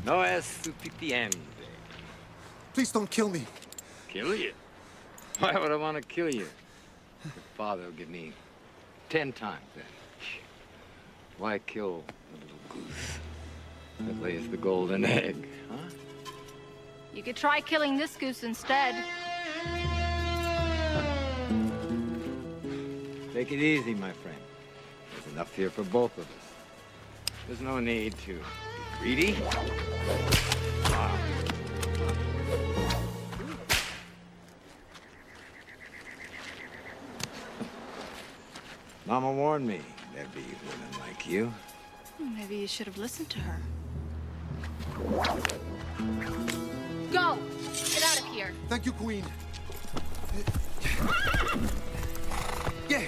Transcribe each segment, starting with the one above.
No es suficiente. Please don't kill me. Kill you? Why would I want to kill you? Your father will give me 10 times that. Why kill the little goose that lays the golden egg, huh? You could try killing this goose instead. Take it easy, my friend. There's enough here for both of us. There's no need to be greedy. Mama warned me there'd be women like you. Maybe you should have listened to her. Go! Get out of here. Thank you, Queen. Yeah.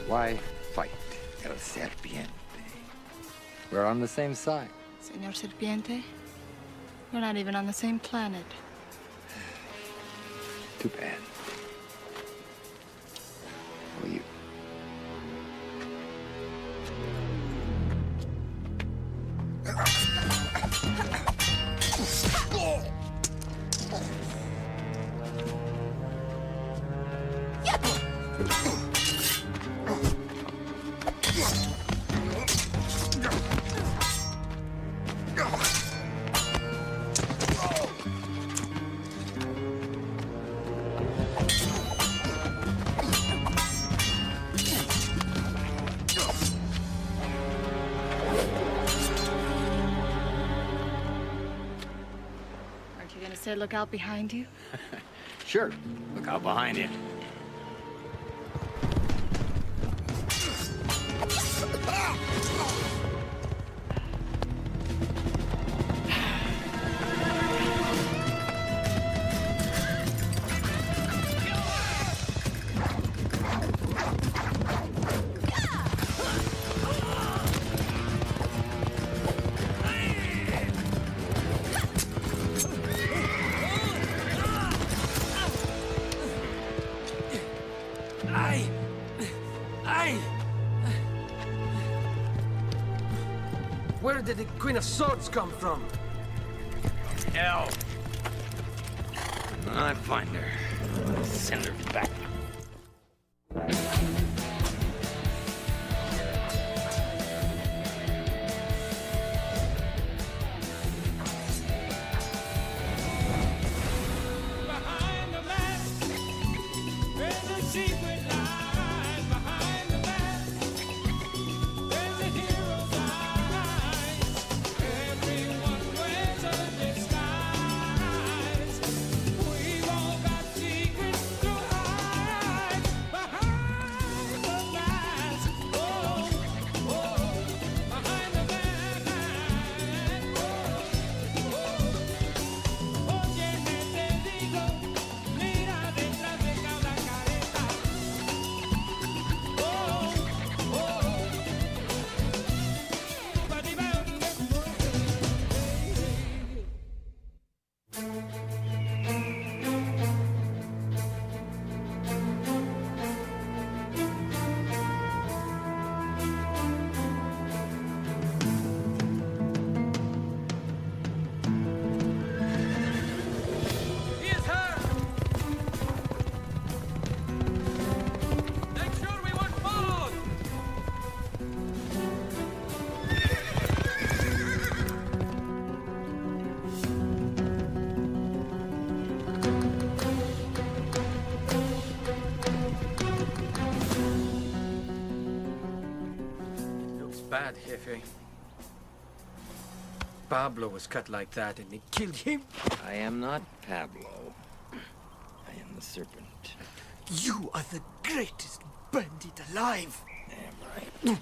Why fight, El Serpiente? We're on the same side. Señor Serpiente, we're not even on the same planet. Too bad. Well, you. Say, look out behind you. Sure. Look out behind you. Where did the Queen of Swords come from? Hell. When I find her, I'll send her back. Bad, Jefe. Pablo was cut like that and they killed him. I am not Pablo. I am the serpent. You are the greatest bandit alive. Damn right.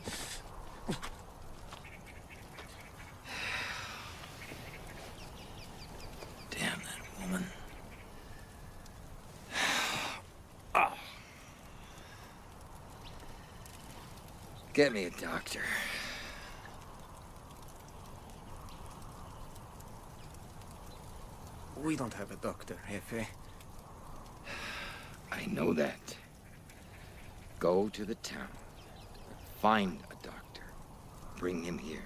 Damn that woman. Oh. Get me a doctor. We don't have a doctor, Jefe. I know that. Go to the town. Find a doctor. Bring him here.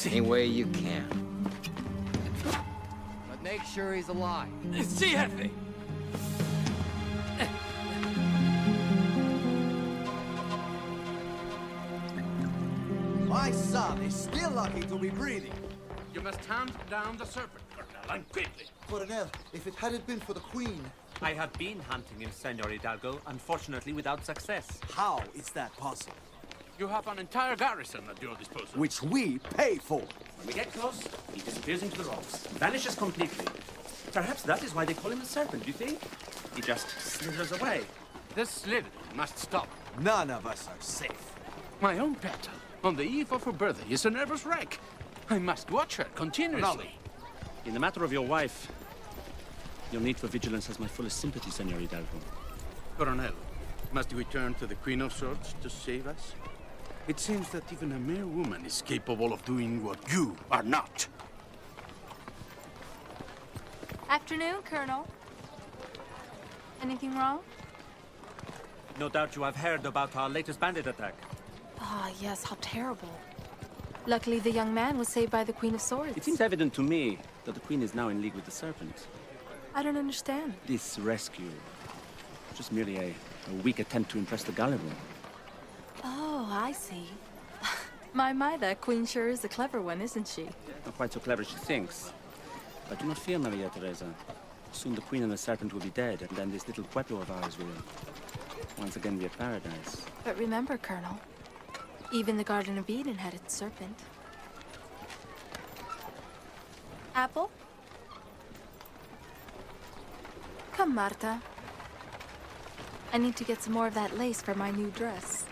Any way you can. But make sure he's alive. Sí, jefe. My son is still lucky to be breathing. You must hunt down the serpent, Colonel, and quickly. Coronel, if it hadn't been for the Queen... I have been hunting him, Senor Hidalgo, unfortunately without success. How is that possible? You have an entire garrison at your disposal. Which we pay for. When we get close, he disappears into the rocks, vanishes completely. Perhaps that is why they call him a serpent, do you think? He just slithers away. This slithering must stop. None of us are safe. My own pet, on the eve of her birthday, is a nervous wreck. I must watch her continuously. In the matter of your wife, your need for vigilance has my fullest sympathy, Senor Hidalgo. Colonel, must we turn to the Queen of Swords to save us? It seems that even a mere woman is capable of doing what you are not. Afternoon, Colonel. Anything wrong? No doubt you have heard about our latest bandit attack. Ah, yes, how terrible. Luckily, the young man was saved by the Queen of Swords. It seems evident to me that the Queen is now in league with the serpent. I don't understand. This rescue, just merely a weak attempt to impress the gullible. Oh, I see. My, that Queen sure is a clever one, isn't she? Not quite so clever as she thinks. But do not fear, Maria Teresa. Soon the Queen and the serpent will be dead, and then this little pueblo of ours will once again be a paradise. But remember, Colonel, even the Garden of Eden had its serpent. Apple? Come, Marta. I need to get some more of that lace for my new dress.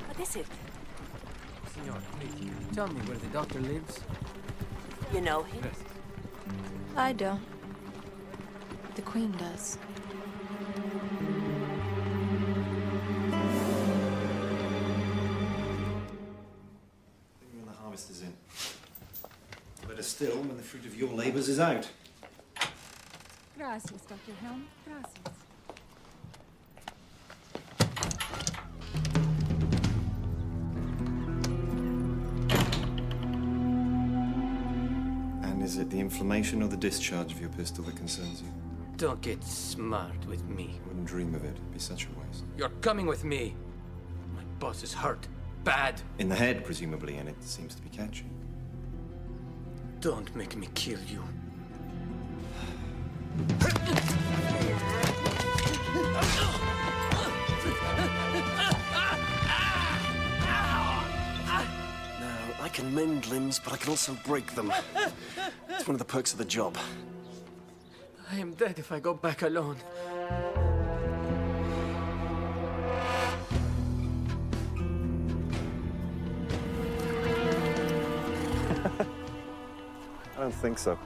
What is it? Senor, please, tell me where the doctor lives. You know him? I don't. The Queen does. When the harvest is in. Better still when the fruit of your labors is out. Gracias, Dr. Helm. Gracias. And is it the inflammation or the discharge of your pistol that concerns you? Don't get smart with me. Wouldn't dream of it. It'd be such a waste. You're coming with me. My boss is hurt. Bad. In the head, presumably, and it seems to be catching. Don't make me kill you. Now, I can mend limbs, but I can also break them. It's one of the perks of the job. I am dead if I go back alone. I don't think so.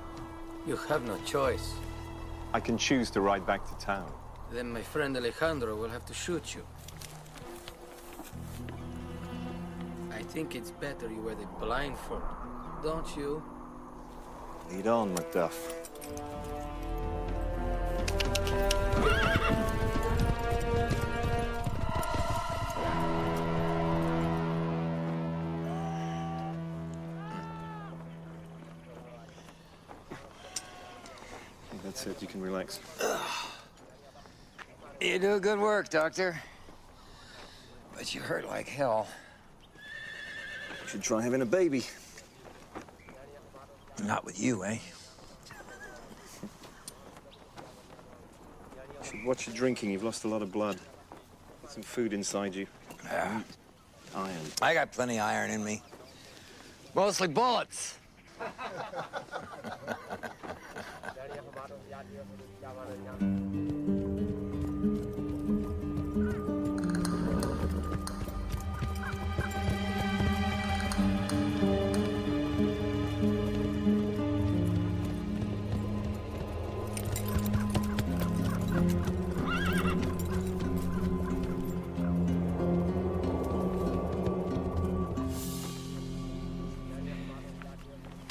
You have no choice. I can choose to ride back to town. Then my friend Alejandro will have to shoot you. I think it's better you wear the blindfold, don't you? Lead on, Macduff. That's it, you can relax. You do good work, Doctor. But you hurt like hell. You should try having a baby. Not with you, eh? You should watch your drinking, you've lost a lot of blood. Get some food inside you. Yeah. Iron. I got plenty of iron in me. Mostly bullets.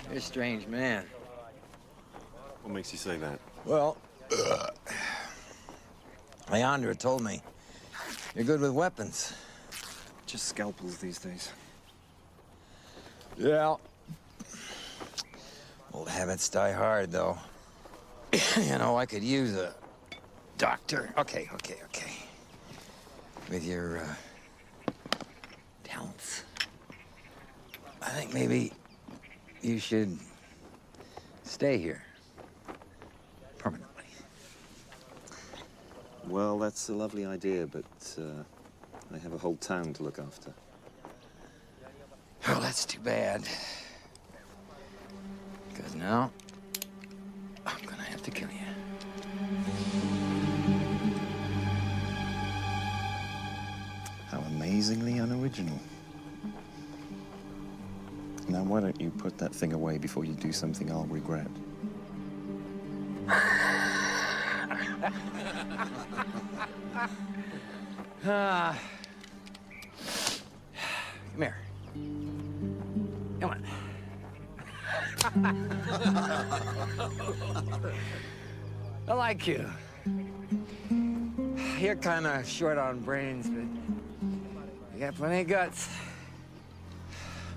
You're a strange man. What makes you say that? Well, Leandra told me You're good with weapons. Just scalpels these days. Yeah. Old habits die hard, though. You know, I could use a doctor. Okay. With your, talents. I think maybe you should stay here. Permanently. Well, that's a lovely idea, but I have a whole town to look after. Oh, that's too bad. Because now, I'm gonna have to kill you. How amazingly unoriginal. Now, why don't you put that thing away before you do something I'll regret? Come here. Come on. I like you. You're kind of short on brains, but you got plenty of guts.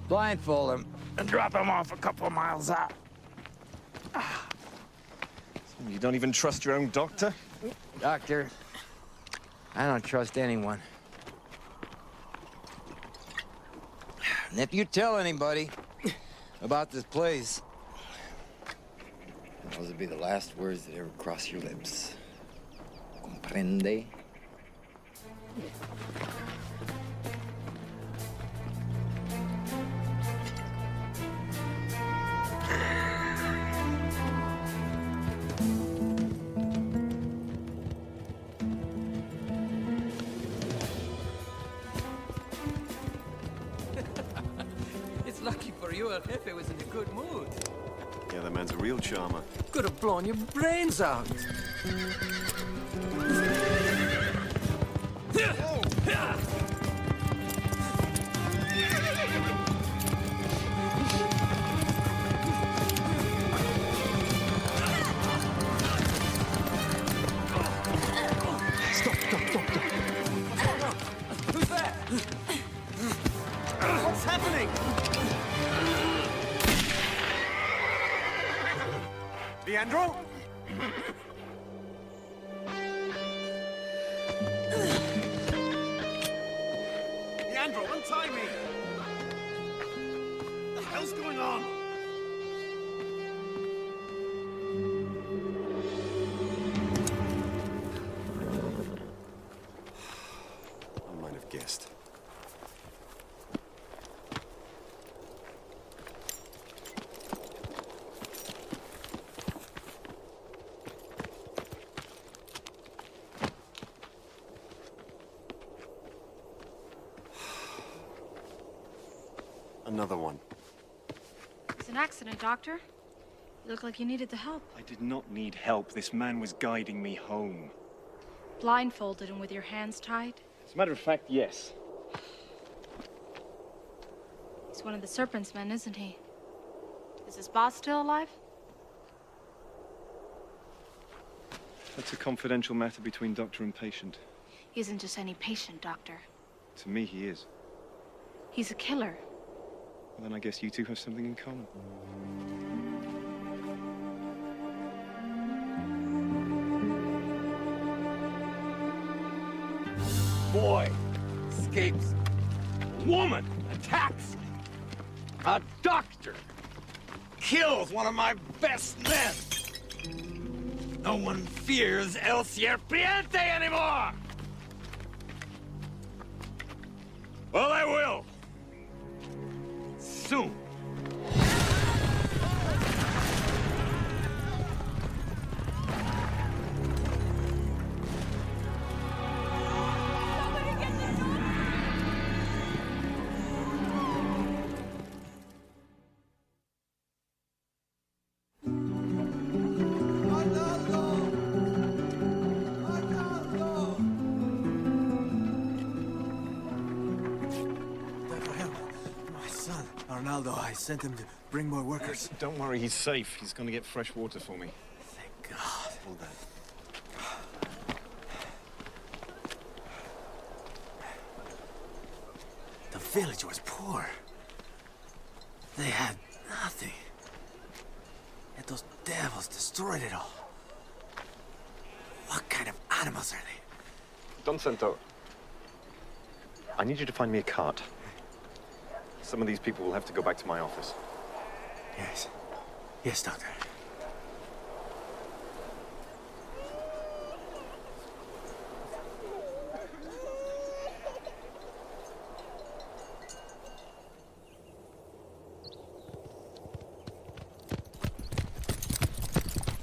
Blindfold him and drop him off a couple of miles out. You don't even trust your own doctor? Doctor, I don't trust anyone. And if you tell anybody about this place, those will be the last words that ever cross your lips. Comprende? It's lucky for you, El Jefe was in a good mood. Yeah, that man's a real charmer. Could have blown your brains out. Stop. Who's that? What's happening? Leandro? Leandro, untie me! What the hell's going on? I might have guessed. Another one. It's an accident, Doctor. You look like you needed the help. I did not need help. This man was guiding me home. Blindfolded and with your hands tied? As a matter of fact, yes. He's one of the serpent's men, isn't he? Is his boss still alive? That's a confidential matter between doctor and patient. He isn't just any patient, Doctor. To me, he is. He's a killer. Well, then I guess you two have something in common. Boy escapes. Woman attacks. A doctor kills one of my best men. No one fears El Serpiente anymore. Well, I will. Soon. Arnaldo, I sent him to bring more workers. Don't worry, he's safe. He's going to get fresh water for me. Thank God. Hold that. village was poor. They had nothing. Yet those devils destroyed it all. What kind of animals are they? Don Santo, I need you to find me a cart. Some of these people will have to go back to my office. Yes. Yes, Doctor.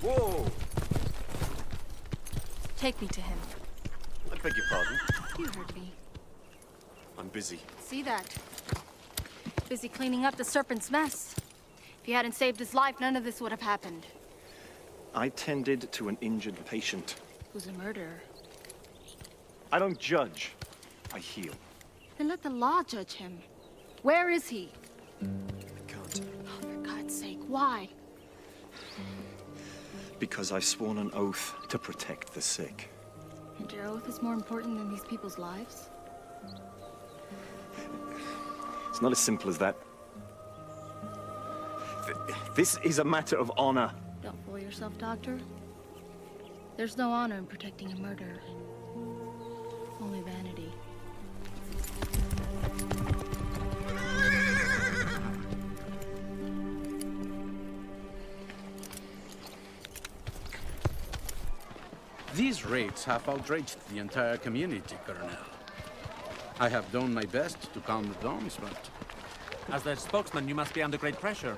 Whoa! Take me to him. I beg your pardon. You heard me. I'm busy. See that? Busy cleaning up the serpent's mess. If you hadn't saved his life, none of this would have happened. I tended to an injured patient. Who's a murderer? I don't judge. I heal. Then let the law judge him. Where is he? I can't. Oh, for God's sake, why? Because I've sworn an oath to protect the sick. And your oath is more important than these people's lives? It's not as simple as that. This is a matter of honor. Don't fool yourself, Doctor. There's no honor in protecting a murderer. Only vanity. These raids have outraged the entire community, Colonel. I have done my best to calm the downs, but As their spokesman, you must be under great pressure.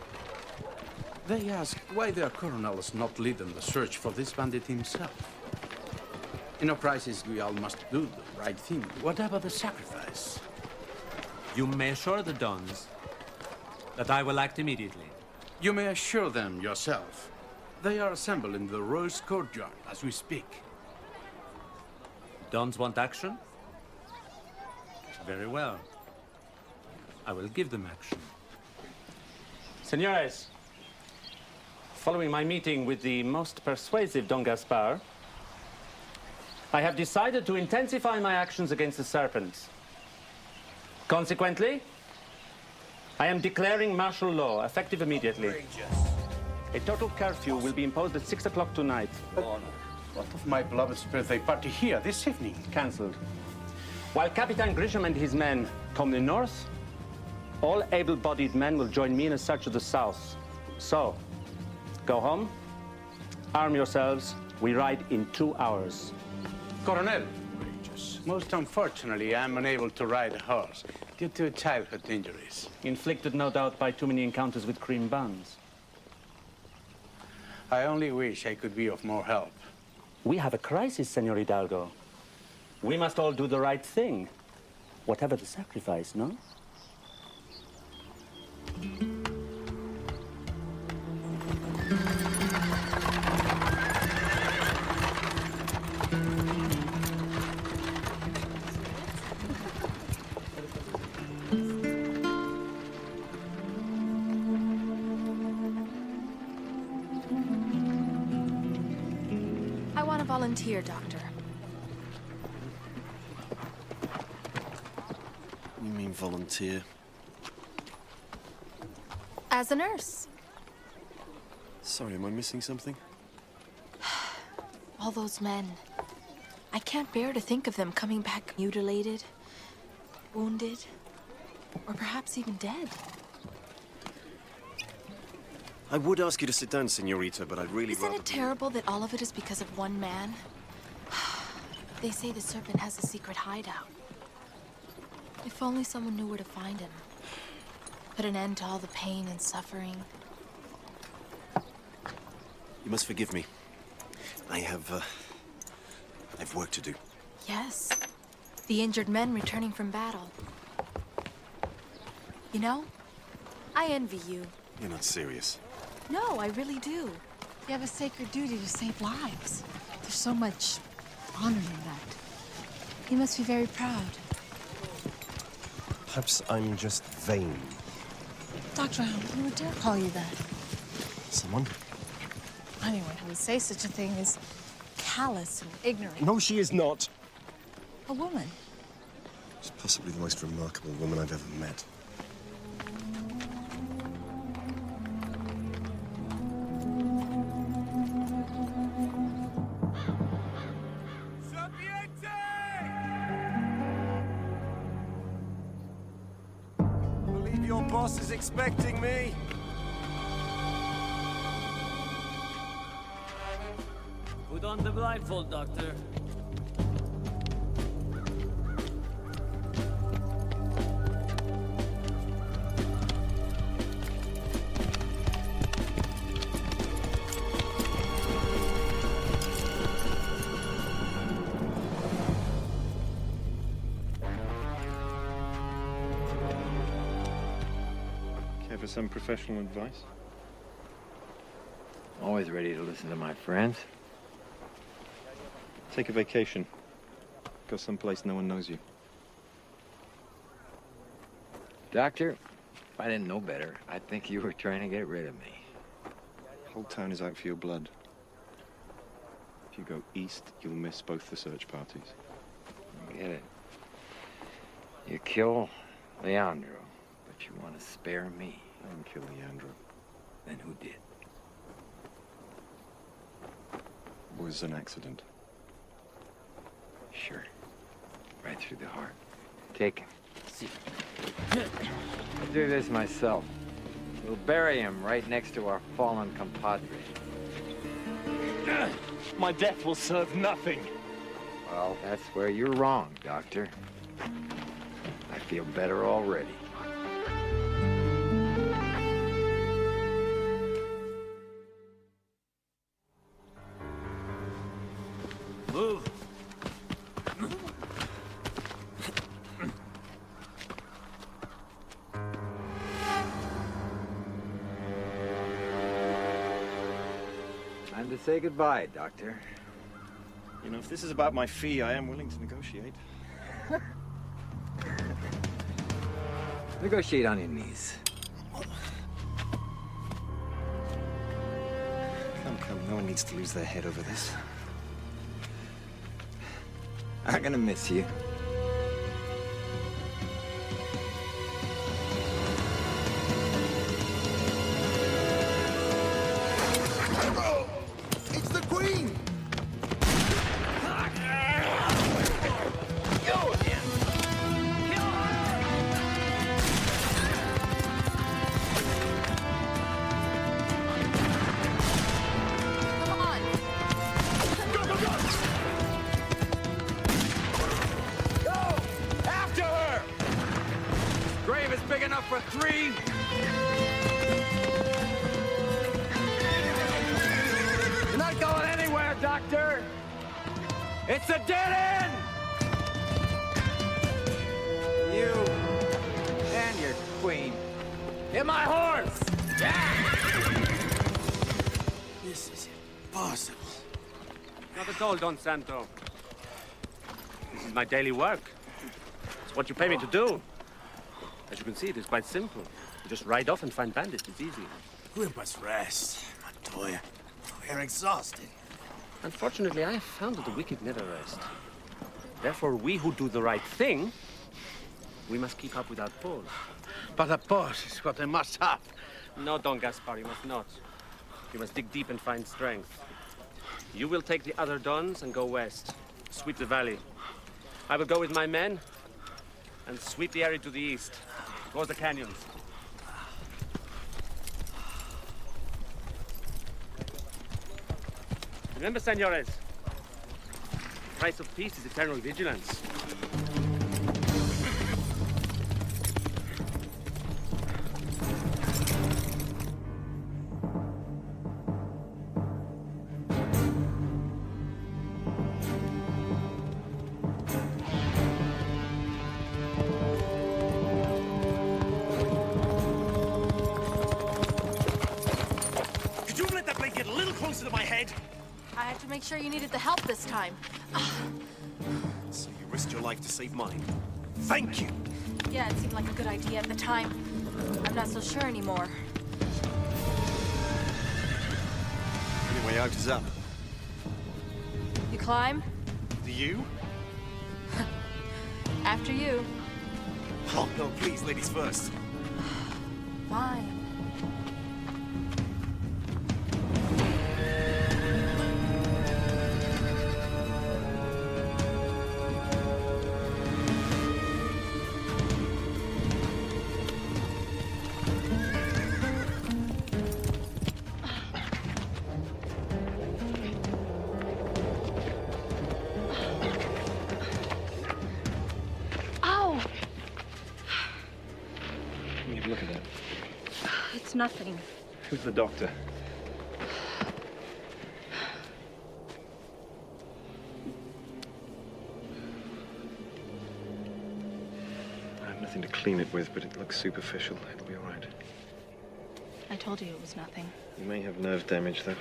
they ask why their colonel is not leading the search for this bandit himself. In a crisis, we all must do the right thing, whatever the sacrifice. You may assure the Dons that I will act immediately. You may assure them yourself. They are assembled in the Rose Courtyard as we speak. Dons want action? Very well. I will give them action. Senores, following my meeting with the most persuasive Don Gaspar, I have decided to intensify my actions against the serpents. Consequently, I am declaring martial law, effective immediately. A total curfew will be imposed at 6 o'clock tonight. What of my beloved's birthday party here this evening? Cancelled. While Capitan Grisham and his men come the north, all able-bodied men will join me in a search of the south. So, go home, arm yourselves. We ride in 2 hours. Colonel, most unfortunately, I'm unable to ride a horse due to childhood injuries. Inflicted, no doubt, by too many encounters with cream buns. I only wish I could be of more help. We have a crisis, Senor Hidalgo. We must all do the right thing, whatever the sacrifice, no? I want to volunteer, Doctor. You mean volunteer? As a nurse. Sorry, am I missing something? All those men. I can't bear to think of them coming back mutilated, wounded, or perhaps even dead. I would ask you to sit down, Senorita, but I'd really Isn't rather... it terrible that all of it is because of one man? They say the serpent has a secret hideout. If only someone knew where to find him. Put an end to all the pain and suffering. You must forgive me. I've work to do. Yes. The injured men returning from battle. You know, I envy you. You're not serious. No, I really do. You have a sacred duty to save lives. There's so much honor in that. You must be very proud. Perhaps I'm just vain. Dr. Hound, who would dare call you that? Someone? Anyone who would say such a thing is callous and ignorant. No, she is not. A woman. She's possibly the most remarkable woman I've ever met. Believe your boss is expecting me. Put on the blindfold, Doctor. Care for some professional advice? Always ready to listen to my friends. Take a vacation. Go someplace no one knows you. Doctor, if I didn't know better, I'd think you were trying to get rid of me. The whole town is out for your blood. If you go east, you'll miss both the search parties. I get it. You kill Leandro, but you want to spare me. I didn't kill Leandro. Then who did? It was an accident. Sure. Right through the heart. Take him. See. I'll do this myself. We'll bury him right next to our fallen compadre. My death will serve nothing. Well, that's where you're wrong, Doctor. I feel better already. Move. Time to say goodbye, Doctor. You know, if this is about my fee, I am willing to negotiate. Negotiate on your knees. Come, no one needs to lose their head over this. I'm gonna miss you. It's the Queen! Big enough for 3? You're not going anywhere, Doctor! It's a dead end! You and your queen. Hit my horse! This is impossible. Not at all, Don Santo. This is my daily work. It's what you pay me to do. As you can see, it is quite simple. You just ride off and find bandits. It's easy. We must rest, Montoya. We're exhausted. Unfortunately, I have found that the wicked never rest. Therefore, we who do the right thing, we must keep up without pause. But a pause is what I must have. No, Don Gaspar, you must not. You must dig deep and find strength. You will take the other Dons and go west. Sweep the valley. I will go with my men and sweep the area to the east, towards the canyons. Remember, senores, the price of peace is eternal vigilance. To my head. I had to make sure you needed the help this time. So you risked your life to save mine. Thank you. Yeah, it seemed like a good idea at the time. I'm not so sure anymore. Only way out is up. You climb? Do you? After you. Oh, no, please, ladies first. Fine. Look at that. It's nothing. Who's the doctor? I have nothing to clean it with, but it looks superficial. It'll be all right. I told you it was nothing. You may have nerve damage, though.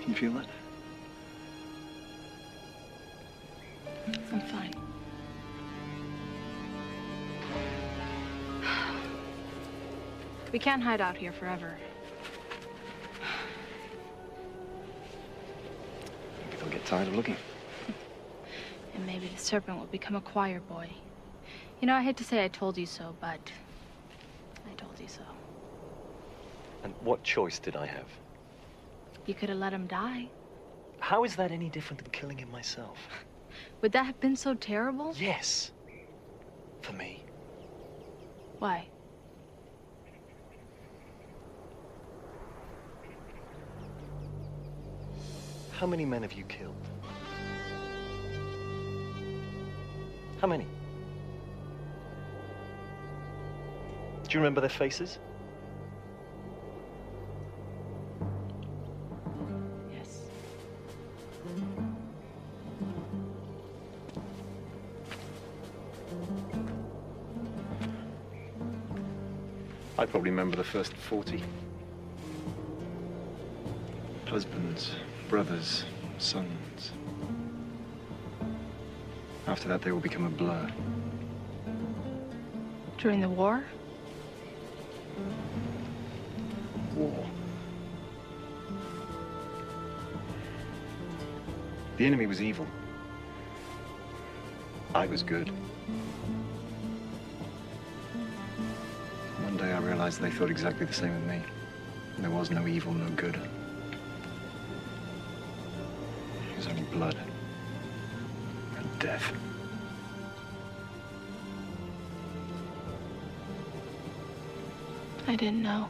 Can you feel that? I'm fine. We can't hide out here forever. Maybe they'll get tired of looking. And maybe the serpent will become a choir boy. You know, I hate to say I told you so, but I told you so. And what choice did I have? You could have let him die. How is that any different than killing him myself? Would that have been so terrible? Yes. For me. Why? How many men have you killed? How many? Do you remember their faces? Yes. I probably remember the first 40. Husbands, brothers, sons. After that, they will become a blur. During the war? War. The enemy was evil. I was good. One day I realized they thought exactly the same as me. There was no evil, no good. It was only blood and death. I didn't know.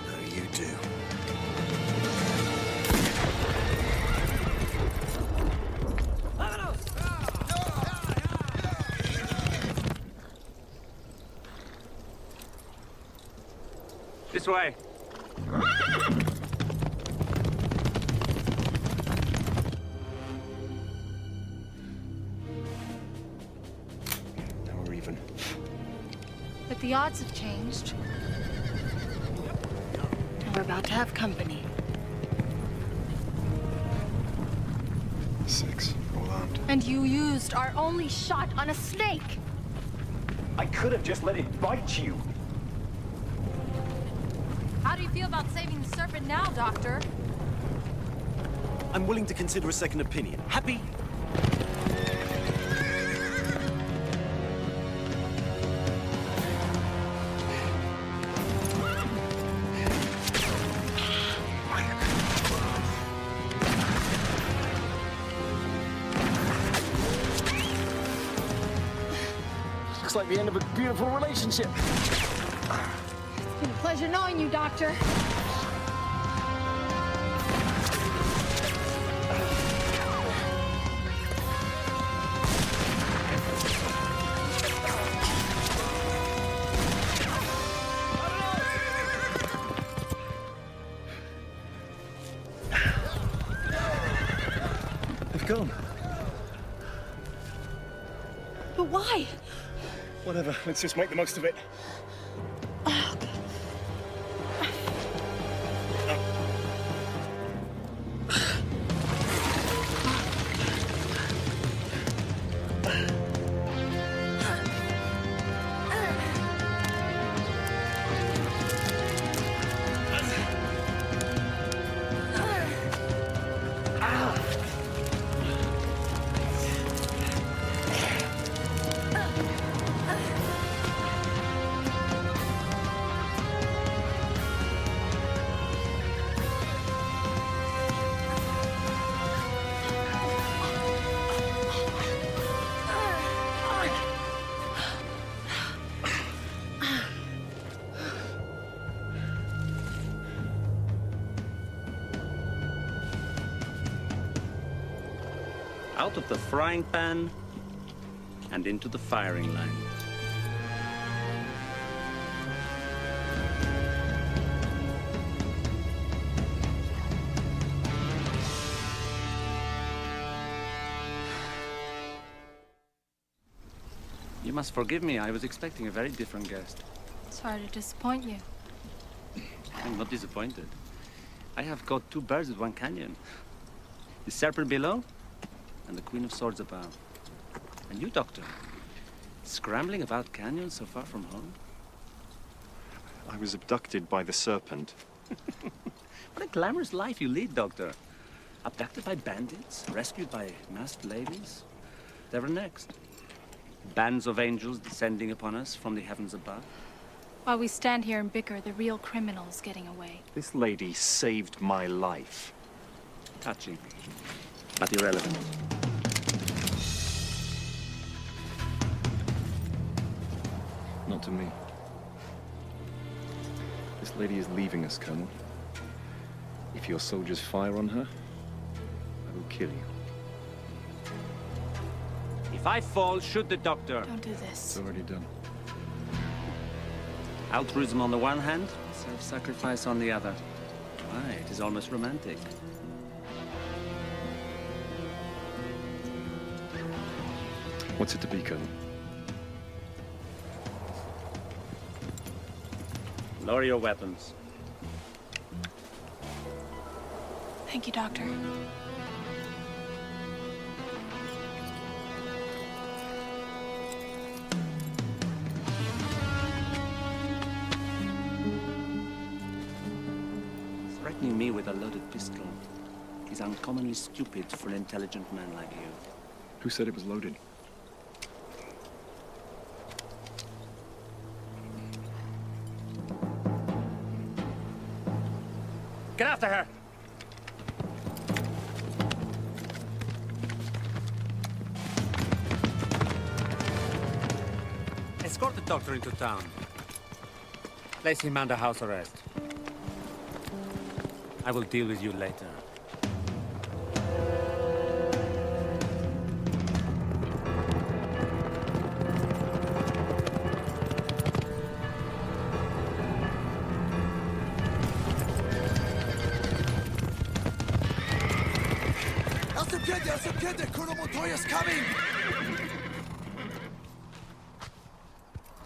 No, you do. This way. Now we're even. But the odds have changed. And we're about to have company. 6, all armed. And you used our only shot on a snake. I could have just let it bite you. How do you feel about saving the serpent now, Doctor? I'm willing to consider a second opinion. Happy? Looks like the end of a beautiful relationship. It's been a pleasure knowing you, Doctor. They've gone. But why? Whatever, let's just make the most of it. Out of the frying pan and into the firing line. You must forgive me. I was expecting a very different guest. Sorry to disappoint you. I'm not disappointed. I have got two birds with one canyon. The serpent below and the Queen of Swords above. And you, Doctor, scrambling about canyons so far from home? I was abducted by the serpent. What a glamorous life you lead, Doctor. Abducted by bandits, rescued by masked ladies. Whatever next? Bands of angels descending upon us from the heavens above. While we stand here and bicker, the real criminal is getting away. This lady saved my life. Touching, but irrelevant. Not to me. This lady is leaving us, Colonel. If your soldiers fire on her, I will kill you. If I fall, shoot the Doctor. Don't do this. It's already done. Altruism on the one hand, self-sacrifice on the other. Why, it is almost romantic. What's it to be, Colonel? Lower your weapons. Thank you, Doctor. Threatening me with a loaded pistol is uncommonly stupid for an intelligent man like you. Who said it was loaded? Get after her! Escort the Doctor into town. Place him under house arrest. I will deal with you later. Colonel Montoya's coming!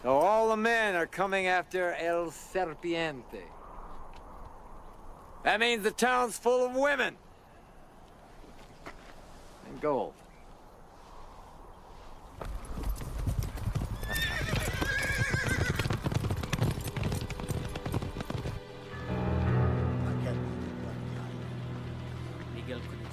So all the men are coming after El Serpiente. That means the town's full of women. And gold. Miguel couldn't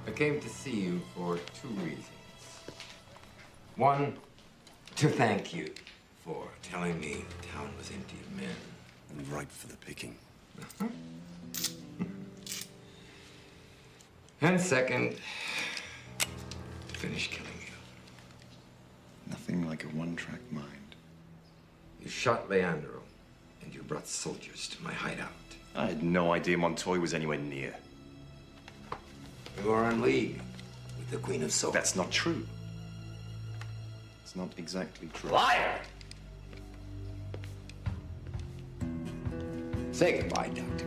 I came to see you for two reasons. One, to thank you for telling me the town was empty of men. And ripe for the picking. And second, finish killing you. Nothing like a one-track mind. You shot Leandro, and you brought soldiers to my hideout. I had no idea Montoya was anywhere near. You are in league with the Queen of Swords. That's not true. It's not exactly true. Liar! Say goodbye, Doctor.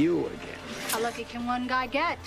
you again. How lucky can one guy get?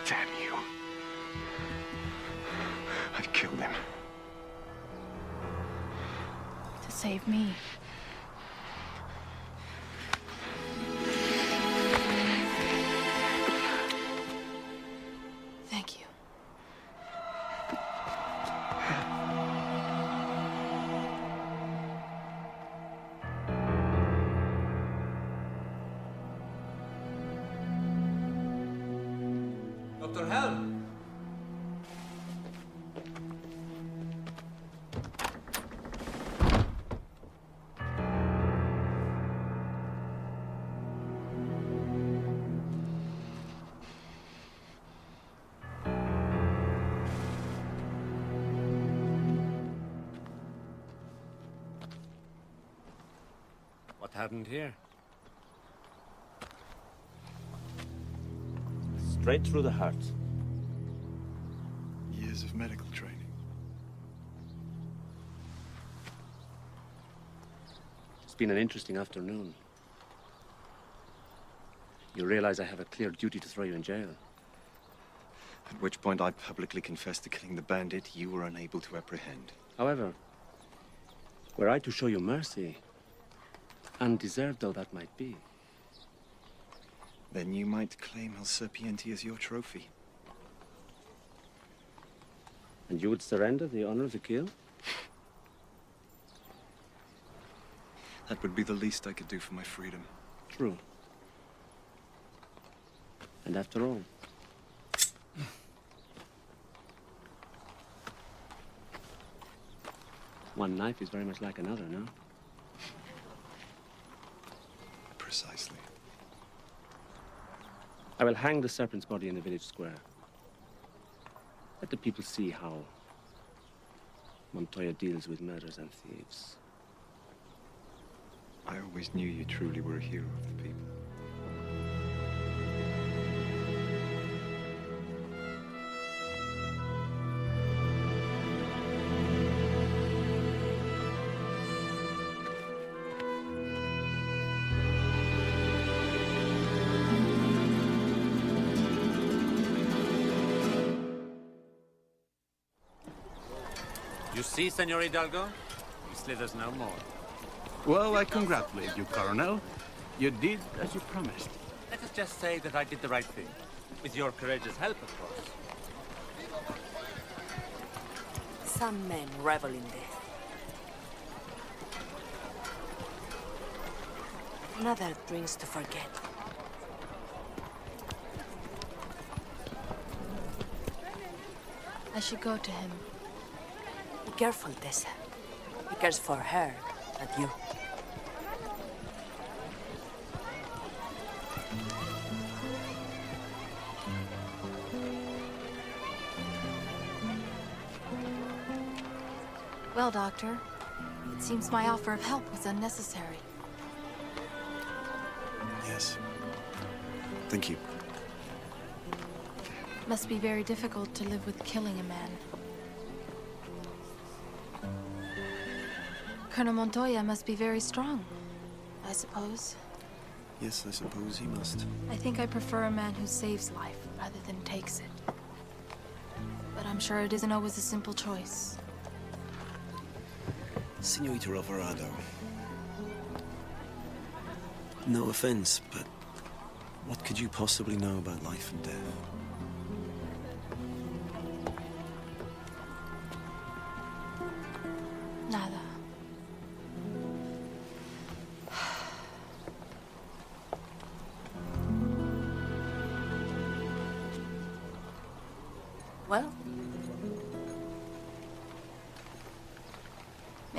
Damn you. I've killed him. To save me. Thank you. Dr. Helm! What happened here? Straight through the heart. Years of medical training. It's been an interesting afternoon. You realize I have a clear duty to throw you in jail. At which point I publicly confessed to killing the bandit you were unable to apprehend. However, were I to show you mercy, undeserved though that might be, Then you might claim El Serpiente as your trophy. and you would surrender the honor of the kill? That would be the least I could do for my freedom. True. And after all, one knife is very much like another, no? Precisely. I will hang the serpent's body in the village square. Let the people see how Montoya deals with murderers and thieves. I always knew you truly were a hero of the people. You see, Senor Hidalgo? He slithers no more. Well, I congratulate you, Colonel. You did as you promised. Let us just say that I did the right thing. With your courageous help, of course. Some men revel in death. Another drinks to forget. I should go to him. Be careful, Tessa. He cares for her, not you. Well, Doctor, it seems my offer of help was unnecessary. Yes. Thank you. Must be very difficult to live with killing a man. Colonel Montoya must be very strong, I suppose. Yes, I suppose he must. I think I prefer a man who saves life rather than takes it. But I'm sure it isn't always a simple choice. Señorita Alvarado. No offense, but what could you possibly know about life and death? Nada.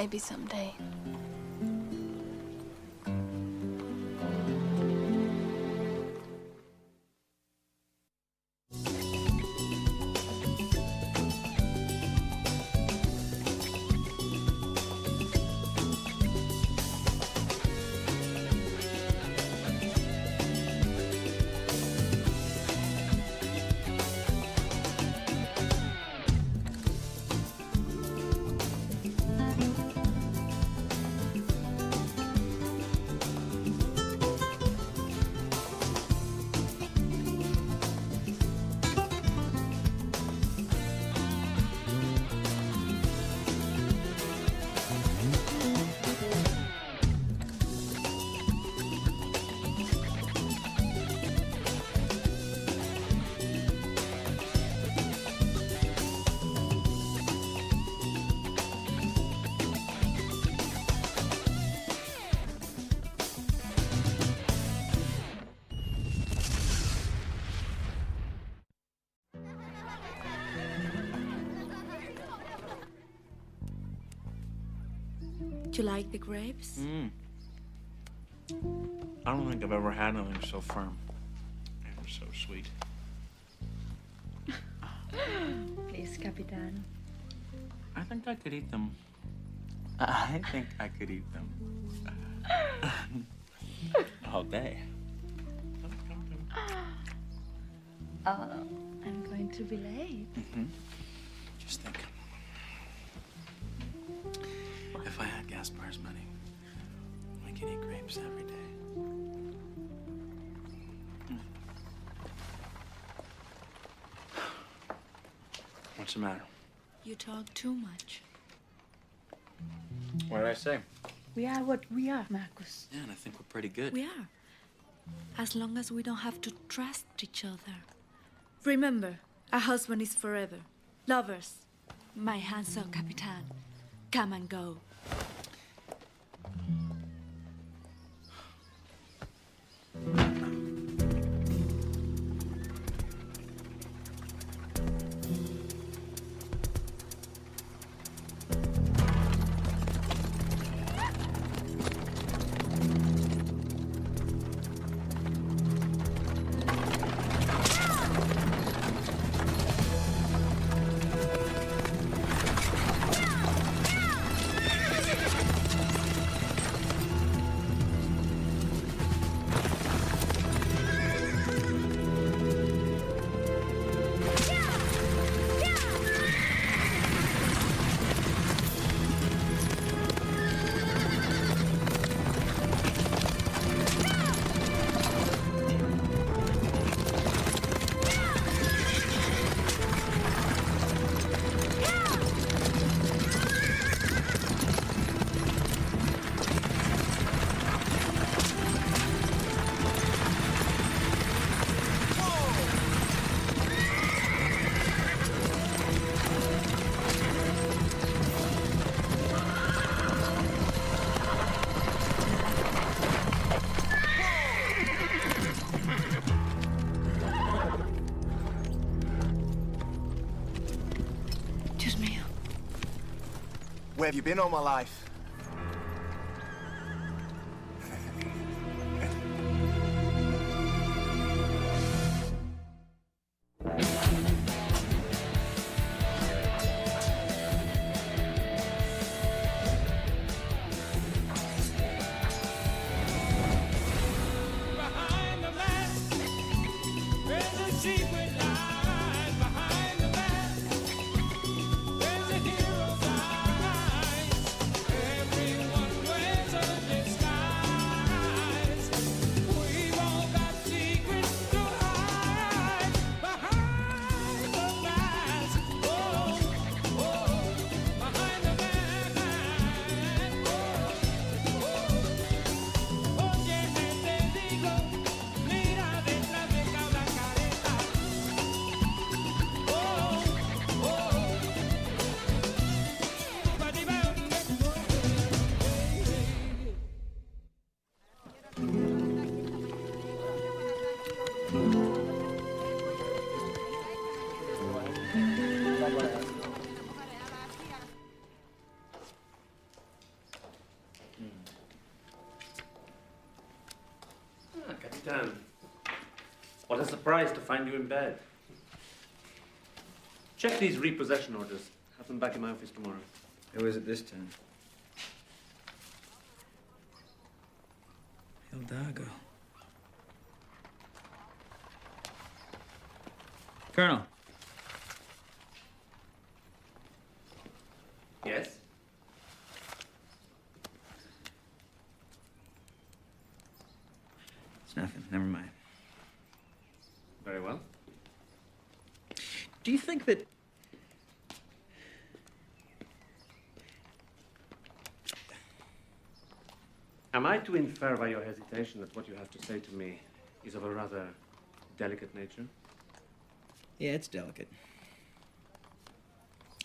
Maybe someday. Do you like the grapes? I don't think I've ever had anything so firm and so sweet. Please, Capitan. I think I could eat them. I think I could eat them. All day. I'm going to be late. Just think. If I had Gaspar's money, we could eat grapes every day. What's the matter? You talk too much. What did I say? We are what we are, Marcus. Yeah, and I think we're pretty good. We are. As long as we don't have to trust each other. Remember, a husband is forever. Lovers. My hands up, Capitan. Come and go. Where have you been all my life? There's a hero's eyes. surprised to find you in bed. Check these repossession orders. Have them back in my office tomorrow. Who is it this time? El Dago. Colonel. Yes? It's nothing. Never mind. Very well. Do you think that... Am I to infer by your hesitation that what you have to say to me is of a rather delicate nature? Yeah, it's delicate.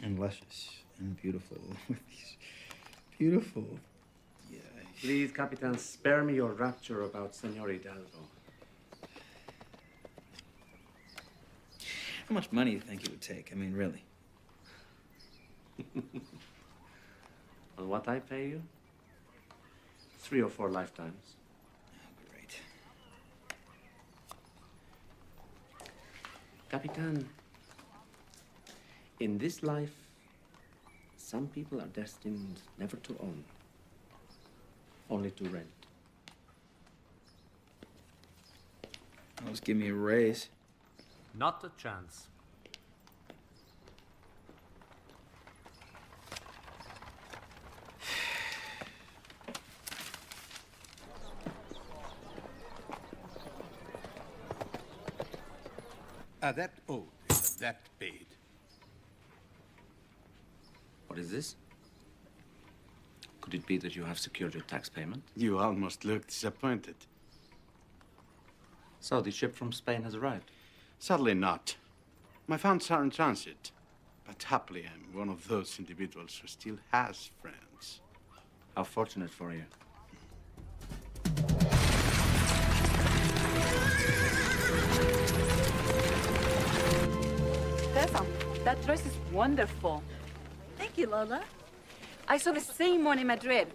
And luscious and beautiful. Beautiful. Yeah. Please, Capitan, spare me your rapture about Senor Hidalgo. How much money do you think it would take? I mean, really? On what I pay you? 3 or 4 lifetimes. Oh, great. Capitan, in this life, some people are destined never to own, only to rent. Well, just give me a raise. Not a chance. That owed is a debt paid. What is this? Could it be that you have secured your tax payment? You almost look disappointed. So the ship from Spain has arrived? Sadly not. My funds are in transit. But happily, I'm one of those individuals who still has friends. How fortunate for you. Tessa, that dress is wonderful. Thank you, Lola. I saw the same one in Madrid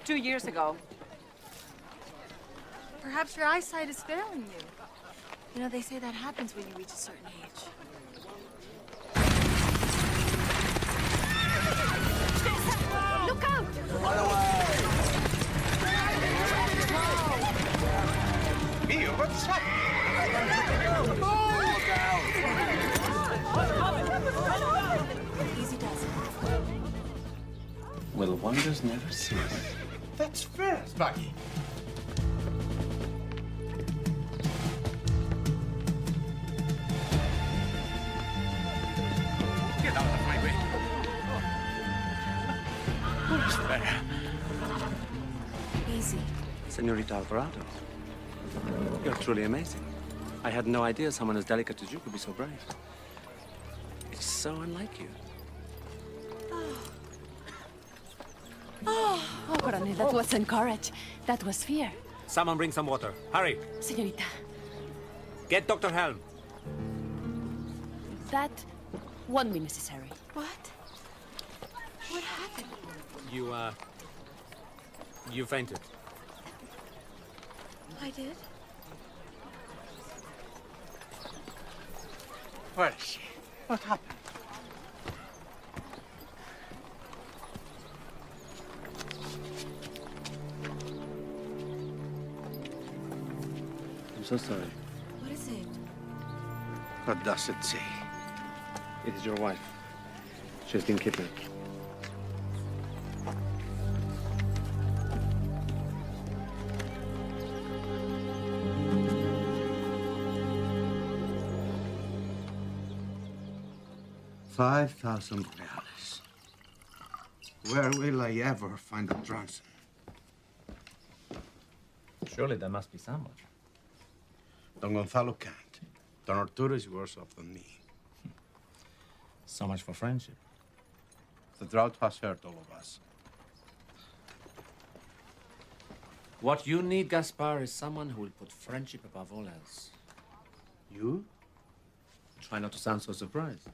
2 years ago. Perhaps your eyesight is failing you. You know, they say that happens when you reach a certain age. Look out! Run away! Mio, what's up? Look out! Easy does it. Will wonders never cease? That's fair, Sparky. Get out of my way. Who's there? Easy. Senorita Alvarado, you're truly amazing. I had no idea someone as delicate as you could be so brave. It's so unlike you. Oh, Coronel, that wasn't courage. That was fear. Someone bring some water. Hurry. Señorita. Get Dr. Helm. That won't be necessary. What? What happened? You fainted. I did? Where is she? What happened? I'm so sorry. What is it? What does it say? It is your wife. She has been kidnapped. $5,000 reals. Where will I ever find a ransom? Surely there must be someone. Don Gonzalo can't. Don Arturo is worse off than me. So much for friendship. The drought has hurt all of us. What you need, Gaspar, is someone who will put friendship above all else. You? Try not to sound so surprised.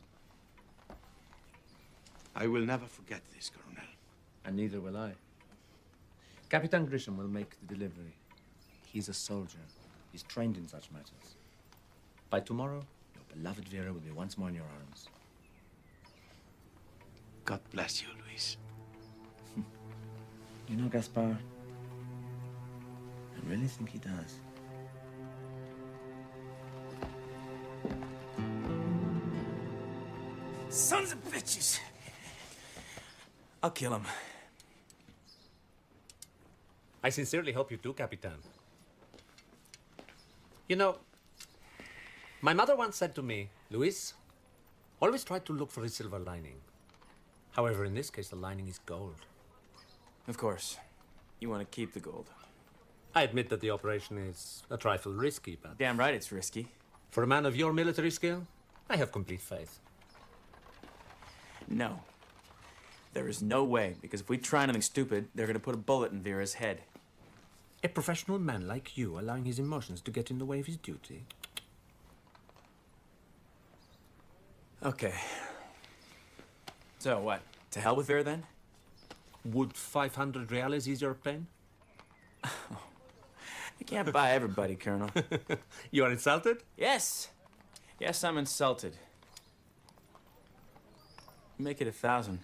I will never forget this, Colonel. And neither will I. Capitan Grisham will make the delivery. He's a soldier. He's trained in such matters. By tomorrow, your beloved Vera will be once more in your arms. God bless you, Luis. You know, Gaspar, I really think he does. Sons of bitches! I'll kill him. I sincerely hope you do, Capitan. You know, my mother once said to me, Luis, always try to look for a silver lining. However, in this case, the lining is gold. Of course. You want to keep the gold. I admit that the operation is a trifle risky, but... Damn right it's risky. For a man of your military skill, I have complete faith. No. There is no way, because if we try anything stupid, they're going to put a bullet in Vera's head. A professional man like you allowing his emotions to get in the way of his duty? Okay. So what? To hell with Vera then? Would 500 reales ease your pain? I can't buy everybody, Colonel. You are insulted? Yes. Yes, I'm insulted. Make it 1,000.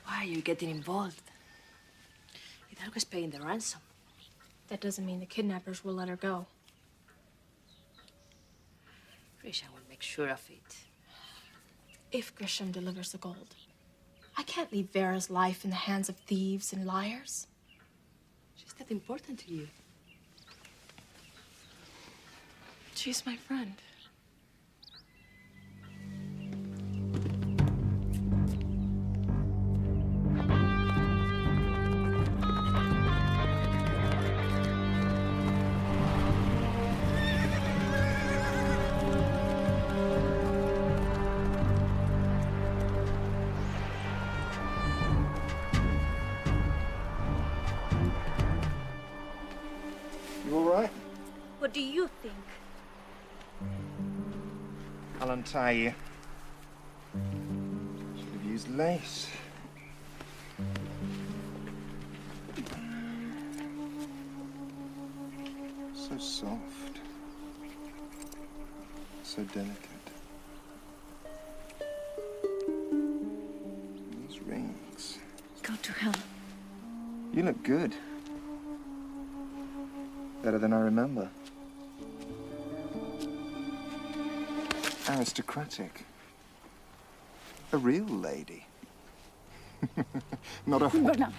Why are you getting involved? Hidalgo's paying the ransom. That doesn't mean the kidnappers will let her go. Grisham will make sure of it. If Grisham delivers the gold, I can't leave Vera's life in the hands of thieves and liars. She's not important to you. She's my friend. You all right? What do you think? I'll untie you. Should have used lace. So soft. So delicate. These rings. Go to hell. You look good. Better than I remember. Aristocratic. A real lady. Not a... Bernard.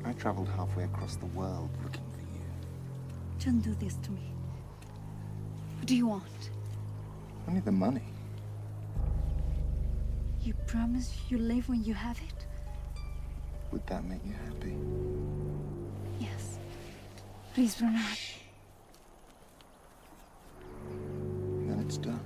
I traveled halfway across the world looking for you. Don't do this to me. What do you want? Only the money. You promise you'll leave when you have it? Would that make you happy? Yes. Please, Bernard. Then it's done.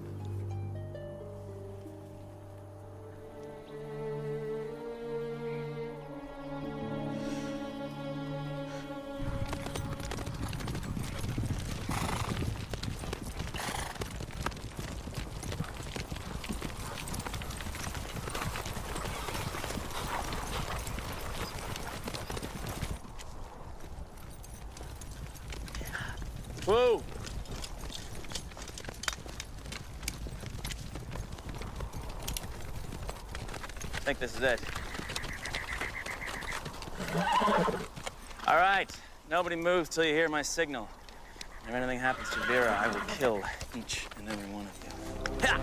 Whoa! I think this is it. All right, nobody moves till you hear my signal. If anything happens to Vera, I will kill each and every one of you. Ha!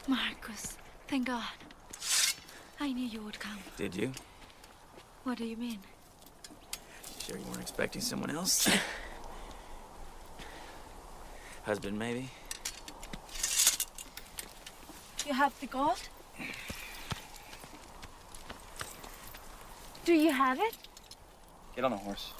Marcus, thank God. I knew you would come. Did you? What do you mean? Sure you weren't expecting someone else? Husband, maybe? You have the gold? Do you have it? Get on the horse.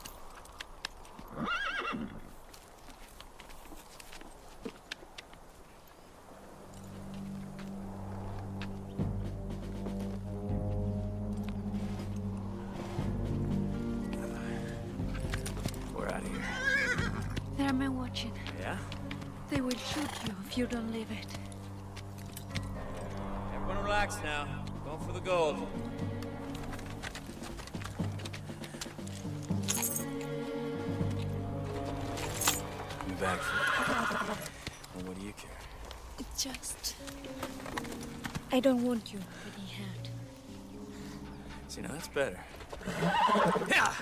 We're out of here. There are men watching. Yeah? They will shoot you if you don't leave it. Everyone relax now. Going for the gold. Be back for it. Well, what do you care? It's just... I don't want you getting hurt. See, now that's better. Yeah!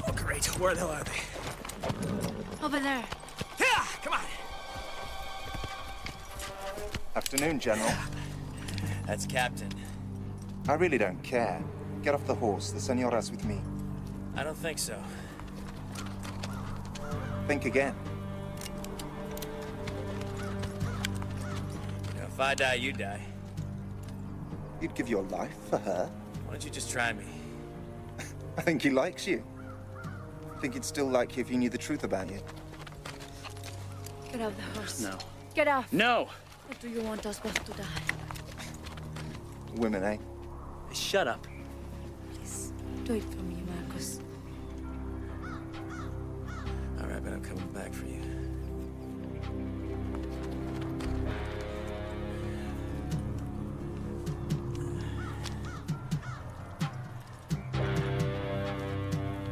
Oh, great. Where the hell are they? Over there. Yeah! Come on! Afternoon, General. That's Captain. I really don't care. Get off the horse. The Senora's with me. I don't think so. Think again. You know, if I die, you die. You'd give your life for her. Why don't you just try me? I think he likes you. I think he'd still like you if he knew the truth about you. Get off the horse. No. Get off. No! Or do you want us both to die? Women, eh? Shut up. Please, do it for me, Marcus. All right, but I'm coming back for you.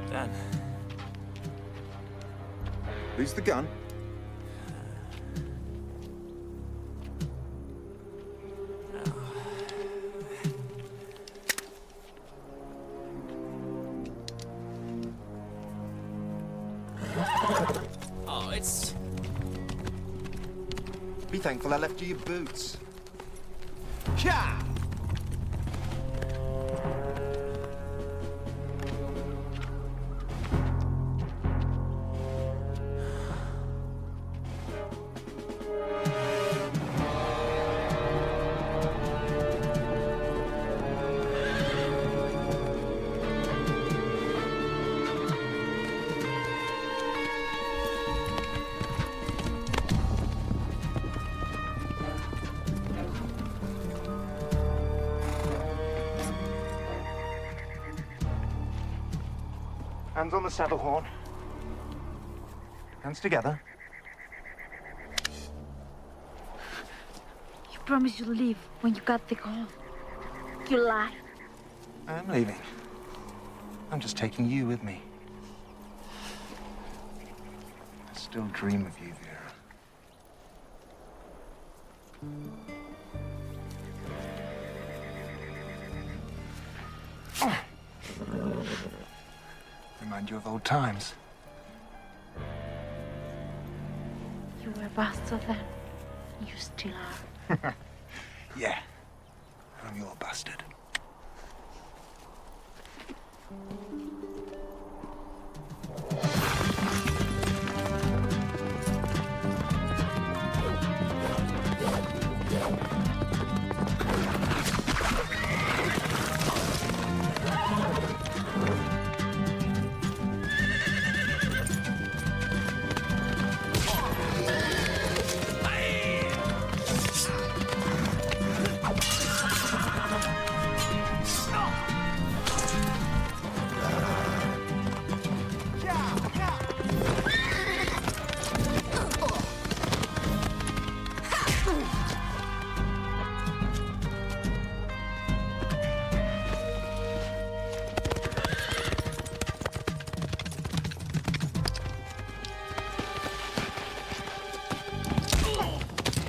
Done. Who's the gun? Oh, it's... Be thankful I left you your boots. Yeah! Hands on the saddle horn. Hands together. You promised you'd leave when you got the call. You lied. I'm leaving. I'm just taking you with me. I still dream of you, Vera. Remind you of old times. You were a bastard then. You still are. Yeah. I'm your bastard.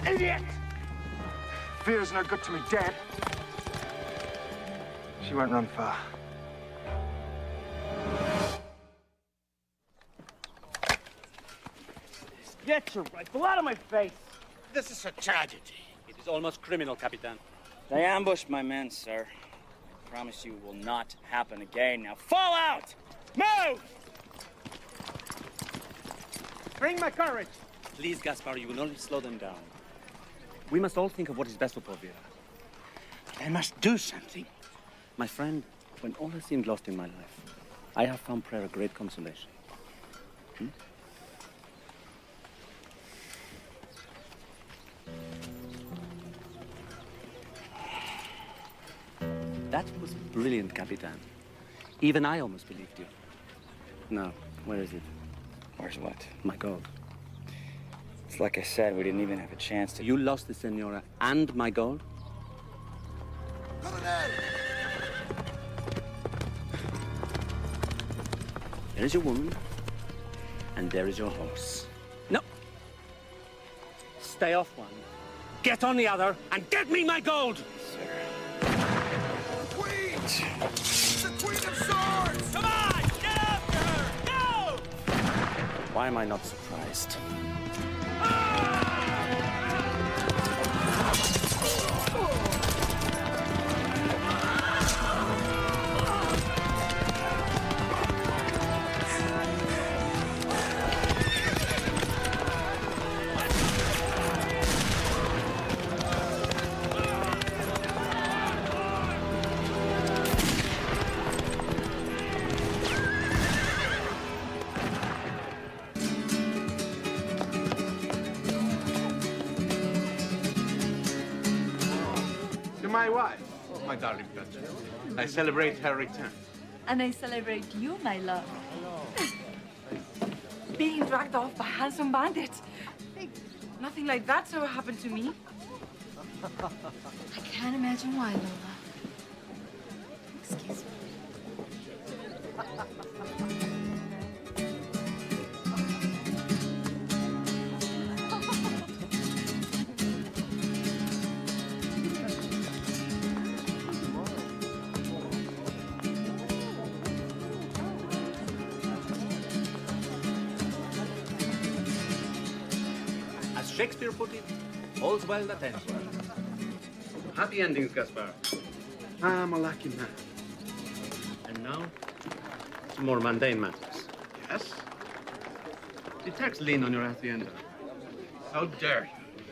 Idiot! Vera's no good to me dead. She won't run far. Get your rifle out of my face! This is a tragedy. It is almost criminal, Capitan. They ambushed my men, sir. I promise you it will not happen again. Now fall out! Move! Bring my courage! Please, Gaspar, you will only slow them down. We must all think of what is best for poor Vera. I must do something. My friend, when all has seemed lost in my life, I have found prayer a great consolation. Hmm? That was brilliant, Capitan. Even I almost believed you. Now, where is it? Where's what? My gold. It's like I said, we didn't even have a chance to... You lost the Senora and my gold? There is your woman, and there is your horse. No! Stay off one, get on the other, and get me my gold! Queen! The Queen of Swords! Come on! Get after her! Go! Why am I not surprised? To my wife, my darling daughter. I celebrate her return. And I celebrate you, my love. Being dragged off by handsome bandits. Hey, nothing like that's ever happened to me. I can't imagine why, Lola. Excuse me. As Shakespeare put it, all's well that ends well. Happy endings, Gaspar. I'm a lucky man. And now, to more mundane matters. Yes? The attacks lean on your hacienda. How dare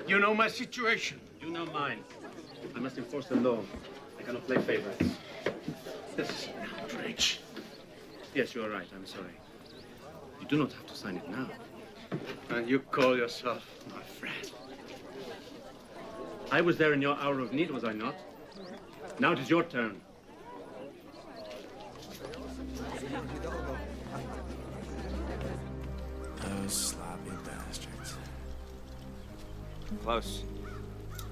you? You know my situation. You know mine. I must enforce the law. I cannot play favorites. This is an outrage. Yes, you are right. I'm sorry. You do not have to sign it now. And you call yourself my friend. I was there in your hour of need, was I not? Now it is your turn. Those sloppy bastards. Close.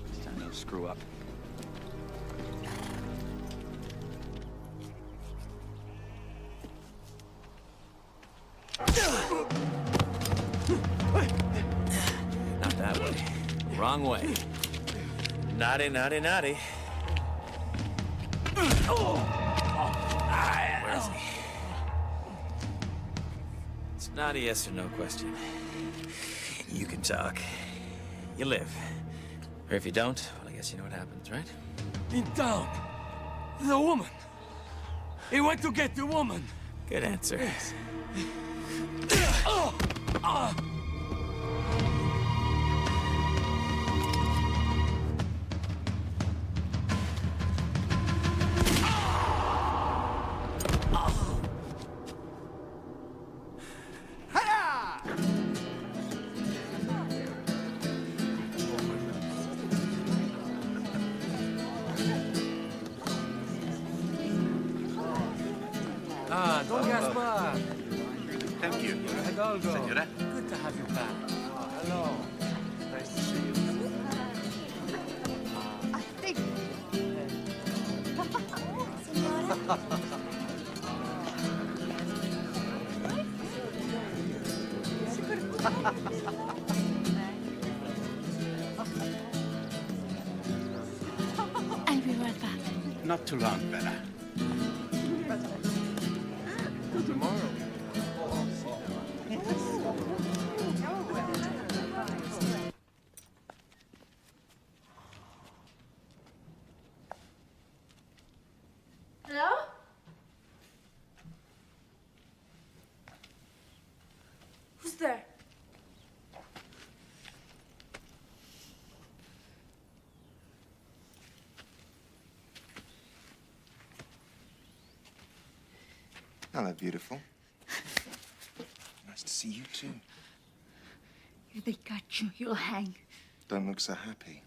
It's time to screw up. Not that way. Wrong way. Naughty, naughty, naughty. Where is he? It's not a yes or no question. You can talk. You live. Or if you don't, well, I guess you know what happens, right? In town. The woman. He went to get the woman. Good answer. Ah, Don Gaspar. Thank you. Hidalgo. Senora. Good to have you back. Hello. Nice to see you. I think. I'll be right back. Not too long, Bella. Tomorrow. Hello? Who's there? Hello, beautiful. Nice to see you, too. If they catch you, you'll hang. Don't look so happy.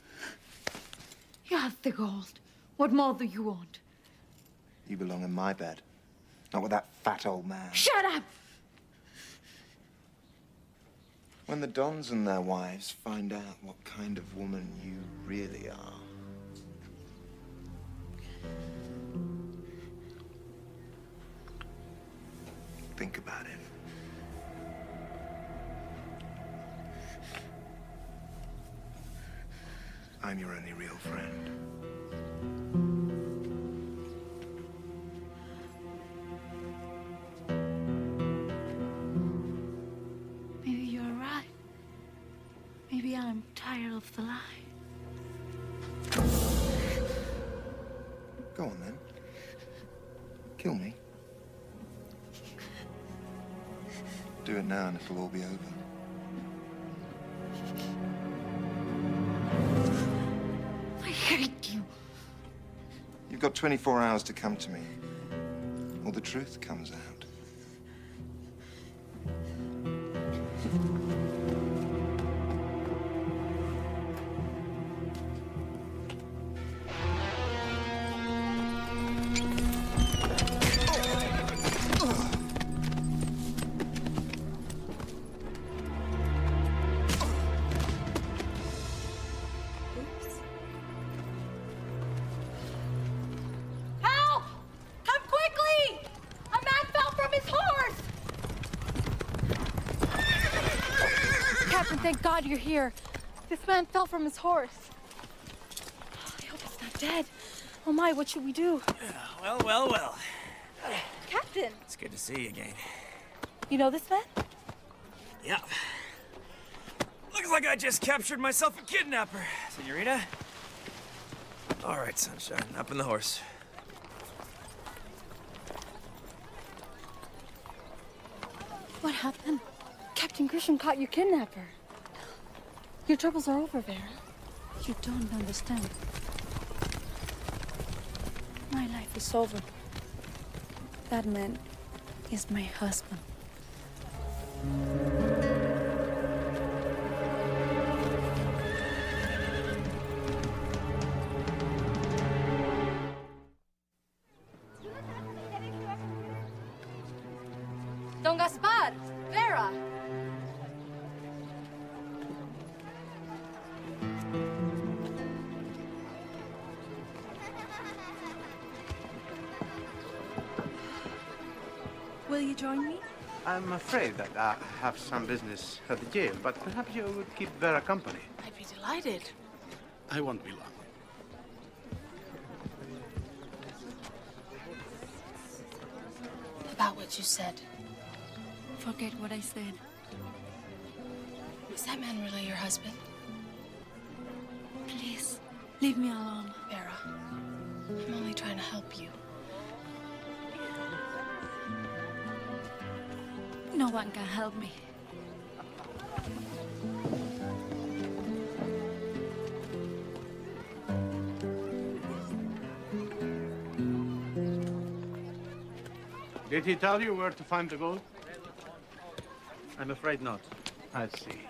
You have the gold. What more do you want? You belong in my bed, not with that fat old man. Shut up! When the Dons and their wives find out what kind of woman you really are. Think about it. I'm your only real friend. Maybe you're right. Maybe I'm tired of the lie. Go on, then. Kill me. Do it now and it'll all be over. I hate you. You've got 24 hours to come to me, or the truth comes out. Help! Come quickly! A man fell from his horse! Captain, thank God you're here. This man fell from his horse. I hope he's not dead. Oh my, what should we do? Well, well, well. Captain! It's good to see you again. You know this man? Yeah. Looks like I just captured myself a kidnapper, senorita. All right, sunshine, up in the horse. What happened? Captain Grisham caught your kidnapper. Your troubles are over, Vera. You don't understand. My life is over. That man is my husband. Don Gaspar! Vera! Will you join me? I'm afraid that I have some business at the jail, but perhaps you would keep Vera company. I'd be delighted. I won't be long. About what you said. Forget what I said. Is that man really your husband? Please, leave me alone. Vera, I'm only trying to help you. No one can help me. Did he tell you where to find the gold? I'm afraid not. I see.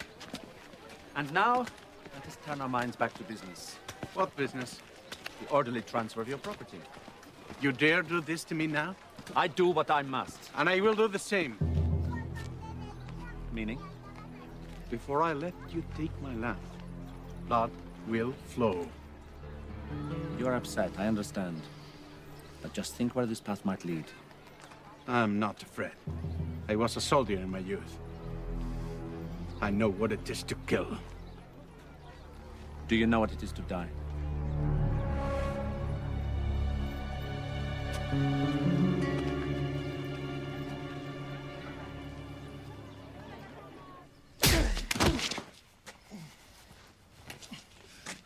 And now, let us turn our minds back to business. What business? The orderly transfer of your property. You dare do this to me now? I do what I must. And I will do the same. Meaning? Before I let you take my land, blood will flow. You're upset, I understand. But just think where this path might lead. I'm not afraid. I was a soldier in my youth. I know what it is to kill. Do you know what it is to die?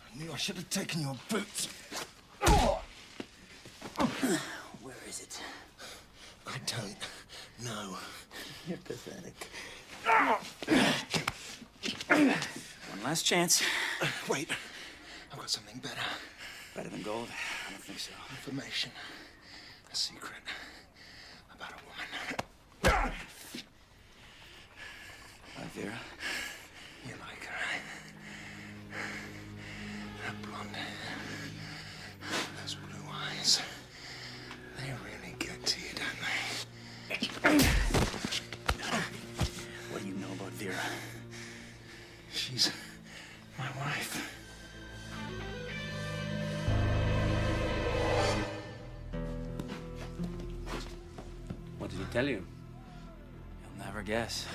I knew I should have taken your boots. Where is it? I don't know. You're pathetic. One last chance. Wait. I've got something better. Better than gold? I don't think so. Information. A secret. About a woman. Vera? You like her, eh? That blonde hair, those blue eyes. They really get to you, don't they? What do you know about Vera? She's my wife. What did he tell you? You'll never guess.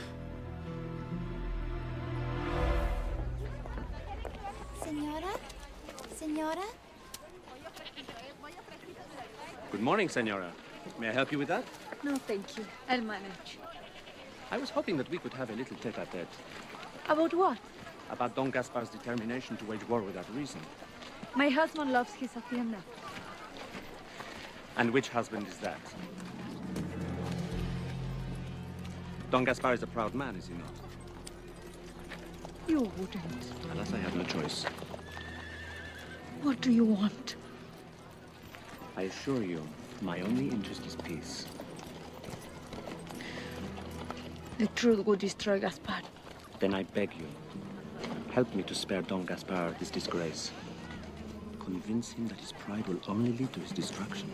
Senora? Senora? Good morning, Senora. May I help you with that? No, thank you. I'll manage. I was hoping that we could have a little tete-a-tete About what? about Don Gaspar's determination to wage war without reason. My husband loves his hacienda. And which husband is that? Don Gaspar is a proud man, is he not? You wouldn't. Alas, I have no choice. What do you want? I assure you, my only interest is peace. The truth would destroy Gaspar. Then I beg you, help me to spare Don Gaspar this disgrace. Convince him that his pride will only lead to his destruction.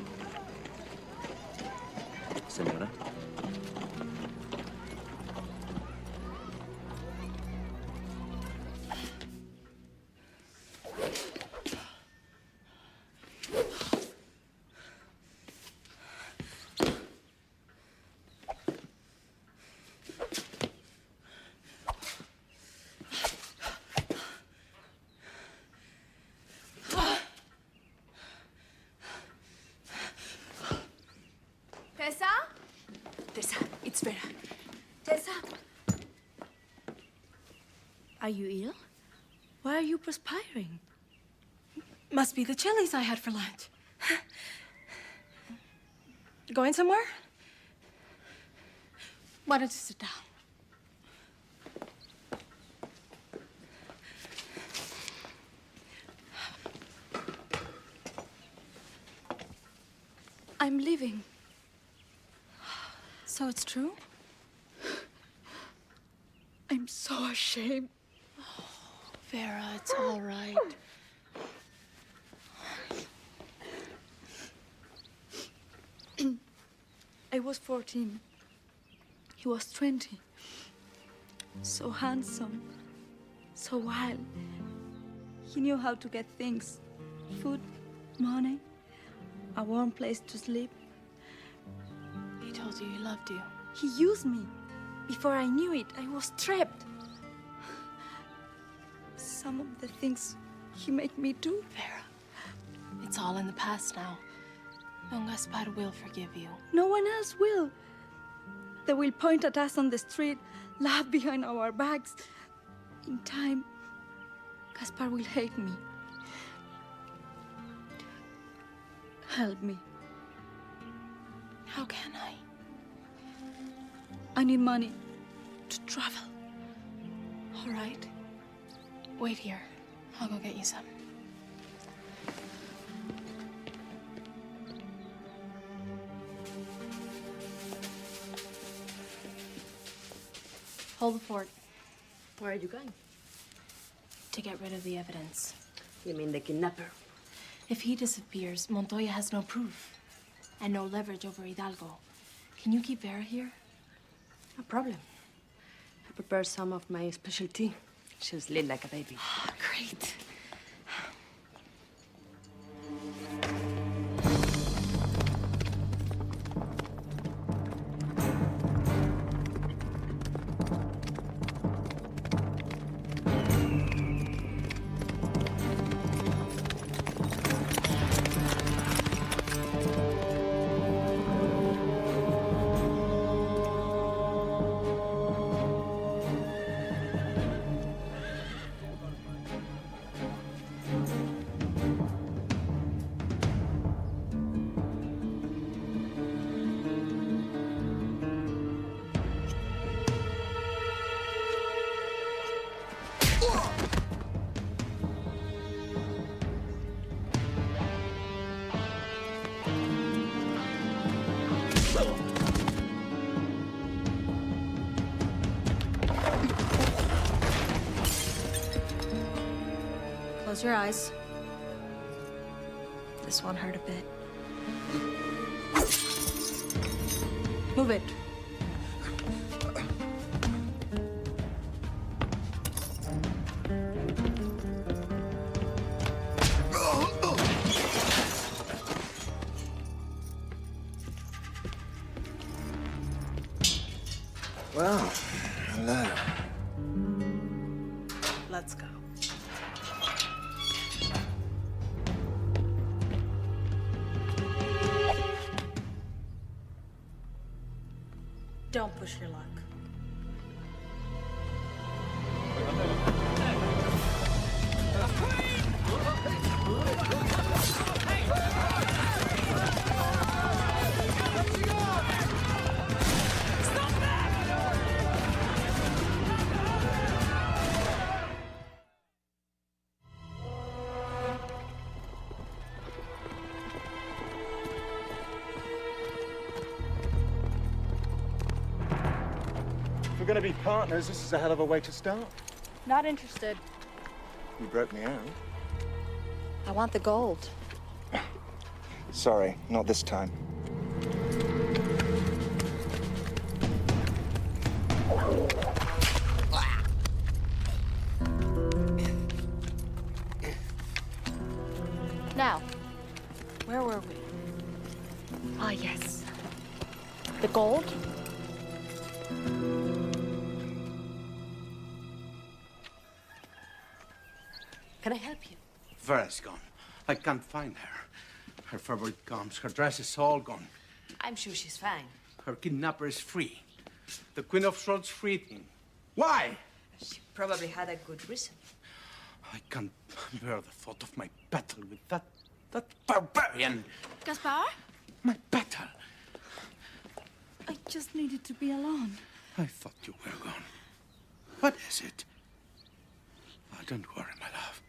Senora? Tessa? Tessa, it's Vera. Tessa? Are you ill? Why are you perspiring? Must be the chilies I had for lunch. Going somewhere? Why don't you sit down? I'm leaving. So it's true? I'm so ashamed. Vera, it's all right. I was 14. He was 20. So handsome. So wild. He knew how to get things. Food, money, a warm place to sleep. He told you he loved you. He used me. Before I knew it, I was trapped. Some of the things he made me do. Vera, it's all in the past now. Don Gaspar will forgive you. No one else will. They will point at us on the street, laugh behind our backs. In time, Gaspar will hate me. Help me. How can I? I need money to travel. All right. Wait here. I'll go get you some. Hold the fort. Where are you going? To get rid of the evidence. You mean the kidnapper? If he disappears, Montoya has no proof. And no leverage over Hidalgo. Can you keep Vera here? No problem. I prepared some of my specialty. She'll sleep like a baby. Great. Close your eyes. This one hurt a bit. Move it. Well, hello. Let's go. Don't push your luck. If we're going to be partners, this is a hell of a way to start. Not interested. You broke me out. I want the gold. Sorry, not this time. Now, where were we? Ah, yes. The gold? Can I help you? Vera's gone. I can't find her. Her favorite gums, her dress is all gone. I'm sure she's fine. Her kidnapper is free. The Queen of Swords freed him. Why? She probably had a good reason. I can't bear the thought of my battle with that barbarian. Gaspar? My battle. I just needed to be alone. I thought you were gone. What is it? Oh, don't worry, my love.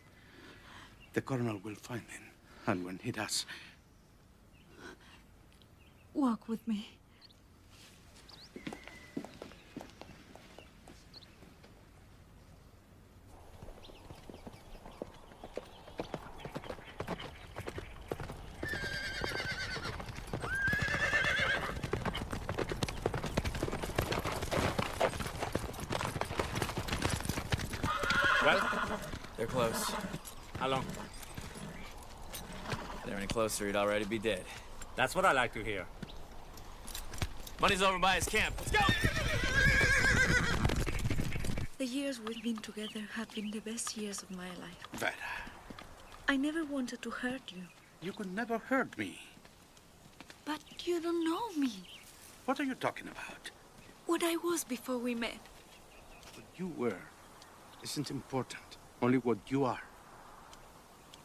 The colonel will find him. And when he does... Walk with me. Well, they're close. How long? If they're any closer, he'd already be dead. That's what I like to hear. Money's over by his camp. Let's go! The years we've been together have been the best years of my life. Vera, I never wanted to hurt you. you could never hurt me. But you don't know me. What are you talking about? What I was before we met. What you were isn't important. Only what you are.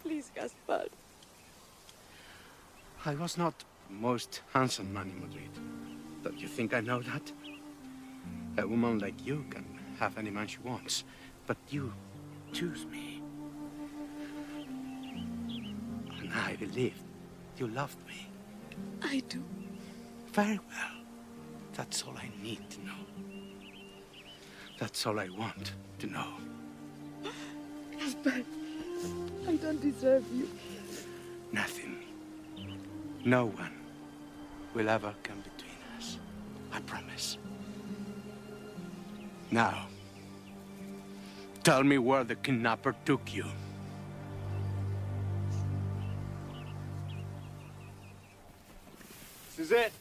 Please, Gaspar. I was not the most handsome man in Madrid. Don't you think I know that? A woman like you can have any man she wants, but you choose me. And I believe you loved me. I do. Very well. That's all I need to know. That's all I want to know. Gaspar, I don't deserve you. Nothing. No one will ever come between us. I promise. Now, tell me where the kidnapper took you. This is it.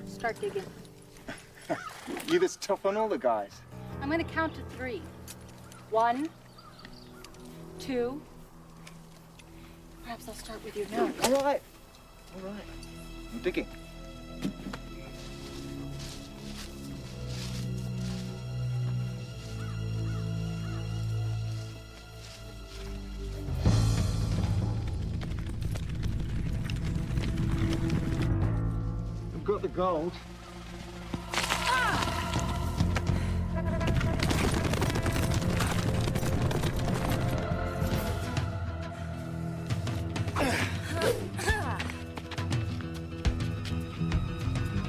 Start digging. You this tough on all the guys? I'm gonna count to 3. 1, 2. Perhaps I'll start with your nose. All right. All right. I'm digging. We've got the gold.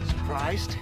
Surprised?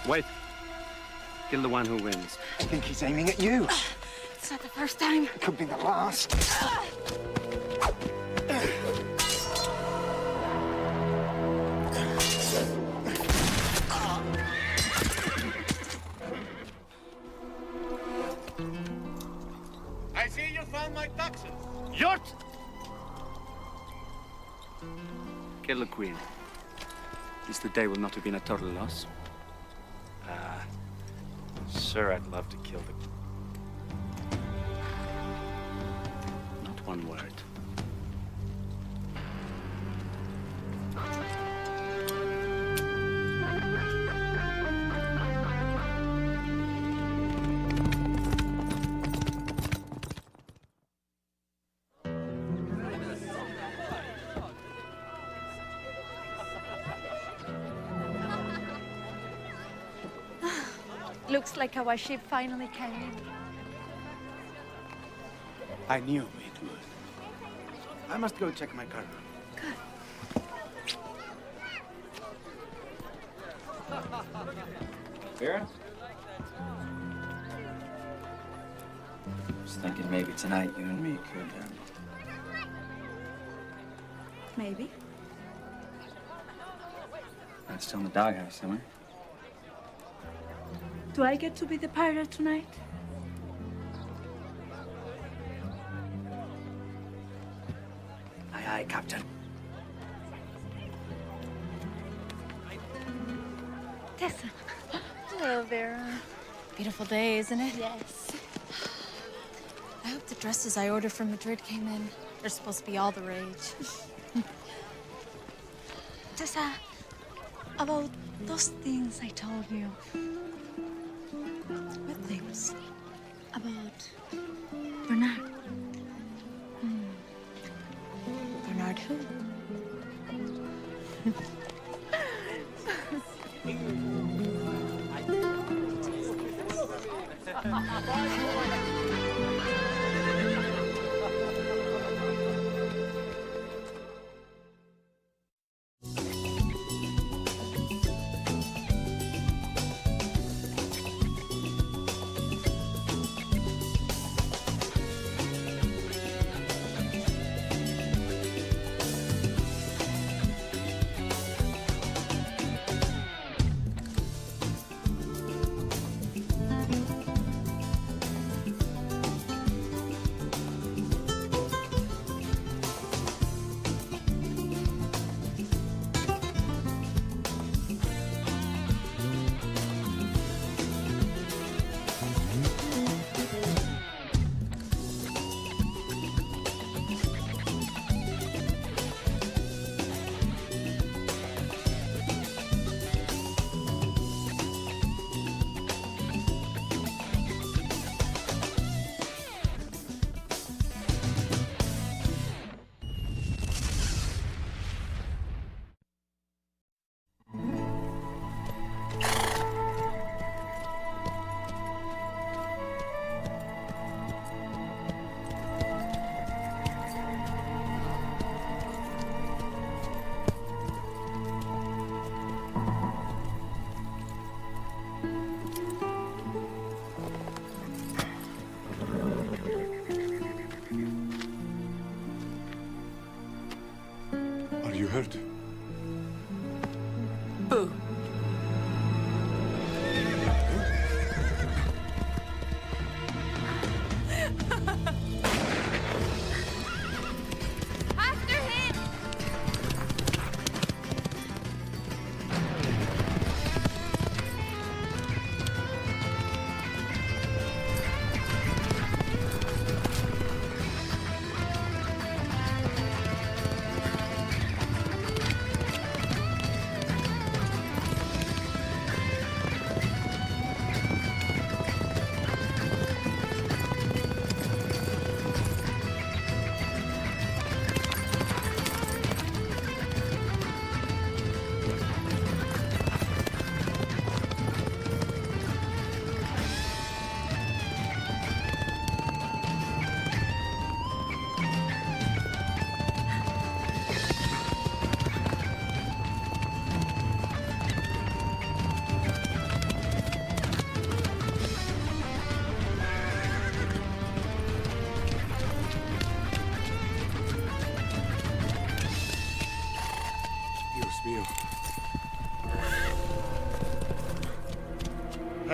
Wait. Kill the one who wins. I think he's aiming at you. It's not the first time. Could be the last. I see you found my toxins. Yort! Kill the queen. At least the day will not have been a total loss. Sure, I'd love to kill the... Not one word. Looks like our ship finally came in. I knew it would. I must go check my cargo. Vera? Was thinking maybe tonight you and me could, Maybe. I'm still in the doghouse somewhere. Do I get to be the pirate tonight? Aye, aye, Captain. Tessa. Hello, Vera. Beautiful day, isn't it? Yes. I hope the dresses I ordered from Madrid came in. They're supposed to be all the rage. Tessa, about those things I told you. What things? About Bernard. Bernard who? Are you hurt? Boo. After him!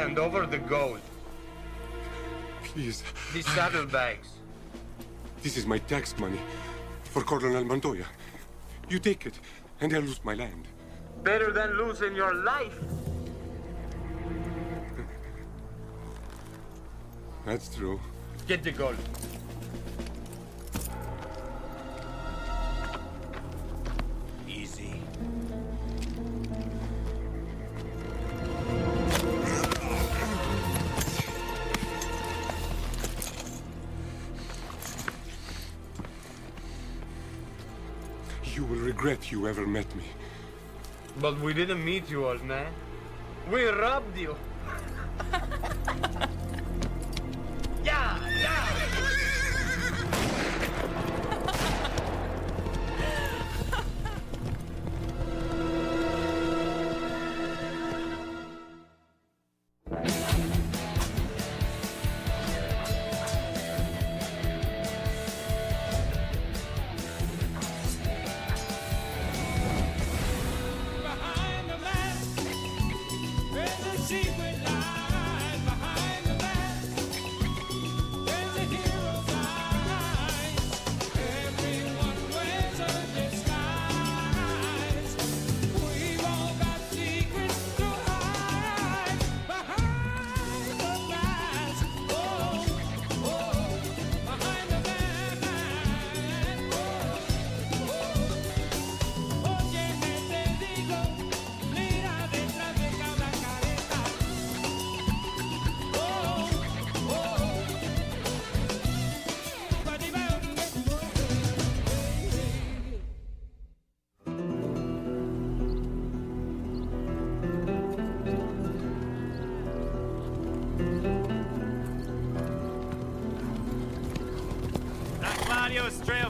hand over the gold. Please. These saddlebags. This is my tax money for Colonel Montoya. You take it, and I'll lose my land. Better than losing your life. That's true. Get the gold. Easy. You will regret you ever met me. But we didn't meet you, old man. We robbed you. Yeah, yeah.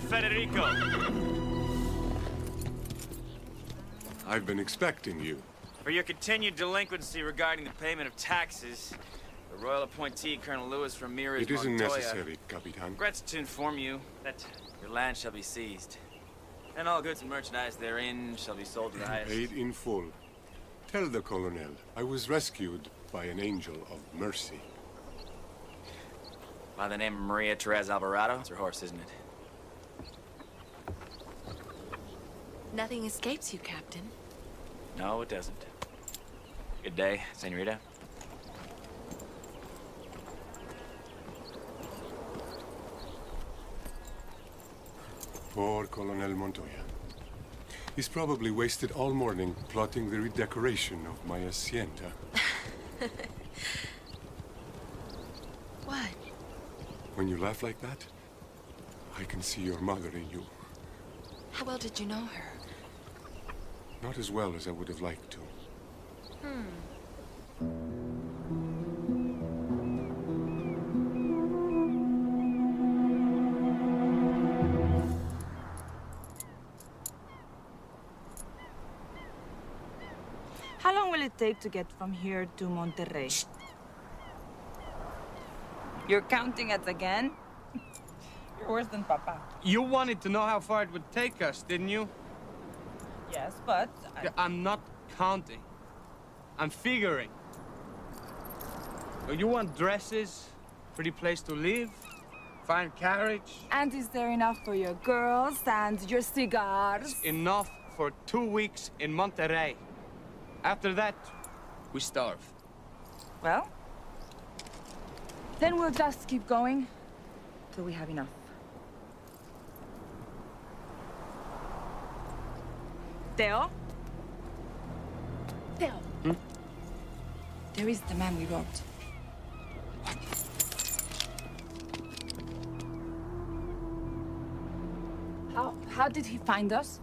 Federico. I've been expecting you. For your continued delinquency regarding the payment of taxes, the royal appointee, Colonel Lewis from Mira's It isn't Montoya, necessary, Capitan. regrets to inform you that your land shall be seized, and all goods and merchandise therein shall be sold to the highest. Paid in full. Tell the Colonel I was rescued by an angel of mercy. By the name of Maria Therese Alvarado? It's her horse, isn't it? Nothing escapes you, Captain. No, it doesn't. Good day, senorita. Poor Colonel Montoya. He's probably wasted all morning plotting the redecoration of my hacienda. What? When you laugh like that, I can see your mother in you. How well did you know her? Not as well as I would have liked to. How long will it take to get from here to Monterrey? Shh. You're counting us again? You're worse than Papa. You wanted to know how far it would take us, didn't you? Yes, but I'm not counting. I'm figuring. You want dresses, pretty place to live, fine carriage. And is there enough for your girls and your cigars? Enough for 2 weeks in Monterrey. After that, we starve. Well, then we'll just keep going till we have enough. Theo? Theo. There is the man we robbed. How did he find us?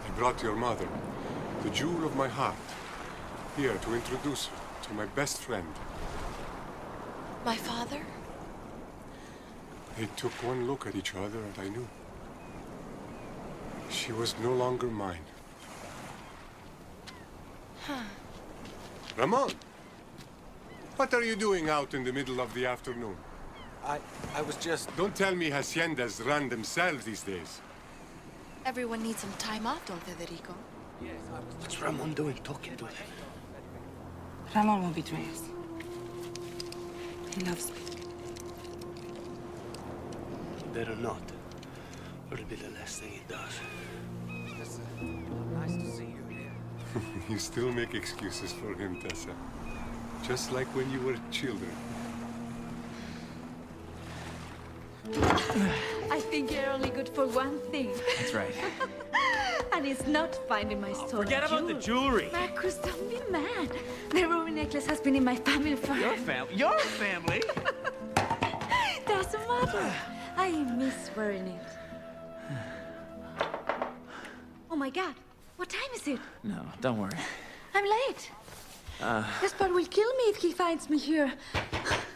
I brought your mother, the jewel of my heart, here to introduce her to my best friend. My father? They took one look at each other and I knew. She was no longer mine. Ramon! What are you doing out in the middle of the afternoon? I was just... Don't tell me haciendas run themselves these days. Everyone needs some time off, Don Federico. What's Ramon doing talking to him? Ramon won't betray us. He loves me. Better not. Or it'll be the last thing he does. Tessa, nice to see you here. You still make excuses for him, Tessa. Just like when you were children. I think you're only good for one thing. That's right. And it's not finding my stolen Forget about the jewelry. Marcus, don't be mad. The ruby necklace has been in my family for... Your family? Your family? Doesn't matter. I miss wearing it. Oh my God. What time is it? No, don't worry. I'm late. Gaspar will kill me if he finds me here.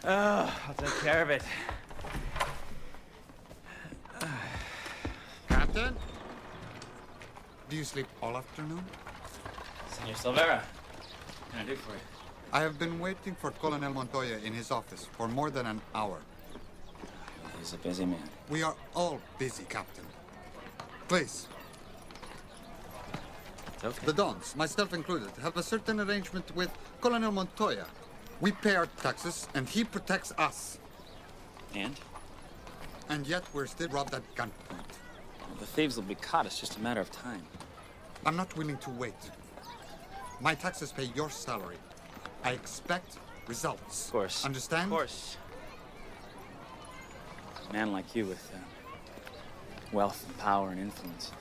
I'll take care of it. Captain? Do you sleep all afternoon? Senor Silvera, what can I do for you? I have been waiting for Colonel Montoya in his office for more than an hour. He's a busy man. We are all busy, Captain. Please. Okay. The Dons, myself included, have a certain arrangement with Colonel Montoya. We pay our taxes, and he protects us. And? And yet we're still robbed at gunpoint. Well, the thieves will be caught. It's just a matter of time. I'm not willing to wait. My taxes pay your salary. I expect results. Of course. Understand? Of course. A man like you with wealth and power and influence.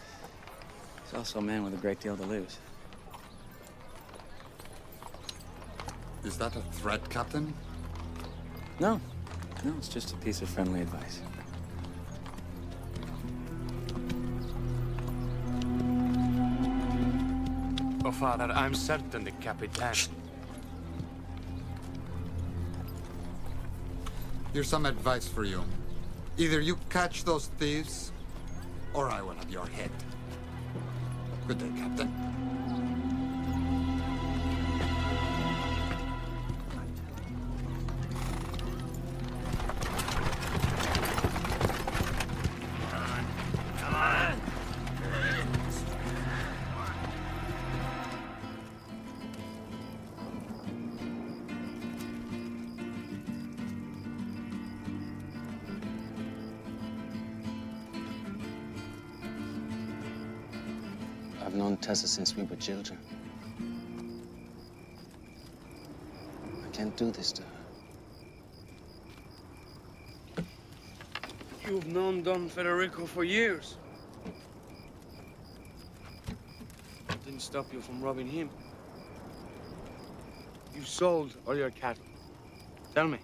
He's also a man with a great deal to lose. Is that a threat, Captain? No. No, it's just a piece of friendly advice. Oh, Father, I'm certain the Capitan... Here's some advice for you. Either you catch those thieves, or I will have your head. Good day, Captain. Come on! I've known Tessa since we were children. I can't do this to her. You've known Don Federico for years. That didn't stop you from robbing him. You sold all your cattle. Tell me,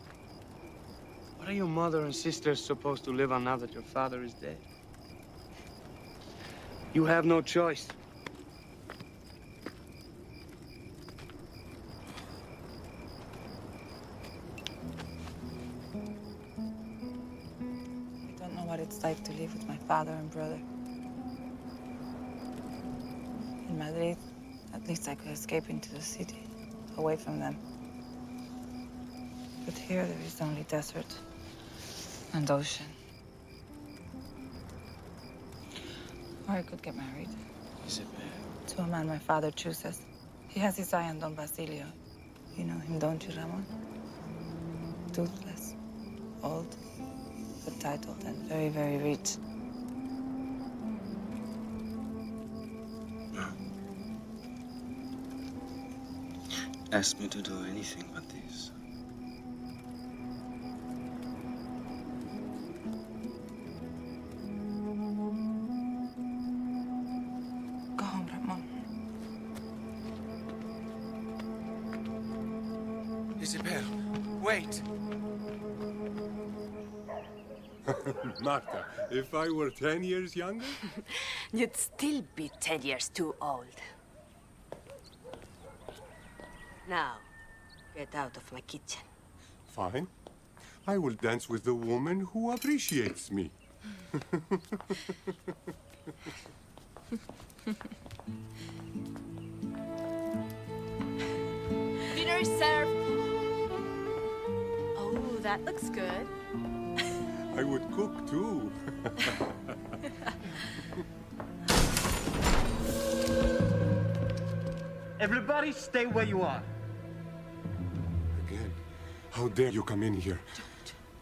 what are your mother and sisters supposed to live on now that your father is dead? You have no choice. I don't know what it's like to live with my father and brother. In Madrid, at least I could escape into the city, away from them. But here there is only desert and ocean. Or I could get married. To a man my father chooses. He has his eye on Don Basilio. You know him, don't you, Ramon? Toothless, old, but titled and very, very rich. Ask me to do anything but this. Go home, Ramon. Isabel, wait. Marta, if I were 10 years younger? You'd still be 10 years too old. Now, get out of my kitchen. Fine. I will dance with the woman who appreciates me. Dinner is served. Oh, that looks good. I would cook too. Everybody stay where you are. How dare you come in here?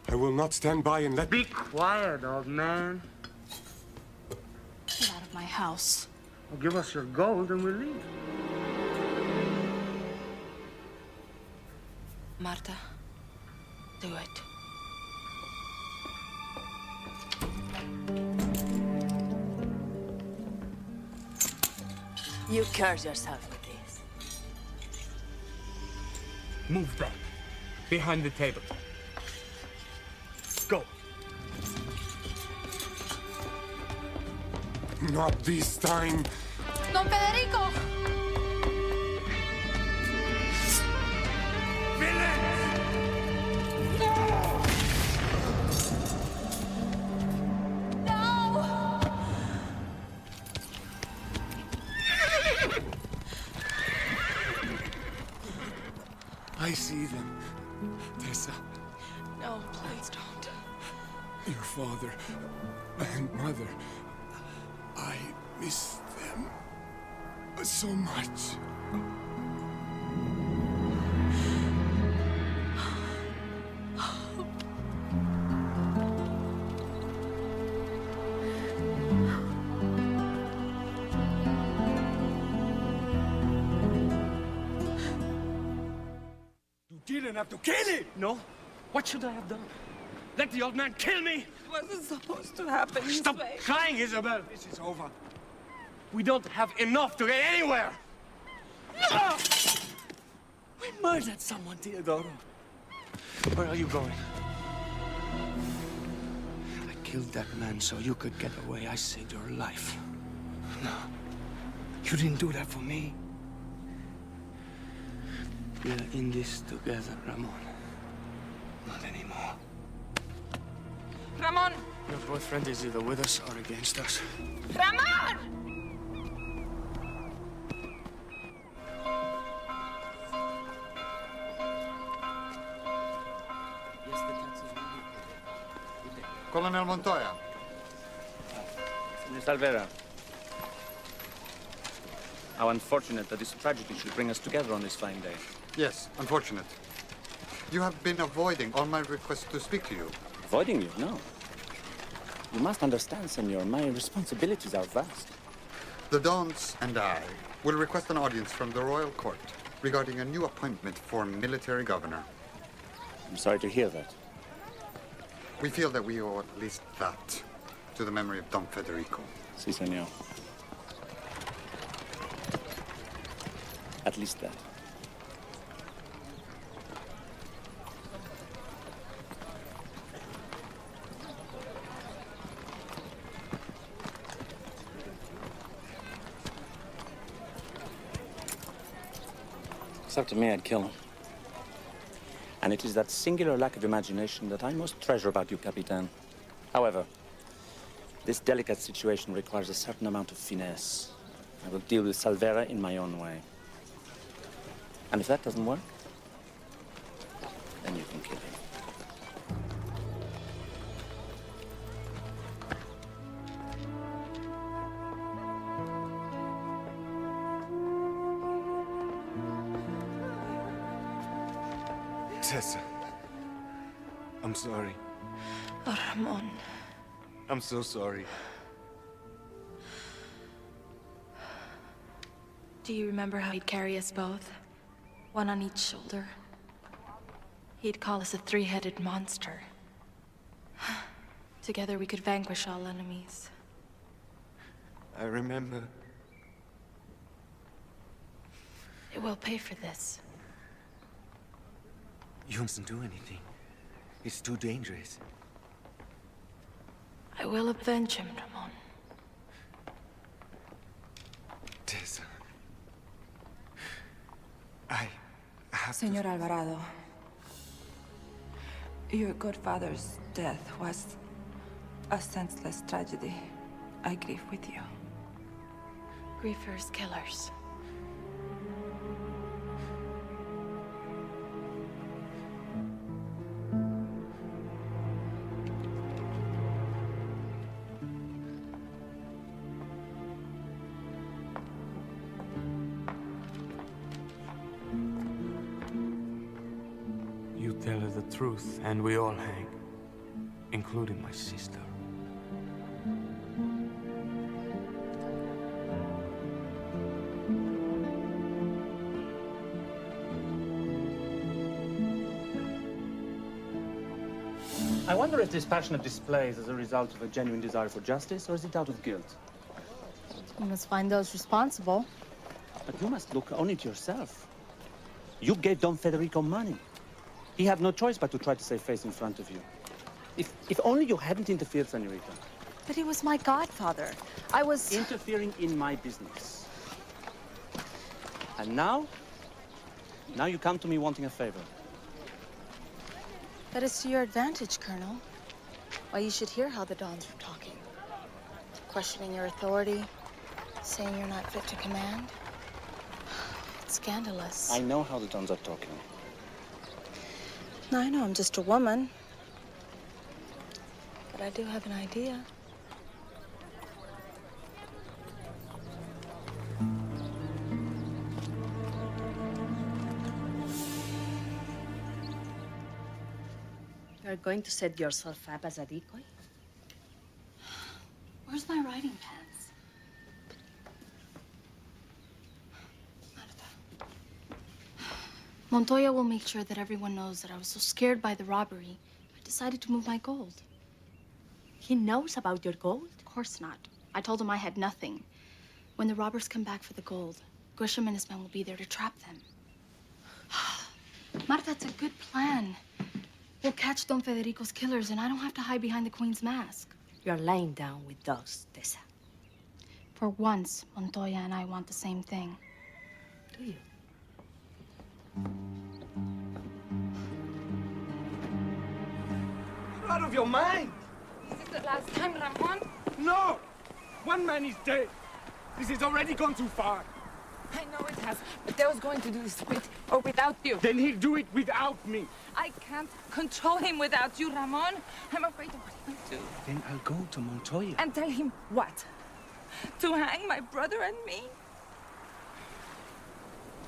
I will not stand by and let... Be quiet, old man. Get out of my house. Well, give us your gold and we'll leave. Marta, do it. You curse yourself with this. Move back. Behind the table. Go. Not this time. Don Federico! I see them. Tessa, No, please don't. your father and mother. I miss them so much. You didn't have to kill him! No. What should I have done? Let the old man kill me? It wasn't supposed to happen this Stop way. crying, Isabel. This is over. We don't have enough to get anywhere. We murdered someone, Teodoro. Where are you going? I killed that man so you could get away. I saved your life. No. You didn't do that for me. We're in this together, Ramon. Not anymore. Ramon! Your boyfriend is either with us or against us. Ramon! Colonel Montoya. Miss Alvera. How unfortunate that this tragedy should bring us together on this fine day. Yes, unfortunate. You have been avoiding all my requests to speak to you. Avoiding you? No. You must understand, senor, my responsibilities are vast. The Dons and I will request an audience from the royal court regarding a new appointment for military governor. I'm sorry to hear that. We feel that we owe at least that to the memory of Don Federico. Si, senor. At least that. It's up to me, I'd kill him. And it is that singular lack of imagination that I most treasure about you, Capitan. However, this delicate situation requires a certain amount of finesse. I will deal with Salvera in my own way. And if that doesn't work, then you can kill him. Tessa, I'm sorry. Oh, Ramon. I'm so sorry. Do you remember how he'd carry us both? One on each shoulder. He'd call us a three-headed monster. Together we could vanquish all enemies. I remember. It will pay for this. You mustn't do anything. It's too dangerous. I will avenge him, Ramon. Tessa. I have Señor Alvarado, your godfather's death was a senseless tragedy. I grieve with you. Griefers, killers. You tell her the truth, and we all hang, including my sister. I wonder if this passionate display is as a result of a genuine desire for justice, or is it out of guilt? We must find those responsible. But you must look only to yourself. You gave Don Federico money. He had no choice but to try to save face in front of you. If only you hadn't interfered, senorita. But he was my godfather. I was... Interfering in my business. And now? Now you come to me wanting a favor. That is to your advantage, Colonel. Why, you should hear how the Dons were talking. Questioning your authority, saying you're not fit to command. It's scandalous. I know how the Dons are talking. I know I'm just a woman. But I do have an idea. You're going to set yourself up as a decoy? Where's my riding pants? Montoya will make sure that everyone knows that I was so scared by the robbery, I decided to move my gold. He knows about your gold? Of course not. I told him I had nothing. When the robbers come back for the gold, Grisham and his men will be there to trap them. Marta, it's a good plan. We'll catch Don Federico's killers, and I don't have to hide behind the Queen's mask. You're lying down with dogs, Tessa. For once, Montoya and I want the same thing. Do you? You're out of your mind! Is this the last time, Ramon? No! One man is dead. This has already gone too far. I know it has, but Deo's going to do this with or without you. Then he'll do it without me. I can't control him without you, Ramon. I'm afraid of what he might do. Then I'll go to Montoya. And tell him what? To hang my brother and me?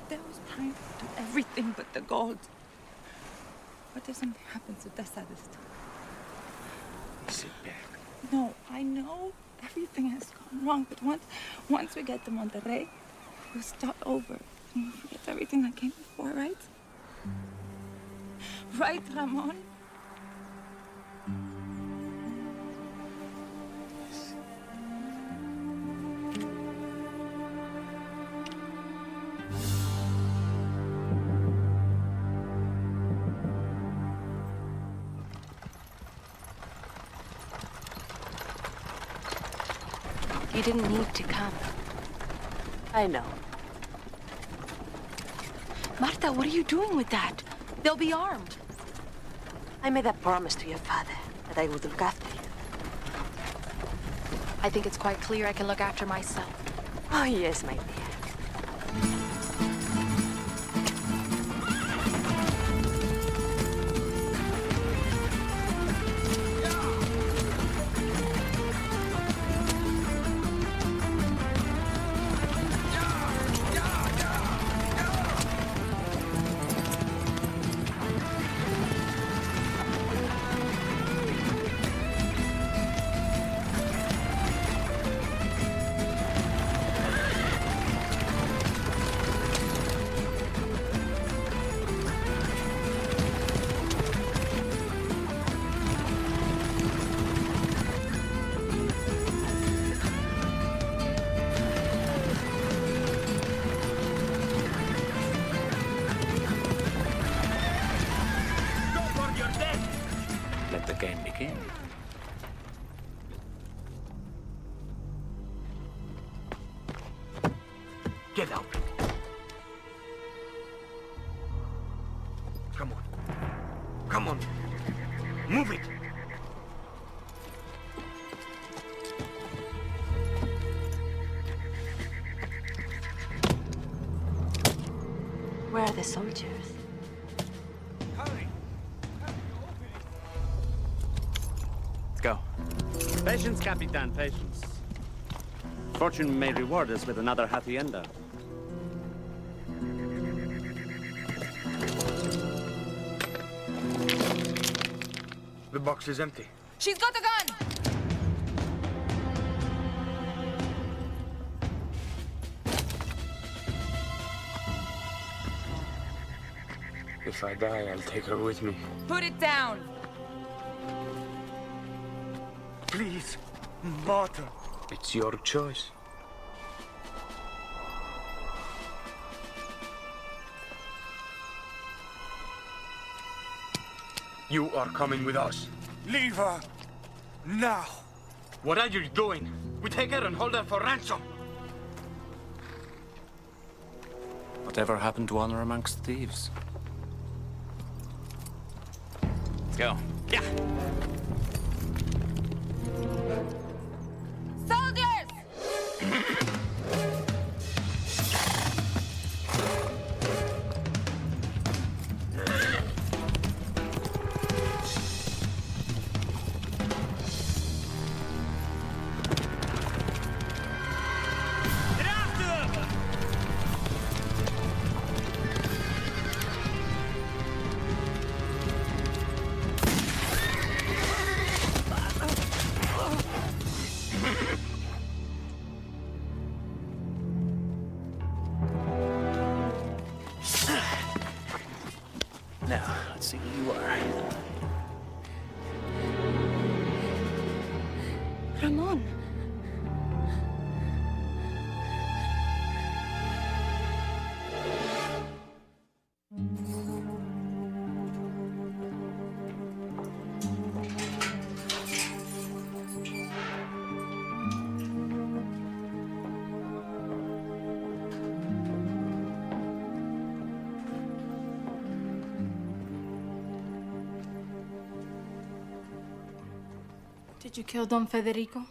Deo's trying to do everything but the gold. What if something happens to Tessa this time? Sit back. No, I know everything has gone wrong, but once we get to Monterrey, we'll start over. And we'll forget everything that came before, right? Right, Ramon? You didn't need to come. I know. Marta, what are you doing with that? They'll be armed. I made a promise to your father that I would look after you. I think it's quite clear I can look after myself. Oh, yes, my dear. Let the game begin. Get out. Come on. Come on. Move it. Where are the soldiers? Hurry. Let's go. Patience, Capitan, patience. Fortune may reward us with another hacienda. The box is empty. She's got a gun! If I die, I'll take her with me. Put it down! Please, Martha. It's your choice. You are coming with us. Leave her. Now. What are you doing? We take her and hold her for ransom. Whatever happened to honor amongst thieves? Let's go. Yeah. Soldiers! Now, let's see who you are. Ramon. Did you kill Don Federico?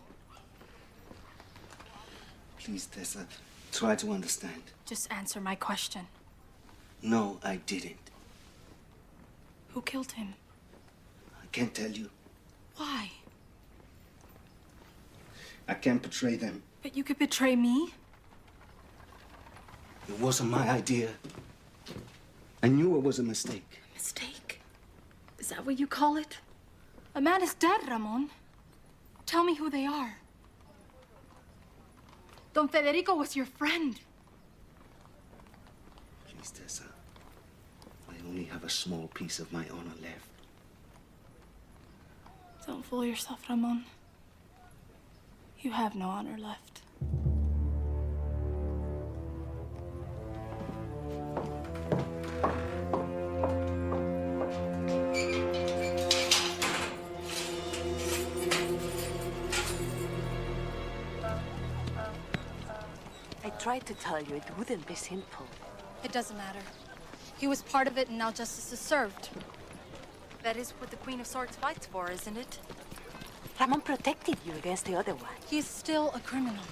Please, Tessa, try to understand. Just answer my question. No, I didn't. Who killed him? I can't tell you. Why? I can't betray them. But you could betray me? It wasn't my idea. I knew it was a mistake. Mistake? Is that what you call it? A man is dead, Ramon. Tell me who they are. Don Federico was your friend. Please, Tessa. I only have a small piece of my honor left. Don't fool yourself, Ramon. You have no honor left. I tried to tell you it wouldn't be simple. It doesn't matter. He was part of it, and now justice is served. That is what the Queen of Swords fights for, isn't it? Ramon protected you against the other one. He's still a criminal.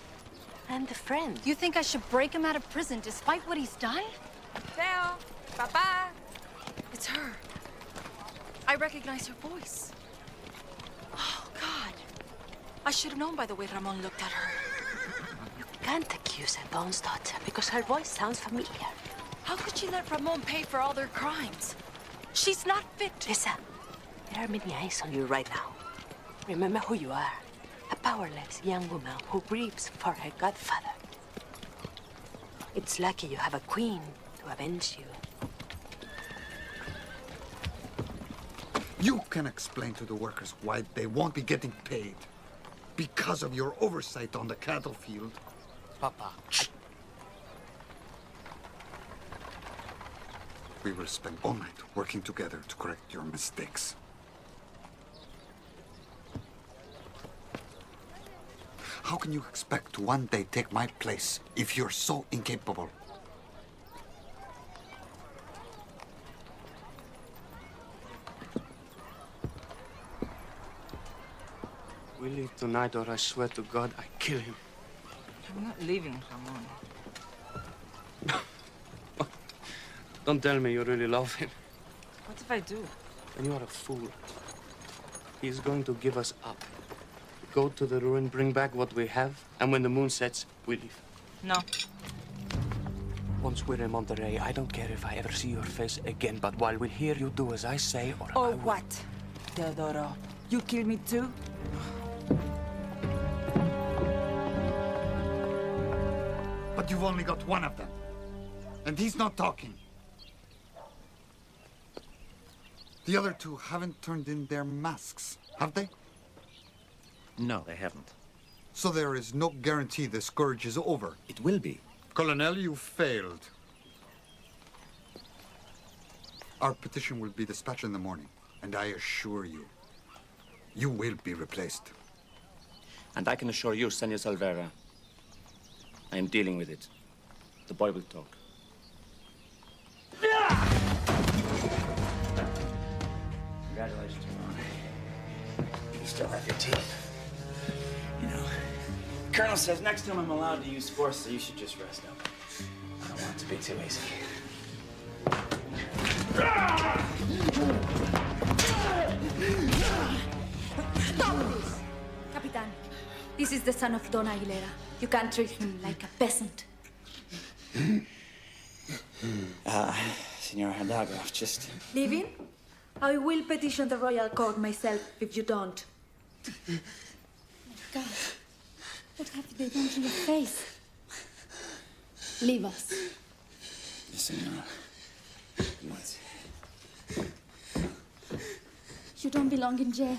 And a friend. You think I should break him out of prison despite what he's done? Theo! Papa! It's her. I recognize her voice. Oh, God. I should have known by the way Ramon looked at her. You can't accuse a Don's daughter because her voice sounds familiar. How could she let Ramon pay for all their crimes? She's not fit. Tessa, there are many eyes on you right now. Remember who you are. A powerless young woman who grieves for her godfather. It's lucky you have a queen to avenge you. You can explain to the workers why they won't be getting paid. Because of your oversight on the cattle field. Papa. We will spend all night working together to correct your mistakes. How can you expect to one day take my place if you're so incapable? We leave tonight, or I swear to God, I kill him. I'm not leaving, Ramon. Don't tell me you really love him. What if I do? Then you are a fool. He is going to give us up. Go to the ruin, bring back what we have, and when the moon sets, we leave. No. Once we're in Monterey, I don't care if I ever see your face again, but while we're here, you do as I say, or Or what? Teodoro, you kill me too? But you've only got one of them. And he's not talking. The other two haven't turned in their masks, have they? No, they haven't. So there is no guarantee the scourge is over. It will be. Colonel, you failed. Our petition will be dispatched in the morning, and I assure you, you will be replaced. And I can assure you, Senor Salvera, I am dealing with it. The boy will talk. Congratulations, Ron. You still have your teeth. You know, Colonel says next time I'm allowed to use force, so you should just rest up. I don't want it to be too easy. Stop this! Capitan, this is the son of Don Aguilera. You can't treat him like a peasant. Senor Hidalgo, just... Leaving? I will petition the royal court myself if you don't. God, what have they done to your face? Leave us. Yes, Senora. What? You don't belong in jail.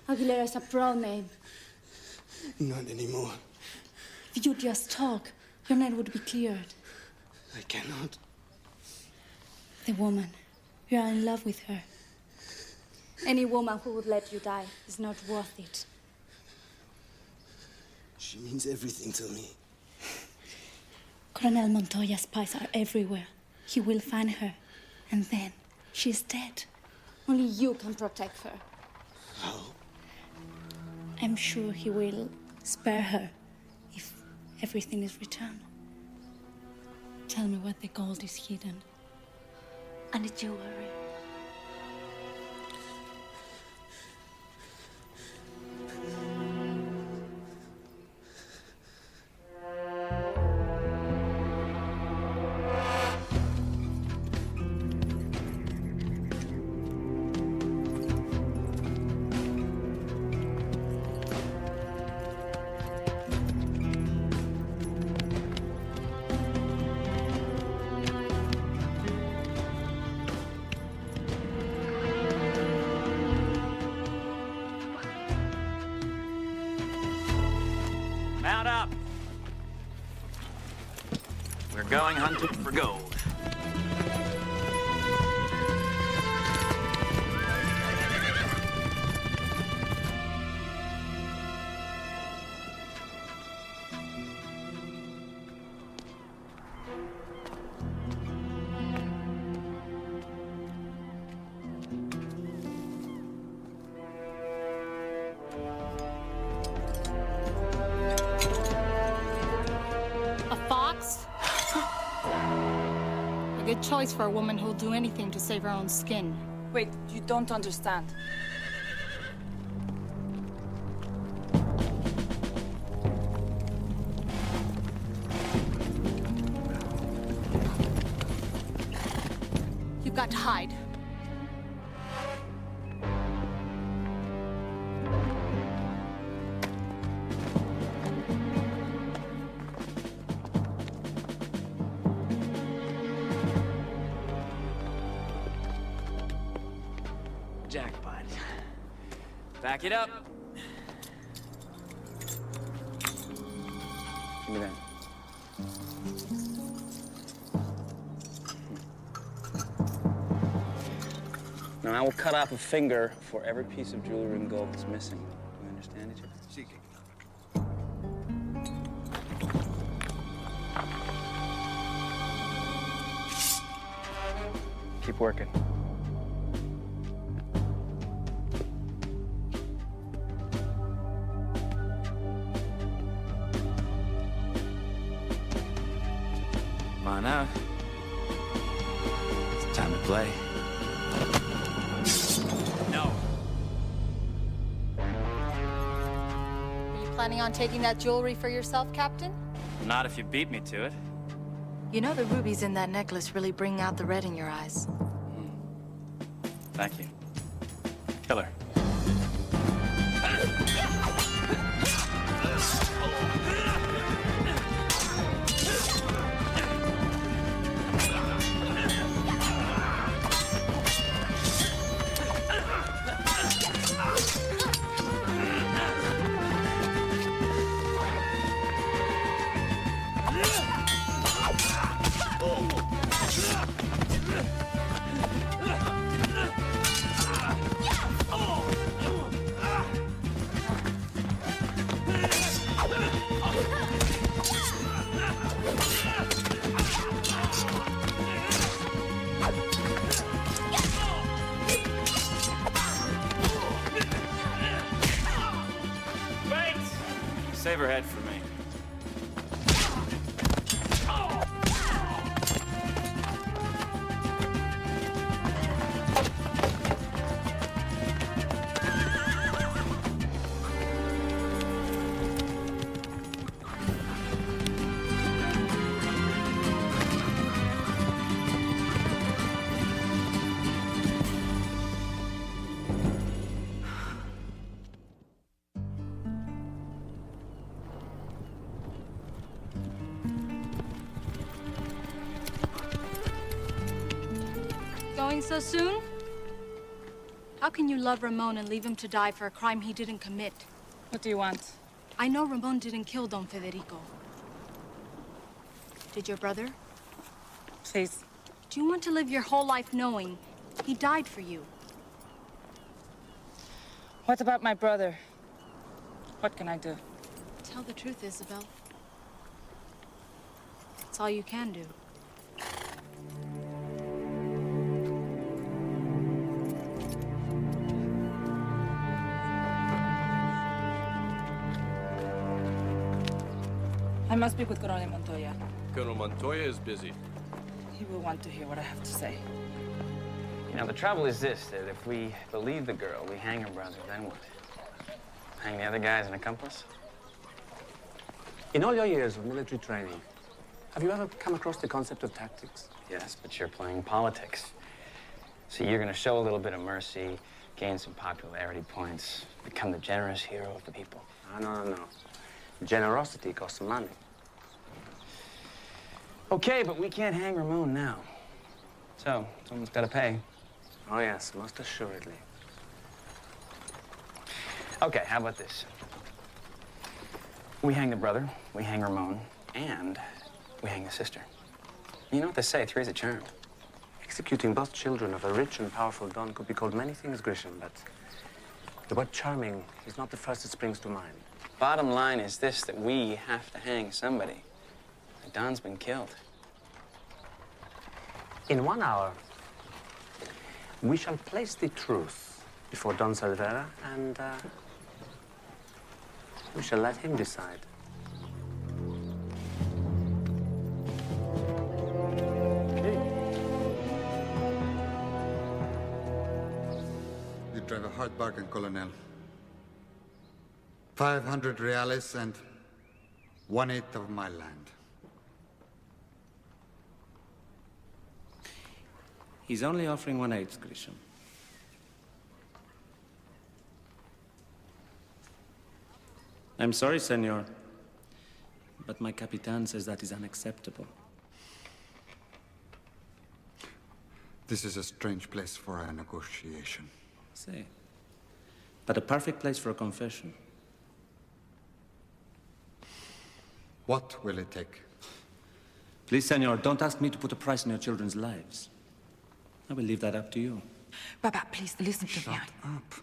Aguilera is a proud name. Not anymore. If you just talk, your name would be cleared. I cannot. The woman, you are in love with her. Any woman who would let you die is not worth it. She means everything to me. Colonel Montoya's spies are everywhere. He will find her, and then she's dead. Only you can protect her. How? I'm sure he will spare her if everything is returned. Tell me where the gold is hidden. And the jewelry. Mount up. We're going hunting for gold. A good choice for a woman who'll do anything to save her own skin. Wait, you don't understand. You've got to hide. Jackpot. Back it up. Give me that. Now I will cut off a finger for every piece of jewelry and gold that's missing. Do you understand each other? Keep working. Come on out. It's time to play. No. Are you planning on taking that jewelry for yourself, Captain? Not if you beat me to it. You know the rubies in that necklace really bring out the red in your eyes. Thank you. Killer. Save her head for me. Going so soon? How can you love Ramon and leave him to die for a crime he didn't commit? What do you want? I know Ramon didn't kill Don Federico. Did your brother? Please. Do you want to live your whole life knowing he died for you? What about my brother? What can I do? Tell the truth, Isabel. That's all you can do. I must speak with Colonel Montoya. Colonel Montoya is busy. He will want to hear what I have to say. You know, the trouble is this, that if we believe the girl, we hang her brother, then what? Hang the other guy as an accomplice? In all your years of military training, have you ever come across the concept of tactics? Yes, but you're playing politics. So you're gonna show a little bit of mercy, gain some popularity points, become the generous hero of the people. No. Generosity costs money. Okay, but we can't hang Ramon now. So, someone's gotta pay. Oh, yes, most assuredly. Okay, how about this? We hang the brother, we hang Ramon, and we hang the sister. You know what they say, three's a charm. Executing both children of a rich and powerful Don could be called many things, Grisham, but the word charming is not the first that springs to mind. Bottom line is this, that we have to hang somebody. Don's been killed. In 1 hour, we shall place the truth before Don Salvera, and we shall let him decide. You drive a hard bargain, Colonel. 500 reales and 1/8 of my land. He's only offering 1/8, Grisham. I'm sorry, senor, but my Capitan says that is unacceptable. This is a strange place for a negotiation. Say, but a perfect place for a confession. What will it take? Please, senor, don't ask me to put a price on your children's lives. I will leave that up to you. Baba, please listen to me. Shut up.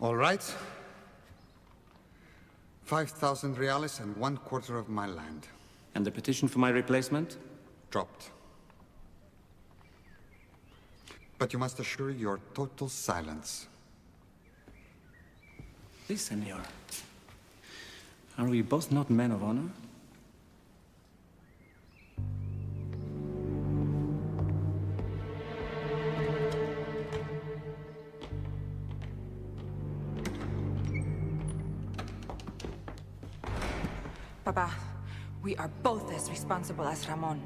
All right. 5,000 reales and 1/4 of my land. And the petition for my replacement? Dropped. But you must assure your total silence. Please, senor. Are we both not men of honor? Baba, we are both as responsible as Ramon.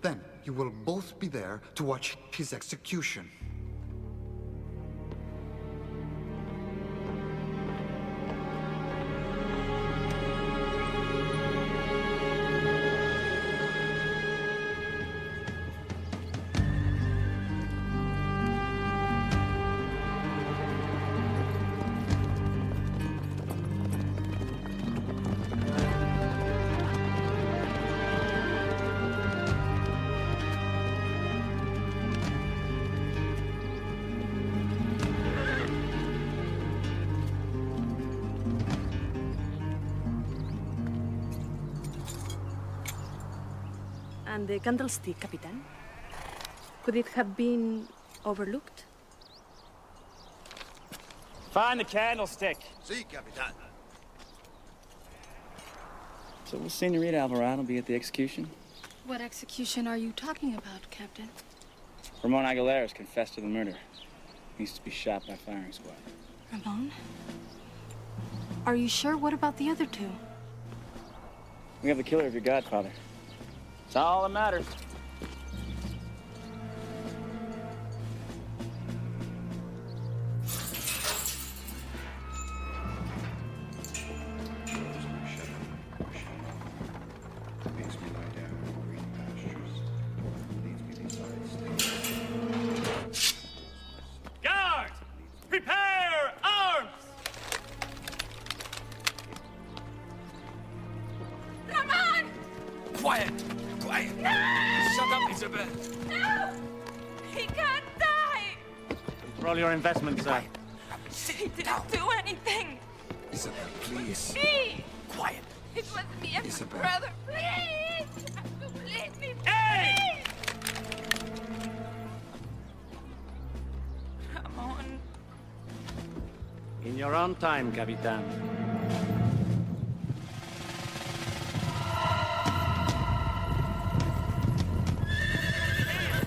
Then you will both be there to watch his execution. And the candlestick, Capitan? Could it have been overlooked? Find the candlestick. Si, Capitan. So will Senorita Alvarado be at the execution? What execution are you talking about, Captain? Ramon Aguilera's confessed to the murder. He needs to be shot by firing squad. Ramon? Are you sure? What about the other two? We have the killer of your godfather. It's all that matters. Guards! Prepare arms! Ramon! Quiet! Quiet! No! Shut up, Isabel! No! He can't die! Control your investment, sir. He didn't do anything! Isabel, please. Me! Quiet. It was me and Isabel. my brother. Please! You have to believe me. Hey! Please! Ramon. In your own time, Capitan. Get out of here!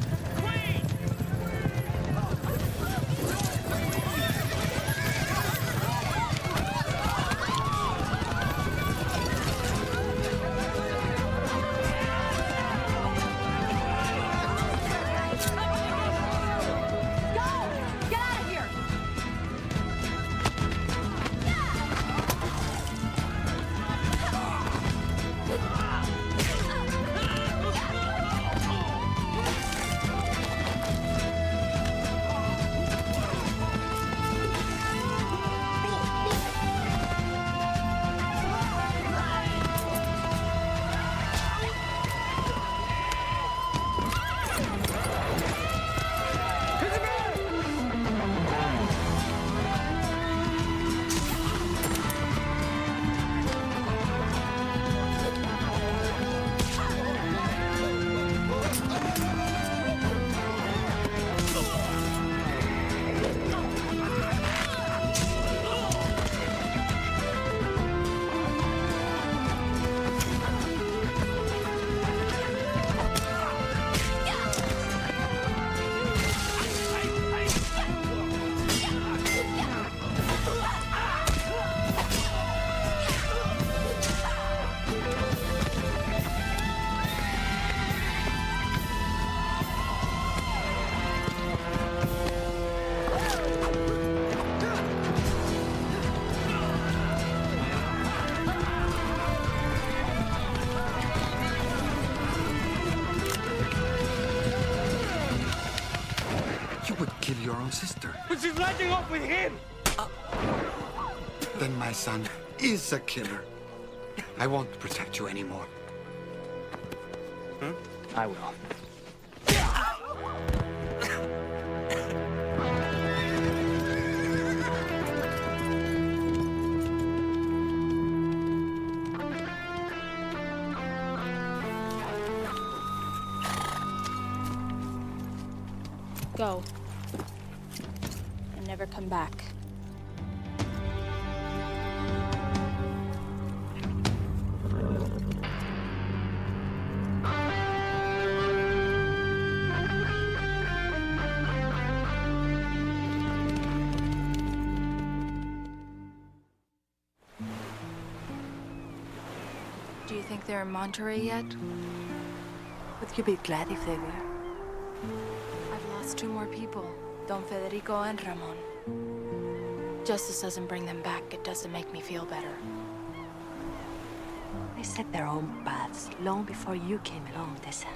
You would kill your own sister. But she's letting off with him! Then my son is a killer. I won't protect you anymore. I will. Go. And never come back. Do you think they're in Monterey yet? Would you be glad if they were? I've lost 2 more people, Don Federico and Ramon. Justice doesn't bring them back. It doesn't make me feel better. They set their own paths long before you came along, Tessa.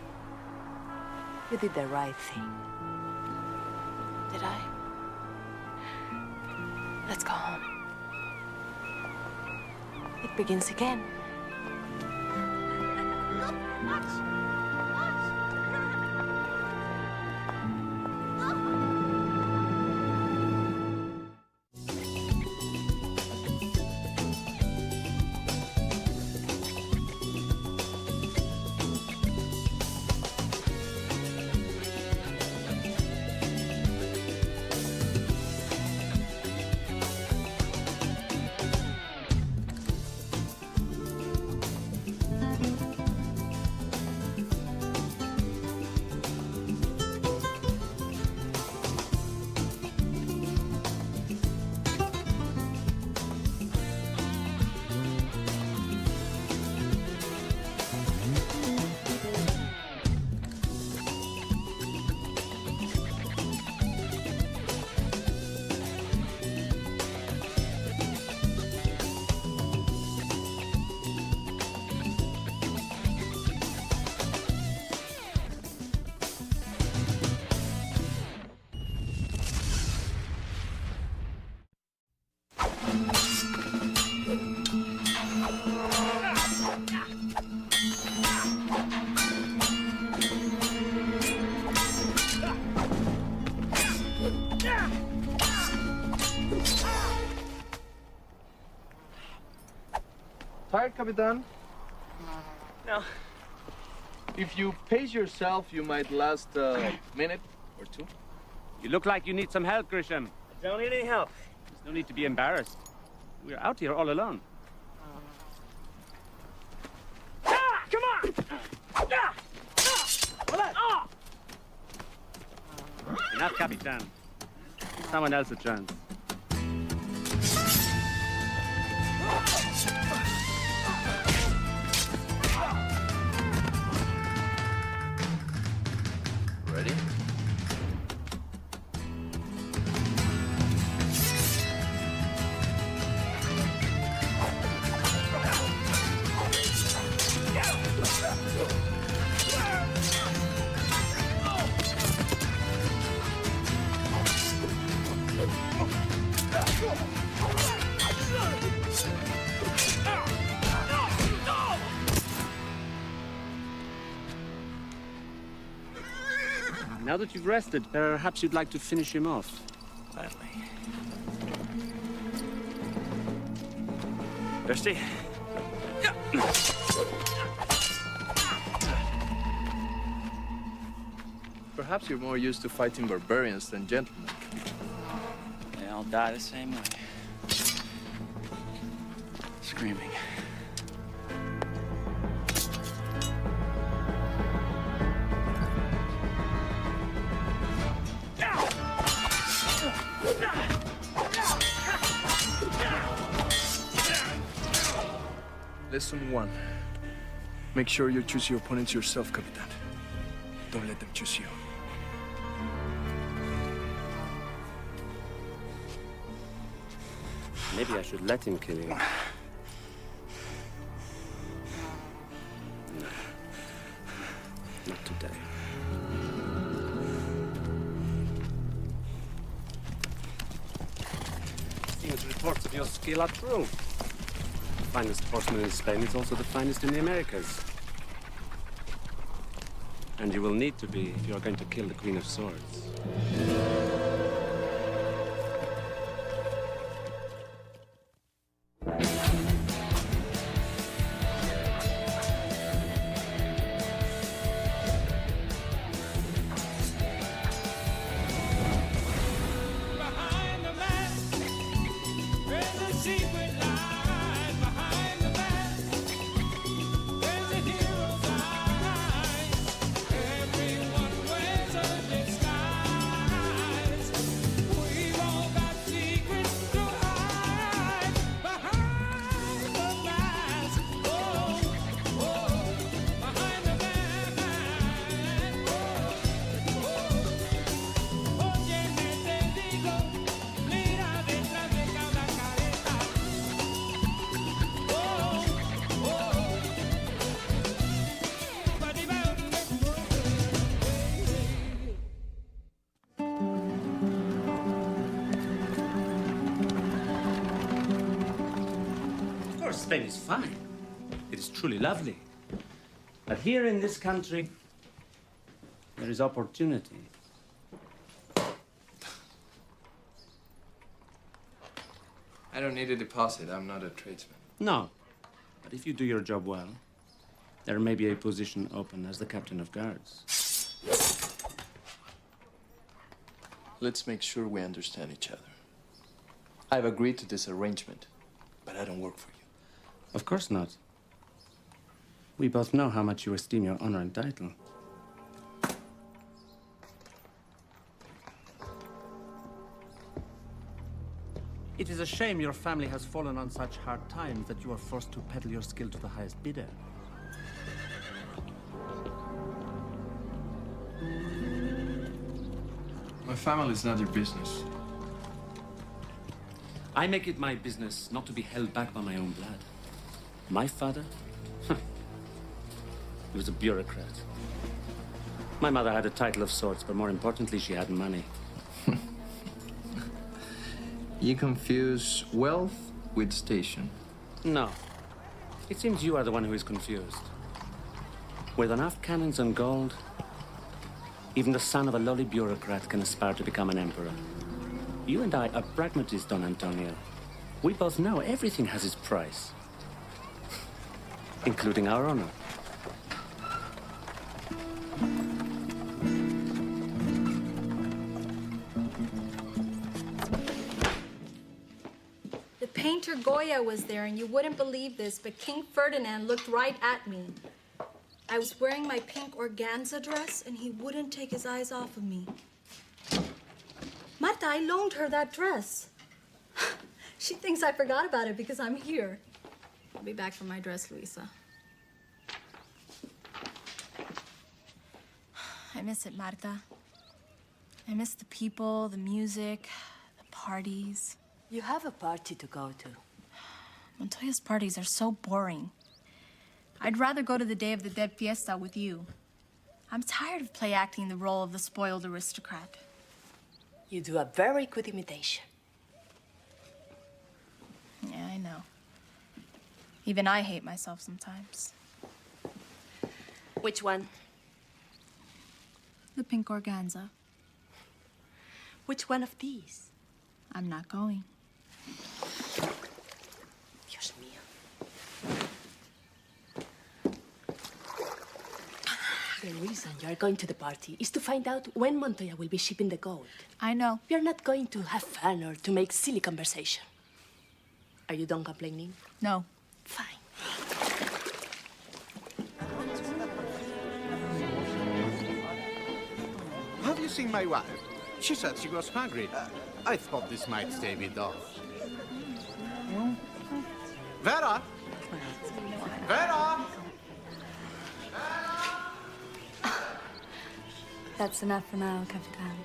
You did the right thing. Did I? Let's go home. It begins again. tired, Capitan? No. If you pace yourself, you might last a minute or two. You look like you need some help, Grisham. Don't need any help. There's no need to be embarrassed. We're out here all alone. Ah, come on! Ah! Ah! Enough, Capitan. Someone else a chance. Ready? Now that you've rested, perhaps you'd like to finish him off. Gladly. Thirsty? Perhaps you're more used to fighting barbarians than gentlemen. They all die the same way. Screaming. Lesson 1. Make sure you choose your opponents yourself, Capitan. Don't let them choose you. Maybe I should let him kill you. No. Not today. These reports of your skill are true. The finest horseman in Spain is also the finest in the Americas. And you will need to be if you are going to kill the Queen of Swords. Spain is fine. It is truly lovely. But here in this country, there is opportunity. I don't need a deposit. I'm not a tradesman. No. But if you do your job well, there may be a position open as the captain of guards. Let's make sure we understand each other. I've agreed to this arrangement, but I don't work for you. Of course not. We both know how much you esteem your honor and title. It is a shame your family has fallen on such hard times that you are forced to peddle your skill to the highest bidder. My family is not your business. I make it my business not to be held back by my own blood. My father? He was a bureaucrat. My mother had a title of sorts, but more importantly, she had money. You confuse wealth with station. No. It seems you are the one who is confused. With enough cannons and gold, even the son of a lowly bureaucrat can aspire to become an emperor. You and I are pragmatists, Don Antonio. We both know everything has its price. including our honor. The painter Goya was there, and you wouldn't believe this, but King Ferdinand looked right at me. I was wearing my pink organza dress, and he wouldn't take his eyes off of me. Marta, I loaned her that dress. She thinks I forgot about it because I'm here. I'll be back for my dress, Luisa. I miss it, Marta. I miss the people, the music, the parties. You have a party to go to. Montoya's parties are so boring. I'd rather go to the Day of the Dead fiesta with you. I'm tired of play acting the role of the spoiled aristocrat. You do a very good imitation. Yeah, I know. Even I hate myself sometimes. Which one? The pink organza. Which one of these? I'm not going. Dios mío. The reason you are going to the party is to find out when Montoya will be shipping the gold. I know. We are not going to have fun or to make silly conversation. Are you done complaining? No. Fine. Have you seen my wife? She said she was hungry. I thought this might stay with us. Vera! Vera! That's enough for now, Capitan.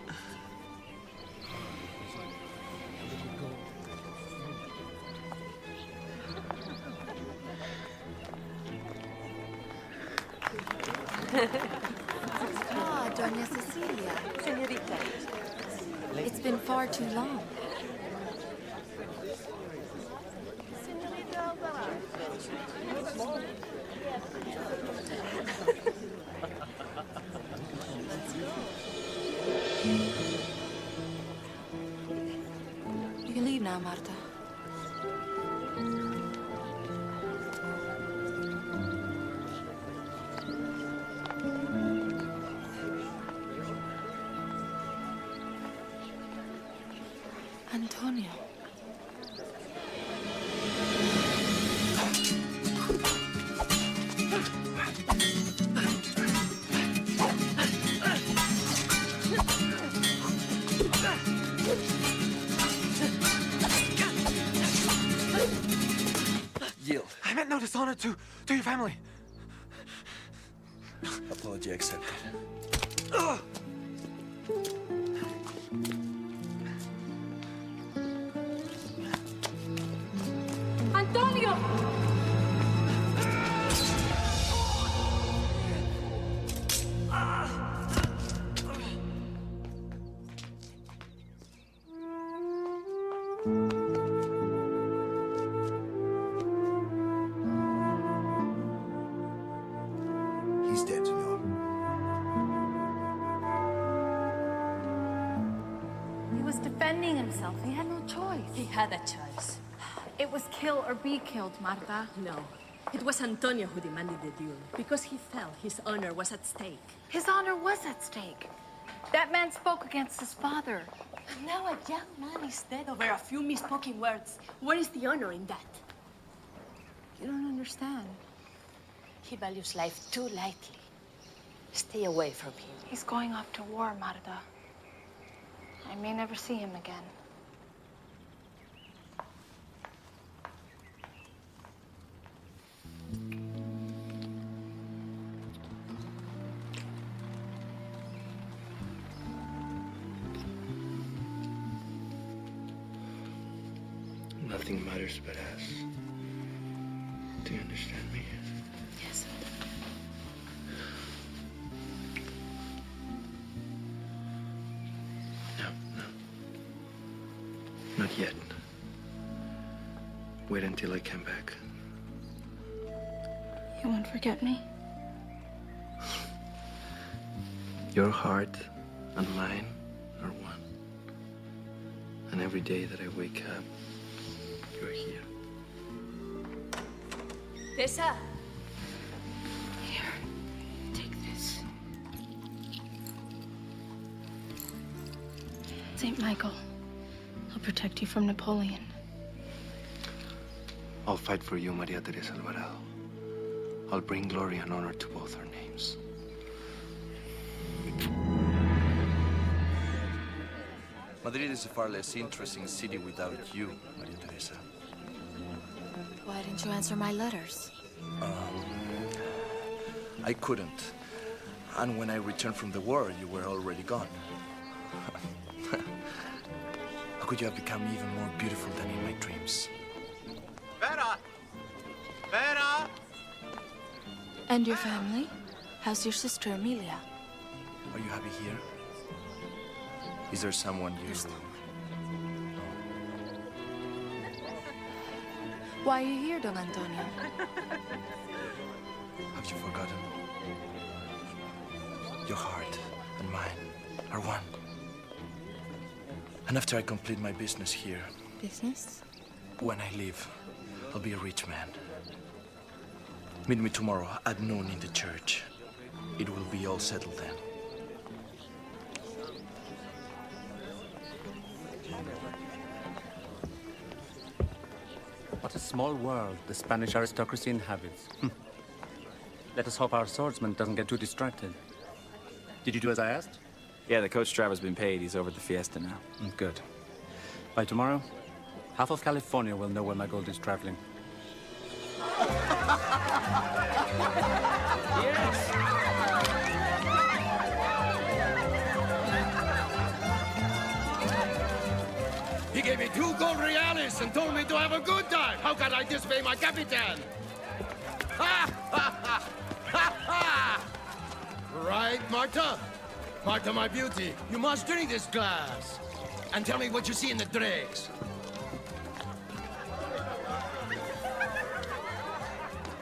Ah, Doña Cecilia. Señorita. It's been far too long. You can leave now, Marta. Antonio. Yield. I meant no dishonor to your family. Apology accepted. Antonio! He's dead, senor. He was defending himself. He had no choice. He had a choice. It was kill or be killed, Marta. No. It was Antonio who demanded the duel. Because he felt his honor was at stake. His honor was at stake. That man spoke against his father. And now a young man is dead over a few misspoken words. Where is the honor in that? You don't understand. He values life too lightly. Stay away from him. He's going off to war, Marta. I may never see him again. Nothing matters but us. Do you understand me? Yes. No. Not yet. Wait until I come back. You won't forget me? Your heart and mine are one. And every day that I wake up, you're here. Tessa, St. Michael, I'll protect you from Napoleon. I'll fight for you, Maria Teresa Alvarado. I'll bring glory and honor to both our names. Madrid is a far less interesting city without you, Maria Teresa. Why didn't you answer my letters? I couldn't. And when I returned from the war, you were already gone. How could you have become even more beautiful than in my dreams? Vera! Vera! And your family? How's your sister, Emilia? Are you happy here? Is there someone you... Why are you here, Don Antonio? Have you forgotten? Your heart and mine are one. And after I complete my business here... Business? When I leave, I'll be a rich man. Meet me tomorrow at noon in the church. It will be all settled then. What a small world the Spanish aristocracy inhabits. Let us hope our swordsman doesn't get too distracted. Did you do as I asked? Yeah, the coach driver's been paid. He's over at the fiesta now. Good. By tomorrow, half of California will know where my gold is traveling. He gave me 2 gold reales and told me to have a good time. How can I disobey my capitan? Ha! Ha! Ha! Ha! Ha! Right, Marta? Marta, my beauty, you must drink this glass. And tell me what you see in the dregs.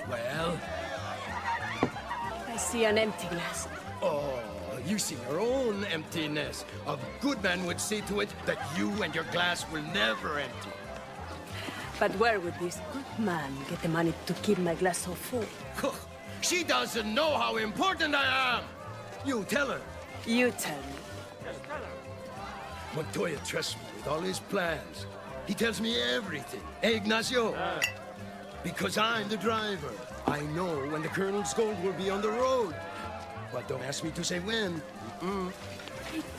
Well? I see an empty glass. Oh, you see your own emptiness. A good man would see to it that you and your glass will never empty. But where would this good man get the money to keep my glass so full? She doesn't know how important I am. You tell her. You tell me. Montoya trusts me with all his plans. He tells me everything. Eh, Ignacio? Because I'm the driver. I know when the Colonel's gold will be on the road. But don't ask me to say when. I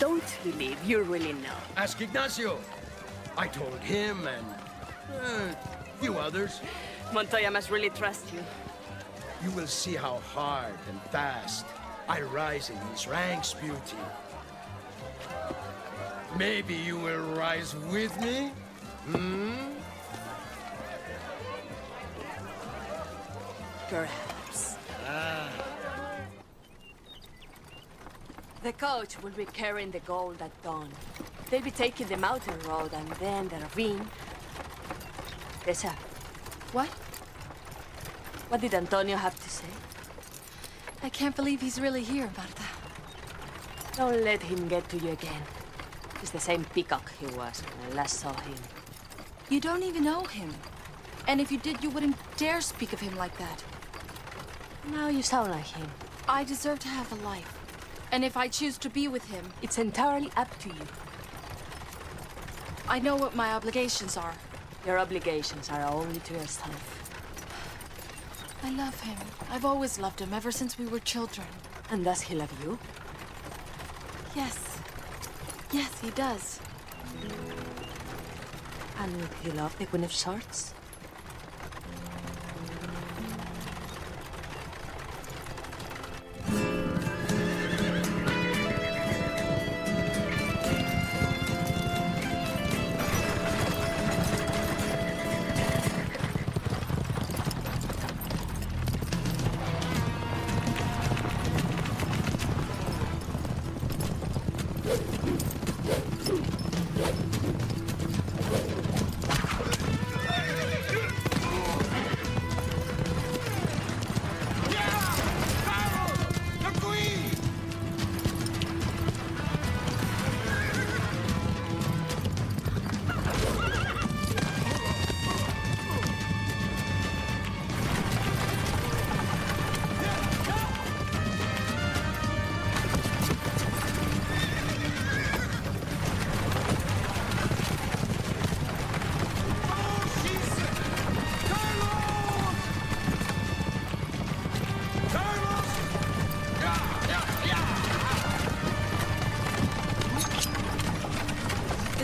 don't believe you really know. Ask Ignacio. I told him and few others. Montoya must really trust you. You will see how hard and fast I rise in these ranks, beauty. Maybe you will rise with me? Perhaps. The coach will be carrying the gold at dawn. They'll be taking the mountain road and then the ravine. Tessa. What? What did Antonio have to say? I can't believe he's really here, Marta. Don't let him get to you again. He's the same peacock he was when I last saw him. You don't even know him. And if you did, you wouldn't dare speak of him like that. Now you sound like him. I deserve to have a life. And if I choose to be with him... It's entirely up to you. I know what my obligations are. Your obligations are only to yourself. I love him. I've always loved him, ever since we were children. And does he love you? Yes. Yes, he does. And would he love the Queen of Swords?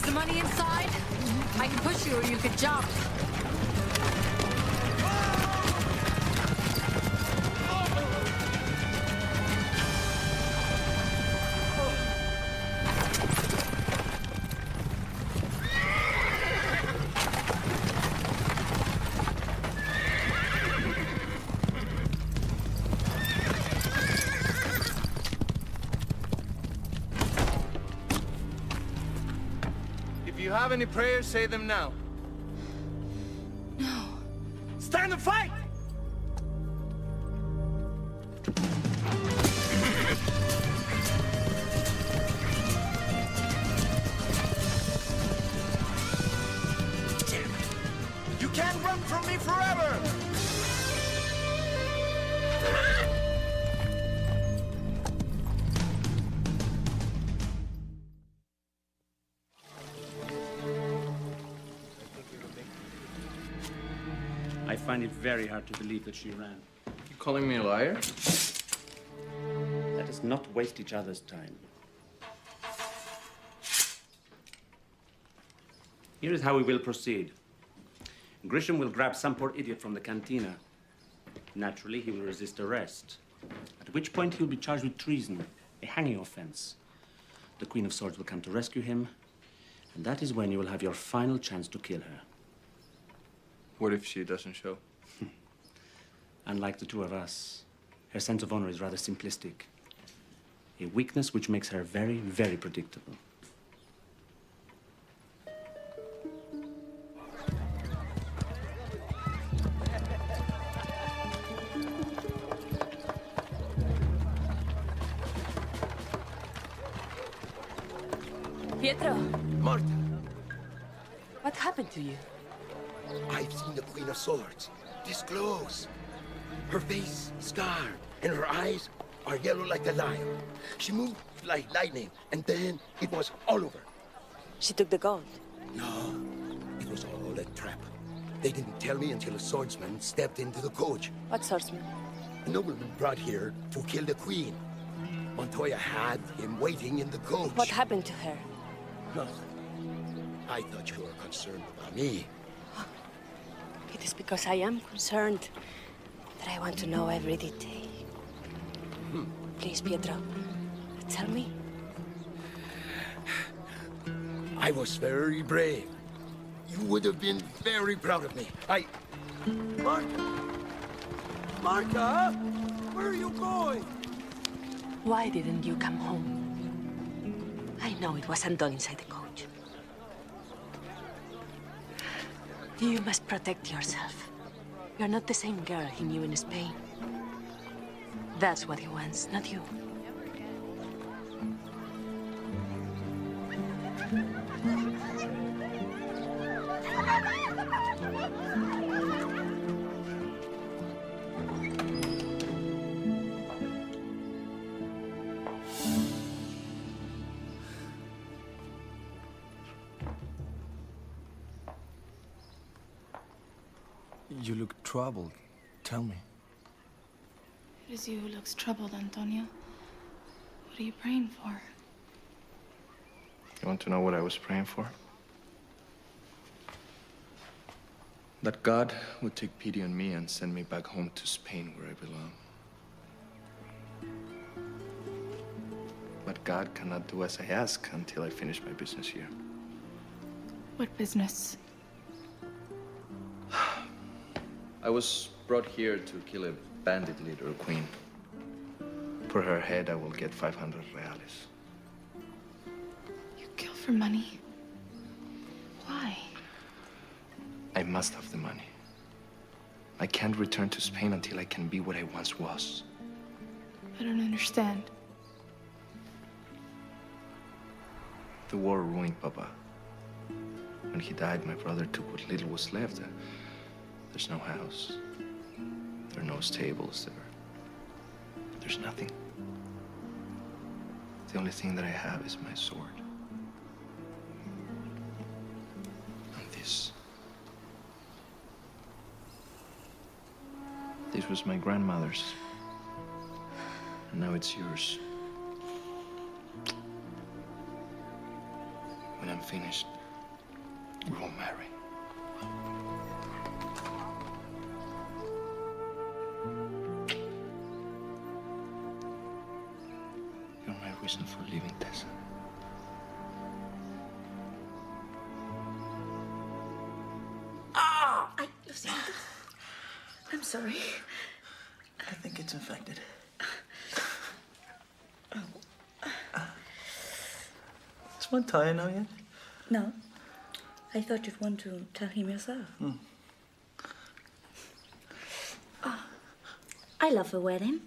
Is the money inside? I can push you or you could jump. If you have any prayers, say them now. No. Stand and fight! You can't run from me forever! I find it very hard to believe that she ran. You calling me a liar? Let us not waste each other's time. Here is how we will proceed. Grisham will grab some poor idiot from the cantina. Naturally, he will resist arrest, at which point he will be charged with treason, a hanging offense. The Queen of Swords will come to rescue him, and that is when you will have your final chance to kill her. What if she doesn't show? Unlike the two of us, her sense of honor is rather simplistic. A weakness which makes her very, very predictable. Pietro, Marta, what happened to you? I've seen the Queen of Swords. This close. Her face scarred, and her eyes are yellow like the lion. She moved like lightning, and then it was all over. She took the gold. No, it was all a trap. They didn't tell me until a swordsman stepped into the coach. What swordsman? A nobleman brought here to kill the Queen. Montoya had him waiting in the coach. What happened to her? Nothing. I thought you were concerned about me. It is because I am concerned that I want to know every detail. Please, Pietro, tell me. I was very brave. You would have been very proud of me. Marta! Marta! Where are you going? Why didn't you come home? I know it wasn't done inside the coach. You must protect yourself. You're not the same girl he knew in Spain. That's what he wants, not you. You look troubled. Tell me. It is you who looks troubled, Antonio. What are you praying for? You want to know what I was praying for? That God would take pity on me and send me back home to Spain where I belong. But God cannot do as I ask until I finish my business here. What business? I was brought here to kill a bandit leader, a queen. For her head, I will get 500 reales. You kill for money? Why? I must have the money. I can't return to Spain until I can be what I once was. I don't understand. The war ruined Papa. When he died, my brother took what little was left. There's no house. There are no stables. There's nothing. The only thing that I have is my sword. And this. This was my grandmother's. And now it's yours. When I'm finished, we won't marry. You're my reason for leaving, Tessa. I'm sorry. I think it's infected. Does Montoya know yet? No. I thought you'd want to tell him yourself. I love a wedding.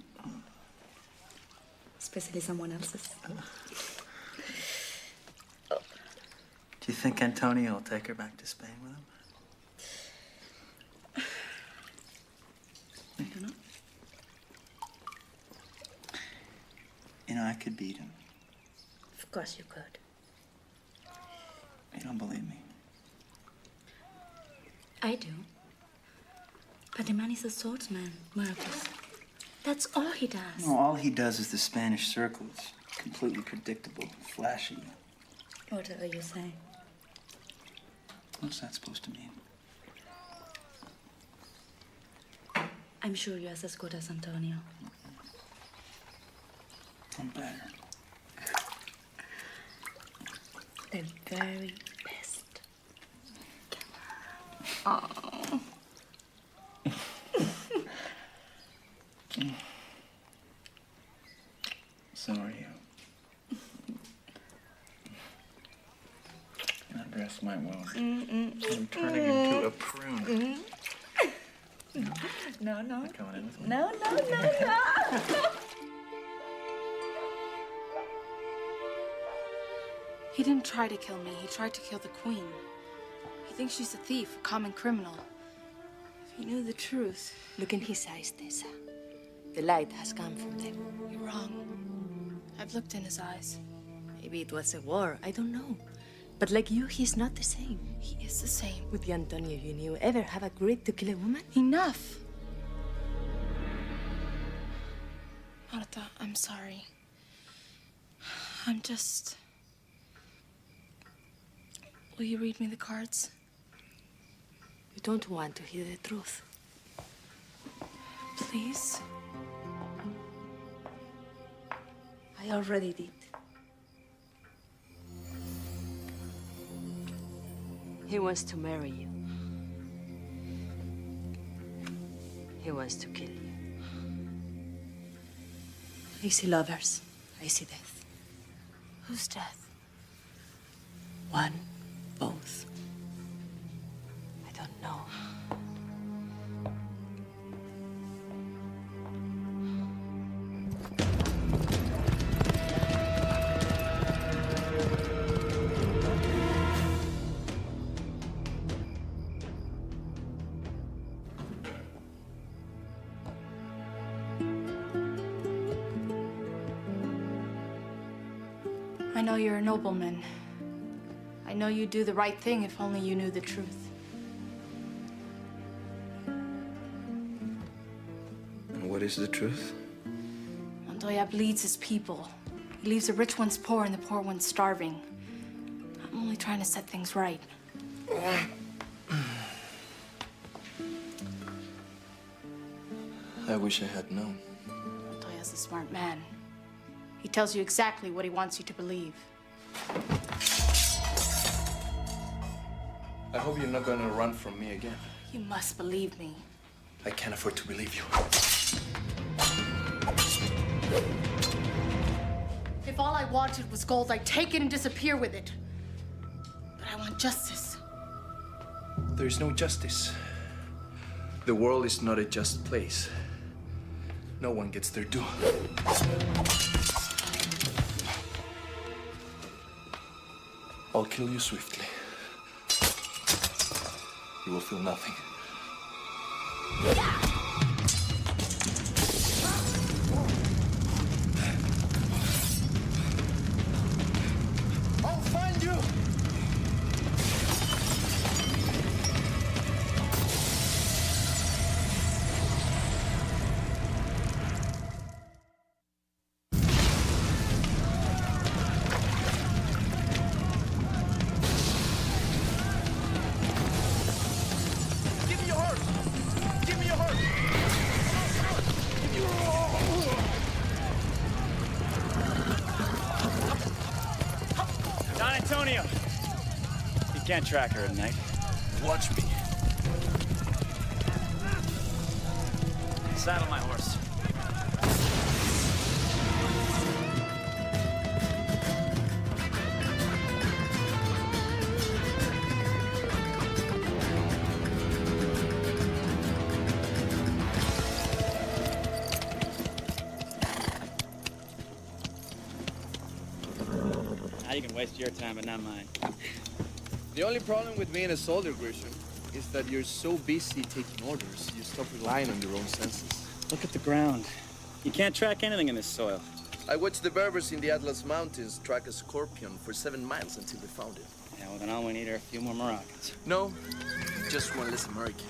Especially someone else's. Do you think Antonio will take her back to Spain with him? I don't know. You know, I could beat him. Of course you could. You don't believe me? I do. But the man is a swordsman, Marcus. That's all he does. No, all he does is the Spanish circles. Completely predictable, flashy. Whatever you say. What's that supposed to mean? I'm sure you're as good as Antonio. I'm better. The very best. Oh. So are you. And I dress my wound. I'm turning into a prune. No, no. Coming in with me? No. He didn't try to kill me. He tried to kill the queen. He thinks she's a thief, a common criminal. If he knew the truth... Look in his eyes, Tessa. The light has come from them. You're wrong. I've looked in his eyes. Maybe it was a war, I don't know. But like you, he's not the same. He is the same. Would the Antonio you knew ever have agreed to kill a woman? Enough! Marta, I'm sorry. I'm just... Will you read me the cards? You don't want to hear the truth. Please? I already did. He wants to marry you. He wants to kill you. I see lovers. I see death. Whose death? One, both. I don't know. I know you're a nobleman. I know you'd do the right thing if only you knew the truth. And what is the truth? Montoya bleeds his people. He leaves the rich ones poor and the poor ones starving. I'm only trying to set things right. I wish I had known. Montoya's a smart man. He tells you exactly what he wants you to believe. I hope you're not gonna run from me again. You must believe me. I can't afford to believe you. If all I wanted was gold, I'd take it and disappear with it. But I want justice. There is no justice. The world is not a just place. No one gets their due. I'll kill you swiftly. You will feel nothing. I'll find you! Antonio! You can't track her at night. Watch me. Saddle my horse. Now you can waste your time, but not mine. The only problem with being a soldier, Grisham, is that you're so busy taking orders, you stop relying on your own senses. Look at the ground. You can't track anything in this soil. I watched the Berbers in the Atlas Mountains track a scorpion for 7 miles until they found it. Yeah, well, then all we need are a few more Moroccans. No, just one less American.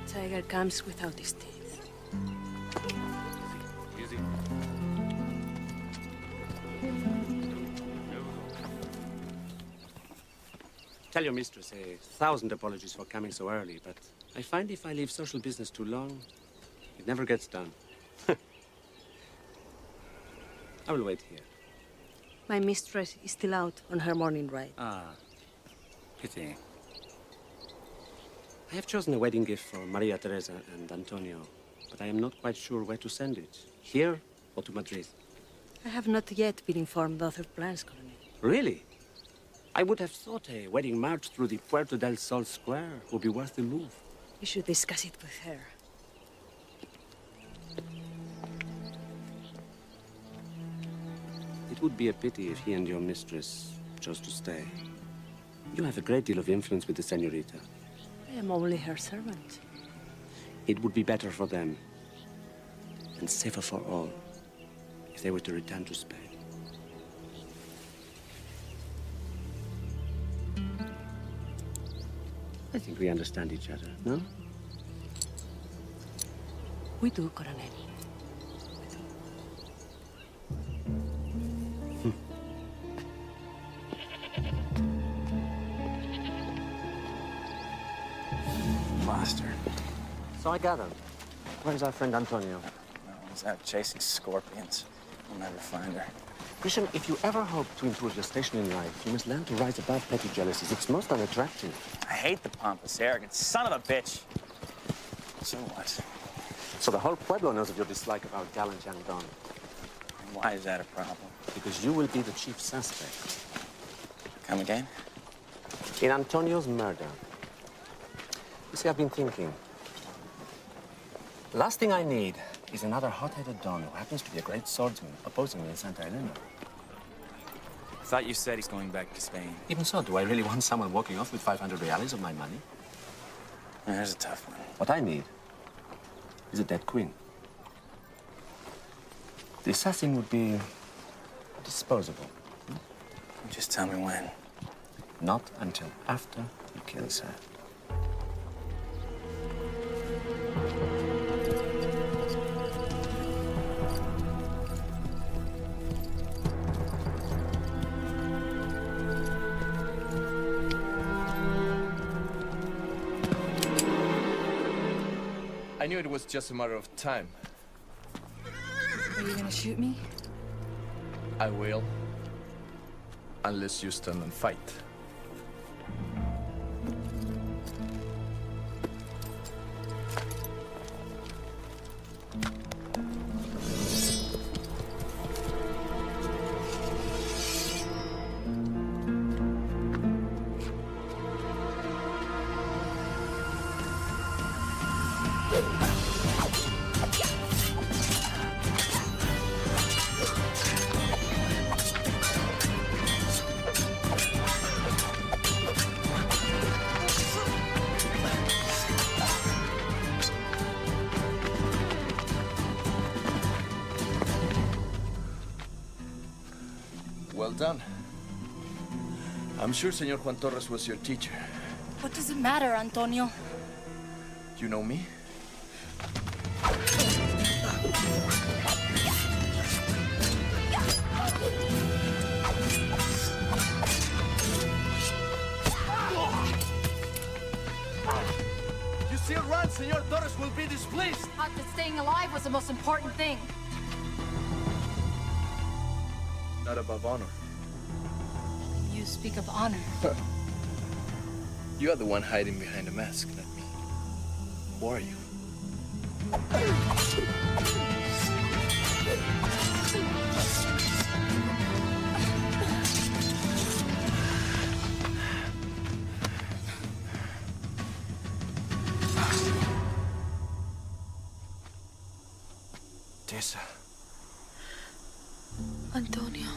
Tiger comes without his teeth. Easy. Tell your mistress 1,000 apologies for coming so early, but I find if I leave social business too long, it never gets done. I will wait here. My mistress is still out on her morning ride. Ah, pity. I have chosen a wedding gift for Maria Teresa and Antonio, but I am not quite sure where to send it. Here or to Madrid? I have not yet been informed of her plans, Colonel. Really? I would have thought a wedding march through the Puerto del Sol Square would be worth the move. You should discuss it with her. It would be a pity if he and your mistress chose to stay. You have a great deal of influence with the senorita. I am only her servant. It would be better for them, and safer for all, if they were to return to Spain. I think we understand each other, no? We do, Colonel. Lost her. So I gather. Where's our friend Antonio? No, he's out chasing scorpions. We'll never find her. Christian, if you ever hope to improve your station in life, you must learn to rise above petty jealousies. It's most unattractive. I hate the pompous, arrogant son of a bitch. So what? So the whole Pueblo knows of your dislike of our gallant young Don. Why is that a problem? Because you will be the chief suspect. Come again? In Antonio's murder. You see, I've been thinking. The last thing I need is another hot-headed Don who happens to be a great swordsman opposing me in Santa Elena. I thought you said he's going back to Spain. Even so, do I really want someone walking off with 500 reales of my money? There's a tough one. What I need is a dead queen. The assassin would be disposable. Just tell me when. Not until after he kills her. I knew it was just a matter of time. Are you gonna shoot me? I will. Unless you stand and fight. Well done. I'm sure Senor Juan Torres was your teacher. What does it matter, Antonio? You know me? displeased. Thought that staying alive was the most important thing. Not above honor. You speak of honor. You are the one hiding behind the mask, not me. Who are you? Tessa. Antonio.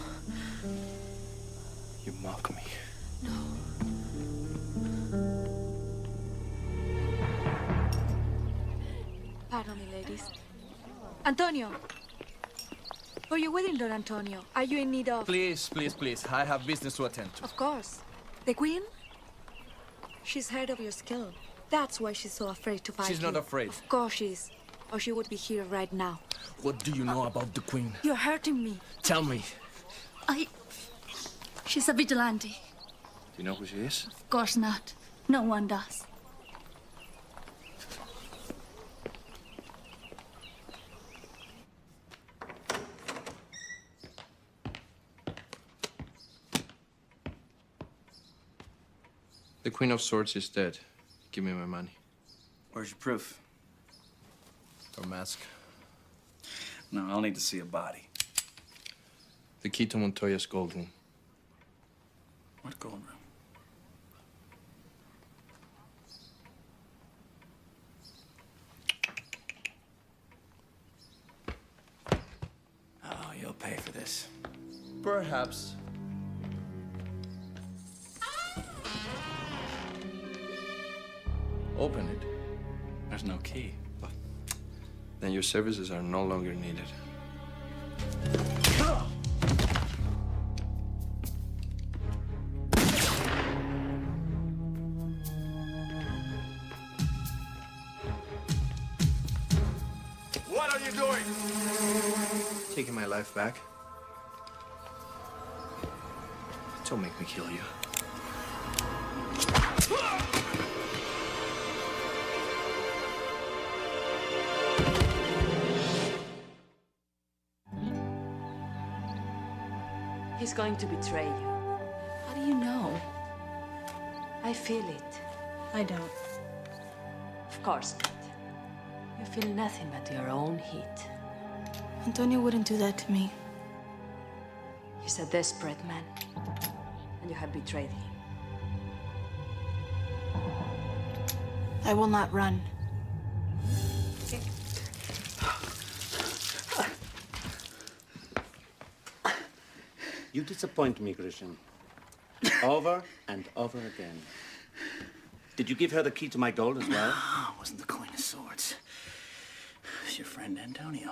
You mock me. No. Pardon me, ladies. Antonio! For your wedding, Lord Antonio, are you in need of... Please, please, please. I have business to attend to. Of course. The Queen? She's heard of your skill. That's why she's so afraid to fight She's not afraid. Of course she is. Or she would be here right now. What do you know about the Queen? You're hurting me. Tell me. She's a vigilante. Do you know who she is? Of course not. No one does. The Queen of Swords is dead. Give me my money. Where's your proof? Or mask. No, I'll need to see a body. The key to Montoya's gold room. What gold room? Oh, you'll pay for this. Perhaps. Open it. There's no key. Then your services are no longer needed. What are you doing? Taking my life back. Don't make me kill you. He's going to betray you. How do you know? I feel it. I don't. Of course not. You feel nothing but your own heat. Antonio wouldn't do that to me. He's a desperate man, and you have betrayed him. I will not run. You disappoint me, Grisham. Over and over again. Did you give her the key to my gold as well? It wasn't the Queen of Swords. It's your friend Antonio.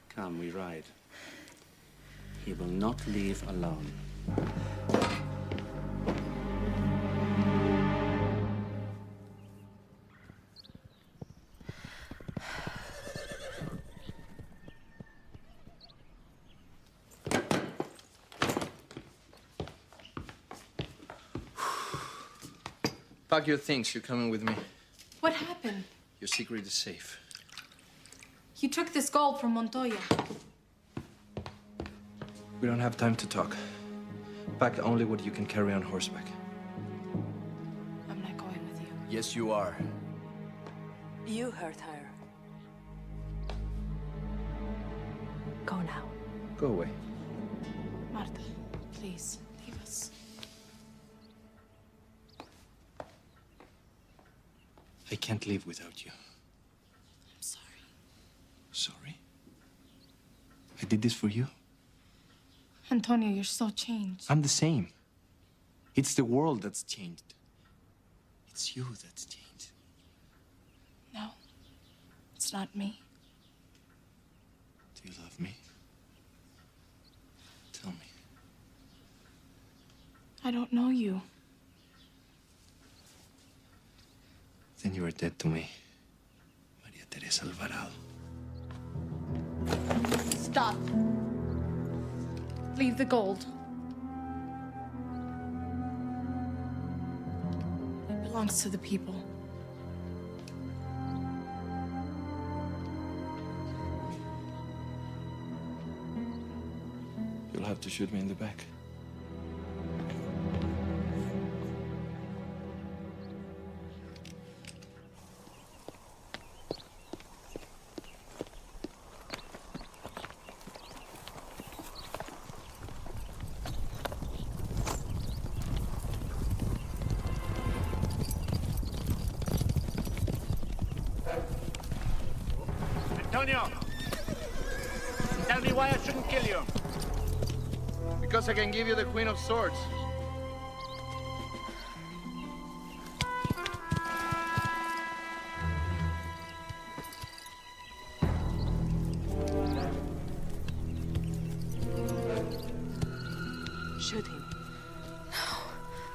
Come, we ride. He will not leave alone. Pack your things. You're coming with me. What happened? Your secret is safe. You took this gold from Montoya. We don't have time to talk. Pack only what you can carry on horseback. I'm not going with you. Yes, you are. You hurt her. Go now. Go away. Marta, please, leave us. I can't live without you. I'm sorry. Sorry? I did this for you? Antonio, you're so changed. I'm the same. It's the world that's changed. It's you that's changed. No, it's not me. Do you love me? Tell me. I don't know you. Then you are dead to me. Maria Teresa Alvarado. Stop. Leave the gold. It belongs belongs to the people. You'll have to shoot me in the back. Antonio! Tell me why I shouldn't kill you. Because I can give you the Queen of Swords. Shoot him. No.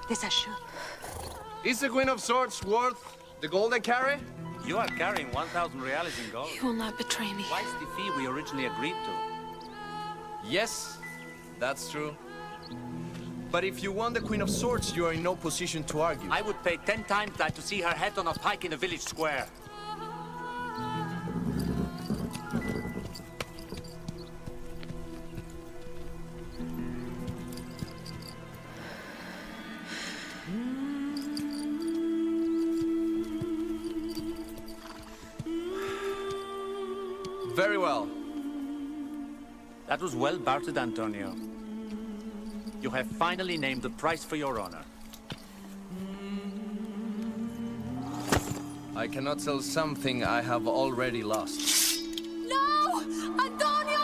Tessa, shoot. Is the Queen of Swords worth the gold I carry? You are carrying 1,000 reales in gold. He will not betray me. Twice the fee we originally agreed to. Yes, that's true. But if you want the Queen of Swords, you are in no position to argue. I would pay 10 times that to see her head on a pike in the village square. Very well. That was well bartered, Antonio. You have finally named the price for your honor. I cannot sell something I have already lost. No! Antonio!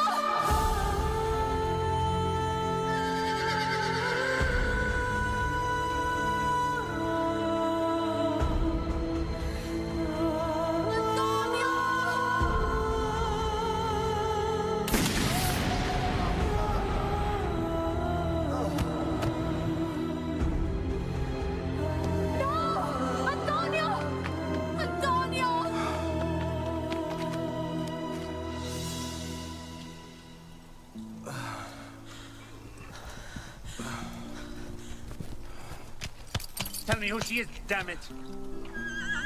Tell me who she is, damn it!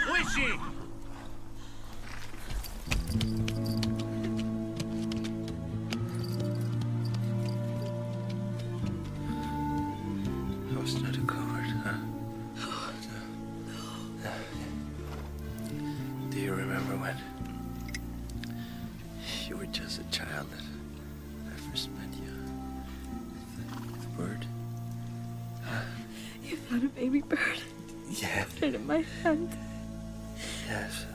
Who is she? I was not a coward, huh? Do you remember when you were just a child and I first met you? The bird? You found a baby bird. Yeah. Right in my hand. Yes.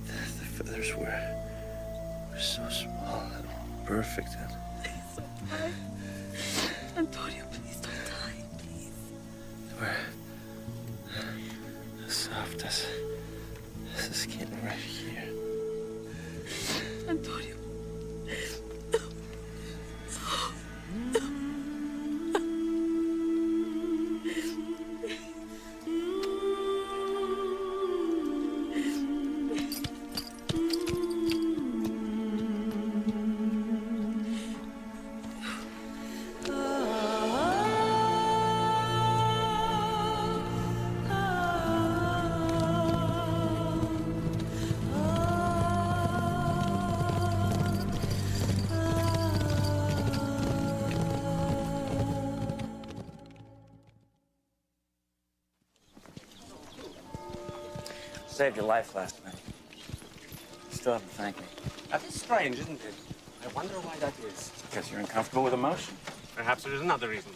The feathers were so small and perfect and... So tired. Antonio, please don't die, please. They were as soft as the skin right here. Antonio. Saved your life last night. Still haven't thanked me. That is strange, isn't it? I wonder why that is. Because you're uncomfortable with emotion. Perhaps there is another reason.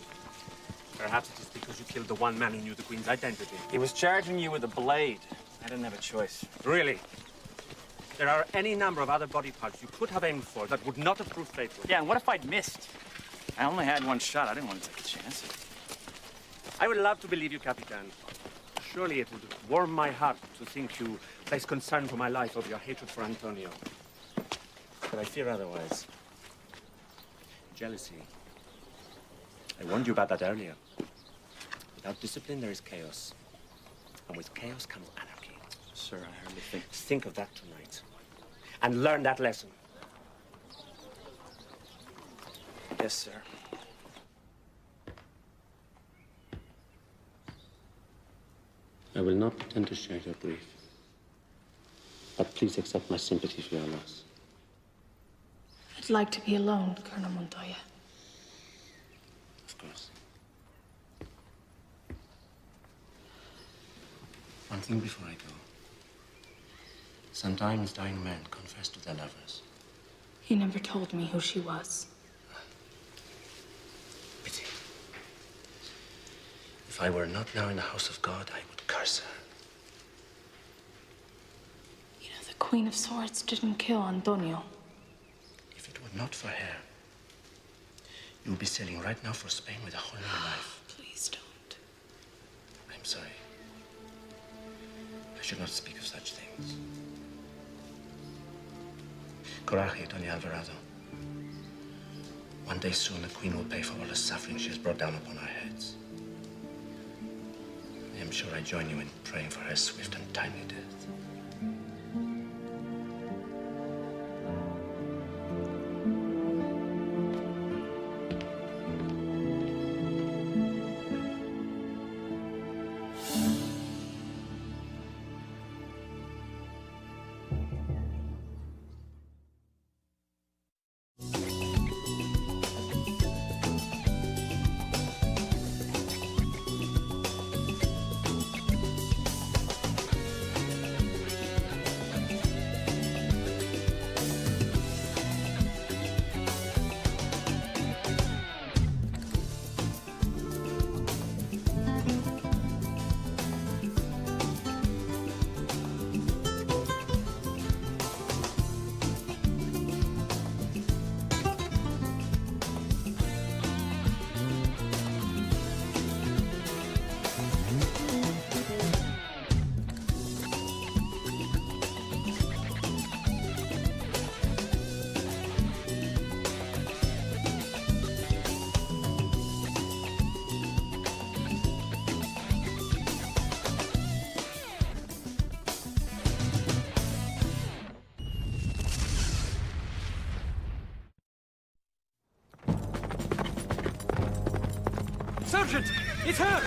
Perhaps it is because you killed the one man who knew the Queen's identity. He was charging you with a blade. I didn't have a choice. Really? There are any number of other body parts you could have aimed for that would not have proved fatal. Yeah, and what if I'd missed? I only had one shot. I didn't want to take a chance. I would love to believe you, Capitan. Surely it would warm my heart to think you place concern for my life over your hatred for Antonio. But I fear otherwise. Jealousy. I warned you about that earlier. Without discipline, there is chaos. And with chaos comes anarchy. Sir, I hardly think... Think of that tonight. And learn that lesson. Yes, sir. I will not pretend to share your grief. But please accept my sympathy for your loss. I'd like to be alone, Colonel Montoya. Of course. One thing before I go. Sometimes dying men confess to their lovers. He never told me who she was. Pity. If I were not now in the house of God, I would curse her. You know, the Queen of Swords didn't kill Antonio. If it were not for her, you would be sailing right now for Spain with a whole new life. Please don't. I'm sorry. I should not speak of such things. Coraje, Doña Alvarado. One day soon, the Queen will pay for all the suffering she has brought down upon our heads. I am sure I join you in praying for her swift and timely death. Sergeant! It's her!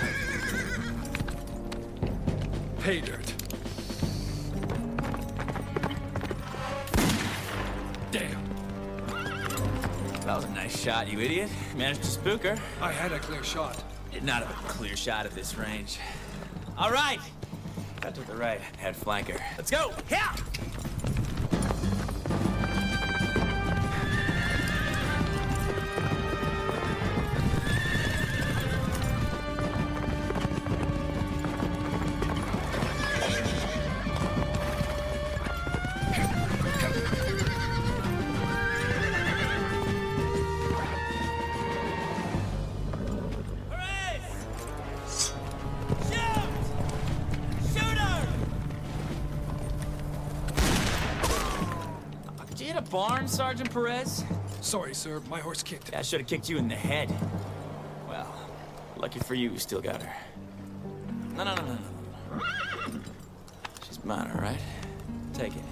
Pay dirt. Damn. That was a nice shot, you idiot. Managed to spook her. I had a clear shot. Not a clear shot at this range. All right. Got to the right. Head flanker. Let's go! Yeah! Barn, Sergeant Perez? Sorry, sir. My horse kicked. Yeah, I should have kicked you in the head. Well, lucky for you, you still got her. No. She's mine, all right? Take it.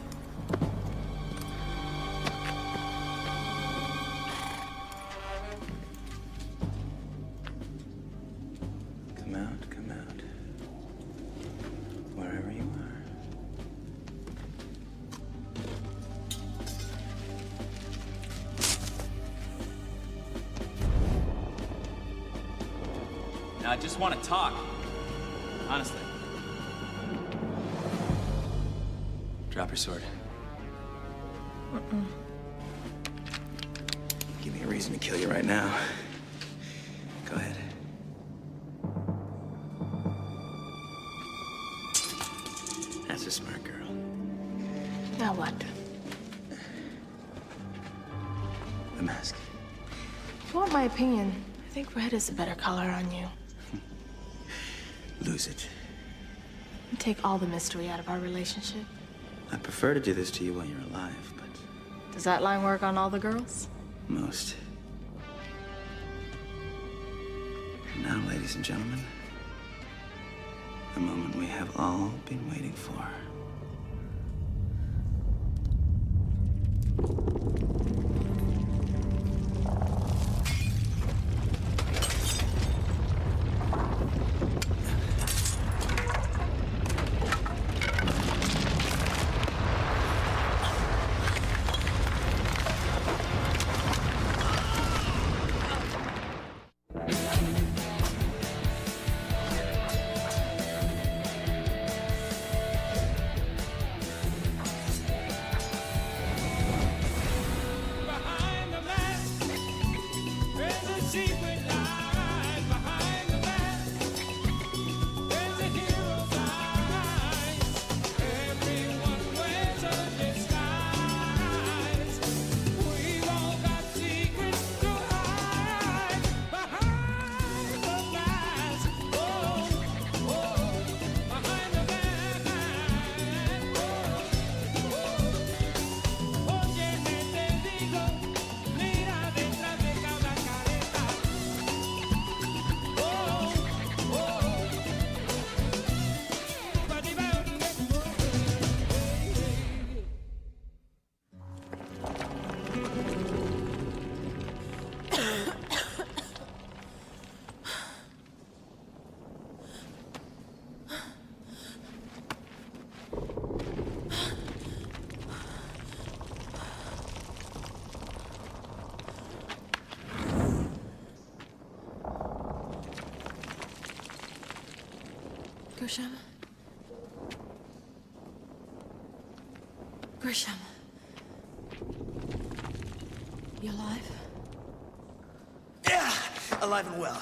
Come out. Wherever you are. I just want to talk. Honestly. Drop your sword. Give me a reason to kill you right now. Go ahead. That's a smart girl. Now what? The mask. If you want my opinion, I think red is a better color on you. Lose it. You take all the mystery out of our relationship. I prefer to do this to you while you're alive, but Does that line work on all the girls? most. And now, ladies and gentlemen, the moment we have all been waiting for. Grisham? Grisham? You alive? Yeah, alive and well.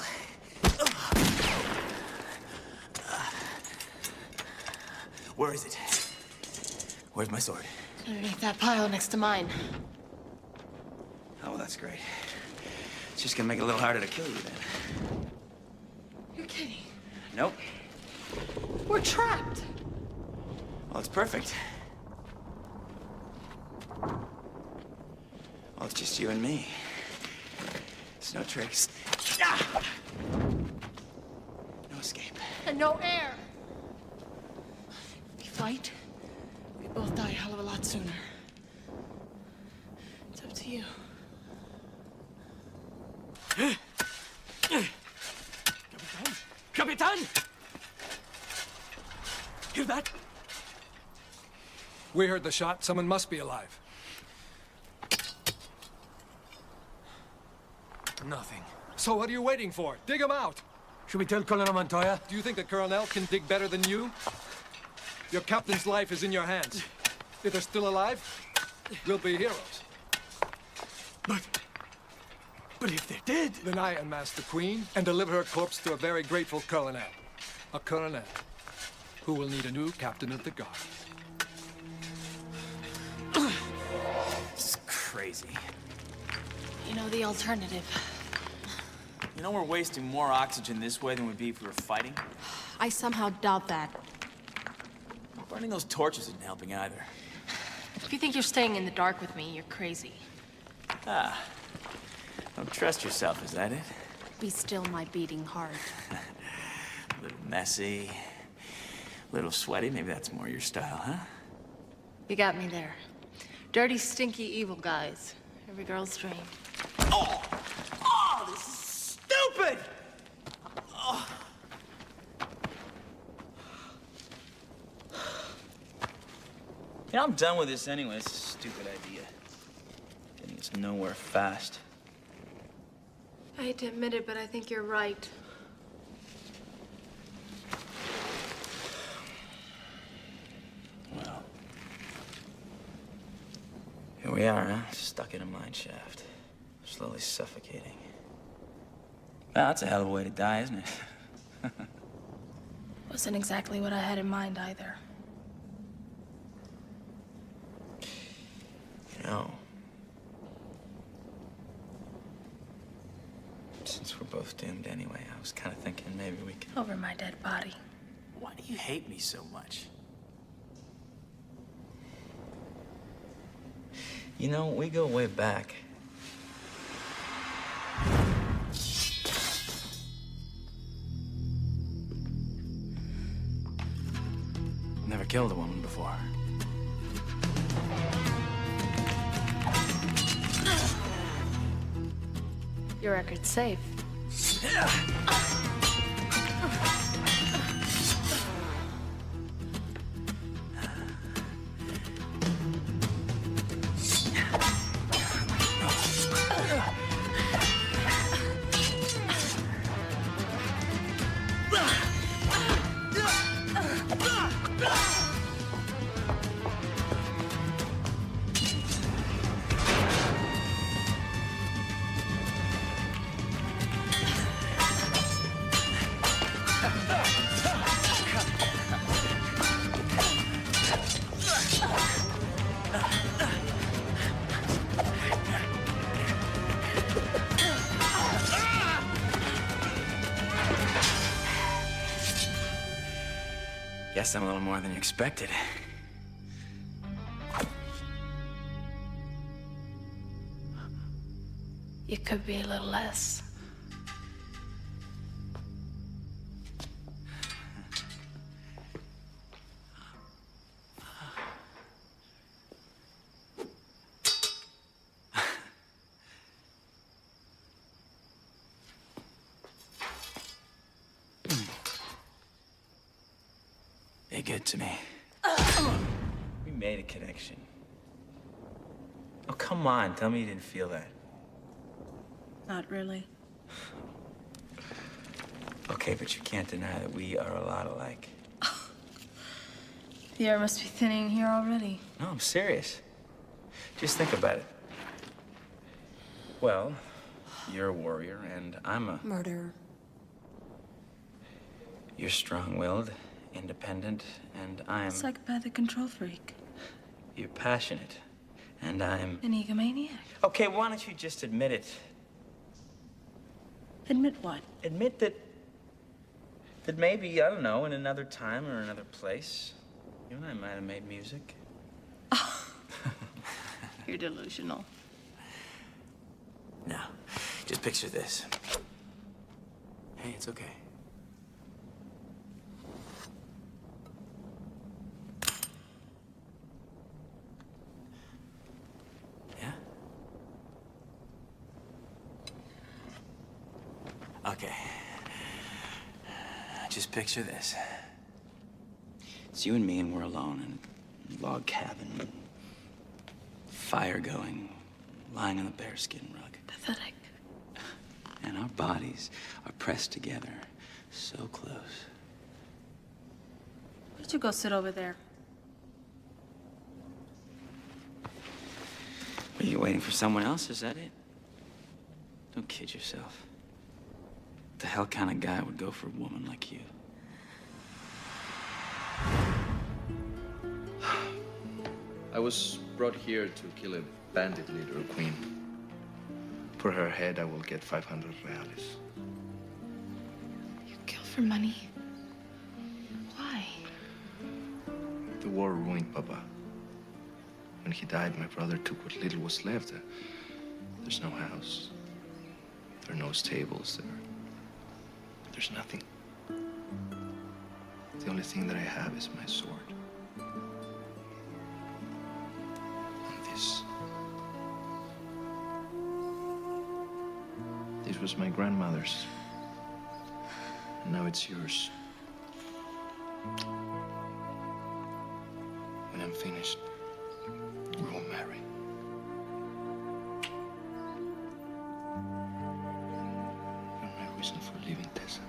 Where is it? Where's my sword? Underneath that pile next to mine. Oh, well, that's great. It's just gonna make it a little harder to kill you then. You're kidding. Nope. We're trapped. Well, it's perfect. Well, it's just you and me. It's no tricks. Ah! No escape. And no air. If we fight, we both die a hell of a lot sooner. It's up to you. Capitan! Hear that? We heard the shot. Someone must be alive. Nothing. So what are you waiting for? Dig him out! Should we tell Colonel Montoya? Do you think the Colonel can dig better than you? Your captain's life is in your hands. If they're still alive, we'll be heroes. But if they're dead... Then I unmask the Queen and deliver her corpse to a very grateful Colonel. A Colonel who will need a new captain of the guard. It's crazy. You know the alternative. You know we're wasting more oxygen this way than we'd be if we were fighting? I somehow doubt that. Burning those torches isn't helping either. If you think you're staying in the dark with me, you're crazy. Ah. Don't trust yourself, is that it? Be still my beating heart. A little messy, a little sweaty. Maybe that's more your style, huh? You got me there. Dirty, stinky, evil guys. Every girl's dream. Oh! Oh, this is stupid! Oh. You know, I'm done with this anyway. It's a stupid idea. Getting us nowhere fast. I hate to admit it, but I think you're right. Well, here we are, huh? Stuck in a mine shaft. Slowly suffocating. Well, that's a hell of a way to die, isn't it? Wasn't exactly what I had in mind either. You know, since we're both doomed anyway, I was kind of thinking maybe we could... Over my dead body. Why do you hate me so much? You know, we go way back. Never killed a woman before. Your record's safe. Guess I'm a little more than you expected. You could be a little less. Be good to me. We made a connection. Oh, come on. Tell me you didn't feel that. Not really. Okay, but you can't deny that we are a lot alike. The air must be thinning here already. No, I'm serious. Just think about it. Well, you're a warrior, and I'm a... Murderer. You're strong-willed, independent, and I'm... Psychopathic control freak. You're passionate, and I'm... An egomaniac. Okay, why don't you just admit it? Admit what? Admit that maybe, I don't know, in another time or another place, you and I might have made music. You're delusional. No, just picture this. Hey, it's okay. Yeah? Okay. Just picture this. It's you and me, and we're alone in a log cabin. Fire going, lying on the bearskin rug. Pathetic. And our bodies are pressed together, so close. Why don't you go sit over there? Are you waiting for someone else? Is that it? Don't kid yourself. What the hell kind of guy would go for a woman like you? I was brought here to kill a bandit leader, a queen. For her head, I will get 500 reales. You kill for money? Why? The war ruined Papa. When he died, my brother took what little was left. There's no house. There are no stables. There's nothing. The only thing that I have is my sword. This was my grandmother's. And now it's yours. When I'm finished, we will marry. You're my reason for leaving, Tessa.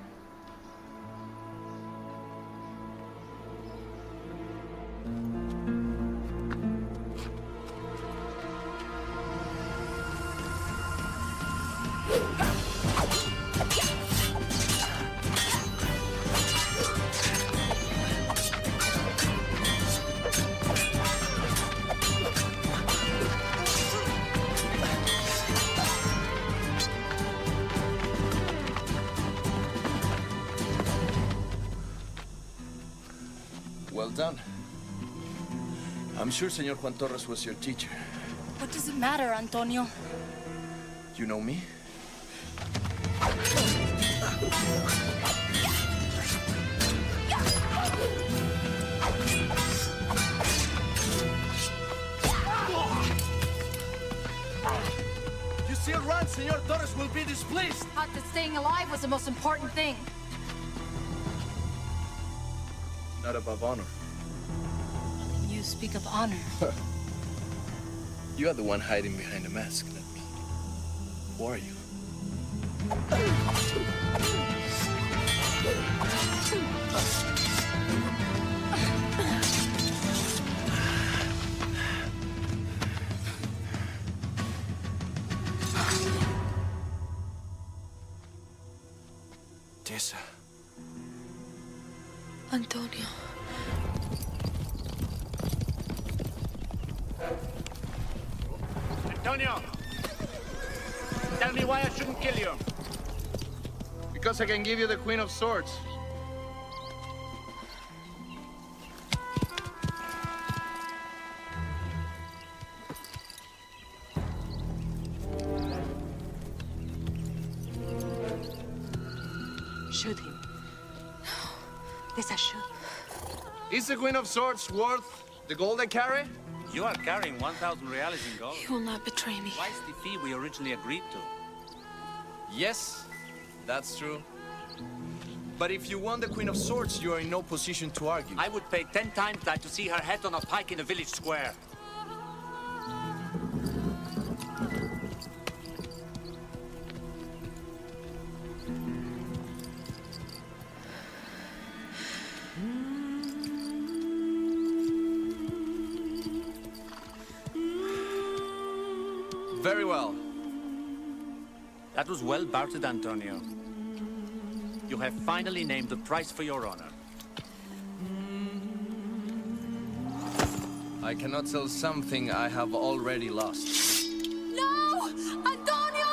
Well done. I'm sure Senor Juan Torres was your teacher. What does it matter, Antonio? You know me? You still run, Senor Torres will be displeased. Thought that staying alive was the most important thing. Not above honor. You speak of honor. You are the one hiding behind the mask, not me. Who are you? Tessa. Antonio. Antonio! Tell me why I shouldn't kill you. Because I can give you the Queen of Swords. Shoot him. Tessa, shoot. Is the Queen of Swords worth the gold I carry? You are carrying 1,000 reales in gold. You will not betray me. Twice the fee we originally agreed to. Yes, that's true. But if you want the Queen of Swords, you are in no position to argue. I would pay 10 times that to see her head on a pike in the village square. Very well. That was well bartered, Antonio. You have finally named the price for your honor. I cannot sell something I have already lost. No! Antonio!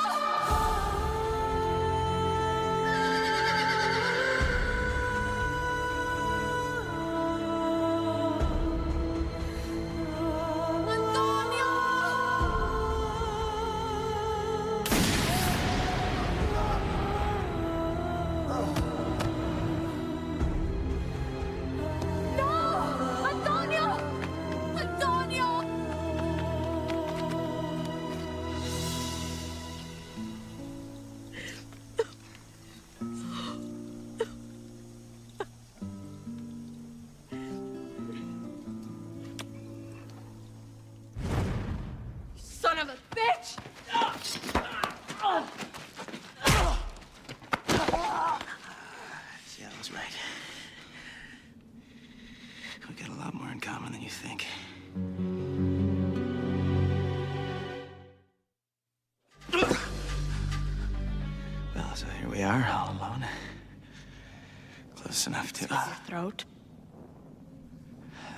Son of a bitch! Yeah, I was right. We got a lot more in common than you think. Well, so here we are, all alone. Close enough to... Your throat?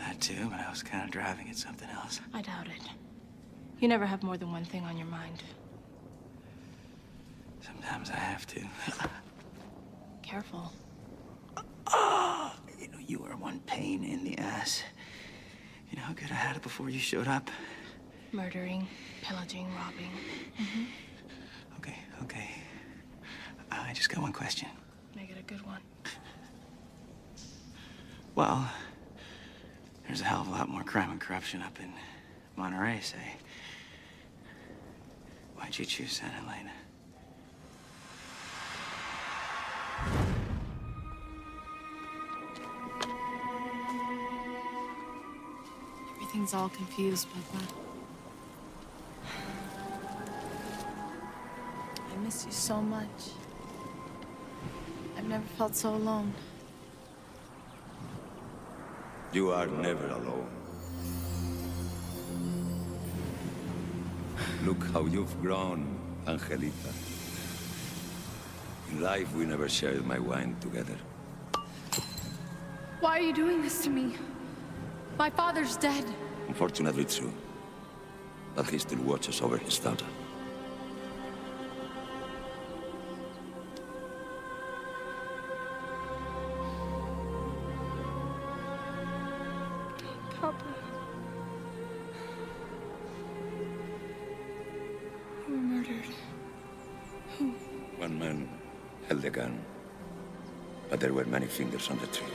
That too, but I was kind of driving at something else. I doubt it. You never have more than one thing on your mind. Sometimes I have to. Careful. Oh, you know, you are one pain in the ass. You know how good I had it before you showed up? Murdering, pillaging, robbing. Mm-hmm. Okay. I just got one question. Make it a good one. Well, there's a hell of a lot more crime and corruption up in Monterey, say. Why'd you choose Santa Elena? Everything's all confused, Papa. I miss you so much. I've never felt so alone. You are never alone. Look how you've grown, Angelita. In life, we never shared my wine together. Why are you doing this to me? My father's dead. Unfortunately true. But he still watches over his daughter. Papa. You were murdered. Who? One man held a gun, but there were many fingers on the trigger.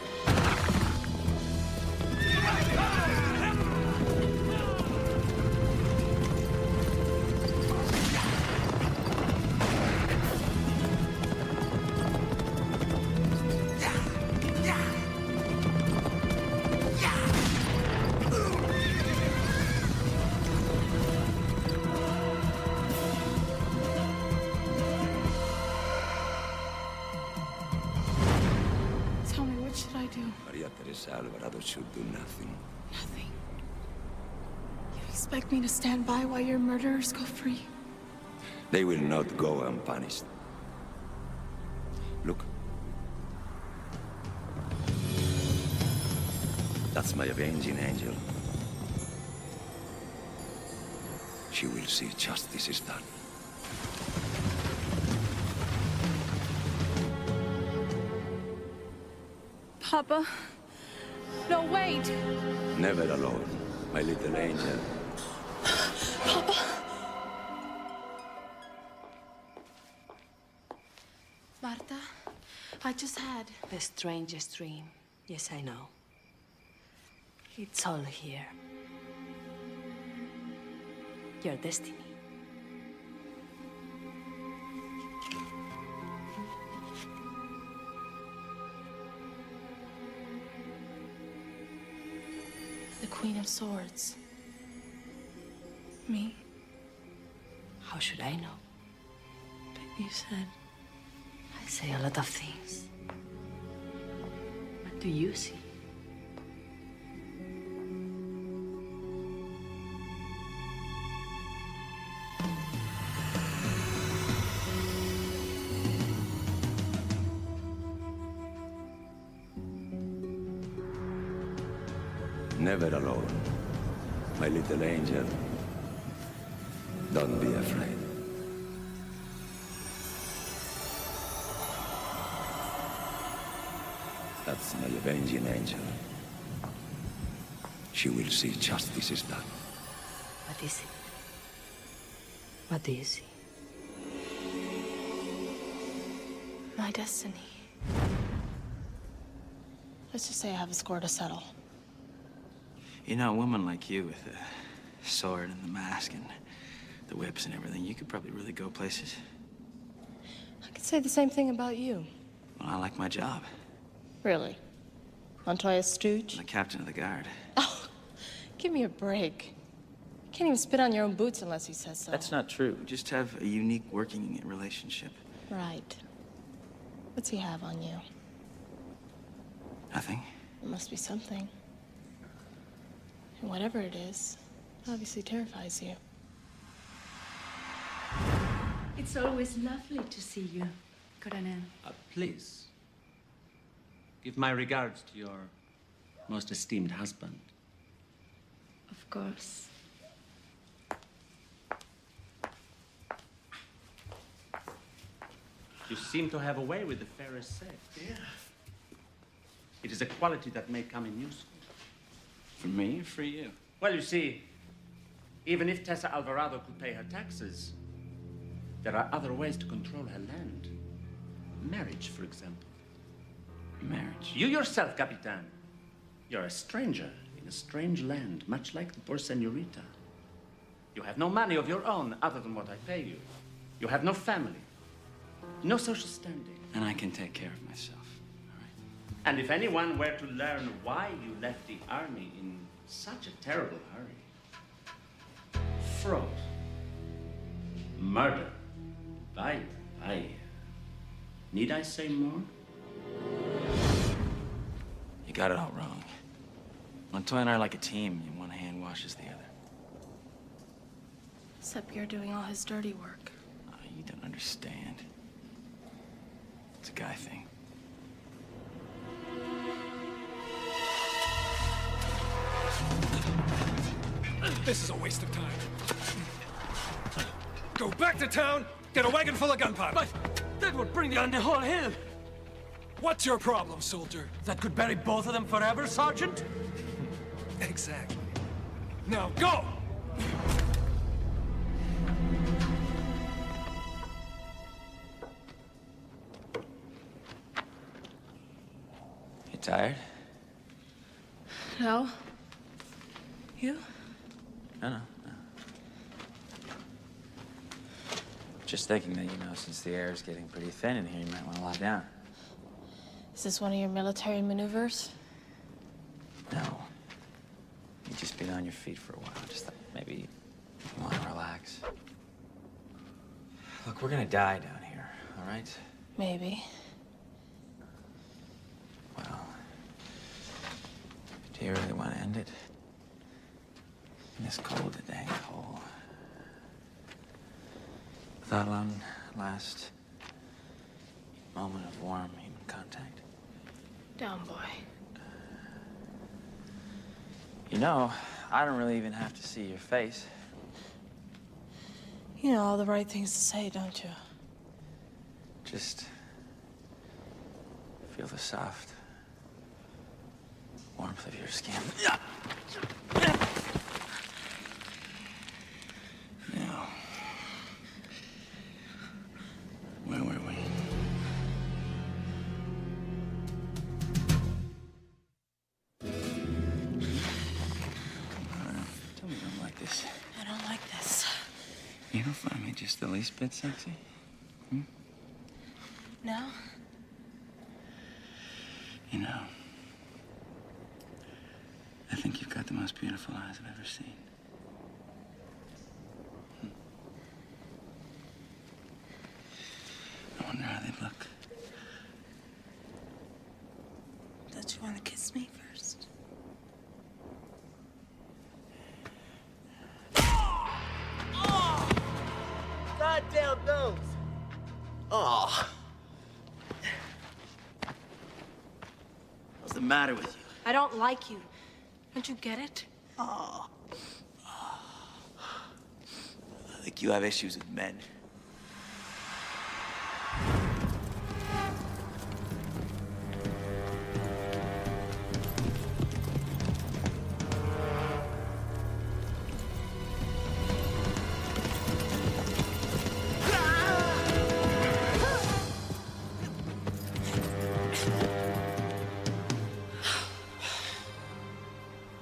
Tell me, what should I do? Maria Teresa Alvarado should do nothing. Nothing. You expect me to stand by while your murderers go free? They will not go unpunished. Look. That's my avenging angel. She will see justice is done. Papa? No, wait! Never alone, my little angel. Papa? Marta, I just had... The strangest dream. Yes, I know. It's all here. Your destiny. The Queen of Swords. Me? How should I know? But you said... I say a lot of things. What do you see? never alone. My little angel. Don't be afraid. That's my avenging angel. She will see justice is done. What is it? What do you see? My destiny. Let's just say I have a score to settle. You know, a woman like you with the sword and the mask and the whips and everything, you could probably really go places. I could say the same thing about you. Well, I like my job. Really? Montoya stooge? I'm the captain of the guard. Oh, give me a break. You can't even spit on your own boots unless he says so. That's not true. We just have a unique working relationship. Right. What's he have on you? Nothing. It must be something. And whatever it is, obviously terrifies you. It's always lovely to see you, Colonel. Please. Give my regards to your most esteemed husband. Of course. You seem to have a way with the fairest sex. Yeah. It is a quality that may come in useful. For me or for you? Well, you see, even if Tessa Alvarado could pay her taxes, there are other ways to control her land. Marriage, for example. Marriage? You yourself, Capitan. You're a stranger in a strange land, much like the poor senorita. You have no money of your own other than what I pay you. You have no family, no social standing. And I can take care of myself. And if anyone were to learn why you left the army in such a terrible hurry, fraud, murder, aye. Need I say more? You got it all wrong. Montoya and I are like a team, and one hand washes the other. Except you're doing all his dirty work. Oh, you don't understand. It's a guy thing. This is a waste of time. Go back to town, get a wagon full of gunpowder. But that would bring down the whole hill. What's your problem, soldier? That could bury both of them forever, Sergeant? Exactly. Now go! You tired? No. You? No. Just thinking that, since the air is getting pretty thin in here, you might want to lie down. Is this one of your military maneuvers? No. You've just been on your feet for a while. Just thought maybe you want to relax. Look, we're gonna die down here, all right? Maybe. Well, do you really want to end it? In this cold, dang hole. Without one last moment of warm human contact. Down, boy. I don't really even have to see your face. You know all the right things to say, don't you? Just feel the soft warmth of your skin. Now, where were we? Tell me you don't like this. I don't like this. You don't find me just the least bit sexy? Hmm? No? I think you've got the most beautiful eyes I've ever seen. I wonder how they'd look. Don't you want to kiss me first? Goddamn nose! Oh. What's the matter with you? I don't like you. Don't you get it? I think you have issues with men.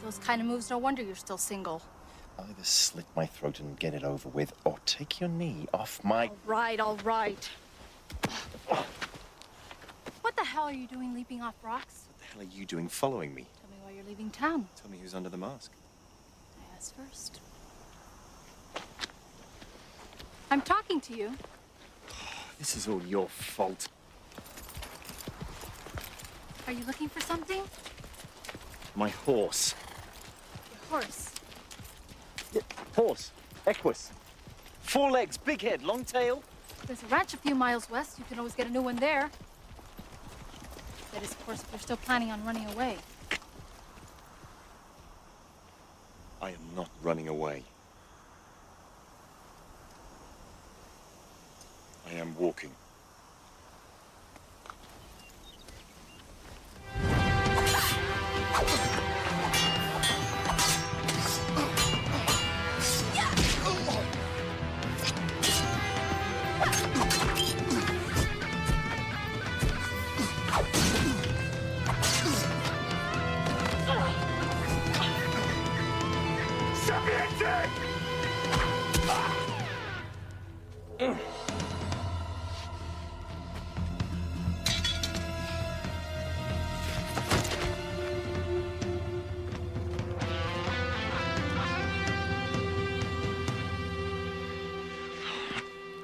Those kind of moves, no wonder you're still single. Either slit my throat and get it over with, or take your knee off my... All right. What the hell are you doing leaping off rocks? What the hell are you doing following me? Tell me why you're leaving town. Tell me who's under the mask. I asked first. I'm talking to you. This is all your fault. Are you looking for something? My horse. Your horse. Horse. Equus. 4 legs, big head, long tail. There's a ranch a few miles west. You can always get a new one there. That is, of course, if you're still planning on running away. I am not running away. I am walking.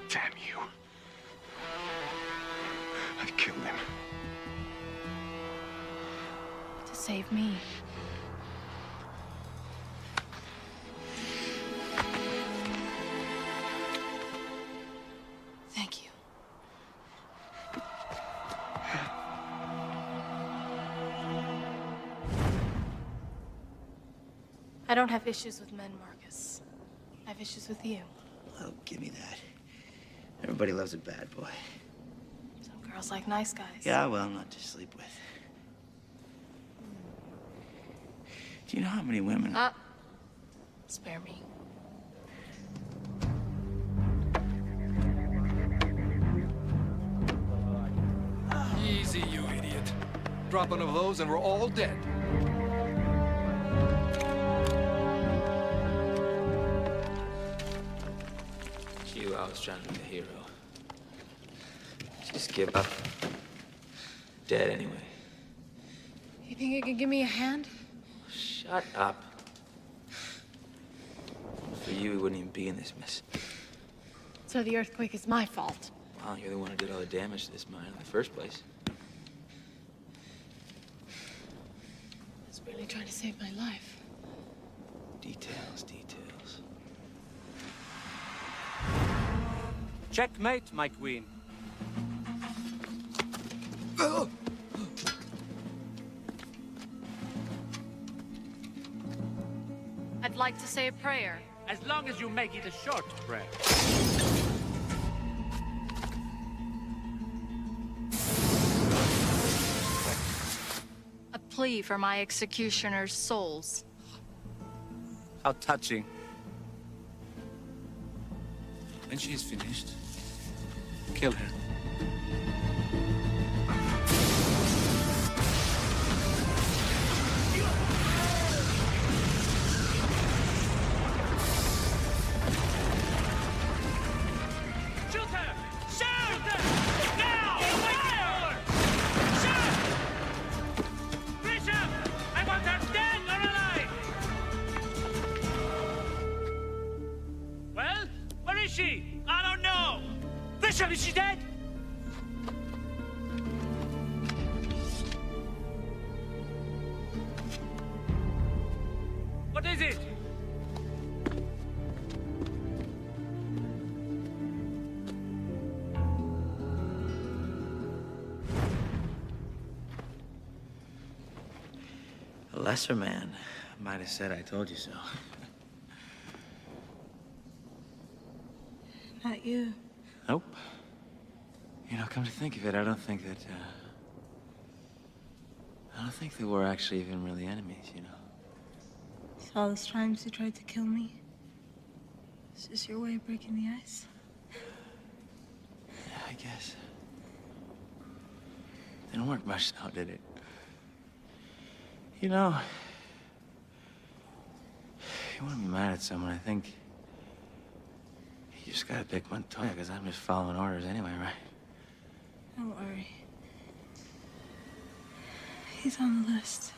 Damn you. I killed him. To save me. Thank you. I don't have issues with men, Marcus. I have issues with you. Oh, give me that. Everybody loves a bad boy. Some girls like nice guys. Yeah, well, not to sleep with. Do you know how many women... Spare me. Easy, you idiot. Drop one of those and we're all dead. It's you I was trying to be the hero. Just give up. Dead anyway. You think you could give me a hand? Shut up. For you, we wouldn't even be in this mess. So the earthquake is my fault. Well, you're the one who did all the damage to this mine in the first place. I was really trying to save my life. Details, details. Checkmate, my queen. I'd like to say a prayer. As long as you make it a short prayer. A plea for my executioner's souls. How touching. When she's finished, kill her. Shoot her! Shoot her! Now! Fire! Shoot! Bishop! I want her dead or alive! Well, where is she? I don't know! Bishop, is she dead? What is it? A lesser man Might have said I told you so. Not you. Nope. You know, come to think of it, I don't think that we're actually even really enemies, you know? So all those times you tried to kill me? Is this your way of breaking the ice? Yeah, I guess. Didn't work much now, did it? You know, you want to be mad at someone, I think you just gotta pick Montoya, because I'm just following orders anyway, right? Don't worry. He's on the list.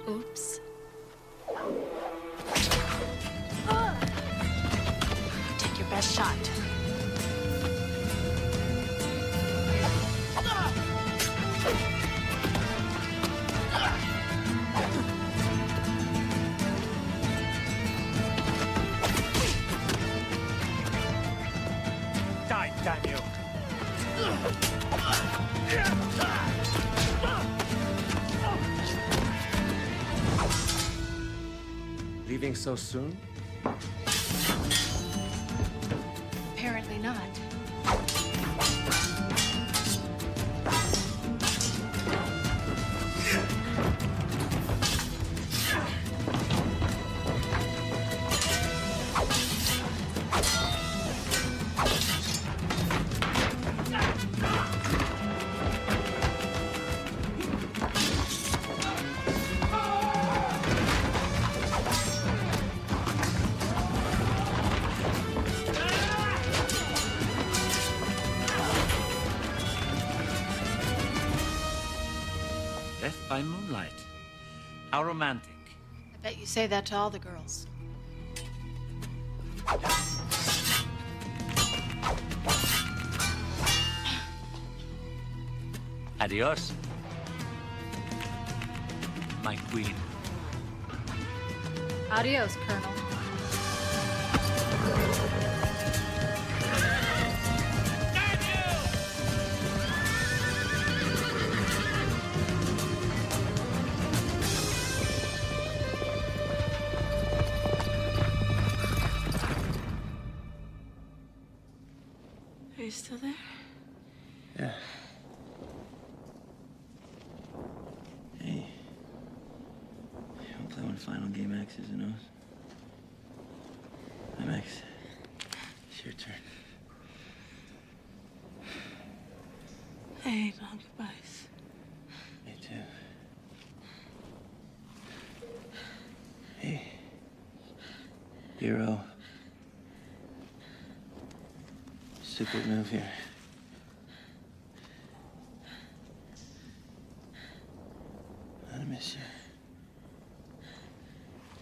Oops. Take your best shot. Die, damn you! Leaving so soon? Apparently not. Death by moonlight. How romantic. I bet you say that to all the girls. Adios, my queen. Adios, Colonel. Are you still there? Yeah. Hey. You wanna play one final game, X's and O's? I'm X. It's your turn. I hate long goodbyes. Me too. Hey. Hero. Secret move here. I miss you.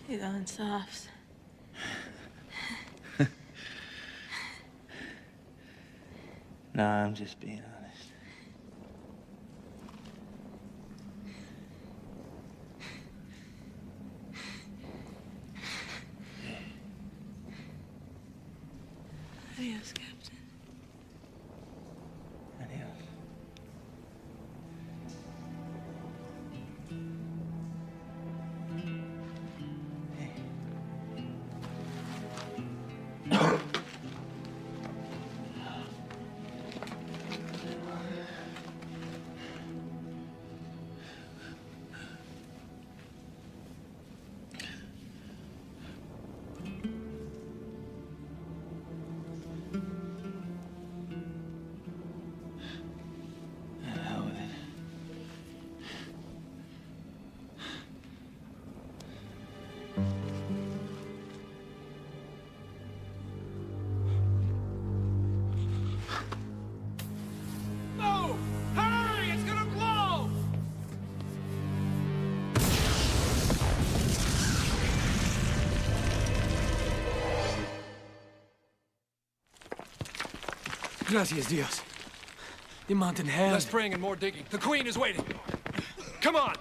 You're going soft. Nah, I'm just being honest. Adios, Captain. Adios. No! Hurry! It's gonna blow! Gracias, Dios. The mountain hand. Less praying and more digging. The Queen is waiting. Come on!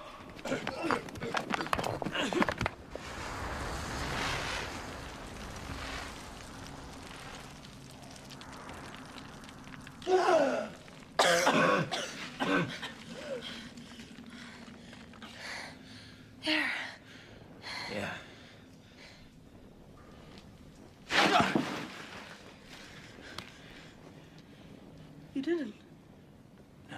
No.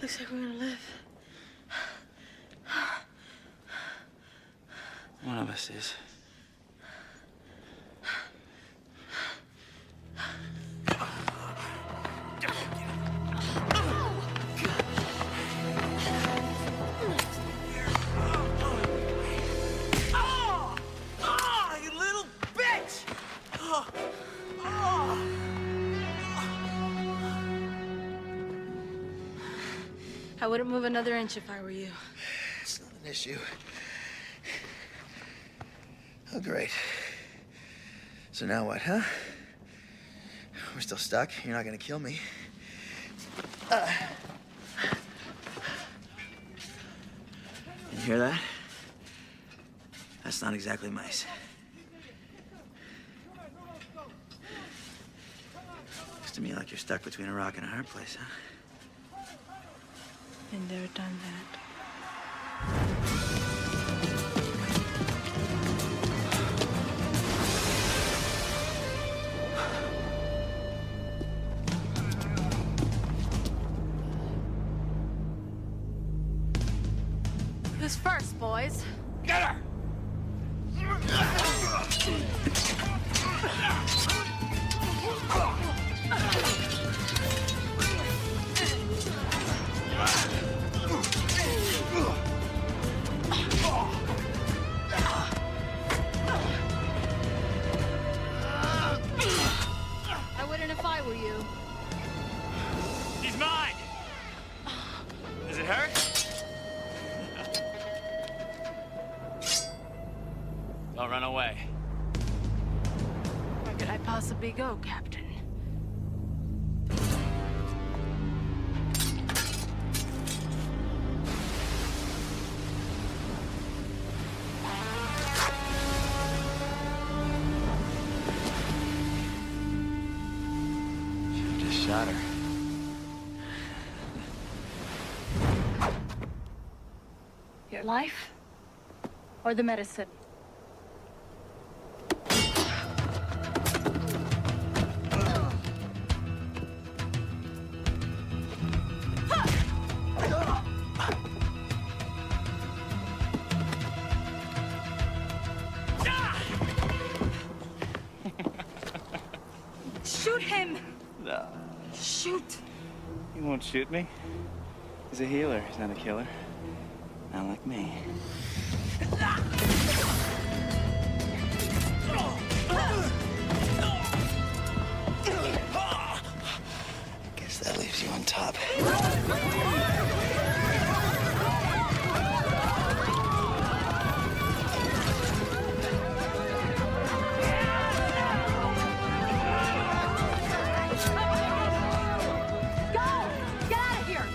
Looks like we're gonna live. One of us is. You little bitch! I wouldn't move another inch if I were you. It's not an issue. Oh, great. So now what, huh? We're still stuck. You're not gonna kill me. You hear that? That's not exactly mice. Looks to me like you're stuck between a rock and a hard place, huh? Been there, done that. Who's first, boys? Get her! I wouldn't if I were you. He's mine! Does it hurt? Don't run away. Where could I possibly go, Captain? Should've just shot her. Your life? Or the medicine? Shoot him! No. Shoot! He won't shoot me. He's a healer. He's not a killer. Not like me. Guess that leaves you on top. Go! Get out of here!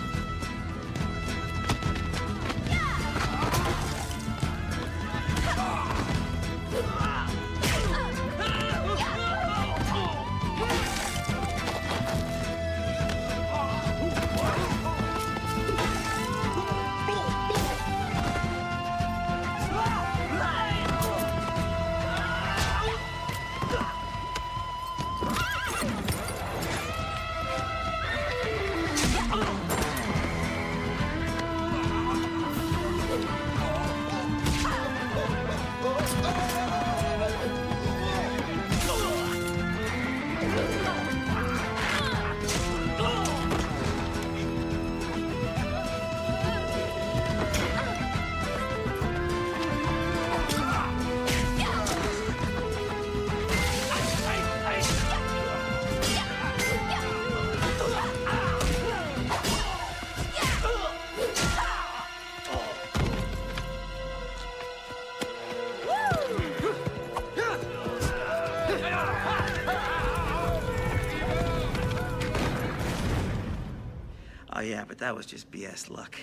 Oh, yeah, but that was just BS luck.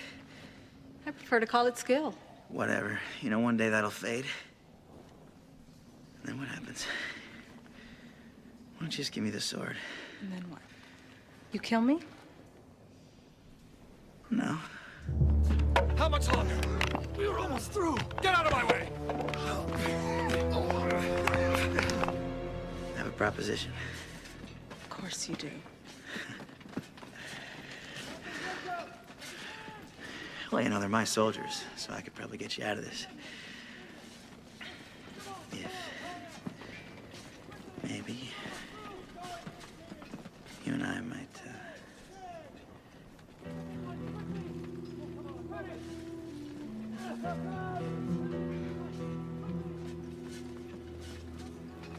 I prefer to call it skill. Whatever. You know, one day that'll fade. And then what happens? Why don't you just give me the sword? And then what? You kill me? No. How much longer? We were almost through. Get out of my way! proposition. Of course you do. Well, you know, they're my soldiers, so I could probably get you out of this. If maybe you and I might,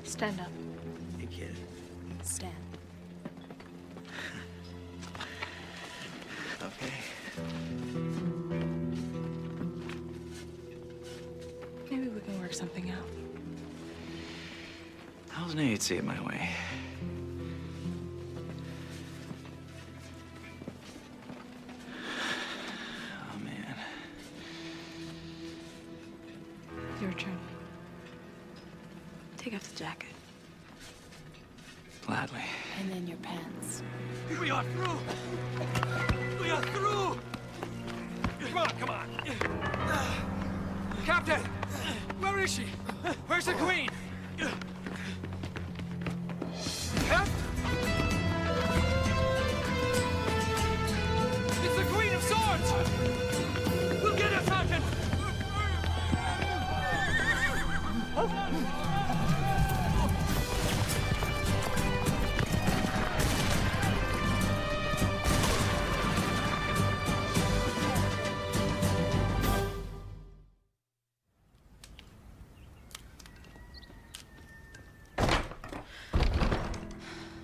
Stand up. You kidding? Stand. Okay. Maybe we can work something out. I always knew you'd see it my way. Oh, man. Your turn. Take off the jacket. Gladly. And then your pants. We are through! We are through! Come on! Captain! Where is she? Where's the queen? Cap? It's the Queen of Swords! We'll get her, Sergeant!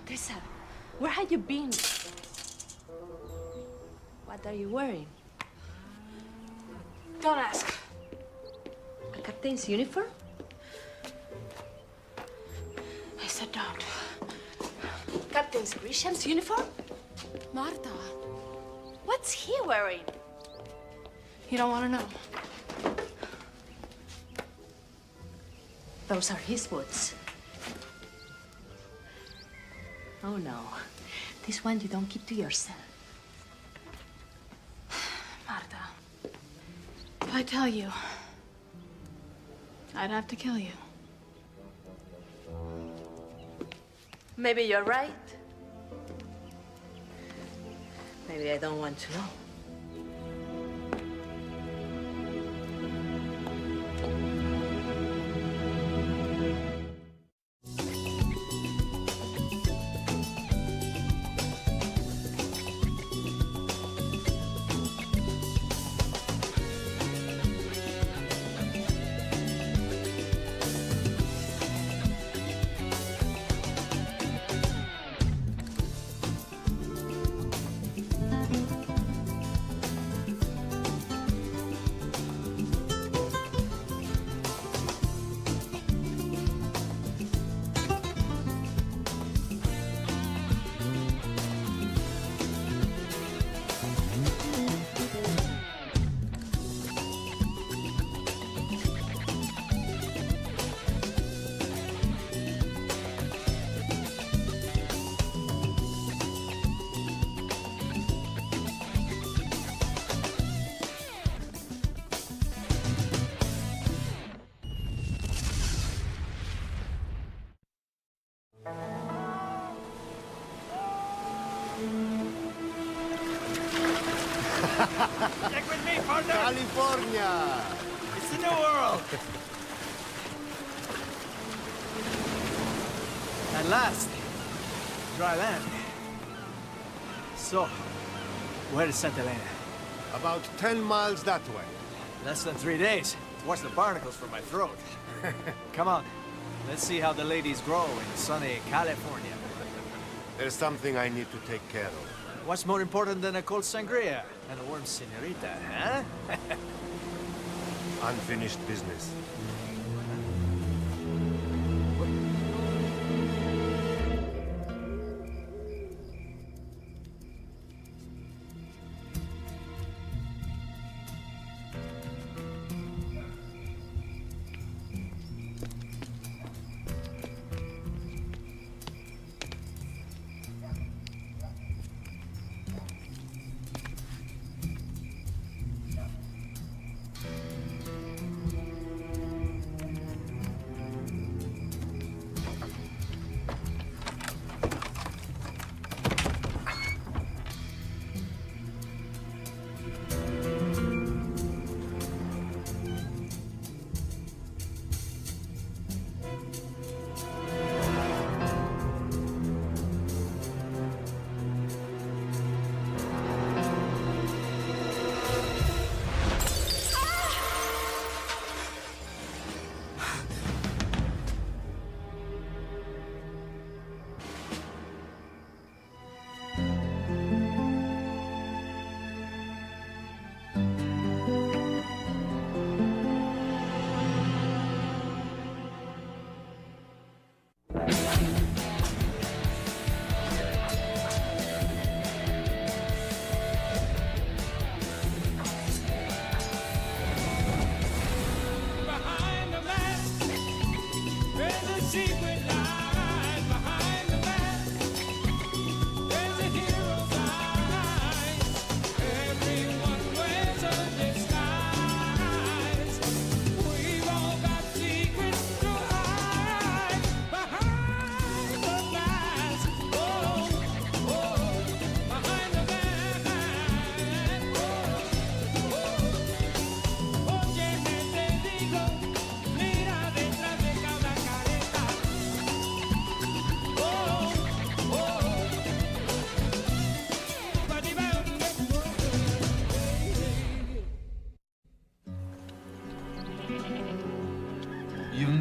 Tessa, where have you been? What are you wearing? Don't ask. A captain's uniform? I said don't. Captain's Grisham's uniform? Marta. What's he wearing? You don't want to know. Those are his boots. Oh no. This one you don't keep to yourself. Marta. If I tell you, I'd have to kill you. Maybe you're right. Maybe I don't want to know. Stick with me, partner! California! It's the new world! At last, dry land. So, where is Santa Elena? About 10 miles that way. Less than 3 days. Watch the barnacles for my throat. Come on, let's see how the ladies grow in sunny California. There's something I need to take care of. What's more important than a cold sangria and a warm senorita, huh? Unfinished business.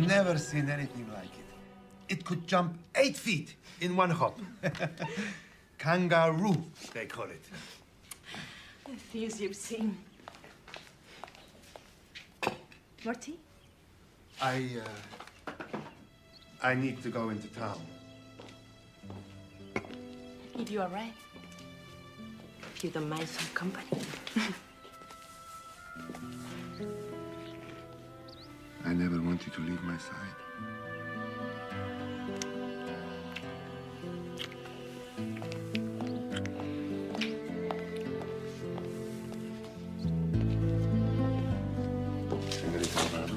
never seen anything like it. It could jump 8 feet in one hop. Kangaroo, they call it. The things you've seen. More tea? I need to go into town. If you are right. If you don't mind some company. I never want you to leave my side. Señorita Alvarado?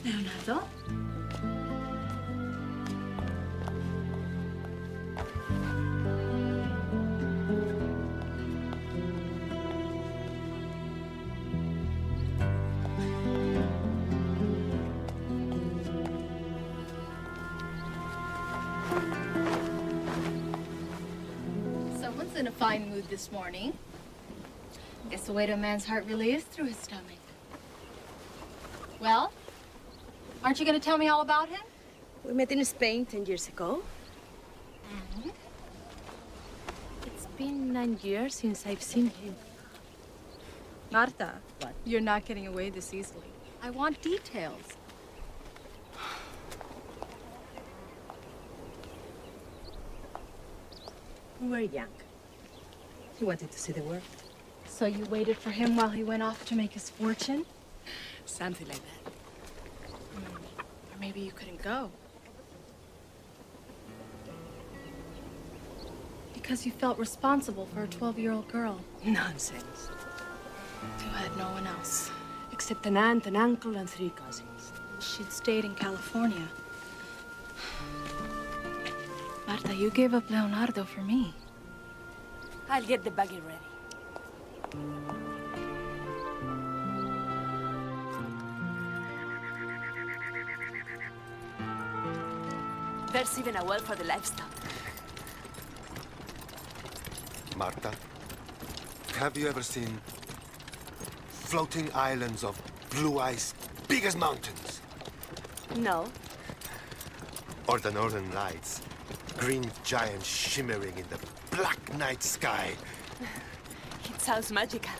Leonardo? Someone's in a fine mood this morning. Guess the way to a man's heart really is through his stomach. Well, aren't you going to tell me all about him? We met in Spain 10 years ago. Mm-hmm. It's been 9 years since I've seen him. Marta, what? You're not getting away this easily. I want details. We were young. He wanted to see the world. So you waited for him while he went off to make his fortune? Something like that. Or maybe you couldn't go. Because you felt responsible for a 12-year-old girl. Nonsense. Who had no one else. Except an aunt, an uncle, and 3 cousins. She'd stayed in California. Marta, you gave up Leonardo for me. I'll get the buggy ready. There's even a well for the livestock. Marta, have you ever seen floating islands of blue ice big as mountains? No. Or the northern lights, green giants shimmering in the black night sky? It sounds magical.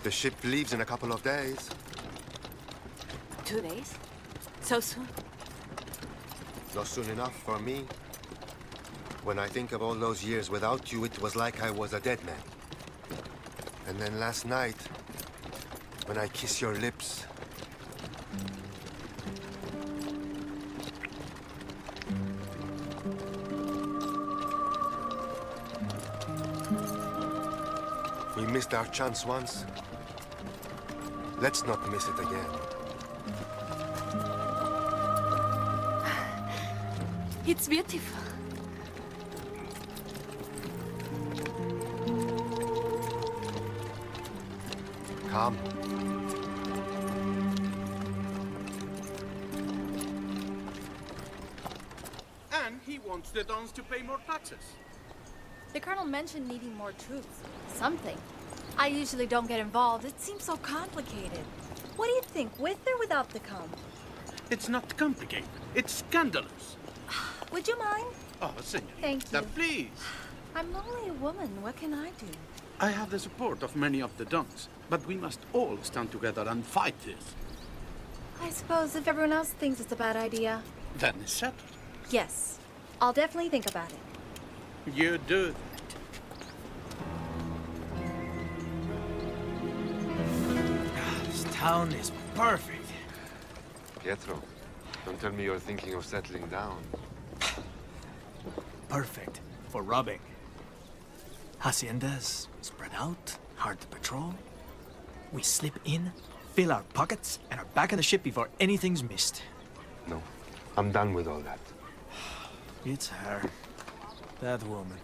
The ship leaves in a couple of days. 2 days? So soon? Not soon enough for me. When I think of all those years without you, it was like I was a dead man. And then last night, when I kiss your lips, we missed our chance once. Let's not miss it again. It's beautiful. Come. And he wants the Dons to pay more taxes. The Colonel mentioned needing more troops. Something. I usually don't get involved. It seems so complicated. What do you think, with or without the comb? It's not complicated. It's scandalous. Would you mind? Oh, senorita. Thank you. Please. I'm only a woman. What can I do? I have the support of many of the Dons, but we must all stand together and fight this. I suppose if everyone else thinks it's a bad idea. Then it's settled. Yes. I'll definitely think about it. You do. This town is perfect. Pietro, don't tell me you're thinking of settling down. Perfect for robbing. Haciendas spread out, hard to patrol. We slip in, fill our pockets, and are back on the ship before anything's missed. No, I'm done with all that. It's her. That woman.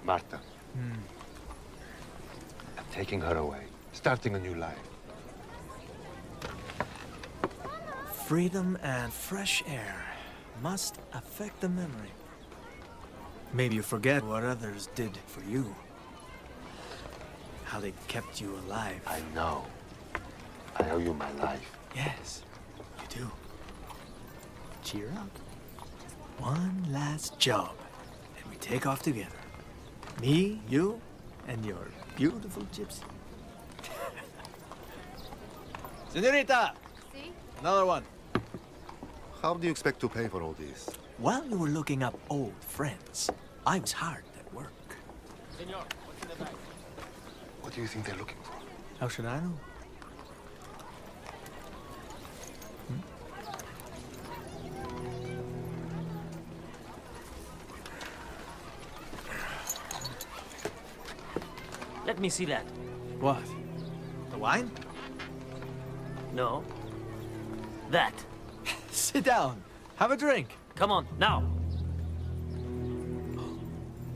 Marta. I'm taking her away, starting a new life. Freedom and fresh air must affect the memory. Maybe you forget what others did for you. How they kept you alive. I know. I owe you my life. Yes, you do. Cheer up. One last job, and we take off together. Me, you, and your beautiful gypsy. Senorita! See? Another one. How do you expect to pay for all this? While you were looking up old friends, I was hard at work. Senor, what's in the bag? What do you think they're looking for? How should I know? Let me see that. What? The wine? No. That. Sit down. Have a drink. Come on, now.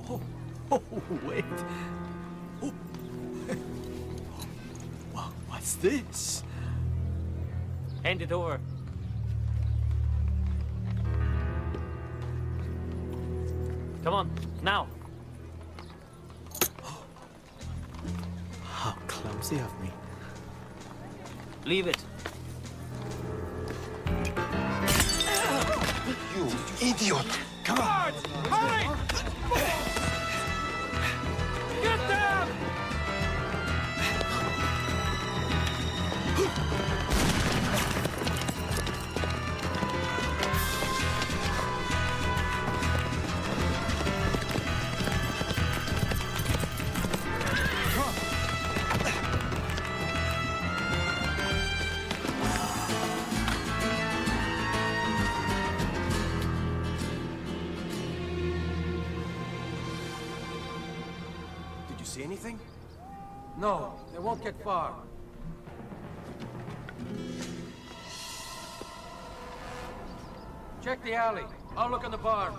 Oh, wait. Oh. Well, what's this? Hand it over. Come on, now. How clumsy of me. Leave it. You idiot! Come on! Hurry! Get them! See anything? No, they won't get far. Check the alley. I'll look in the barn.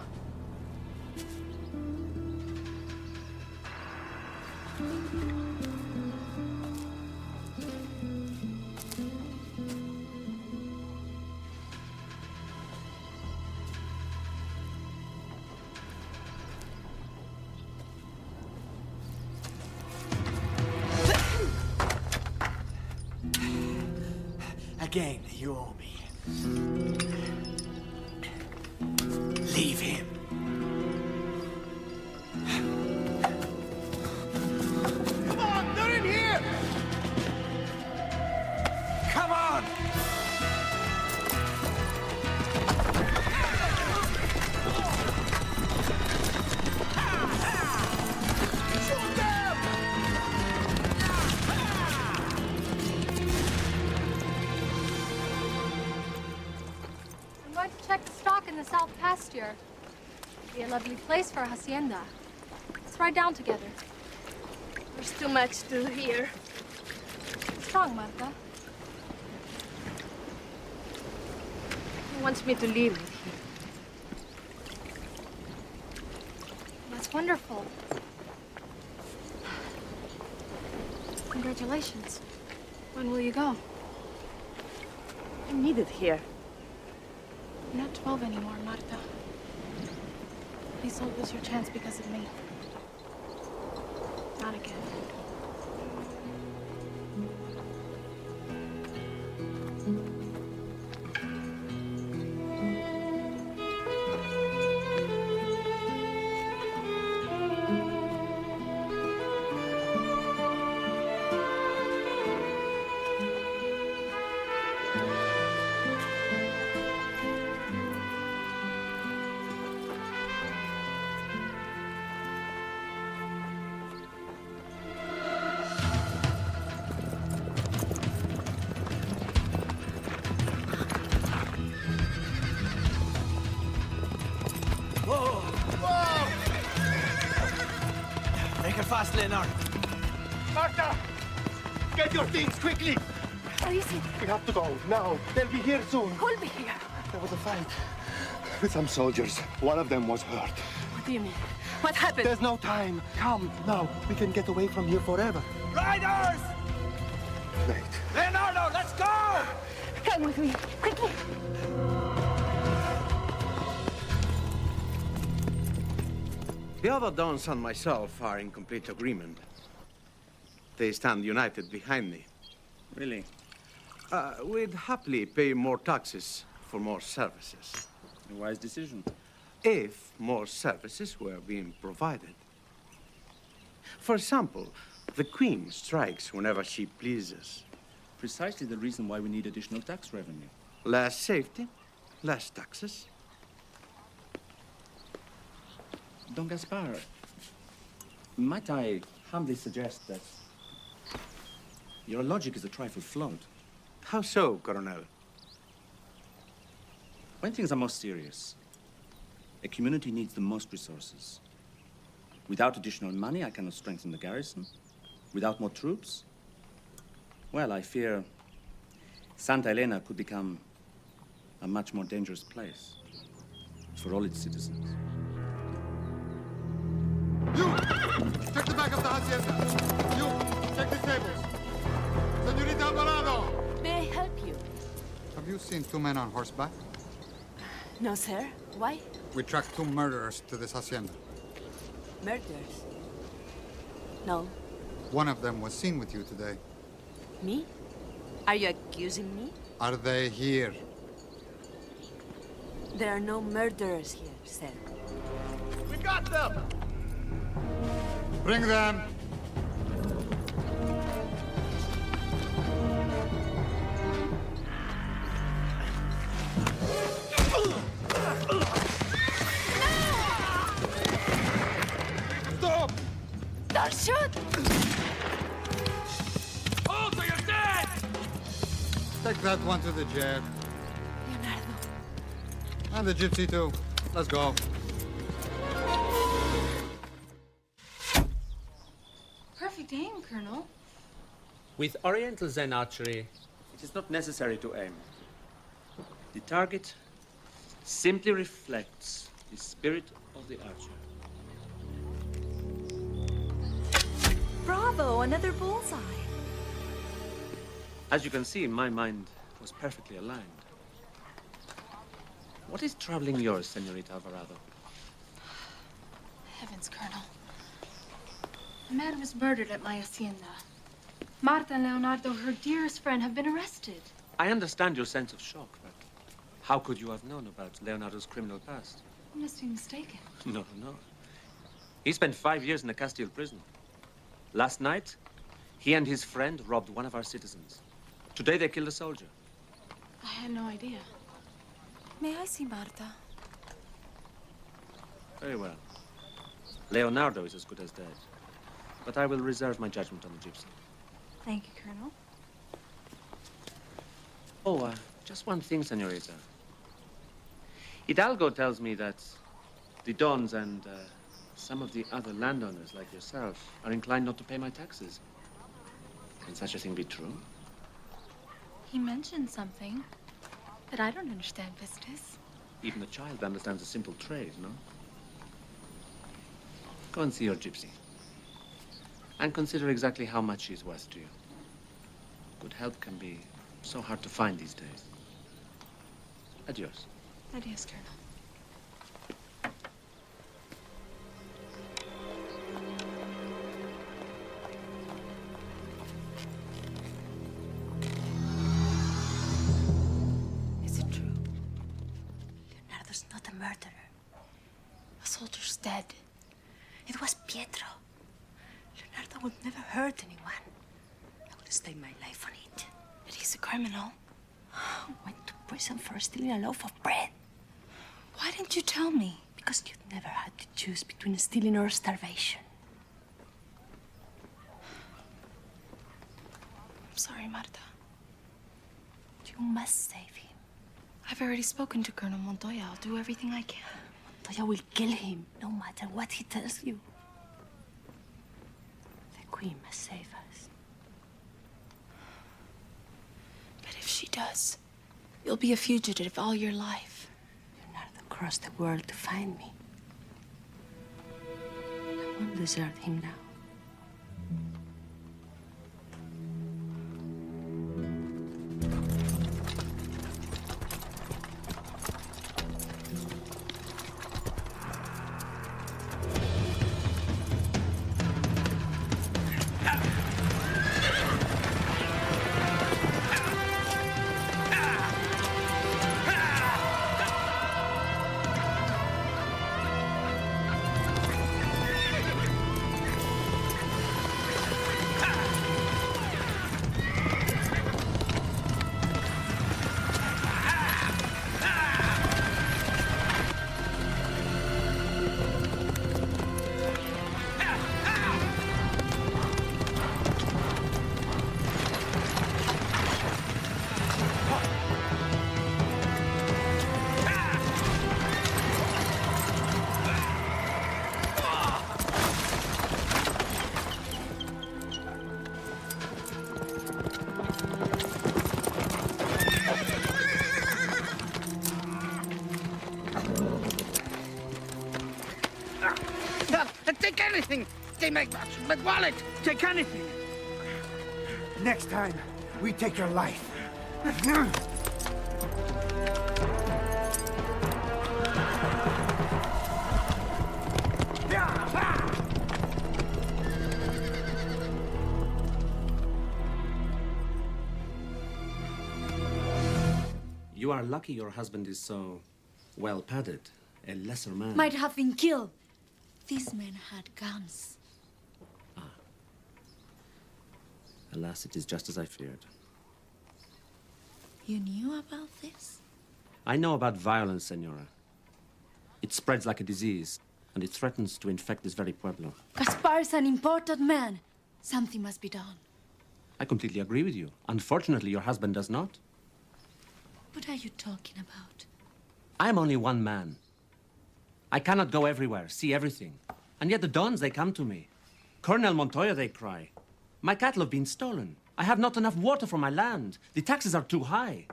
Again, you owe me. Leave him. Come on, they're in here! Come on! Shoot them! I'm going to check the stock in the south pasture. Be a lovely place for a hacienda. Let's ride down together. There's too much to do here. Strong, Martha. He wants me to live with him. That's wonderful. Congratulations. When will you go? I'm needed here. You're not 12 anymore, Marta. Please don't lose your chance because of me. Not again. Make it fast, Leonard. Marta! Get your things quickly! What is it? We have to go now. They'll be here soon. Who'll be here? There was a fight with some soldiers. One of them was hurt. What do you mean? What happened? There's no time. Come now. We can get away from here forever. Riders! Wait. Leonardo, let's go! Come with me, quickly. The other dons and myself are in complete agreement. They stand united behind me. Really? We'd happily pay more taxes for more services. A wise decision. If more services were being provided. For example, the Queen strikes whenever she pleases. Precisely the reason why we need additional tax revenue. Less safety, less taxes. Don Gaspar, might I humbly suggest that your logic is a trifle flawed? How so, Colonel? When things are most serious, a community needs the most resources. Without additional money, I cannot strengthen the garrison. Without more troops, well, I fear Santa Elena could become a much more dangerous place for all its citizens. You! Check the back of the hacienda. You! Check the stables. Señorita Alvarado! May I help you? Have you seen two men on horseback? No, sir. Why? We tracked two murderers to this hacienda. Murders? No. One of them was seen with you today. Me? Are you accusing me? Are they here? There are no murderers here, sir. We got them! Bring them! Stop! Don't shoot! Hold or you're dead! Take that one to the jail. Leonardo. And the gypsy too. Let's go. Perfect aim, Colonel. With Oriental Zen archery, it is not necessary to aim. The target simply reflects the spirit of the archer. Bravo, another bullseye. As you can see, my mind was perfectly aligned. What is troubling yours, Señorita Alvarado? Heavens, Colonel. A man was murdered at my hacienda. Marta and Leonardo, her dearest friend, have been arrested. I understand your sense of shock, but how could you have known about Leonardo's criminal past? You must be mistaken. No. He spent 5 years in a Castile prison. Last night, he and his friend robbed one of our citizens. Today, they killed a soldier. I had no idea. May I see Marta? Very well. Leonardo is as good as dead. But I will reserve my judgment on the gypsy. Thank you, Colonel. Oh, just one thing, Señorita. Hidalgo tells me that the Dons and some of the other landowners, like yourself, are inclined not to pay my taxes. Can such a thing be true? He mentioned something, but I don't understand business. Even a child understands a simple trade, no? Go and see your gypsy. And consider exactly how much she's worth to you. Good help can be so hard to find these days. Adios. Adios, Colonel. Is it true? Leonardo's not a murderer. A soldier's dead. It was Pietro. Leonardo would never hurt anyone. I would stake my life on it. But he's a criminal. Went to prison for stealing a loaf of bread. Why didn't you tell me? Because you'd never had to choose between stealing or starvation. I'm sorry, Marta. You must save him. I've already spoken to Colonel Montoya. I'll do everything I can. Montoya will kill him, no matter what he tells you. The Queen must save us. But if she does, you'll be a fugitive all your life. Leonardo crossed the world to find me. I won't desert him now. Take anything! Take my wallet! Take anything! Next time, we take your life. You are lucky your husband is so well padded. A lesser man. Might have been killed. These men had guns. Alas, it is just as I feared. You knew about this? I know about violence, Senora. It spreads like a disease, and it threatens to infect this very pueblo. Gaspar is an important man. Something must be done. I completely agree with you. Unfortunately, your husband does not. What are you talking about? I am only one man. I cannot go everywhere, see everything. And yet the dons, they come to me. Colonel Montoya, they cry. My cattle have been stolen. I have not enough water for my land. The taxes are too high.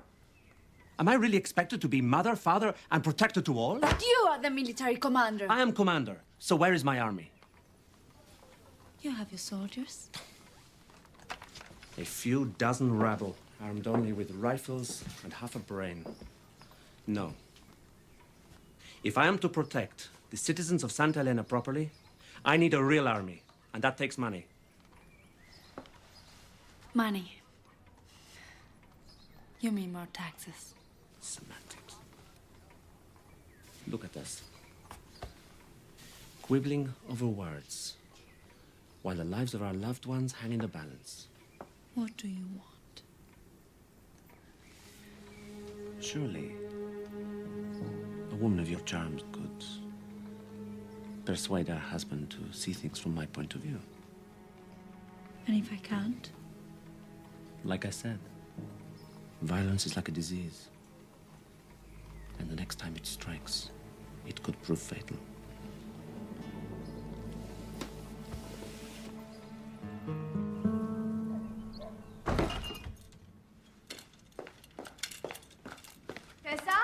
Am I really expected to be mother, father, and protector to all? But you are the military commander. I am commander. So where is my army? You have your soldiers. A few dozen rabble, armed only with rifles and half a brain. No. If I am to protect the citizens of Santa Elena properly, I need a real army, and that takes money. Money. You mean more taxes? Semantics. Look at us. Quibbling over words, while the lives of our loved ones hang in the balance. What do you want? Surely, a woman of your charms could persuade her husband to see things from my point of view. And if I can't? Like I said, violence is like a disease. And the next time it strikes, it could prove fatal. Tessa?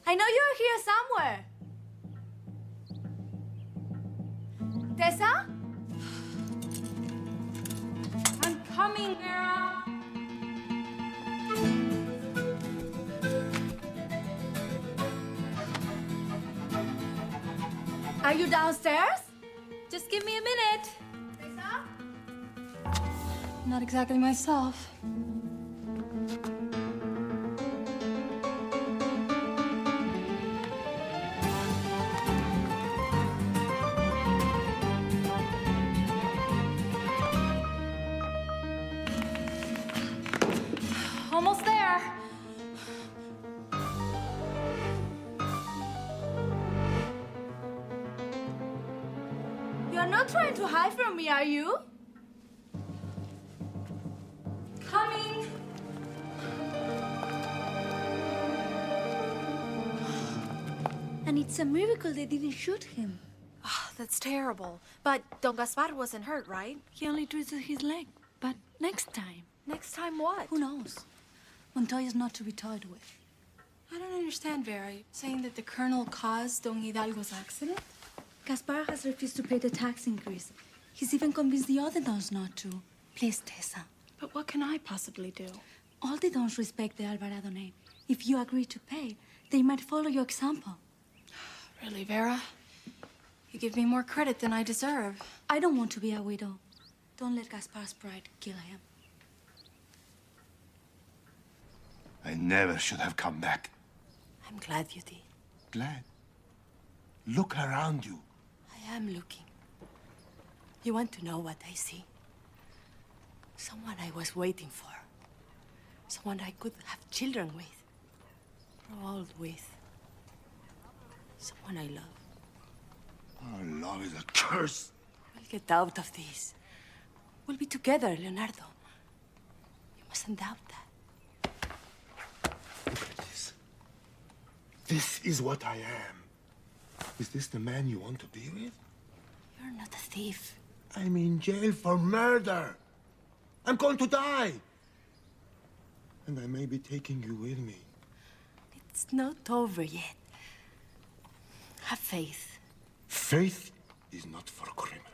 I know you're here somewhere. Tessa? I'm coming, girl. Are you downstairs? Just give me a minute. Tessa? Not exactly myself. Almost there. You're not trying to hide from me, are you? Coming. And it's a miracle they didn't shoot him. Oh, that's terrible. But Don Gaspar wasn't hurt, right? He only twisted his leg. But next time. Next time what? Who knows? Montoya's not to be toyed with. I don't understand, Vera. Saying that the colonel caused Don Hidalgo's accident? Gaspar has refused to pay the tax increase. He's even convinced the other dons not to. Please, Tessa. But what can I possibly do? All the dons respect the Alvarado name. If you agree to pay, they might follow your example. Really, Vera? You give me more credit than I deserve. I don't want to be a widow. Don't let Gaspar's pride kill him. I never should have come back. I'm glad you did. Glad? Look around you. I am looking. You want to know what I see? Someone I was waiting for. Someone I could have children with. Grow old with. Someone I love. Our love is a curse. We'll get out of this. We'll be together, Leonardo. You mustn't doubt that. Look at this. This is what I am. Is this the man you want to be with? You're not a thief. I'm in jail for murder. I'm going to die. And I may be taking you with me. It's not over yet. Have faith. Faith is not for criminals.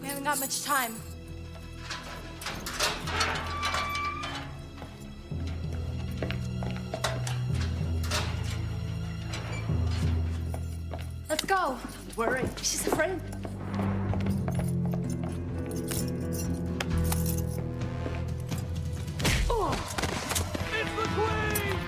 We haven't got much time. Let's go. Don't worry, she's a friend. It's the Queen!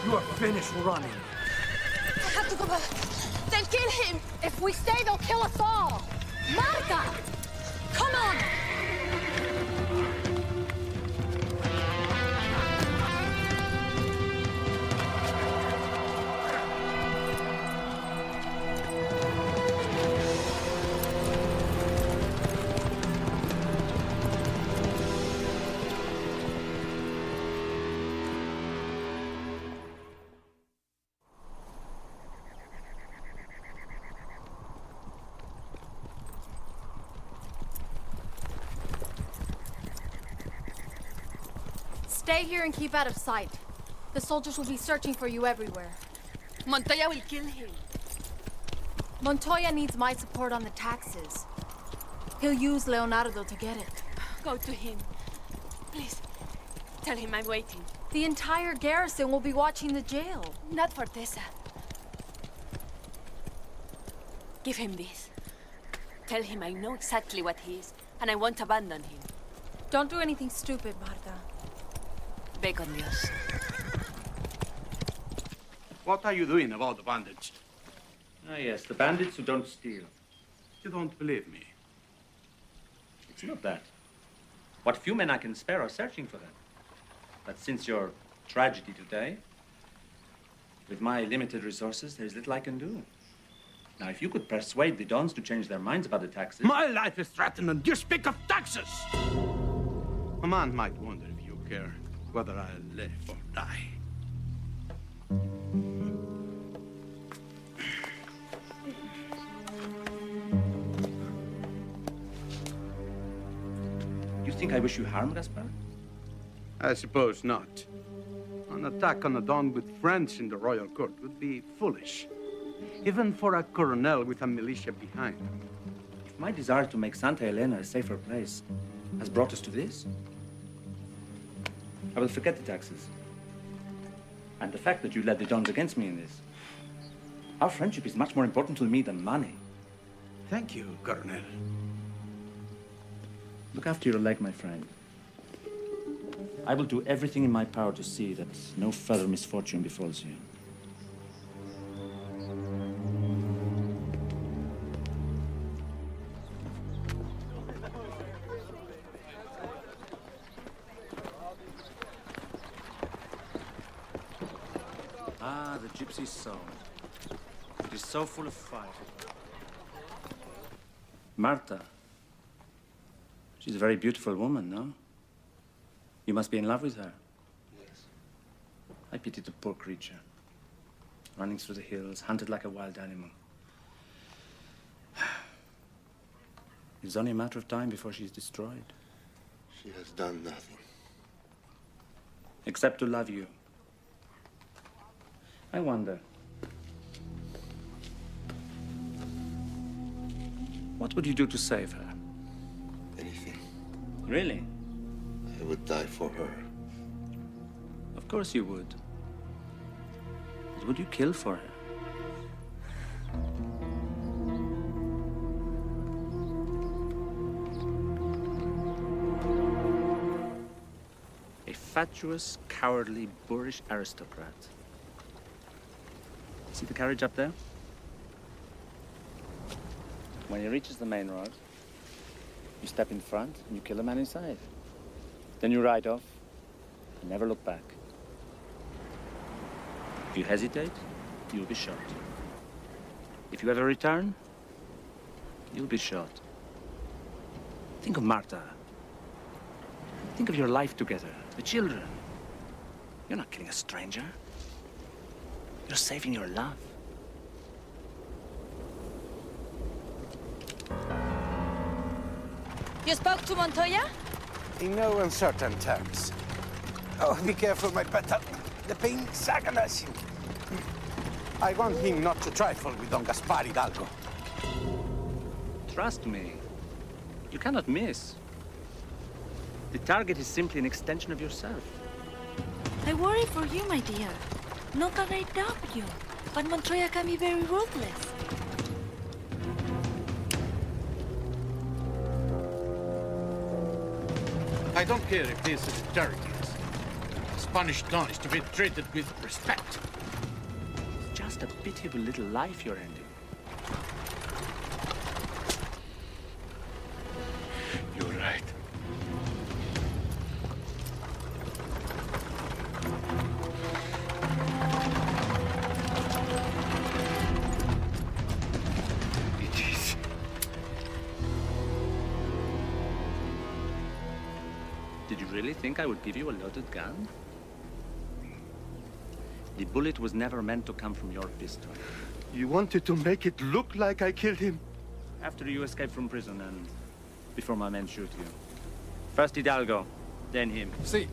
You are finished running. I have to go back. They'll kill him. If we stay, they'll kill us all. Marta! Come on! Stay here and keep out of sight. The soldiers will be searching for you everywhere. Montoya will kill him. Montoya needs my support on the taxes. He'll use Leonardo to get it. Go to him. Please, tell him I'm waiting. The entire garrison will be watching the jail. Not for Tessa. Give him this. Tell him I know exactly what he is, and I won't abandon him. Don't do anything stupid, Marta. Ve con Dios. What are you doing about the bandits? Ah, yes, the bandits who don't steal. You don't believe me. It's not that. What few men I can spare are searching for them. But since your tragedy today, with my limited resources, there's little I can do. Now, if you could persuade the Dons to change their minds about the taxes... My life is threatened and you speak of taxes! A man might wonder if you care whether I live or die. You think I wish you harm, Gaspar? I suppose not. An attack on a Don with friends in the royal court would be foolish. Even for a colonel with a militia behind him. If my desire to make Santa Elena a safer place has brought us to this, I will forget the taxes. And the fact that you led the Dons against me in this. Our friendship is much more important to me than money. Thank you, Colonel. Look after your leg, my friend. I will do everything in my power to see that no further misfortune befalls you. Ah, the gypsy soul. It is so full of fire. Marta. She's a very beautiful woman, no? You must be in love with her. Yes. I pity the poor creature. Running through the hills, hunted like a wild animal. It's only a matter of time before she's destroyed. She has done nothing. Except to love you. I wonder. What would you do to save her? Anything. Really? I would die for her. Of course you would. But would you kill for her? A fatuous, cowardly, boorish aristocrat. See the carriage up there? When he reaches the main road, you step in front and you kill the man inside. Then you ride off and never look back. If you hesitate, you'll be shot. If you ever return, you'll be shot. Think of Marta. Think of your life together, the children. You're not killing a stranger. You're saving your love. You spoke to Montoya? In no uncertain terms. Oh, be careful, my better. The pain's agonizing. I want him not to trifle with Don Gaspar Hidalgo. Trust me, you cannot miss. The target is simply an extension of yourself. I worry for you, my dear. Not that I doubt you, but Montoya can be very ruthless. I don't care if this is a charity. A Spanish Don is to be treated with respect. It's just a pitiable little life you're ending. You're right. It is. Did you really think I would give you a loaded gun? The bullet was never meant to come from your pistol. You wanted to make it look like I killed him? After you escape from prison and before my men shoot you. First Hidalgo, then him. See.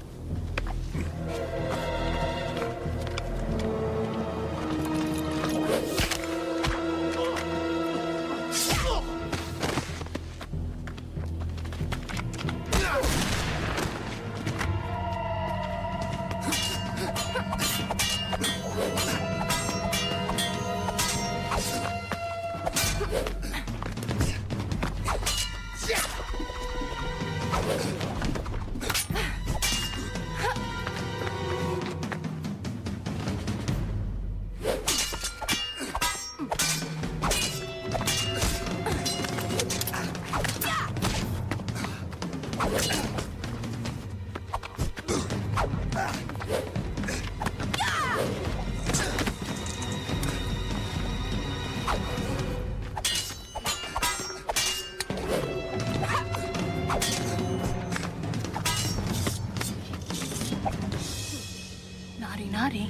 Naughty, naughty.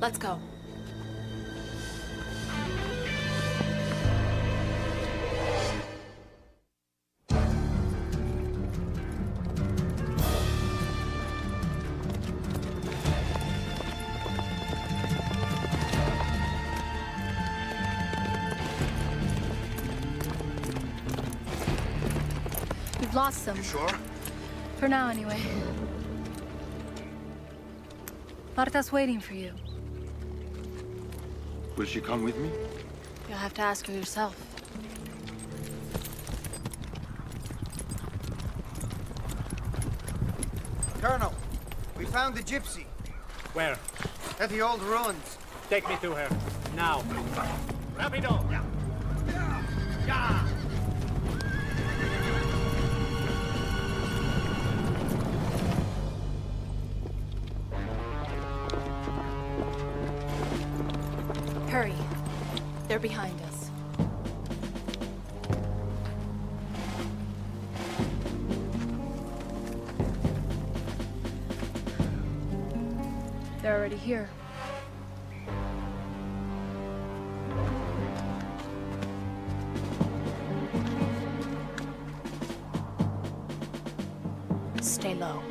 Let's go. We've lost them. You sure? For now, anyway. Marta's waiting for you. Will she come with me? You'll have to ask her yourself. Colonel, we found the gypsy. Where? At the old ruins. Take me to her. Now. Rapido! Yeah. Yeah. Hurry. They're behind us. They're already here. Stay low.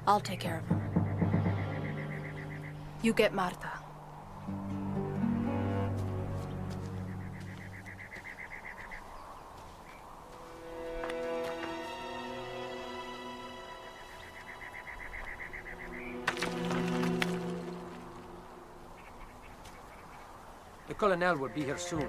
I'll take care of him. You get Marta. The colonel will be here soon.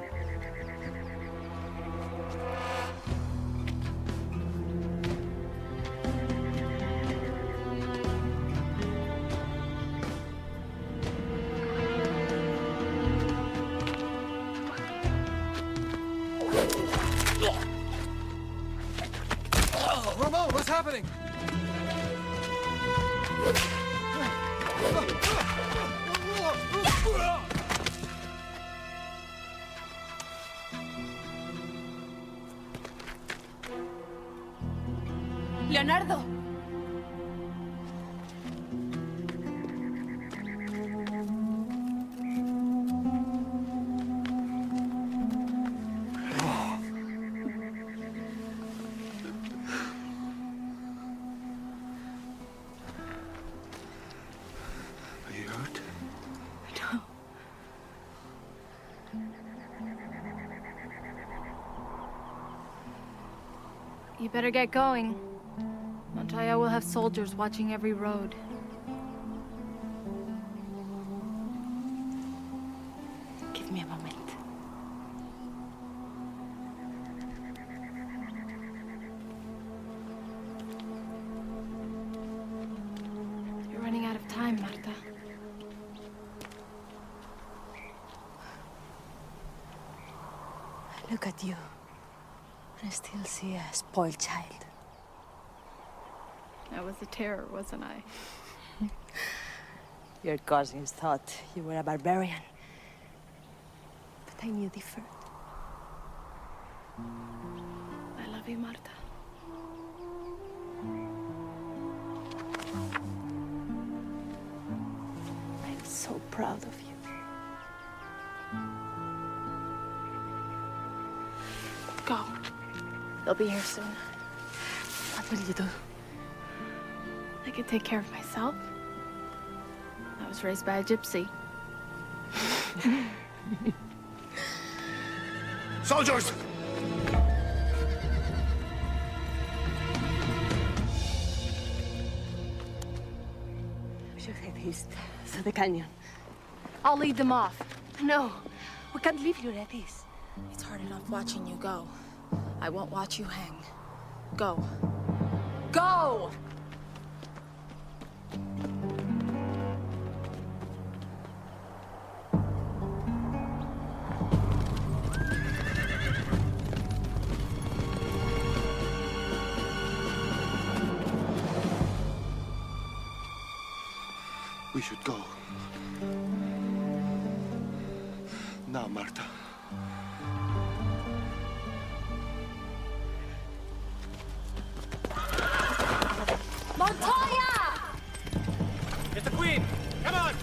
Ramon, what's happening? Leonardo! Are you hurt? No. You better get going. Montoya will have soldiers watching every road. Give me a moment. You're running out of time, Marta. I look at you, and I still see a spoiled child. I was a terror, wasn't I? Your cousins thought you were a barbarian. But I knew different. I love you, Marta. I'm so proud of you. Go. They'll be here soon. What will you do? I can take care of myself. I was raised by a gypsy. Soldiers! We should head east, through the canyon. I'll lead them off. No, we can't leave you at this. It's hard enough watching you go. I won't watch you hang. Go. Go! We should go. Now, Marta. Montoya! Get the queen! Come on!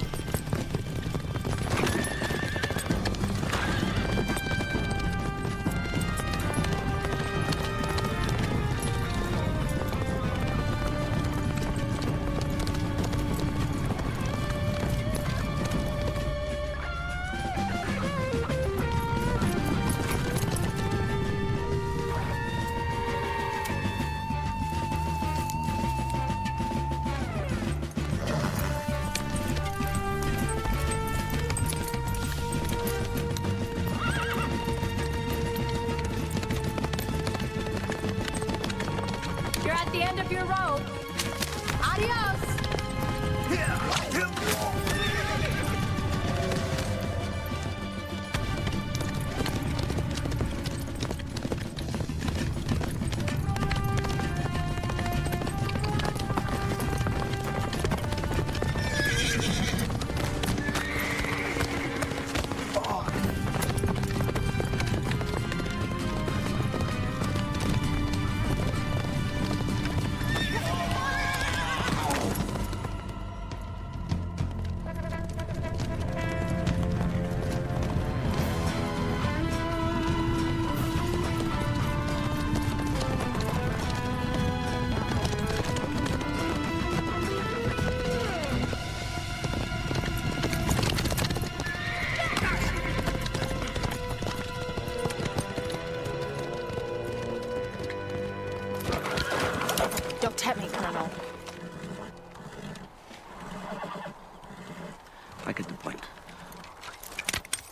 I get the point.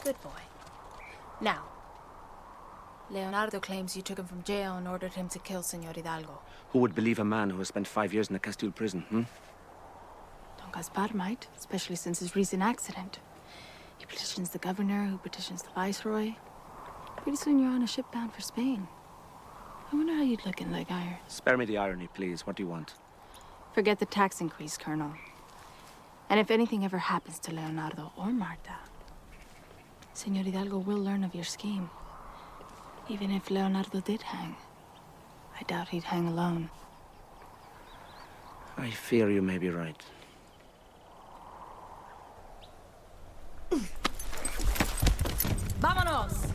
Good boy. Now, Leonardo claims you took him from jail and ordered him to kill Señor Hidalgo. Who would believe a man who has spent 5 years in a Castile prison, Don Gaspar might, especially since his recent accident. He petitions the governor, who petitions the viceroy. Pretty soon you're on a ship bound for Spain. I wonder how you'd look in leg iron. Spare me the irony, please. What do you want? Forget the tax increase, Colonel. And if anything ever happens to Leonardo or Marta, Señor Hidalgo will learn of your scheme. Even if Leonardo did hang, I doubt he'd hang alone. I fear you may be right. Vámonos!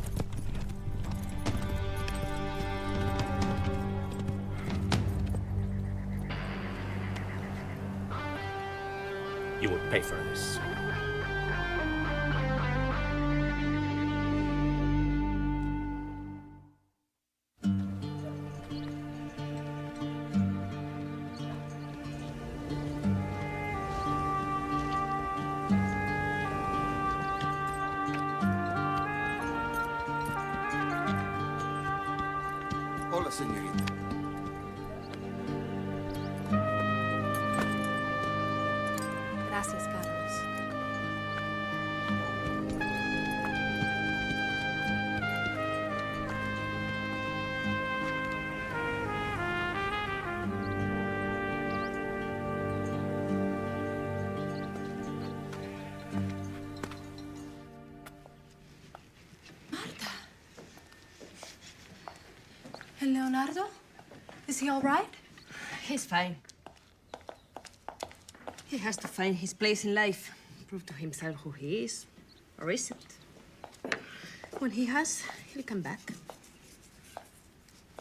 You will pay for this. Hola, señorita. Gracias, Carlos. And Leonardo? Is he all right? He's fine. He has to find his place in life, prove to himself who he is, or isn't. When he has, he'll come back.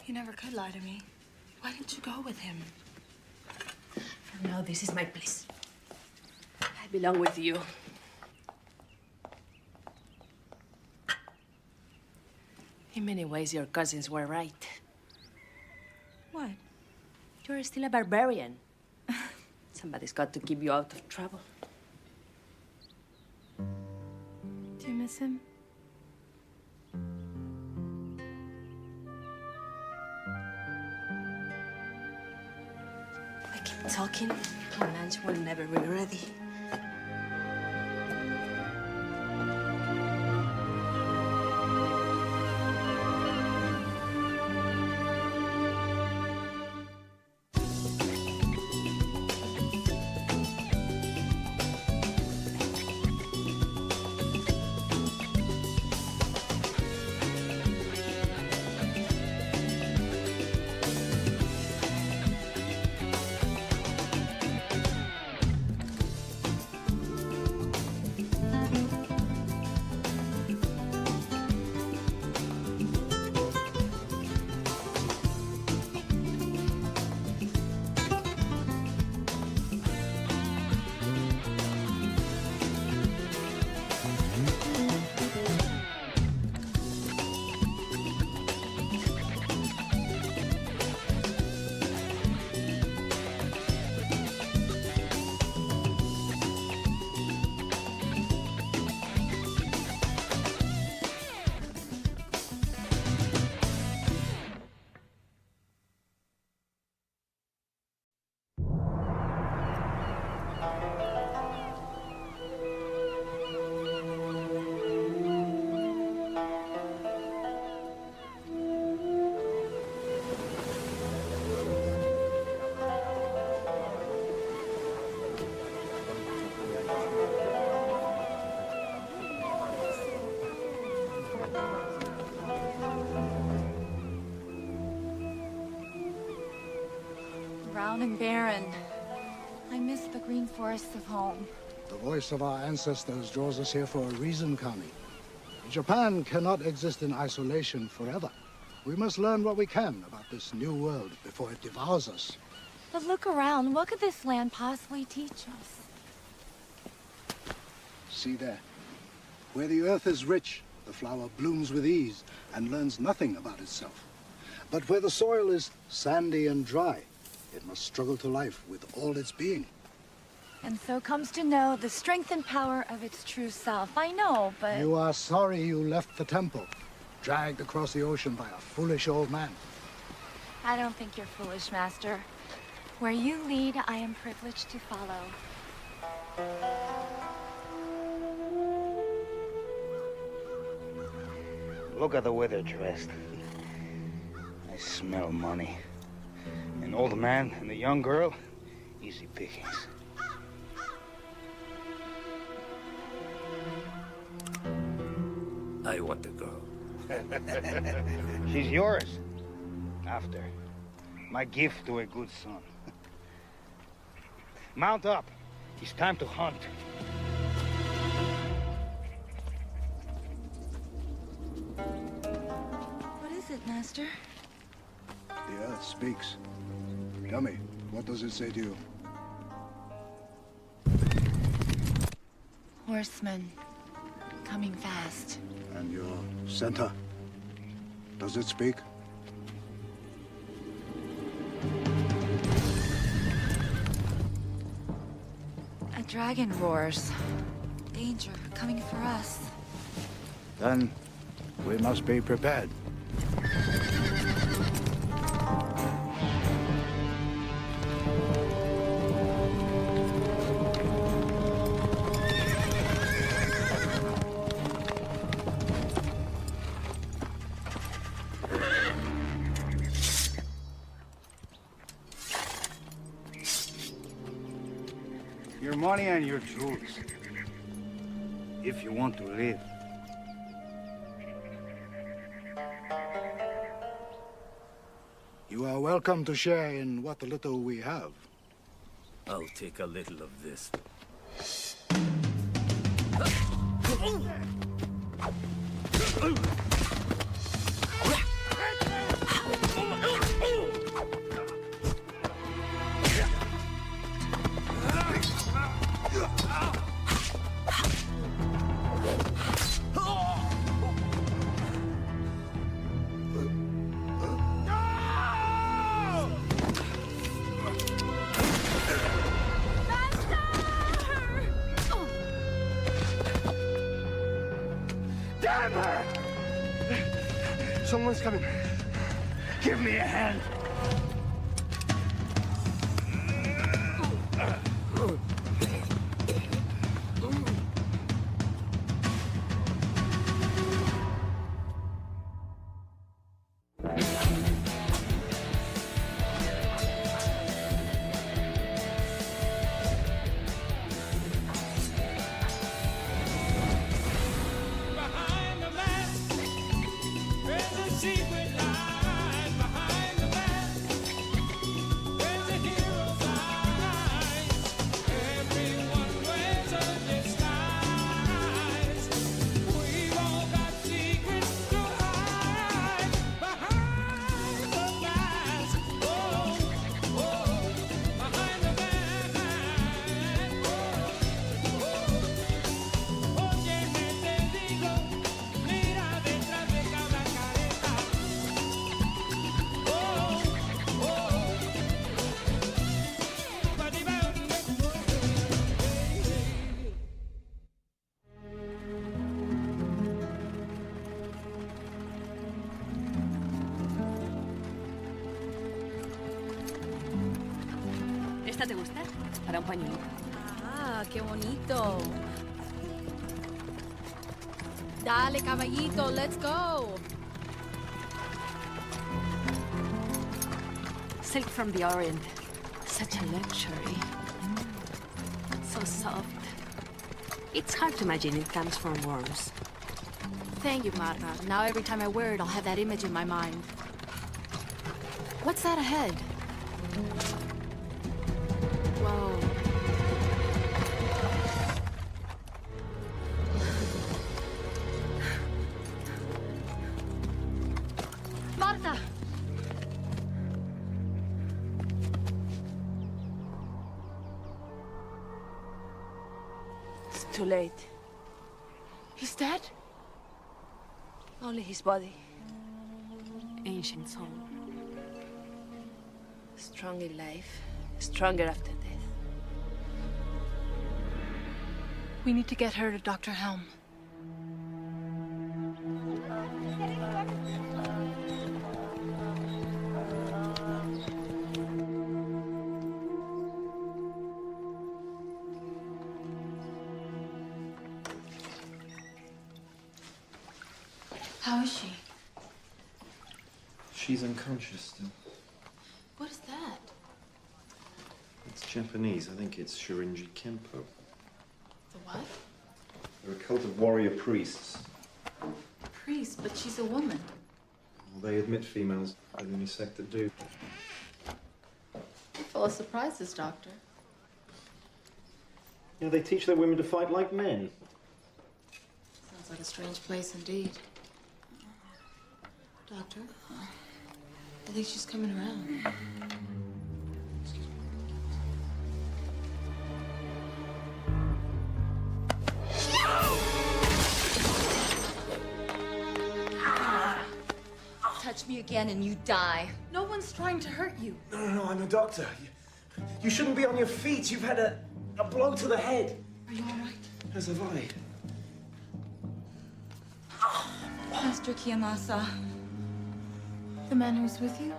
You never could lie to me. Why didn't you go with him? For now, this is my place. I belong with you. In many ways, your cousins were right. What? You're still a barbarian. Somebody's got to keep you out of trouble. Do you miss him? I keep talking, and lunch will never be ready. Brown and barren. I miss the green forests of home. The voice of our ancestors draws us here for a reason, Kami. Japan cannot exist in isolation forever. We must learn what we can about this new world before it devours us. But look around. What could this land possibly teach us? See there. Where the earth is rich, the flower blooms with ease and learns nothing about itself. But where the soil is sandy and dry, it must struggle to life with all its being. And so comes to know the strength and power of its true self. I know, but... You are sorry you left the temple, dragged across the ocean by a foolish old man. I don't think you're foolish, Master. Where you lead, I am privileged to follow. Look at the way they're dressed. I smell money. An old man and a young girl, easy pickings. I want the girl. She's yours. After. My gift to a good son. Mount up. It's time to hunt. What is it, Master? The earth speaks. Tell me, what does it say to you? Horsemen. Coming fast. And your center? Does it speak? A dragon roars. Danger coming for us. Then we must be prepared. Your money and your jewels. If you want to live. You are welcome to share in what little we have. I'll take a little of this. Someone's coming. Give me a hand. ¿Esta te gusta? Para un pañuelo. Ah, qué bonito. Dale, caballito, let's go. Silk from the Orient. Such a luxury. So soft. It's hard to imagine it comes from worms. Thank you, Marta. Now every time I wear it, I'll have that image in my mind. What's that ahead? Whoa. Marta! It's too late. He's dead? Only his body. Ancient soul. Strong in life, stronger after death. We need to get her to Dr. Helm. How is she? She's unconscious still. What is that? It's Japanese. I think it's Shirinji Kempo. The what? They're a cult of warrior priests. Priest, but she's a woman. Well, they admit females. They're the only sect that do. You're full of surprises, Doctor. Yeah, they teach their women to fight like men. Sounds like a strange place indeed. Doctor, I think she's coming around. Touch me again and you die. No one's trying to hurt you. No, I'm a doctor. You shouldn't be on your feet. You've had a blow to the head. Are you all right? As have I. Master Kiyomasa. The man who's with you?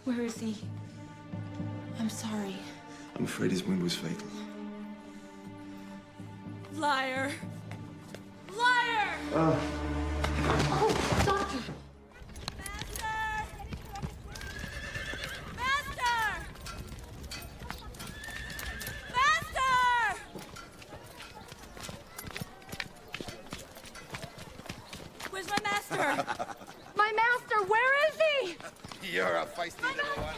Where is he? I'm sorry. I'm afraid his wound was fatal. Liar! Liar! Oh, Doctor! Where's my master? My master, where is he? You're a feisty little one.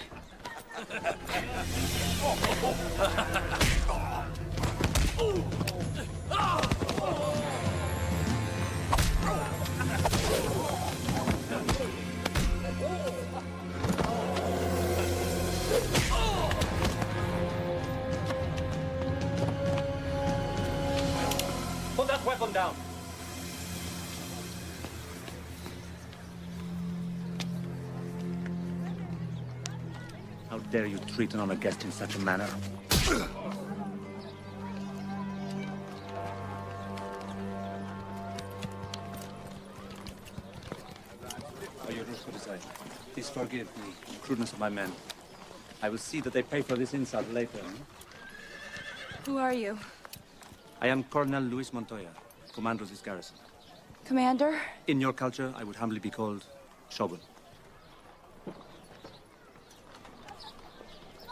Put that weapon down. How dare you treat an honored guest in such a manner? Please forgive the crudeness of my men. I will see that they pay for this insult later. Who are you? I am Colonel Luis Montoya, commander of this garrison. Commander? In your culture, I would humbly be called Shogun.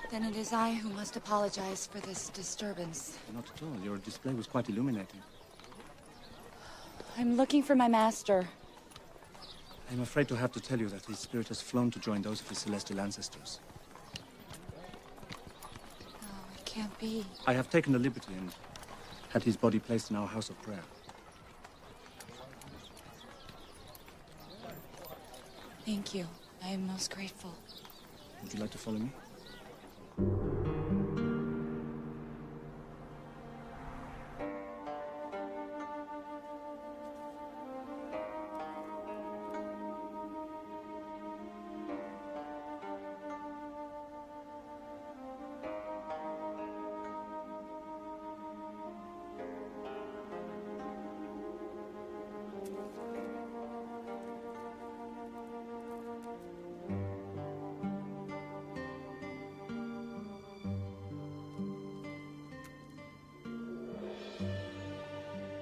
Then it is I who must apologize for this disturbance. Not at all. Your display was quite illuminating. I'm looking for my master. I'm afraid to have to tell you that his spirit has flown to join those of his celestial ancestors. Oh, it can't be. I have taken the liberty and had his body placed in our house of prayer. Thank you. I am most grateful. Would you like to follow me?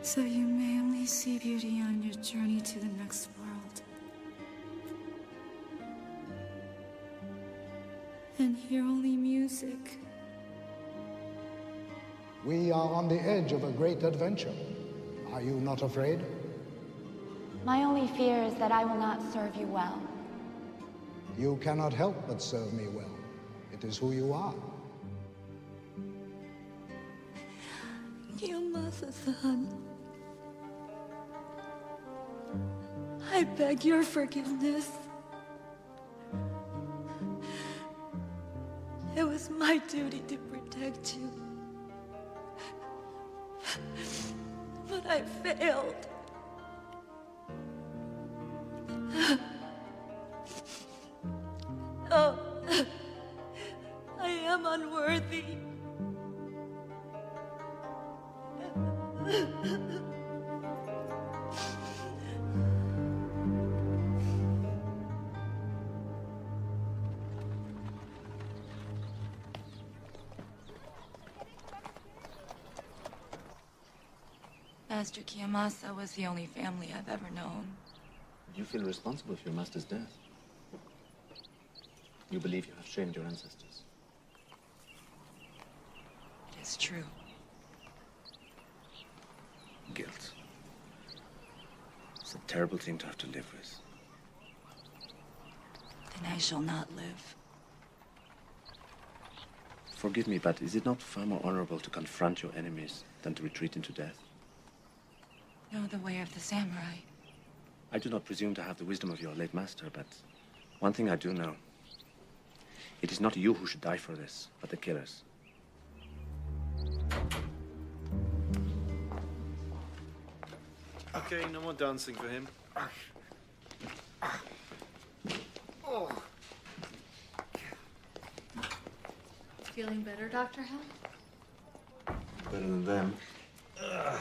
So you may only see beauty on your journey to the next world. And hear only music. We are on the edge of a great adventure. Are you not afraid? My only fear is that I will not serve you well. You cannot help but serve me well. It is who you are. Kiyomasa-san, I beg your forgiveness. It was my duty to protect you. But I failed. Oh, I am unworthy. Master Kiyomasa was the only family I've ever known. You feel responsible for your master's death. You believe you have shamed your ancestors. It is true. Guilt. It's a terrible thing to have to live with. Then I shall not live. Forgive me, but is it not far more honorable to confront your enemies than to retreat into death? Know the way of the samurai. I do not presume to have the wisdom of your late master, but one thing I do know. It is not you who should die for this, but the killers. Okay, no more dancing for him. Oh. Feeling better, Dr. Hell? Better than them. I'll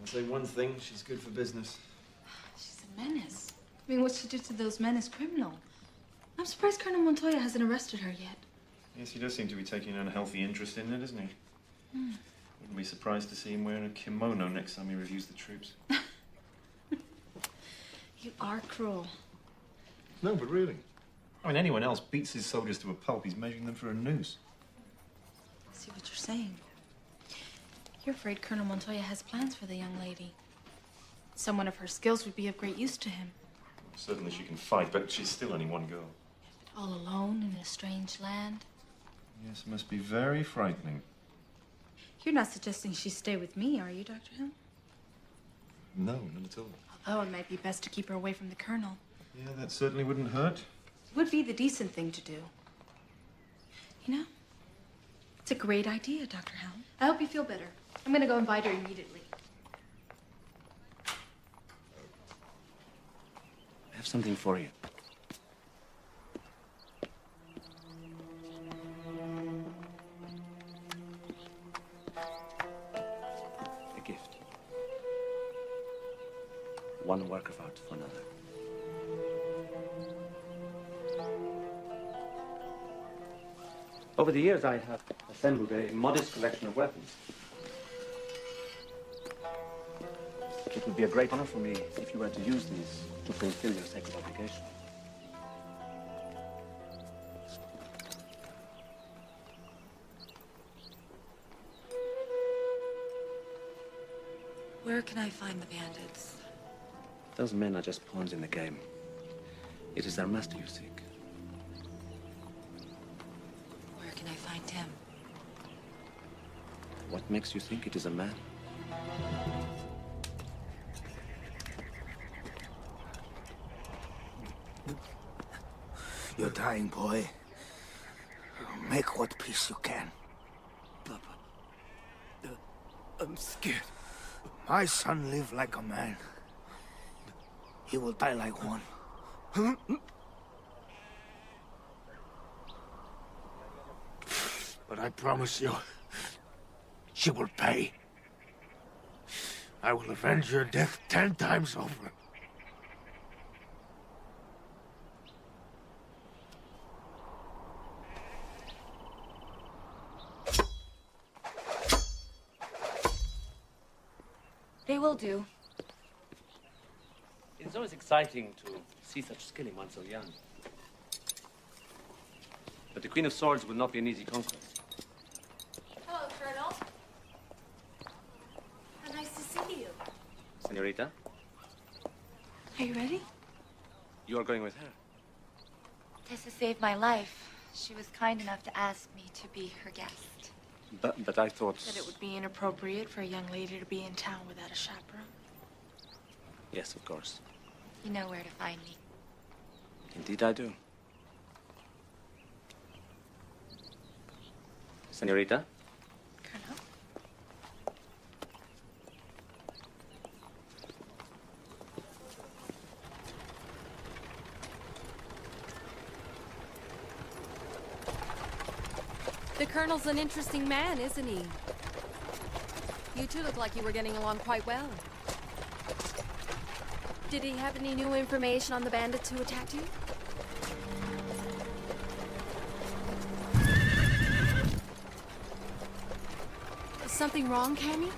say one thing, she's good for business. She's a menace. I mean, what she did to those men is criminal. I'm surprised Colonel Montoya hasn't arrested her yet. Yes, he does seem to be taking an unhealthy interest in it, doesn't he? Wouldn't be surprised to see him wearing a kimono next time he reviews the troops. You are cruel. No, but really. I mean, anyone else beats his soldiers to a pulp, he's measuring them for a noose. I see what you're saying. You're afraid Colonel Montoya has plans for the young lady. Someone of her skills would be of great use to him. Certainly she can fight, but she's still only one girl. All alone in a strange land. Yes, it must be very frightening. You're not suggesting she stay with me, are you, Dr. Hill? No, not at all. Although it might be best to keep her away from the Colonel. Yeah, that certainly wouldn't hurt. It would be the decent thing to do. You know, it's a great idea, Dr. Hill. I hope you feel better. I'm gonna go invite her immediately. I have something for you. A gift. One work of art for another. Over the years, I have assembled a modest collection of weapons. It would be a great honor for me if you were to use these to fulfill your sacred obligation. Where can I find the bandits? Those men are just pawns in the game. It is their master you seek. Where can I find him? What makes you think it is a man? You're dying, boy. Make what peace you can. Papa, I'm scared. My son lived like a man. He will die like one. But I promise you, she will pay. I will avenge your death 10 times over. They will do. It is always exciting to see such skill in one so young. But the Queen of Swords will not be an easy conquest. Hello, Colonel. How nice to see you. Senorita, Are you ready? you are going with her. Tessa saved my life. She was kind enough to ask me to be her guest. But I thought... That it would be inappropriate for a young lady to be in town without a chaperone. Yes, of course. You know where to find me. Indeed I do. Senorita? Colonel? The Colonel's an interesting man, isn't he? You two look like you were getting along quite well. Did he have any new information on the bandits who attacked you? Is something wrong, Cammy?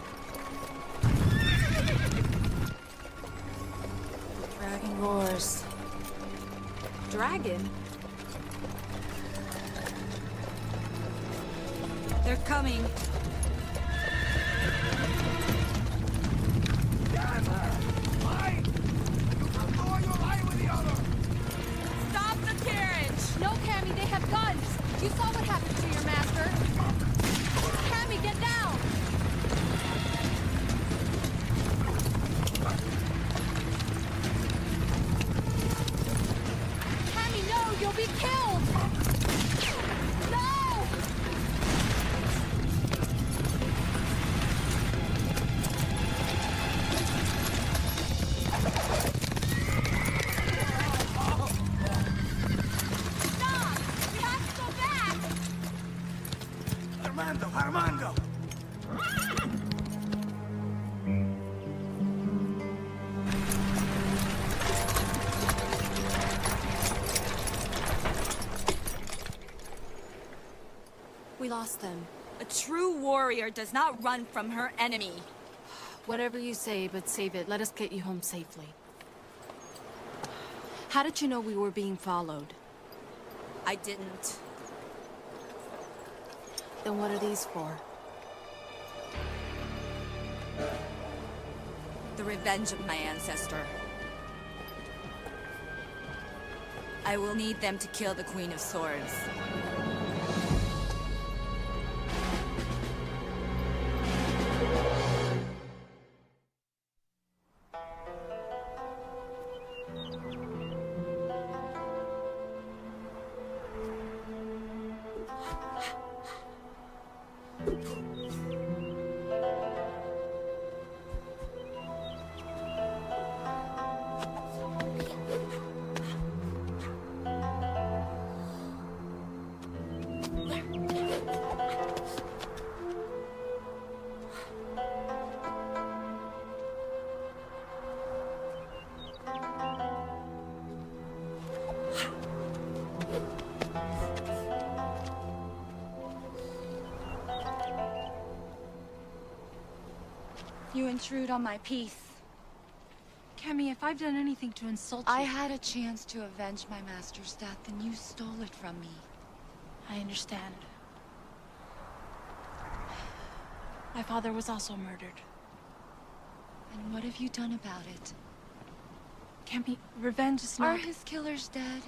Dragon roars. Dragon? They're coming. Stop the carriage! No, Cammy, they have guns! You saw what happened to your master. Cammy, get down! Cammy, no! You'll be killed! No! Armando! We lost them. A true warrior does not run from her enemy. Whatever you say, but save it. Let us get you home safely. How did you know we were being followed? I didn't. Then what are these for? The revenge of my ancestor. I will need them to kill the Queen of Swords. You intrude on my peace. Cammy, if I've done anything to insult you... I had a chance to avenge my master's death, and you stole it from me. I understand. My father was also murdered. And what have you done about it? Cammy, revenge is not... Are his killers dead?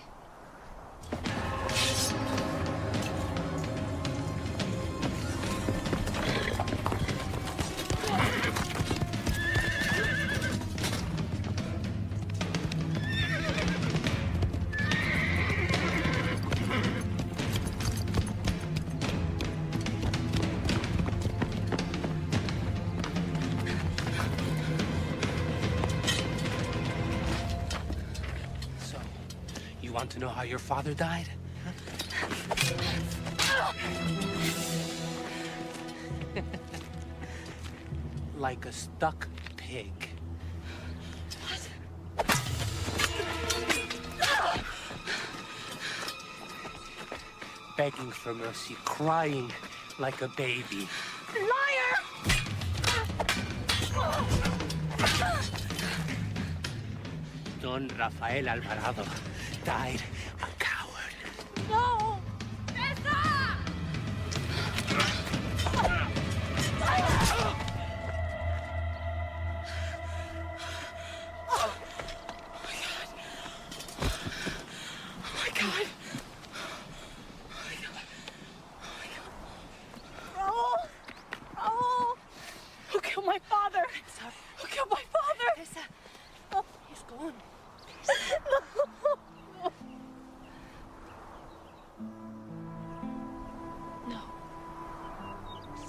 You want to know how your father died? Like a stuck pig. Begging for mercy, crying like a baby. Liar! Don Rafael Alvarado died a coward. No! Tessa!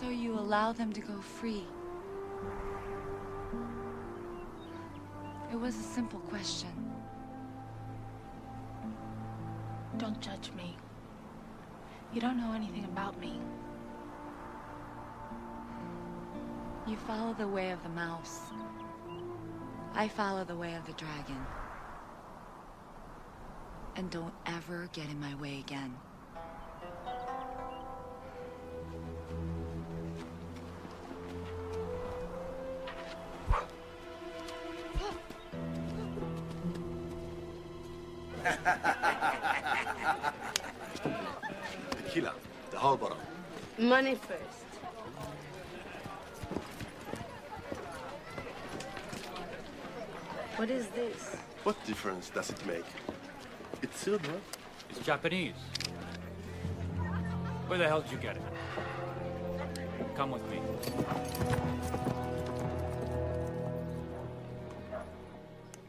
So you allow them to go free? It was a simple question. Don't judge me. You don't know anything about me. You follow the way of the mouse. I follow the way of the dragon. And don't ever get in my way again. Tequila, the whole bottle. Money first. What is this? What difference does it make? It's silver. It's Japanese. Where the hell did you get it? Come with me.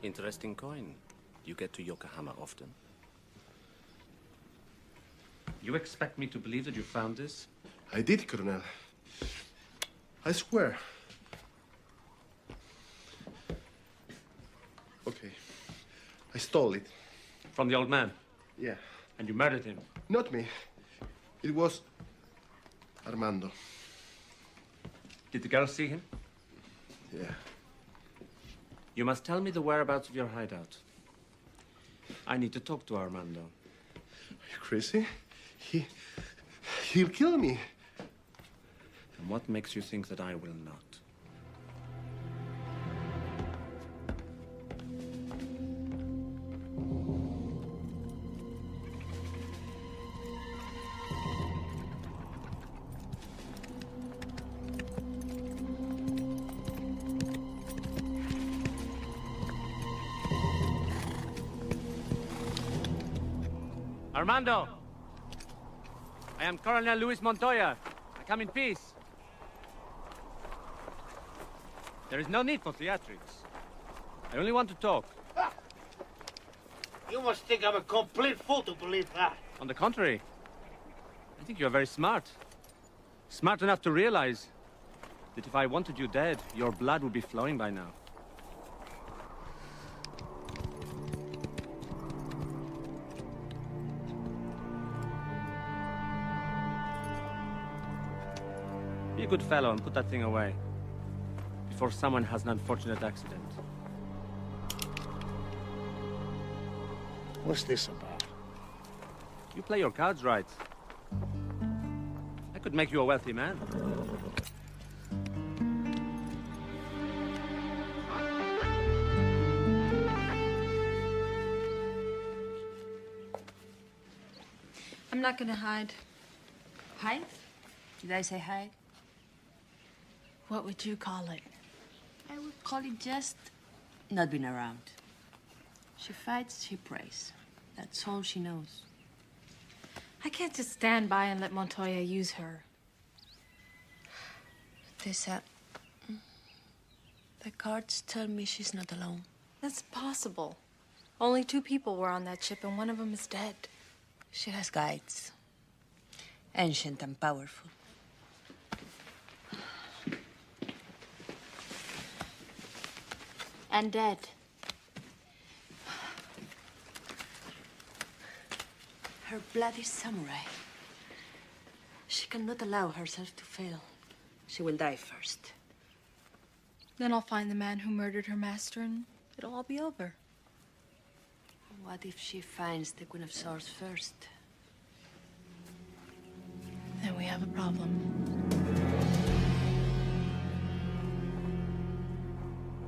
Interesting coin. You get to Yokohama often. You expect me to believe that you found this? I did, Colonel. I swear. Okay. I stole it. From the old man? Yeah. And you murdered him? Not me. It was Armando. Did the girl see him? Yeah. You must tell me the whereabouts of your hideout. I need to talk to Armando. Are you crazy? He'll kill me. And what makes you think that I will not? Armando! I am Colonel Luis Montoya. I come in peace. There is no need for theatrics. I only want to talk. You must think I'm a complete fool to believe that. On the contrary, I think you are very smart. Smart enough to realize that if I wanted you dead, your blood would be flowing by now. Be a good fellow and put that thing away before someone has an unfortunate accident. What's this about? You play your cards right. I could make you a wealthy man. I'm not gonna hide. Hide? Did I say hide? What would you call it? I would call it just not being around. She fights, she prays. That's all she knows. I can't just stand by and let Montoya use her. Tessa, the cards tell me she's not alone. That's impossible. Only 2 people were on that ship and one of them is dead. She has guides. Ancient and powerful. And dead. Her blood is samurai. She cannot allow herself to fail. She will die first. Then I'll find the man who murdered her master and it'll all be over. What if she finds the Queen of Swords first? Then we have a problem.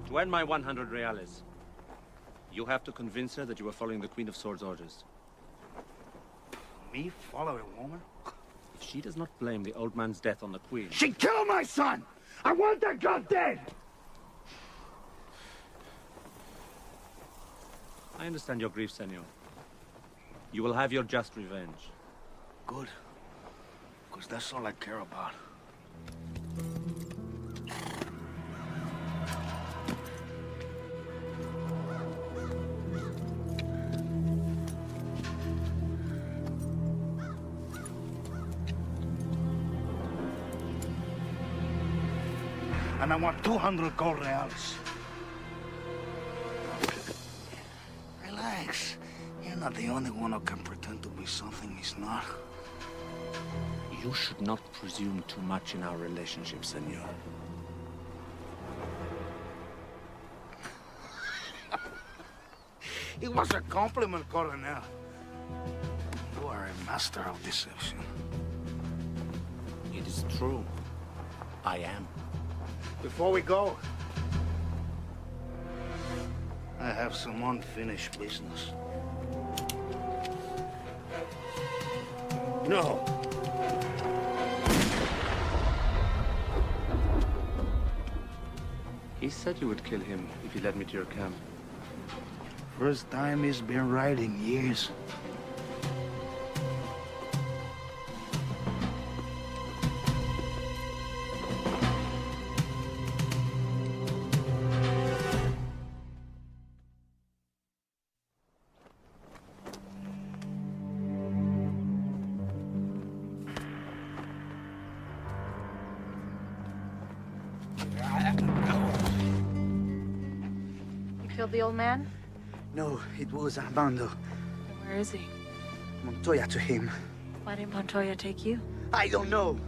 To earn my 100 reales, you have to convince her that you are following the Queen of Swords' orders. Me follow a woman? If she does not blame the old man's death on the Queen... She killed my son! I want that girl dead! I understand your grief, senor. You will have your just revenge. Good. Because that's all I care about. And I want 200 gold reals. Relax. You're not the only one who can pretend to be something he's not. You should not presume too much in our relationship, senor. It was a compliment, Colonel. You are a master of deception. It is true. I am. Before we go, I have some unfinished business. No. He said you would kill him if you led me to your camp. First time he's been right in years. Killed the old man? No, it was Armando. Where is he? Montoya to him. Why didn't Montoya take you? I don't know.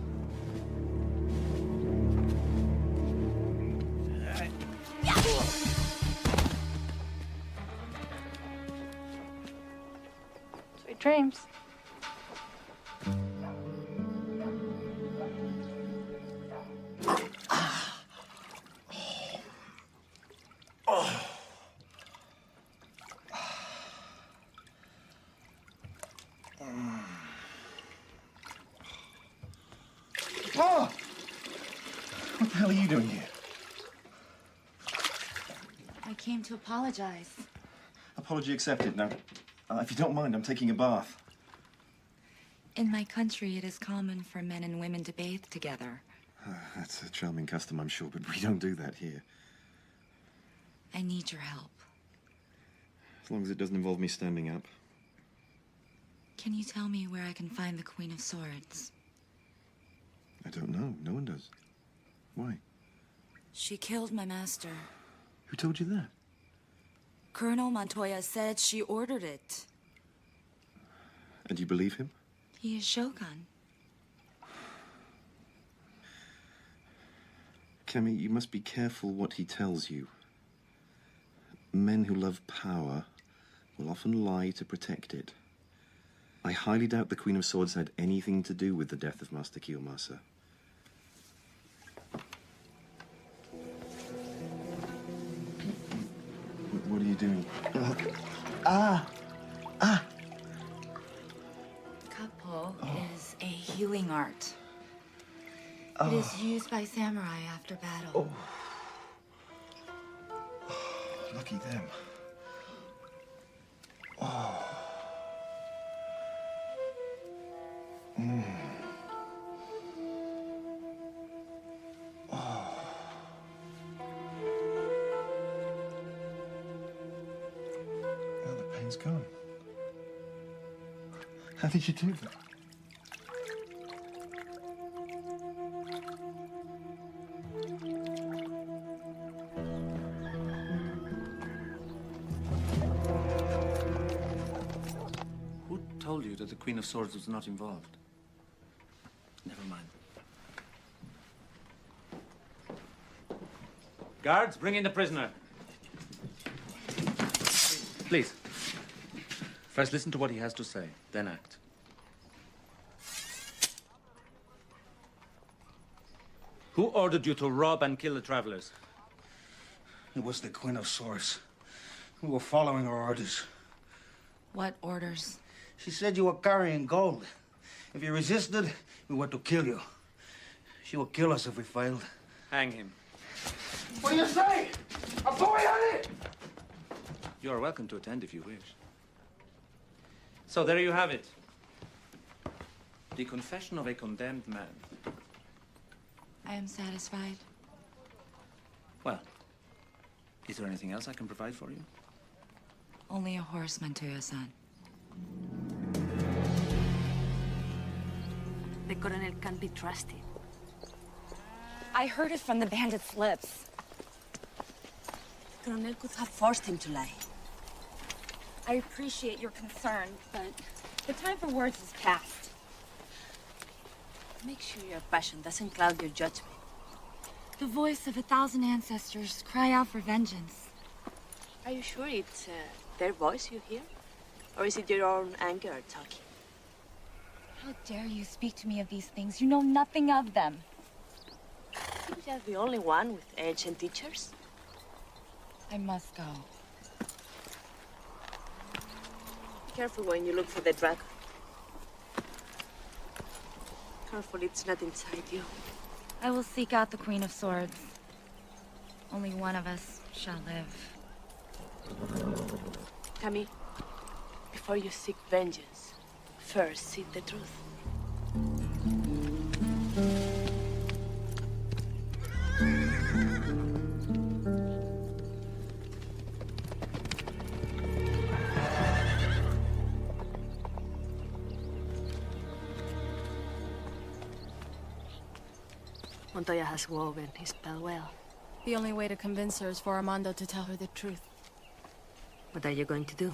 Sweet dreams. Oh! What the hell are you doing here? I came to apologize. Apology accepted. Now, if you don't mind, I'm taking a bath. In my country, it is common for men and women to bathe together. That's a charming custom, I'm sure, but we don't do that here. I need your help. As long as it doesn't involve me standing up. Can you tell me where I can find the Queen of Swords? I don't know. No one does. Why? She killed my master. Who told you that? Colonel Montoya said she ordered it. And you believe him? He is Shogun. Kemi, you must be careful what he tells you. Men who love power will often lie to protect it. I highly doubt the Queen of Swords had anything to do with the death of Master Kiyomasa. What are you doing? Kappo is a healing art. It is used by samurai after battle. Lucky them. Oh. Mm. Oh. Now the pain's gone. How did you do that? Who told you that the Queen of Swords was not involved? Never mind. Guards, bring in the prisoner. Please. First, listen to what he has to say, then act. Who ordered you to rob and kill the travelers? It was the Queen of Swords. We were following her orders. What orders? She said you were carrying gold. If you resisted, we were to kill you. She will kill us if we failed. Hang him. What do you say? A boy on it! You are welcome to attend if you wish. So there you have it. The confession of a condemned man. I am satisfied. Well, is there anything else I can provide for you? Only a horse, Montoya-san. The Colonel can't be trusted. I heard it from the bandit's lips. Colonel could have forced him to lie. I appreciate your concern, but the time for words is past. Make sure your passion doesn't cloud your judgment. The voice of 1,000 ancestors cry out for vengeance. Are you sure it's their voice you hear? Or is it your own anger talking? How dare you speak to me of these things? You know nothing of them. Seems you're the only one with ancient teachers. I must go. Be careful when you look for the dragon. Careful it's not inside you. I will seek out the Queen of Swords. Only one of us shall live. Camille, before you seek vengeance, first seek the truth. Montoya has woven his spell well. The only way to convince her is for Armando to tell her the truth. What are you going to do?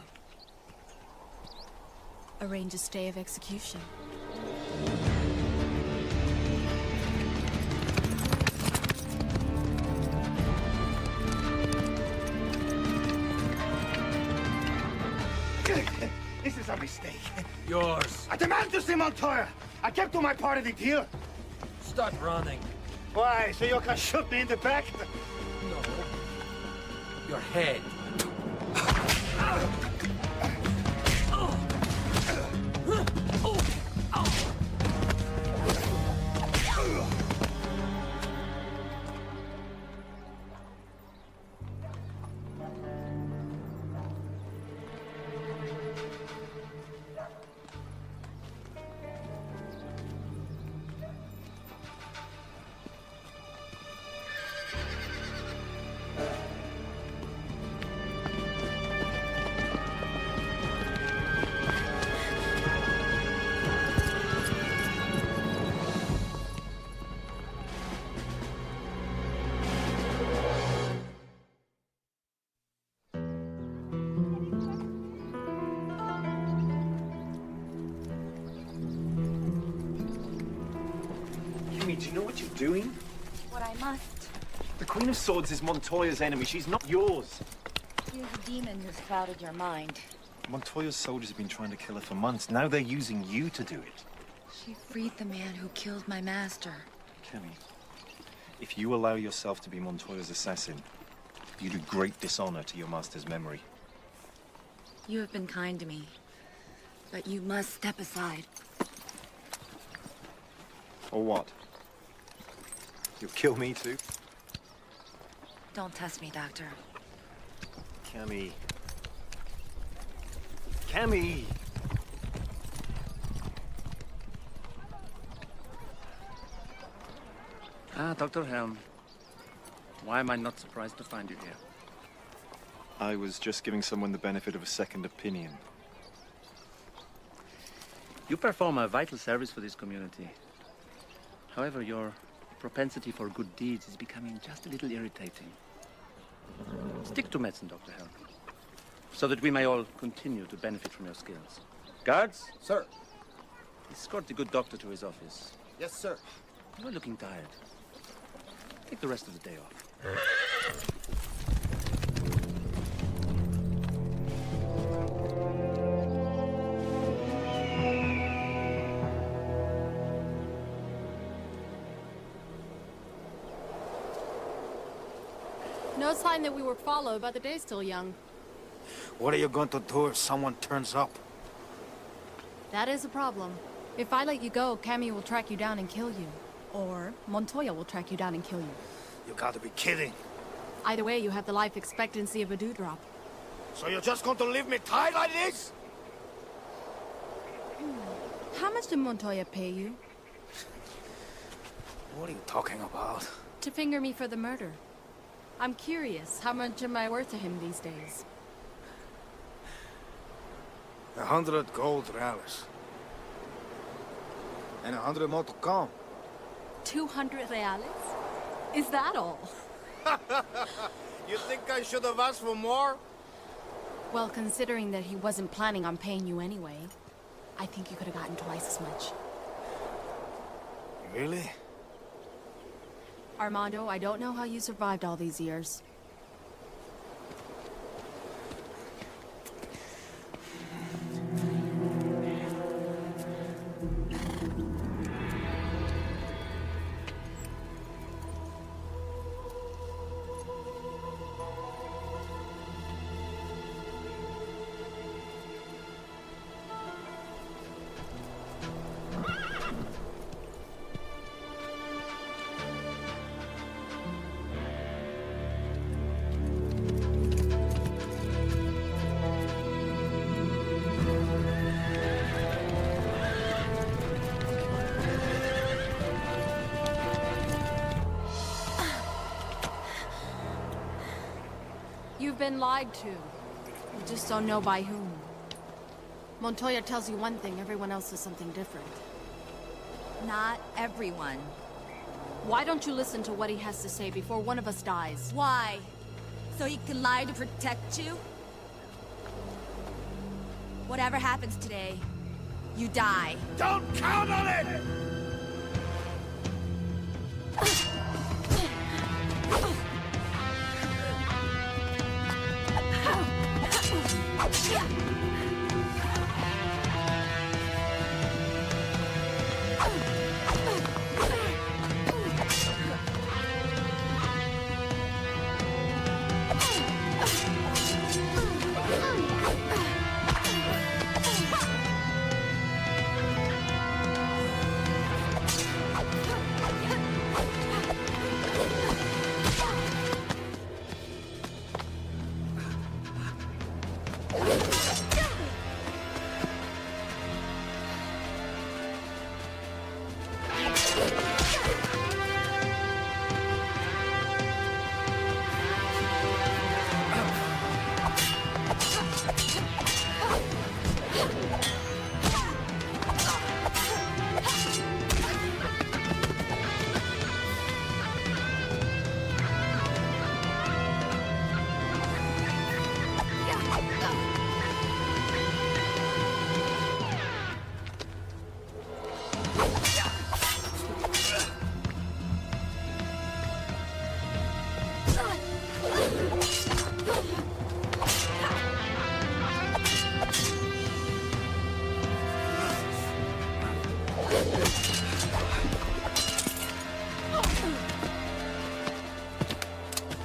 Arrange a stay of execution. This is a mistake. Yours. I demand to see Montoya. I kept to my part of the deal. Start running. Why? So you can shoot me in the back? No. Your head. Do you know what you're doing? What I must. The Queen of Swords is Montoya's enemy. She's not yours. You're the demon who's clouded your mind. Montoya's soldiers have been trying to kill her for months. Now they're using you to do it. She freed the man who killed my master. Kenny, if you allow yourself to be Montoya's assassin, you do great dishonor to your master's memory. You have been kind to me, but you must step aside. Or what? You'll kill me too? Don't test me, Doctor. Cammy. Cammy! Ah, Dr. Helm. Why am I not surprised to find you here? I was just giving someone the benefit of a second opinion. You perform a vital service for this community. However, your propensity for good deeds is becoming just a little irritating. Stick to medicine, Dr. Helm, so that we may all continue to benefit from your skills. Guards? Sir. Escort the good doctor to his office. Yes, sir. You are looking tired. Take the rest of the day off. No sign that we were followed, but the day's still young. What are you going to do if someone turns up? That is a problem. If I let you go, Cammy will track you down and kill you. Or Montoya will track you down and kill you. You gotta be kidding. Either way, you have the life expectancy of a dewdrop. So you're just going to leave me tied like this? How much did Montoya pay you? What are you talking about? To finger me for the murder. I'm curious, how much am I worth to him these days? 100 gold reales. And 100 more to come. 200 reales? Is that all? You think I should have asked for more? Well, considering that he wasn't planning on paying you anyway, I think you could have gotten twice as much. Really? Armando, I don't know how you survived all these years. been lied to. You just don't know by whom. Montoya tells you one thing, everyone else says something different. Not everyone. Why don't you listen to what he has to say before one of us dies? Why? So he can lie to protect you? Whatever happens today, you die. Don't count on it!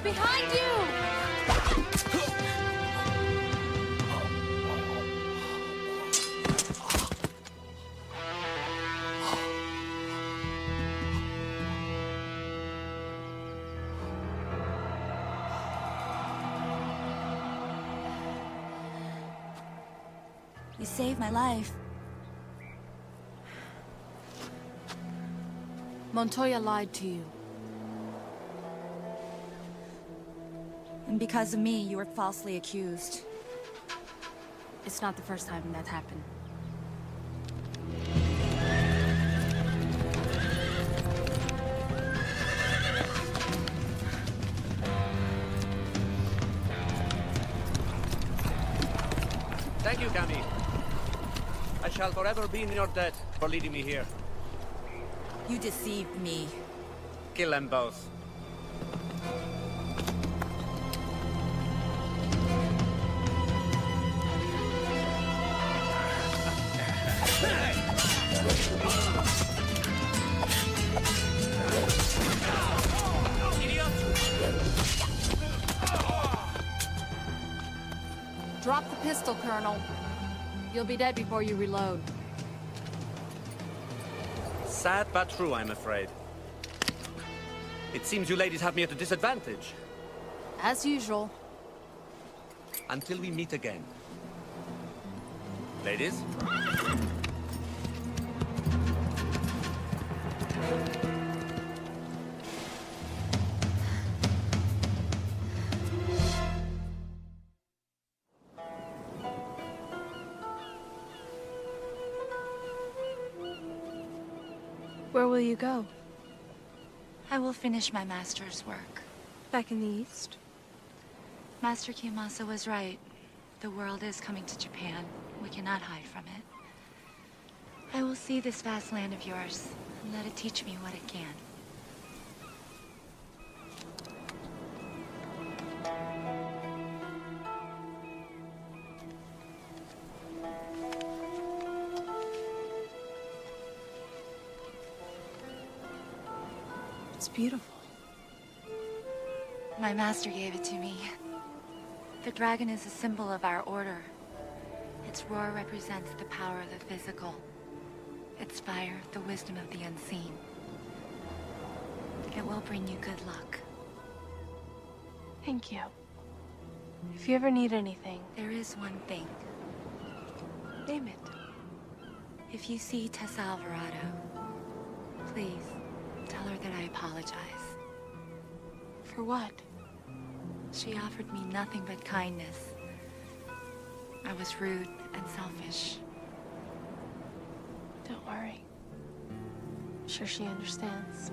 Behind you! You saved my life. Montoya lied to you. And because of me, you were falsely accused. It's not the first time that happened. Thank you, Camille. I shall forever be in your debt for leading me here. You deceived me. Kill them both. Drop the pistol, Colonel. You'll be dead before you reload. Sad but true, I'm afraid. It seems you ladies have me at a disadvantage. As usual. Until we meet again. Ladies? Where will you go? I will finish my master's work. Back in the East? Master Kiyomasa was right. The world is coming to Japan. We cannot hide from it. I will see this vast land of yours and let it teach me what it can. It's beautiful. My master gave it to me. The dragon is a symbol of our order. Its roar represents the power of the physical. Its fire, the wisdom of the unseen. It will bring you good luck. Thank you. If you ever need anything... There is one thing. Name it. If you see Tessa Alvarado, please tell her that I apologize. For what? She offered me nothing but kindness. I was rude and selfish. Don't worry. I'm sure she understands.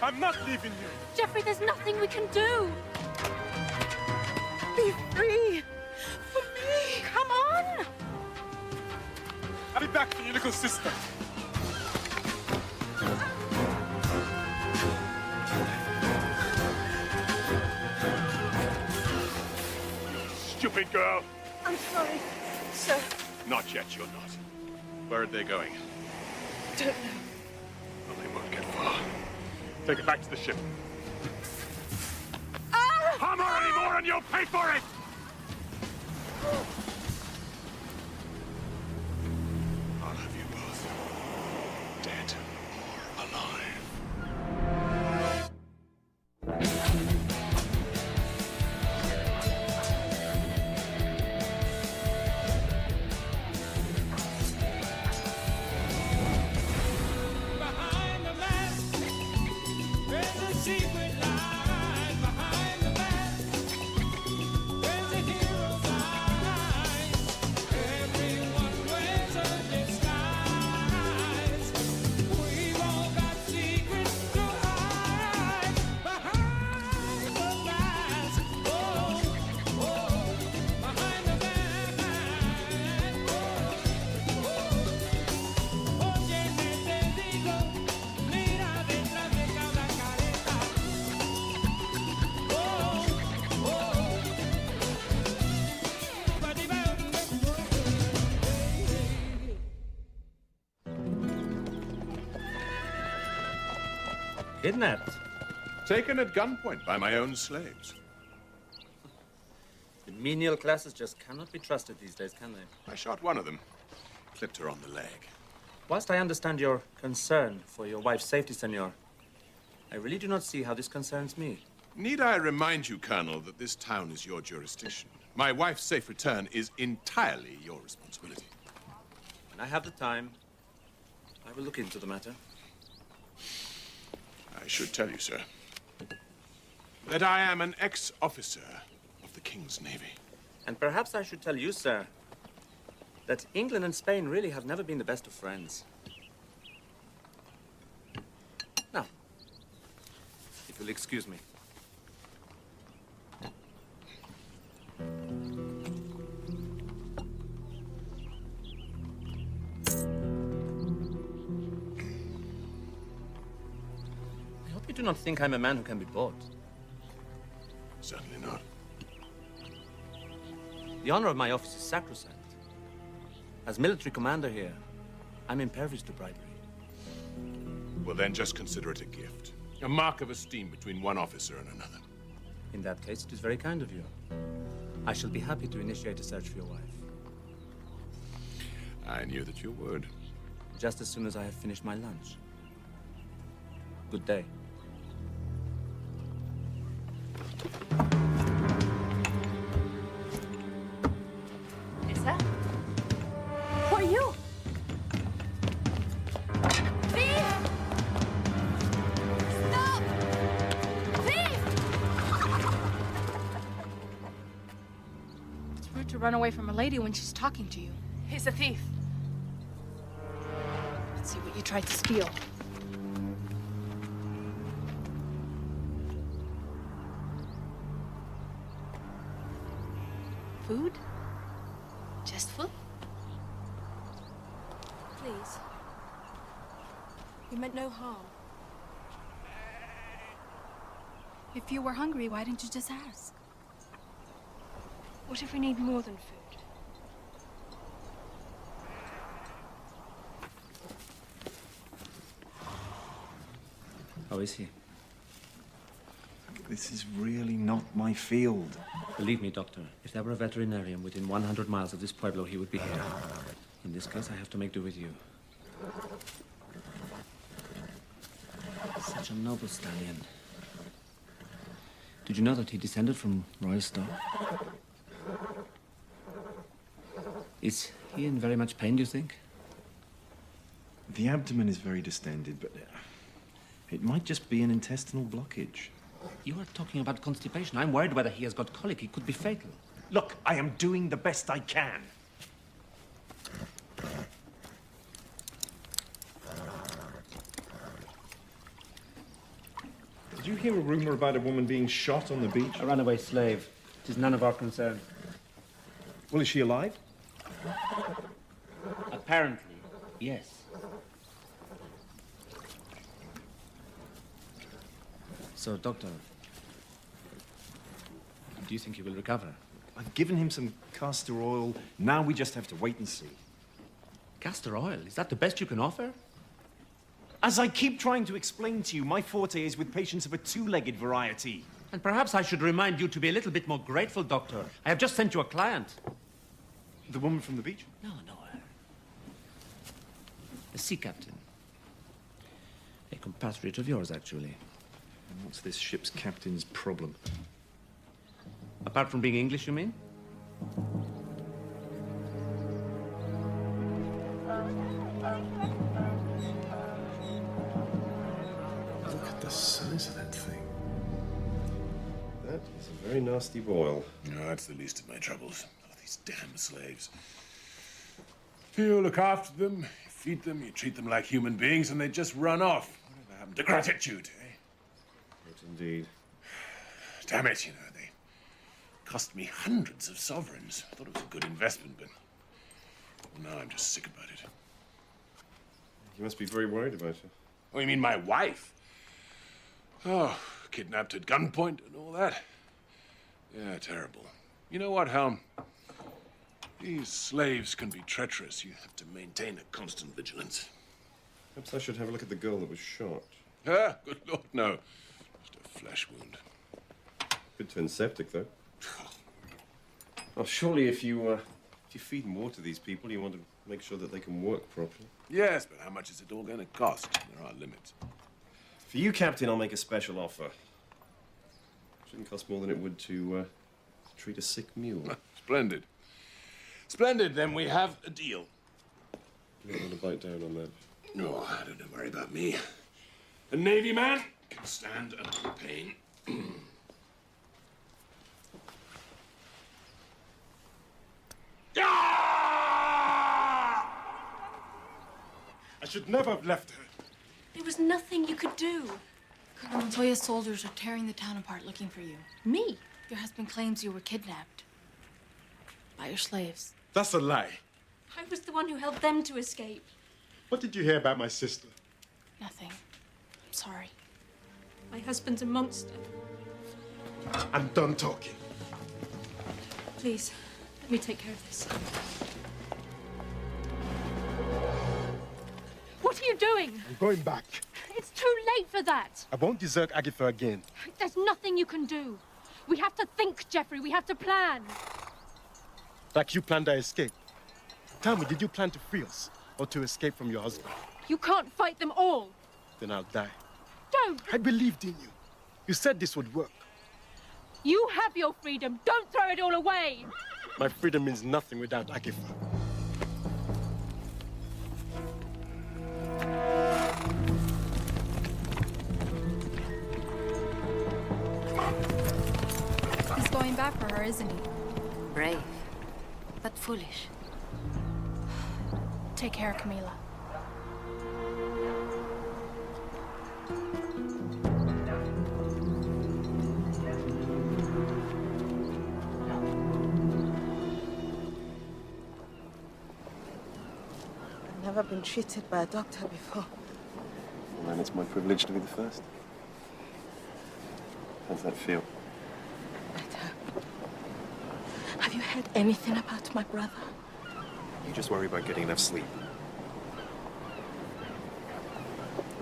I'm not leaving you. Jeffrey, there's nothing we can do. Be free. For me. Come on. I'll be back for your little sister. Stupid girl. I'm sorry, sir. Not yet, you're not. Where are they going? Don't know. Well, they won't get far. Take it back to the ship. Hammer anymore and you'll pay for it! I'll have you both. Dead or alive. Behind the mask, there's a secret lies. Behind the mask, there's a hero's eyes. Everyone wears a disguise. We've all got secrets to hide. Behind the mask, oh, oh, behind the mask, oh, óyeme te digo, mira detrás de cada careta. Kidnapped? Taken at gunpoint by my own slaves. The menial classes just cannot be trusted these days, can they? I shot one of them. Clipped her on the leg. Whilst I understand your concern for your wife's safety, senor, I really do not see how this concerns me. Need I remind you, Colonel, that this town is your jurisdiction? My wife's safe return is entirely your responsibility. When I have the time, I will look into the matter. I should tell you, sir, that I am an ex-officer of the King's Navy. And perhaps I should tell you, sir, that England and Spain really have never been the best of friends. Now, if you'll excuse me. I hope you do not think I'm a man who can be bought. Certainly not. The honor of my office is sacrosanct. As military commander here, I'm impervious to bribery. Well, then just consider it a gift. A mark of esteem between one officer and another. In that case, it is very kind of you. I shall be happy to initiate a search for your wife. I knew that you would. Just as soon as I have finished my lunch. Good day. Tessa? Who are you? Thief! Stop! Thief! It's rude to run away from a lady when she's talking to you. He's a thief. Let's see what you tried to steal. Food? Just food? Please. You meant no harm. If you were hungry, why didn't you just ask? What if we need more than food? How is he? This is really not my field. Believe me, Doctor, if there were a veterinarian within 100 miles of this pueblo, he would be here. In this case, I have to make do with you. Such a noble stallion. Did you know that he descended from royal stock? Is he in very much pain, do you think? The abdomen is very distended, but it might just be an intestinal blockage. You are talking about constipation. I'm worried whether he has got colic. It could be fatal. Look, I am doing the best I can. Did you hear a rumor about a woman being shot on the beach? A runaway slave. It is none of our concern. Well, is she alive? Apparently, yes. So, Doctor, do you think he will recover? I've given him some castor oil. Now we just have to wait and see. Castor oil? Is that the best you can offer? As I keep trying to explain to you, my forte is with patients of a two-legged variety. And perhaps I should remind you to be a little bit more grateful, Doctor. I have just sent you a client. The woman from the beach? No. A sea captain. A compatriot of yours, actually. And what's this ship's captain's problem? Apart from being English, you mean? Look at the size of that thing. That is a very nasty boil. No, that's the least of my troubles. Oh, these damn slaves. You look after them, you feed them, you treat them like human beings, and they just run off. Whatever happened to gratitude, eh? Yes, indeed. Damn it, you know, they cost me hundreds of sovereigns. I thought it was a good investment, but now I'm just sick about it. You must be very worried about her. Oh, you mean my wife? Oh, kidnapped at gunpoint and all that? Yeah, terrible. You know what, Helm? These slaves can be treacherous. You have to maintain a constant vigilance. Perhaps I should have a look at the girl that was shot. Ah, good Lord, no. Just a flesh wound. Bit too septic, though. Oh, surely if you feed and water these people, you want to make sure that they can work properly. Yes, but how much is it all going to cost? There are limits. For you, Captain, I'll make a special offer. Shouldn't cost more than it would to treat a sick mule. Splendid. Splendid, then we have a deal. You don't want to bite down on that. No, I don't worry about me. A Navy man can stand up to pain. I should never have left her. There was nothing you could do. Colonel Montoya's soldiers are tearing the town apart looking for you. Me? Your husband claims you were kidnapped by your slaves. That's a lie. I was the one who helped them to escape. What did you hear about my sister? Nothing. I'm sorry. My husband's a monster. I'm done talking. Please, let me take care of this. What are you doing? I'm going back. It's too late for that. I won't desert Agatha again. There's nothing you can do. We have to think, Jeffrey. We have to plan. Like you planned our escape. Tell me, did you plan to free us or to escape from your husband? You can't fight them all. Then I'll die. Don't! I believed in you. You said this would work. You have your freedom. Don't throw it all away. My freedom means nothing without Agatha. He's going back for her, isn't he? Brave, but foolish. Take care, Camila. I've never been treated by a doctor before. Well, then it's my privilege to be the first. How's that feel? Have you heard anything about my brother? You just worry about getting enough sleep.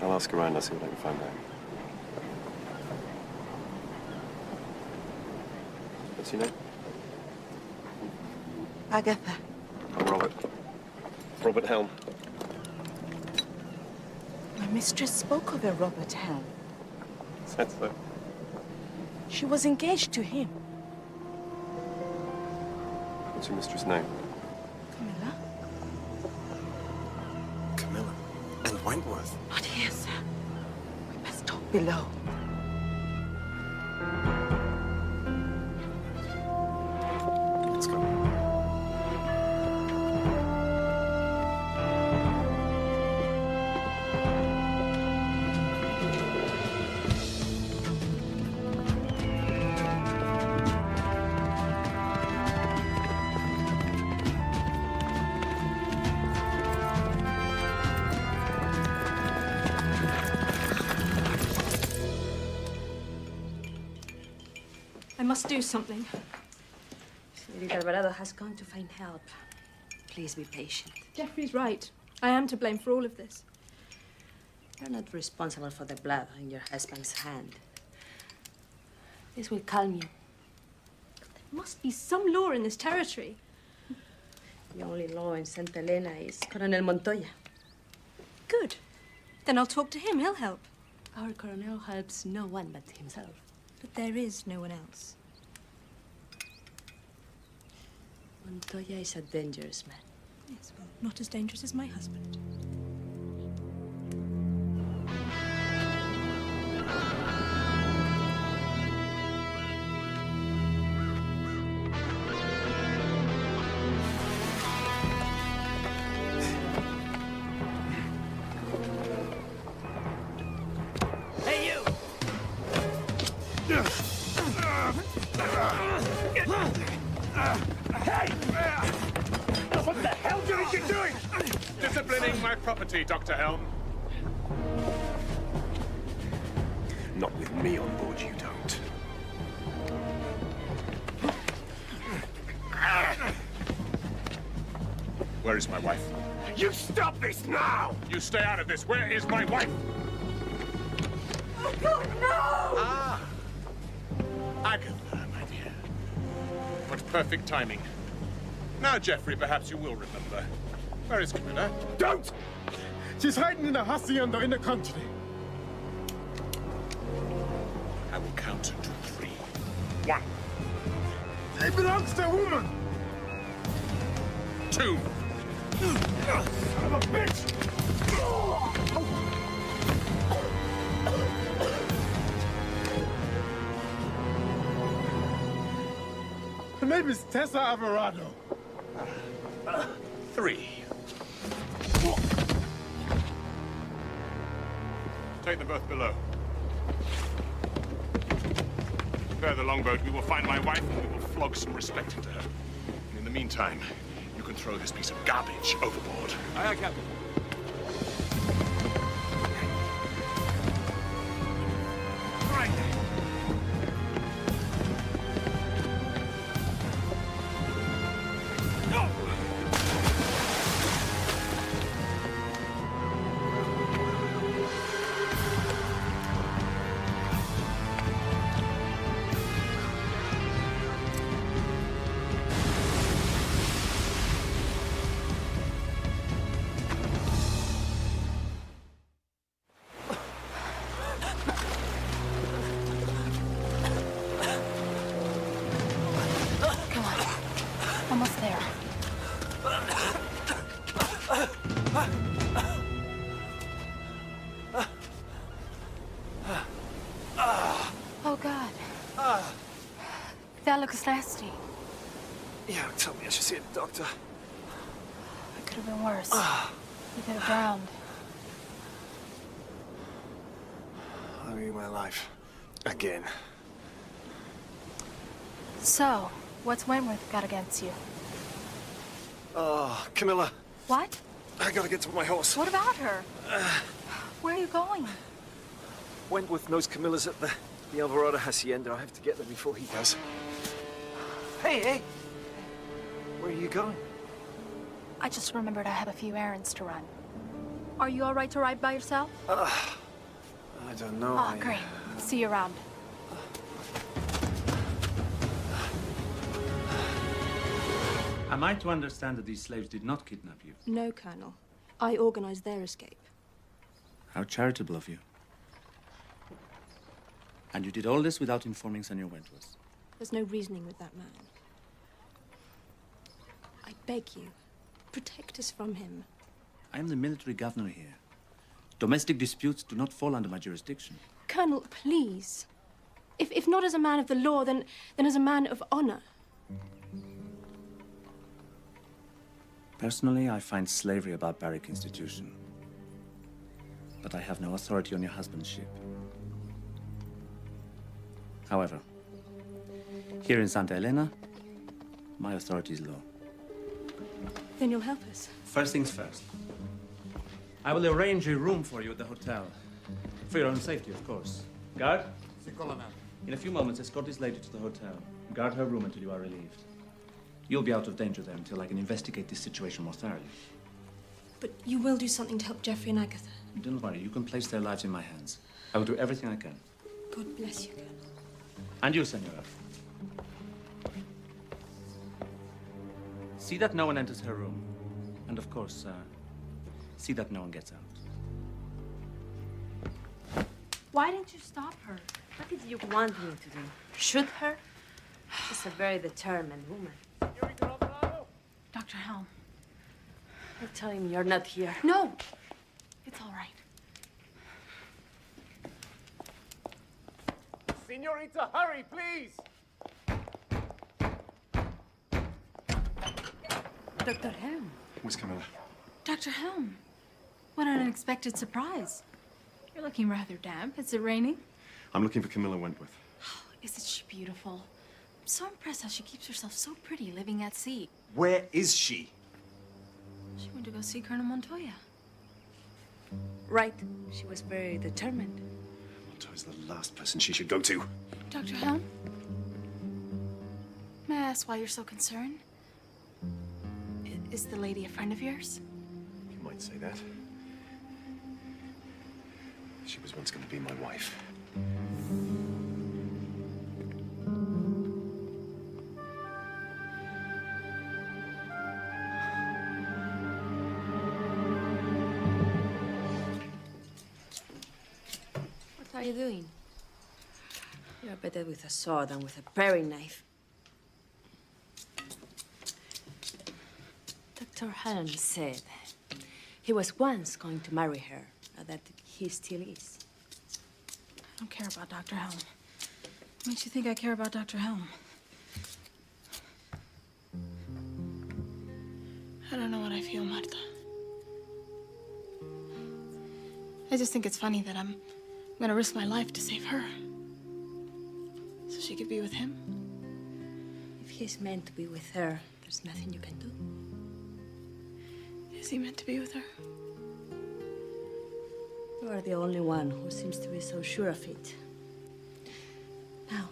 I'll ask around, I'll see what I can find out. What's your name? Agatha. I'm Robert. Robert Helm. My mistress spoke of a Robert Helm. Said so. She was engaged to him. What's your mistress' name? Camilla? Camilla. And Wentworth. Not here, sir. We must talk below. Let's go. I must do something. Señorita Alvarado has gone to find help. Please be patient. Jeffrey's right. I am to blame for all of this. You're not responsible for the blood on your husband's hand. This will calm you. There must be some law in this territory. The only law in Santa Elena is Colonel Montoya. Good. Then I'll talk to him. He'll help. Our colonel helps no one but himself. But there is no one else. Montoya is a dangerous man. Yes, well, not as dangerous as my husband. Hey, you! Hey! What the hell do you think you're doing? Disciplining my property, Dr. Helm. Not with me on board, you don't. Where is my wife? You stop this now! You stay out of this. Where is my wife? I don't know! Ah! Agatha, my dear. What perfect timing. Now, Jeffrey, perhaps you will remember. Where is Camilla? Don't! She's hiding in a hacienda in the country. I will count to 3. 1. It belongs to a woman! 2. Son of a bitch! Her name is Tessa Alvarado. 3. Take them both below. Prepare the longboat. We will find my wife and we will flog some respect into her. And in the meantime, you can throw this piece of garbage overboard. Aye, aye, Captain. Right. No! That looks nasty. Yeah, tell me I should see a doctor. It could have been worse. You could have drowned. I mean, my life. Again. So, what's Wentworth got against you? Oh, Camilla. What? I gotta get to my horse. What about her? Where are you going? Wentworth knows Camilla's at the Alvarado Hacienda. I have to get there before he does. Hey, hey! Where are you going? I just remembered I have a few errands to run. Are you all right to ride by yourself? I don't know. Oh, great. See you around. Am I to understand that these slaves did not kidnap you? No, Colonel. I organized their escape. How charitable of you. And you did all this without informing Senor Wentworth? There's no reasoning with that man. I beg you, protect us from him. I am the military governor here. Domestic disputes do not fall under my jurisdiction. Colonel, please. If not as a man of the law, then as a man of honor. Personally, I find slavery a barbaric institution. But I have no authority on your husband's ship. However, here in Santa Elena, my authority is law. Then you'll help us. First things first. I will arrange a room for you at the hotel. For your own safety, of course. Guard? Si, Colonel. In a few moments, escort this lady to the hotel. Guard her room until you are relieved. You'll be out of danger there until I can investigate this situation more thoroughly. But you will do something to help Jeffrey and Agatha. Don't worry, you can place their lives in my hands. I will do everything I can. God bless you, Colonel. And you, Senora. See that no one enters her room. And of course, see that no one gets out. Why didn't you stop her? What did you want me to do? Shoot her? She's a very determined woman. Dr. Helm. I'll tell him you're not here. No! It's all right. Senorita, hurry, please! Dr. Helm. Where's Camilla? Dr. Helm. What an unexpected surprise. You're looking rather damp. Is it raining? I'm looking for Camilla Wentworth. Isn't she beautiful? I'm so impressed how she keeps herself so pretty living at sea. Where is she? She went to go see Colonel Montoya. Right. She was very determined. Montoya's the last person she should go to. Dr. Helm? May I ask why you're so concerned? Is the lady a friend of yours? You might say that. She was once going to be my wife. What are you doing? You're better with a sword than with a paring knife. Dr. Helm said he was once going to marry her, and that he still is. I don't care about Dr. Helm. What makes you think I care about Dr. Helm? I don't know what I feel, Marta. I just think it's funny that I'm gonna risk my life to save her. So she could be with him. If he's meant to be with her, there's nothing you can do. Is he meant to be with her? You are the only one who seems to be so sure of it. Now,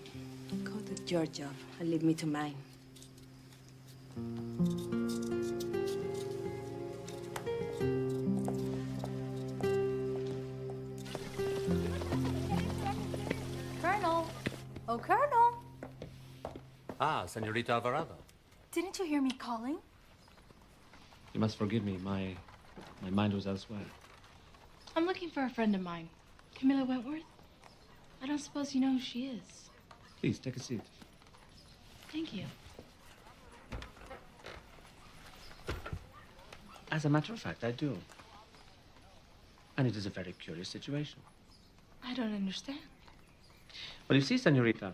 go to your job and leave me to mine. Colonel! Oh, Colonel! Ah, Senorita Alvarado. Didn't you hear me calling? You must forgive me. My mind was elsewhere. I'm looking for a friend of mine. Camilla Wentworth? I don't suppose you know who she is. Please, take a seat. Thank you. As a matter of fact, I do. And it is a very curious situation. I don't understand. Well, you see, Senorita,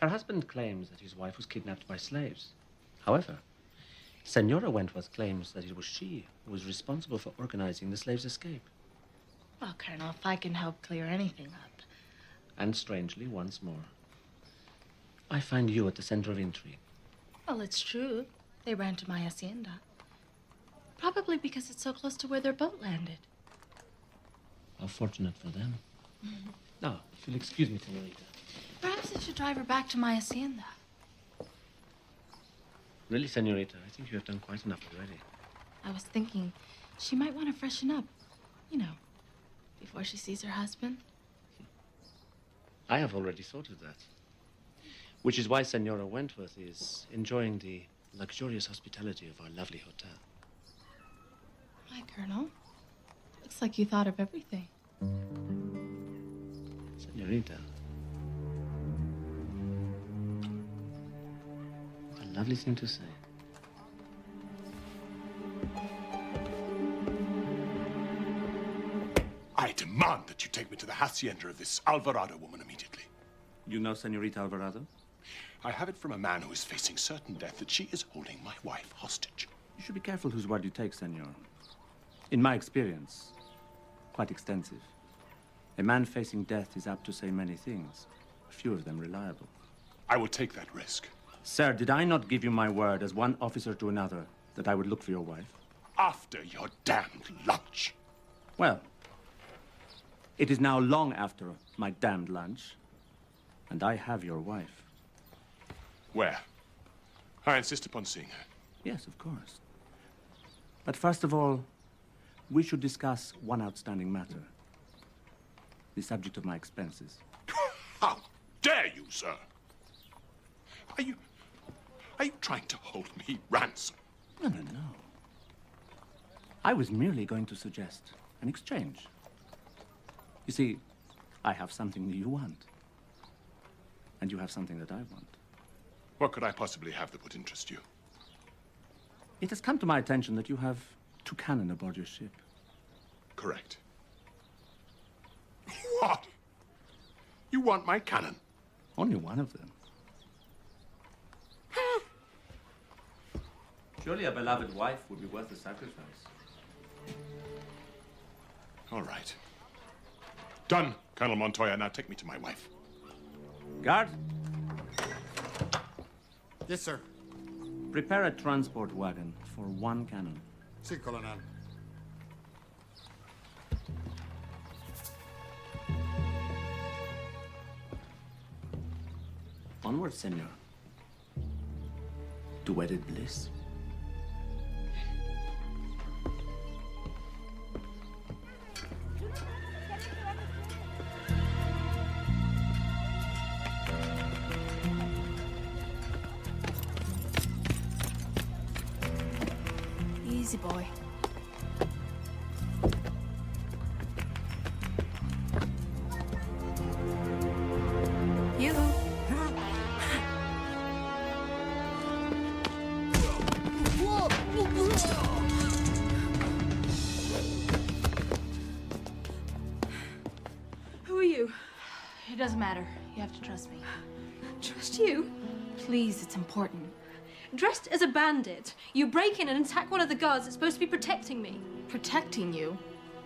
Her husband claims that his wife was kidnapped by slaves. However, Senora Wentworth claims that it was she who was responsible for organizing the slaves' escape. Well, Colonel, if I can help clear anything up. And strangely, once more, I find you at the center of intrigue. Well, it's true. They ran to my hacienda. Probably because it's so close to where their boat landed. How fortunate for them. Now, if you'll excuse me, Senorita. Perhaps I should drive her back to my hacienda. Really, Senorita, I think you have done quite enough already. I was thinking she might want to freshen up, you know, before she sees her husband. I have already thought of that. Which is why Senora Wentworth is enjoying the luxurious hospitality of our lovely hotel. Hi, Colonel. Looks like you thought of everything. Senorita. A lovely thing to say. I demand that you take me to the hacienda of this Alvarado woman immediately. You know Senorita Alvarado? I have it from a man who is facing certain death that she is holding my wife hostage. You should be careful whose word you take, Senor. In my experience, quite extensive, a man facing death is apt to say many things, few of them reliable. I will take that risk. Sir, did I not give you my word as one officer to another that I would look for your wife? After your damned lunch. Well, it is now long after my damned lunch, and I have your wife. Where? I insist upon seeing her. Yes, of course. But first of all, we should discuss one outstanding matter. The subject of my expenses. How dare you, sir? Are you trying to hold me ransom? No. I was merely going to suggest an exchange. You see, I have something that you want. And you have something that I want. What could I possibly have that would interest you? It has come to my attention that you have 2 cannon aboard your ship. Correct. What? You want my cannon? Only one of them. Surely a beloved wife would be worth the sacrifice. All right. Done, Colonel Montoya. Now take me to my wife. Guard, Yes, sir. prepare a transport wagon for 1 cannon. Sí, Colonel. Onward, senor. To wedded bliss. Easy, boy. You. Who are you? It doesn't matter. You have to trust me. Trust you? Please, it's important. Dressed as a bandit, you break in and attack one of the guards that's supposed to be protecting me. Protecting you?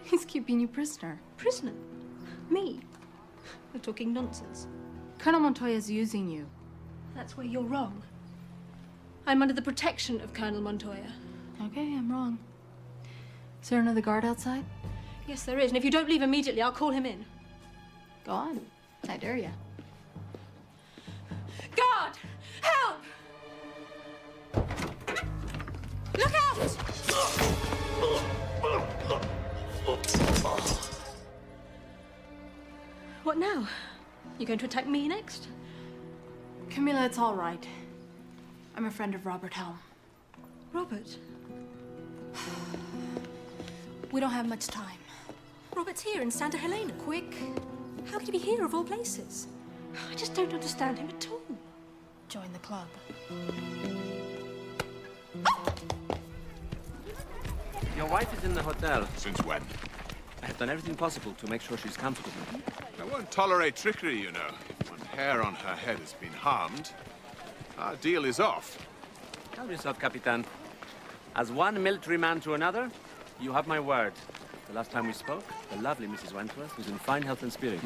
He's keeping you prisoner. Prisoner? Me? You're talking nonsense. Colonel Montoya's using you. That's where you're wrong. I'm under the protection of Colonel Montoya. Okay, I'm wrong. Is there another guard outside? Yes, there is, and if you don't leave immediately, I'll call him in. Go on. I dare ya. Guard! Help! Look out! What now? You going to attack me next? Camilla, it's all right. I'm a friend of Robert Helm. Robert? We don't have much time. Robert's here in Santa Helena. Quick. How could he be here of all places? I just don't understand him at all. Join the club. Your wife is in the hotel. Since when? I have done everything possible to make sure she's comfortable. I won't tolerate trickery, you know. If one hair on her head has been harmed, our deal is off. Calm yourself, Capitan. As one military man to another, you have my word. The last time we spoke, the lovely Mrs. Wentworth was in fine health and spirits.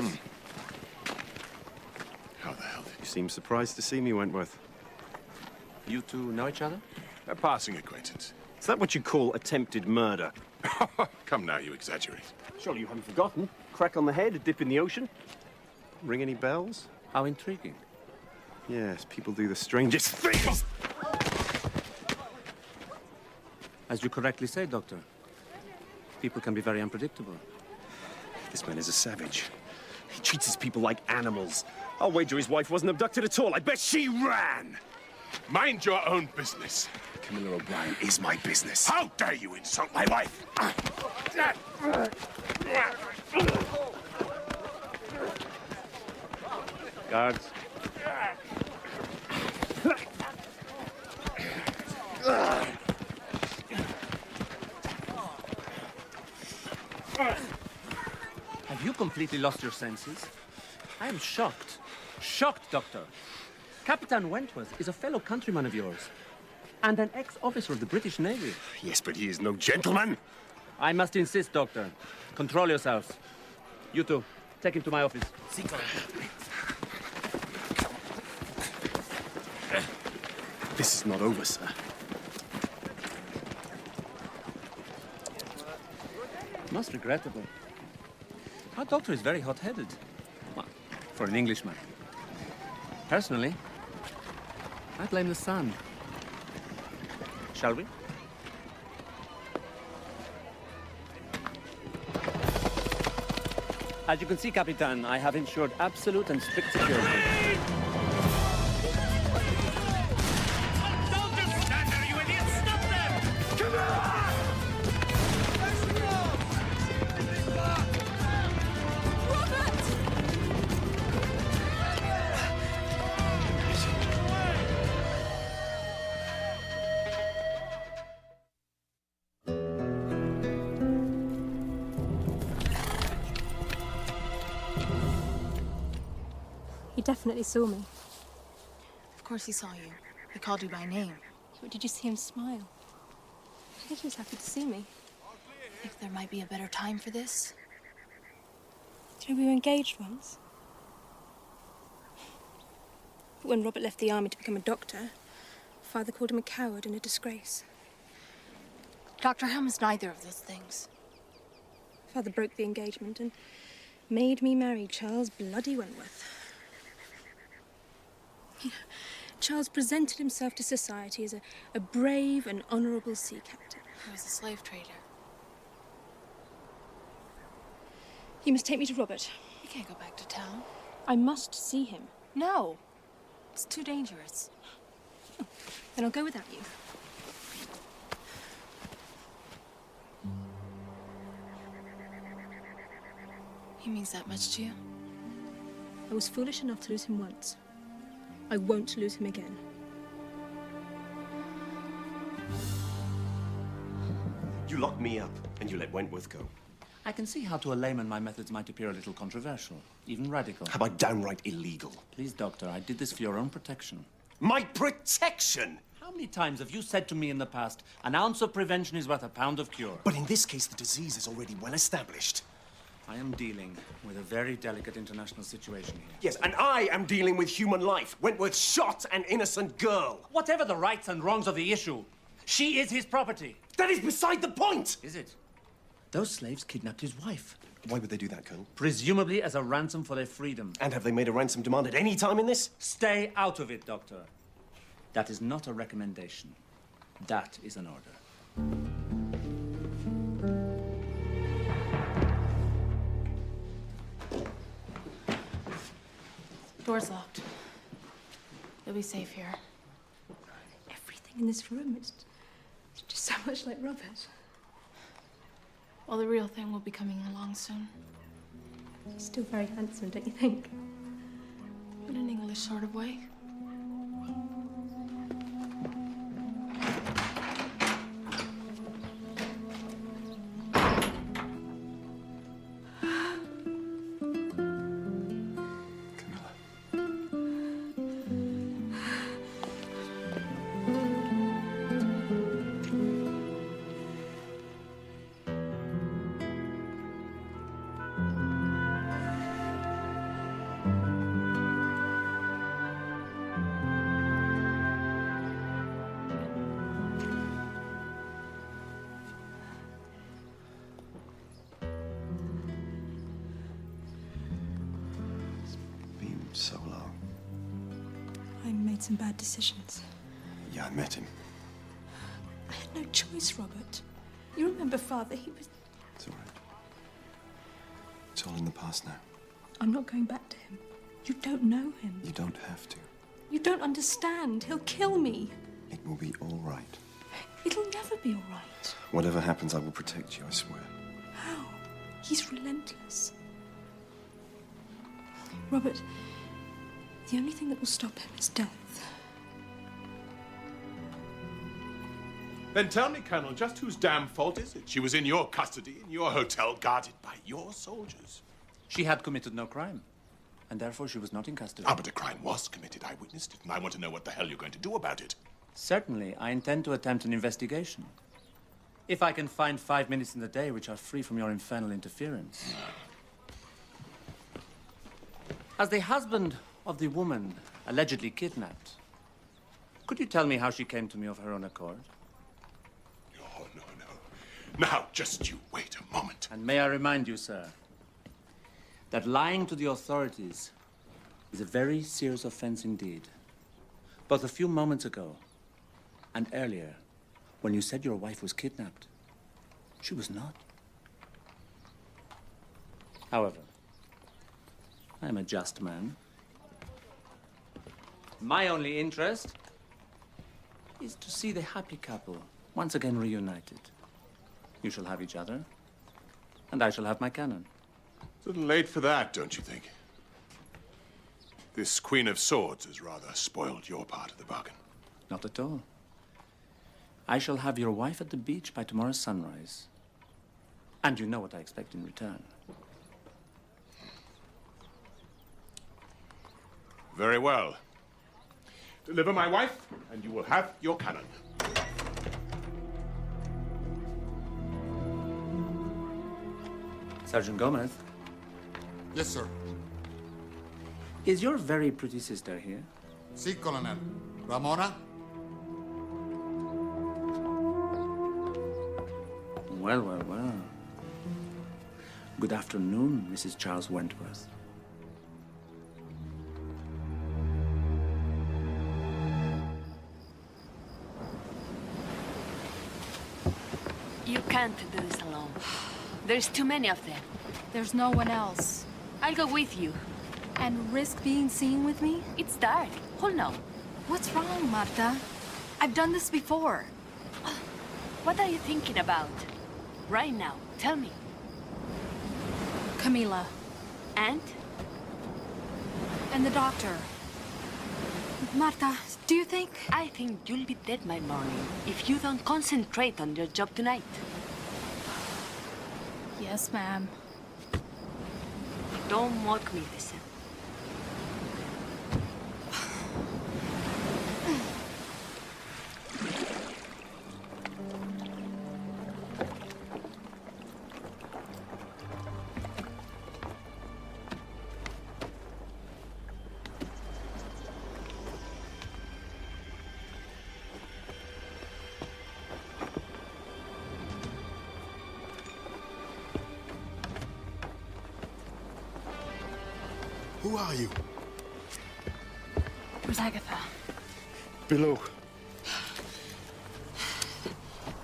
How the hell did You seem surprised to see me, Wentworth. You two know each other? A passing acquaintance. Is that what you call attempted murder? Come now, you exaggerate. Surely you haven't forgotten. Crack on the head, a dip in the ocean. Ring any bells? How intriguing. Yes, people do the strangest things. As you correctly say, Doctor, people can be very unpredictable. This man is a savage. He treats his people like animals. I'll wager his wife wasn't abducted at all. I bet she ran. Mind your own business. Camilla O'Brien is my business. How dare you insult my wife? Guards. Have you completely lost your senses? I am shocked. Shocked, Doctor. Captain Wentworth is a fellow countryman of yours. And an ex-officer of the British Navy. Yes, but he is no gentleman. I must insist, Doctor. Control yourselves. You two, take him to my office. This is not over, sir. Most regrettable. Our doctor is very hot-headed. Well, for an Englishman. Personally, I blame the sun. Shall we? As you can see, Capitan, I have ensured absolute and strict security. Don't just stand there, you idiots! Stop them! Come on! He definitely saw me. Of course he saw you. He called you by name. But did you see him smile? I think he was happy to see me. Think there might be a better time for this? Do you know we were engaged once? But when Robert left the army to become a doctor, Father called him a coward and a disgrace. Dr. Helm is neither of those things. Father broke the engagement and made me marry Charles Bloody Wentworth. Charles presented himself to society as a brave and honourable sea captain. He was a slave trader. You must take me to Robert. You can't go back to town. I must see him. No. It's too dangerous. Then I'll go without you. He means that much to you? I was foolish enough to lose him once. I won't lose him again. You locked me up, and you let Wentworth go. I can see how to a layman my methods might appear a little controversial, even radical. How about downright illegal? Please, Doctor, I did this for your own protection. My protection? How many times have you said to me in the past, an ounce of prevention is worth a pound of cure? But in this case, the disease is already well established. I am dealing with a very delicate international situation here. Yes, and I am dealing with human life. Wentworth shot an innocent girl. Whatever the rights and wrongs of the issue, she is his property. That is beside the point! Is it? Those slaves kidnapped his wife. Why would they do that, Colonel? Presumably as a ransom for their freedom. And have they made a ransom demand at any time in this? Stay out of it, Doctor. That is not a recommendation. That is an order. Door's locked. You'll be safe here. Everything in this room is just so much like Robert. Well, the real thing will be coming along soon. He's still very handsome, don't you think? In an English sort of way. so long. I made some bad decisions. Yeah, I met him. I had no choice, Robert. You remember Father, he was... It's all right. It's all in the past now. I'm not going back to him. You don't know him. You don't have to. You don't understand. He'll kill me. It will be all right. It'll never be all right. Whatever happens, I will protect you, I swear. How? He's relentless. Robert, the only thing that will stop him is death. Then tell me, Colonel, just whose damn fault is it? She was in your custody, in your hotel, guarded by your soldiers. She had committed no crime, and therefore she was not in custody. Ah, but a crime was committed. I witnessed it, and I want to know what the hell you're going to do about it. Certainly, I intend to attempt an investigation. If I can find 5 minutes in the day which are free from your infernal interference. As the husband of the woman allegedly kidnapped, could you tell me how she came to me of her own accord? Oh, no. Now, just you wait a moment. And may I remind you, sir, that lying to the authorities is a very serious offense indeed. Both a few moments ago and earlier, when you said your wife was kidnapped, she was not. However, I am a just man. My only interest is to see the happy couple once again reunited. You shall have each other, and I shall have my cannon. It's a little late for that, don't you think? This Queen of Swords has rather spoiled your part of the bargain. Not at all. I shall have your wife at the beach by tomorrow's sunrise. And you know what I expect in return. Very well. Deliver my wife, and you will have your cannon. Sergeant Gomez. Yes, sir. Is your very pretty sister here? Si, Colonel. Ramona? Well. Good afternoon, Mrs. Charles Wentworth. You can't do this alone. There's too many of them. There's no one else. I'll go with you. And risk being seen with me? It's dark. Hold on. What's wrong, Marta? I've done this before. What are you thinking about? Right now, tell me. Camila. And? And the doctor. Marta, do you think? I think you'll be dead by morning if you don't concentrate on your job tonight. Yes, ma'am. Don't mock me, Tessa. Who are you? Where's Agatha? Below.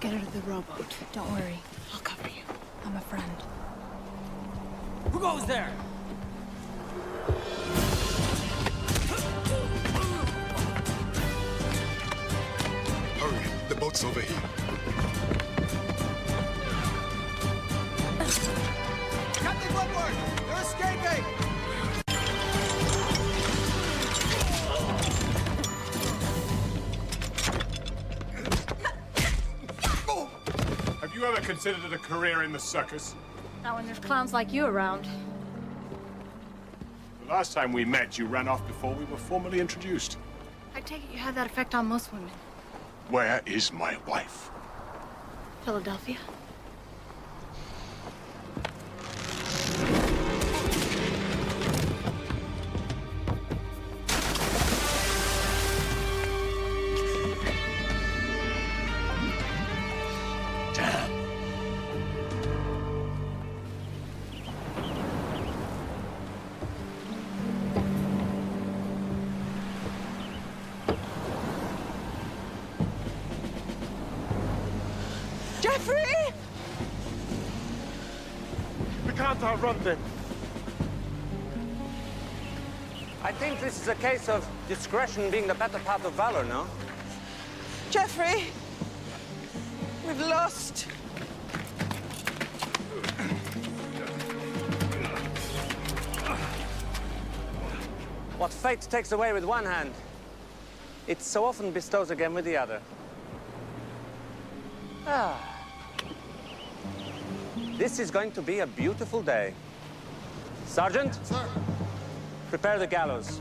Get her to the rowboat. Don't worry. I'll cover you. I'm a friend. Who goes there? Hurry, the boat's over here. Captain Woodward! They're escaping! Have you ever considered a career in the circus? Not when there's clowns like you around. The last time we met, you ran off before we were formally introduced. I take it you have that effect on most women. Where is my wife? Philadelphia? Jeffrey! We can't outrun them. I think this is a case of discretion being the better part of valor, no? Jeffrey! We've lost. What fate takes away with one hand, it so often bestows again with the other. This is going to be a beautiful day. Sergeant? Sir. Prepare the gallows.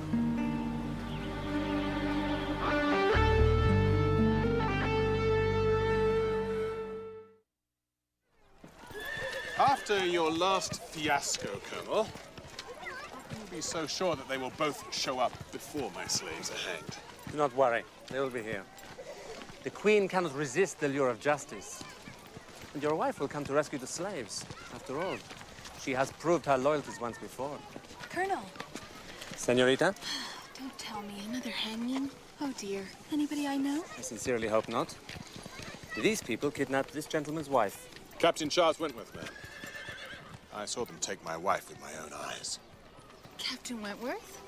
After your last fiasco, Colonel, you'll be so sure that they will both show up before my slaves are hanged. Do not worry, they will be here. The Queen cannot resist the lure of justice. And your wife will come to rescue the slaves. After all, she has proved her loyalties once before. Colonel. Senorita? Don't tell me. Another hanging? Oh, dear. Anybody I know? I sincerely hope not. These people kidnapped this gentleman's wife. Captain Charles Wentworth, man. I saw them take my wife with my own eyes. Captain Wentworth?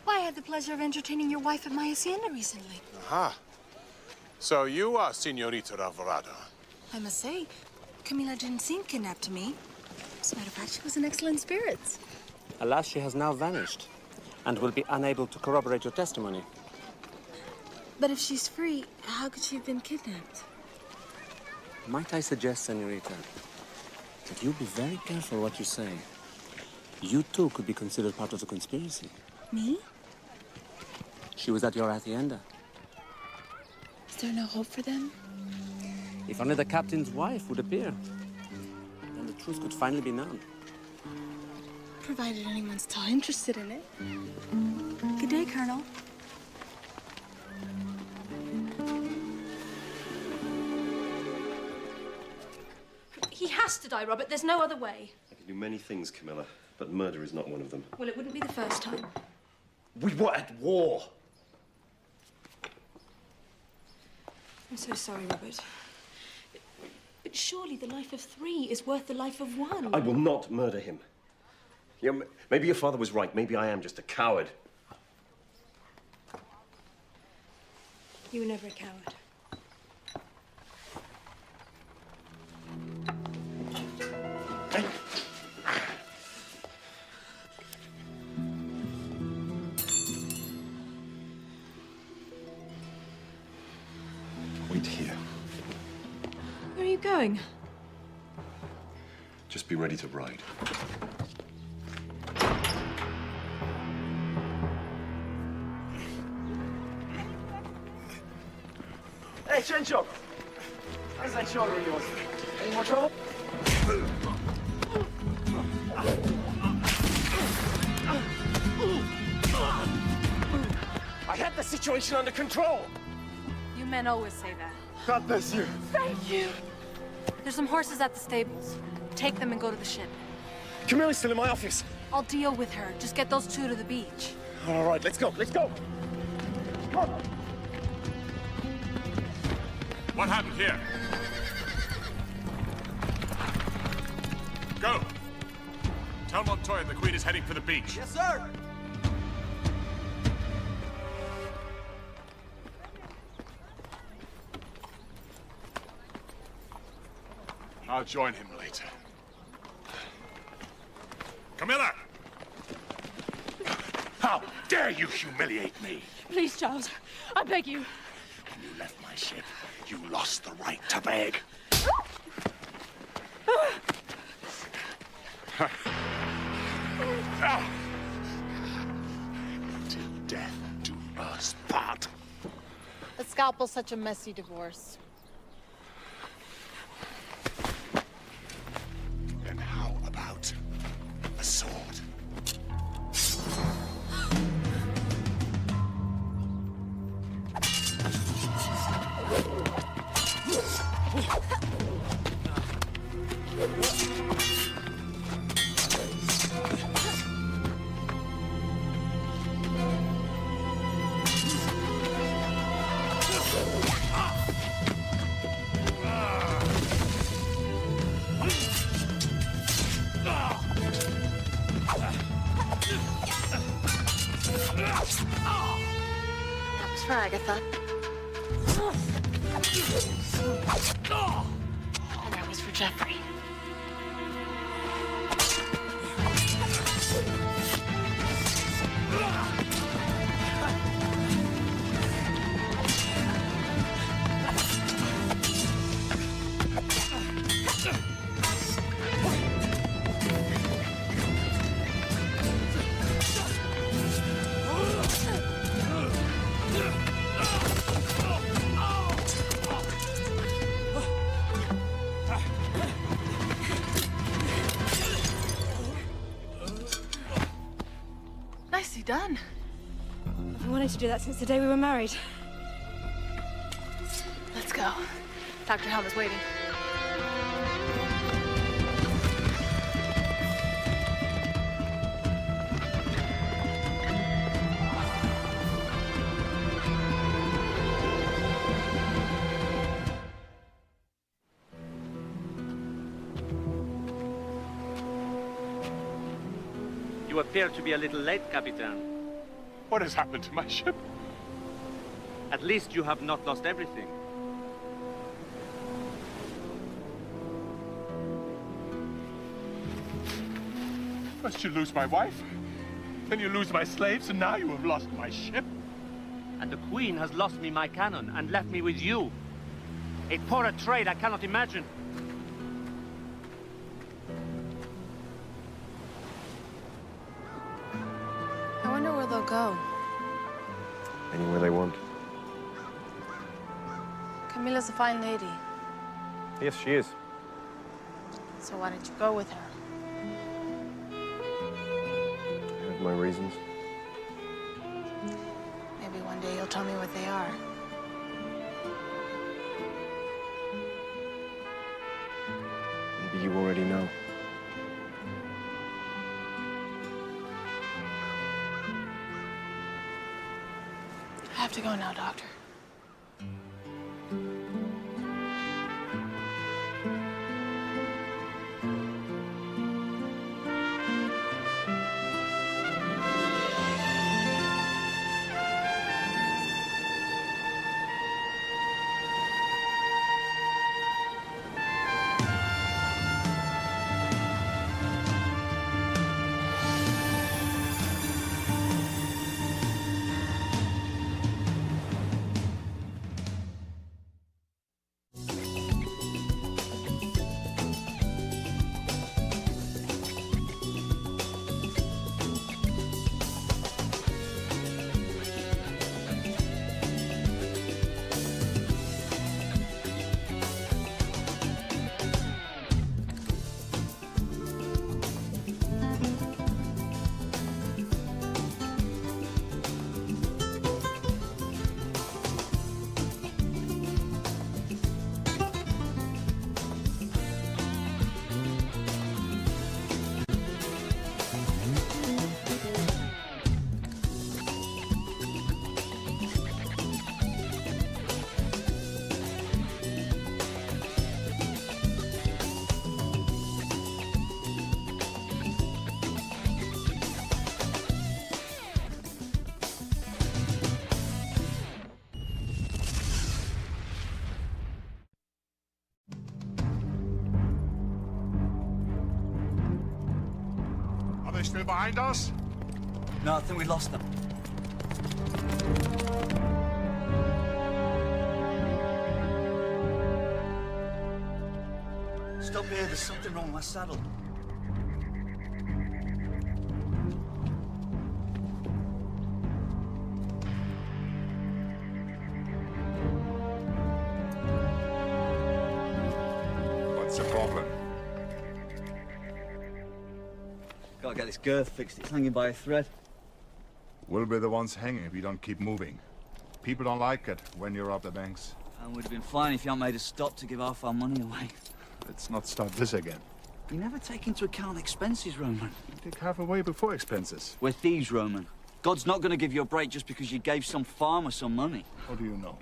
Why, I had the pleasure of entertaining your wife at my hacienda recently. Aha. So you are Senorita Alvarado. I must say, Camila didn't seem kidnapped to me. As a matter of fact, she was in excellent spirits. Alas, she has now vanished and will be unable to corroborate your testimony. But if she's free, how could she have been kidnapped? Might I suggest, Senorita, that you be very careful what you say. You too could be considered part of the conspiracy. Me? She was at your hacienda. Is there no hope for them? If only the captain's wife would appear, then the truth could finally be known. Provided anyone's still interested in it. Good day, Colonel. He has to die, Robert. There's no other way. I can do many things, Camilla, but murder is not one of them. Well, it wouldn't be the first time. We were at war. I'm so sorry, Robert. But surely the life of 3 is worth the life of 1. I will not murder him. You know, maybe your father was right. Maybe I am just a coward. You were never a coward. Wait here. Where are you going? Just be ready to ride. Hey, Chencho! How's that shoulder of yours? Any more trouble? I had the situation under control. You men always say that. God bless you. Thank you. There's some horses at the stables. Take them and go to the ship. Camilla's still in my office. I'll deal with her. Just get those 2 to the beach. All right, let's go. Let's go. Come on. What happened here? Go! Tell Montoya the Queen is heading for the beach. Yes, sir. I'll join him later. Camilla! How dare you humiliate me? Please, Charles. I beg you. When you left my ship, you lost the right to beg. Till death do us part. A scalpel's such a messy divorce. Then how about a sword? That was for Agatha. And that was for Jeffrey. Nicely done. I've wanted to do that since the day we were married. Let's go. Dr. Helm is waiting. You appear to be a little late, Capitan. What has happened to my ship? At least you have not lost everything. First you lose my wife, then you lose my slaves, and now you have lost my ship. And the Queen has lost me my cannon and left me with you. A poorer trade I cannot imagine. I wonder where they'll go. Anywhere they want. Camila's a fine lady. Yes, she is. So why don't you go with her? I have my reasons. Maybe one day you'll tell me what they are. Maybe you already know. I have to go now, Doctor. Are they still behind us? No, I think we lost them. Stop here, there's something wrong with my saddle. What's the problem? Gotta get this girth fixed, it's hanging by a thread. We'll be the ones hanging if you don't keep moving. People don't like it when you're up the banks. And we'd have been fine if you hadn't made us stop to give half our money away. Let's not start this again. You never take into account expenses, Roman. You take half away before expenses. We're thieves, Roman. God's not gonna give you a break just because you gave some farmer some money. How do you know?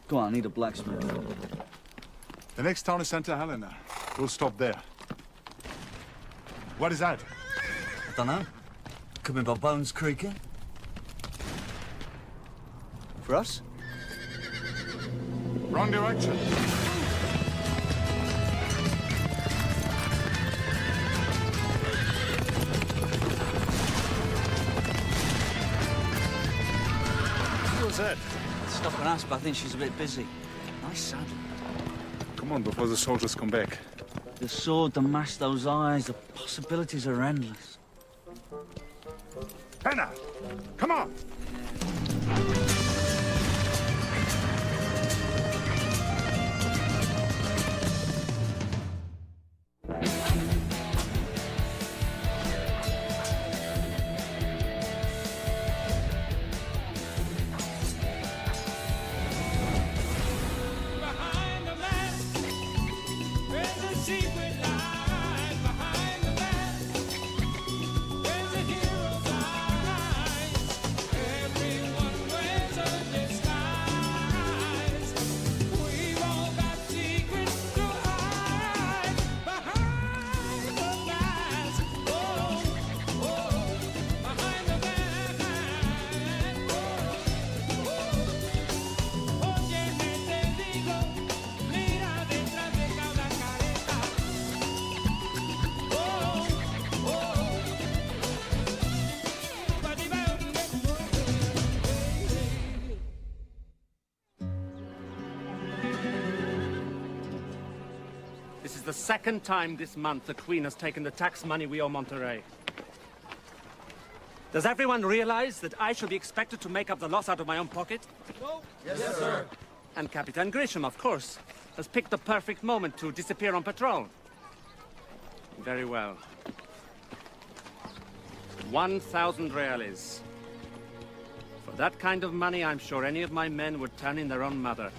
Go on, I need a blacksmith. The next town is Santa Helena. We'll stop there. What is that? I don't know. Coming by bones creaking? For us? Wrong direction. Who's that? Stop and ask, but I think she's a bit busy. Nice saddle. Come on, before the soldiers come back. The sword, the mask, those eyes, the possibilities are endless. Hannah! Come on! This is the second time this month the Queen has taken the tax money we owe Monterey. Does everyone realize that I shall be expected to make up the loss out of my own pocket? No. Yes, sir. And Capitan Grisham, of course, has picked the perfect moment to disappear on patrol. Very well. 1,000 reales. For that kind of money, I'm sure any of my men would turn in their own mother.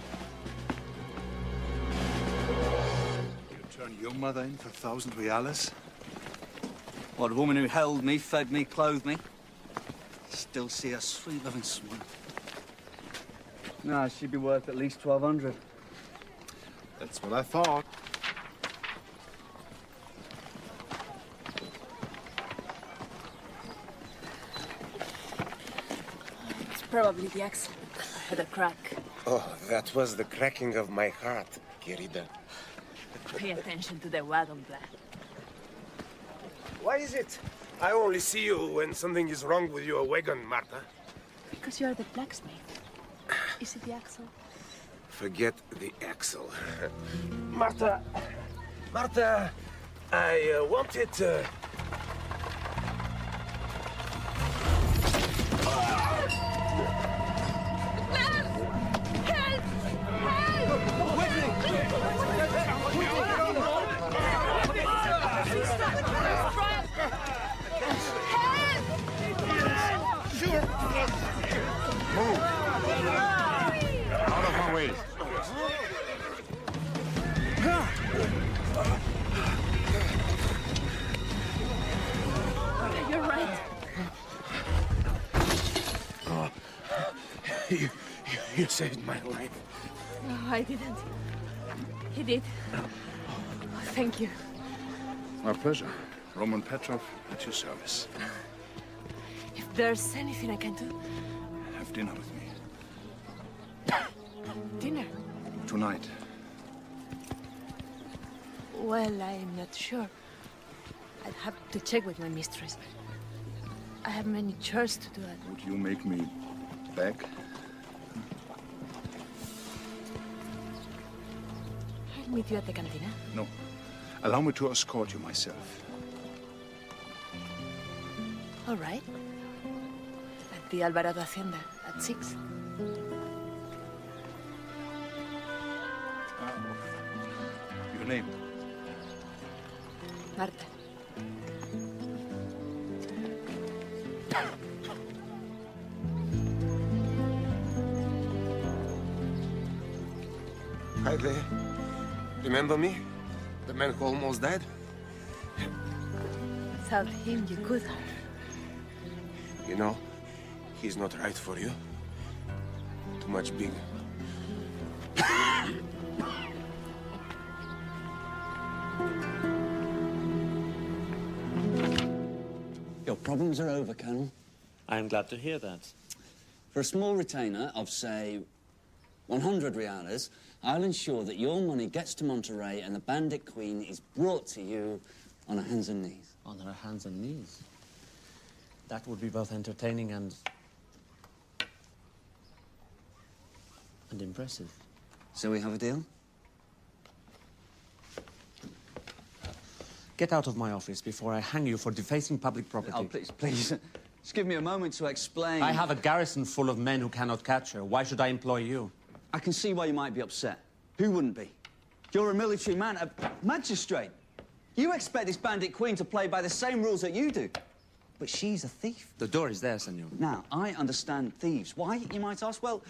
Turn your mother in for 1,000 reales? What, a woman who held me, fed me, clothed me? Still see her sweet loving smile. Nah, she'd be worth at least 1,200. That's what I thought. It's probably the axle. I had a crack. Oh, that was the cracking of my heart, querida. Pay attention to the wagon plan. Why is it I only see you when something is wrong with your wagon, Marta? Because you are the blacksmith. Is it the axle? Forget the axle. Marta! Marta! I wanted to... Out of my way. You're right. Oh, you saved my life. No, I didn't. He did. Oh, thank you. My pleasure. Roman Petrov, at your service. If there's anything I can do... Have dinner with me. Dinner? Tonight. Well, I'm not sure. I'd have to check with my mistress. I have many chores to do. Would you make me beg? I'll meet you at the cantina. No. Allow me to escort you myself. All right. At the Alvarado Hacienda at 6. Your name? Marta. Hi there. Remember me? The man who almost died? Without him, you could have. You know, he's not right for you. Too much big. Yo, Problems are over, Colonel. I am glad to hear that. For a small retainer of, say, 100 reales, I'll ensure that your money gets to Monterey and the Bandit Queen is brought to you on her hands and knees. On her hands and knees? That would be both entertaining and impressive. So we have a deal? Get out of my office before I hang you for defacing public property. Oh, please, please. Just give me a moment to explain. I have a garrison full of men who cannot catch her. Why should I employ you? I can see why you might be upset. Who wouldn't be? You're a military man, a magistrate. You expect this Bandit Queen to play by the same rules that you do. But she's a thief. The door is there, senor. Now, I understand thieves. Why, you might ask? Well,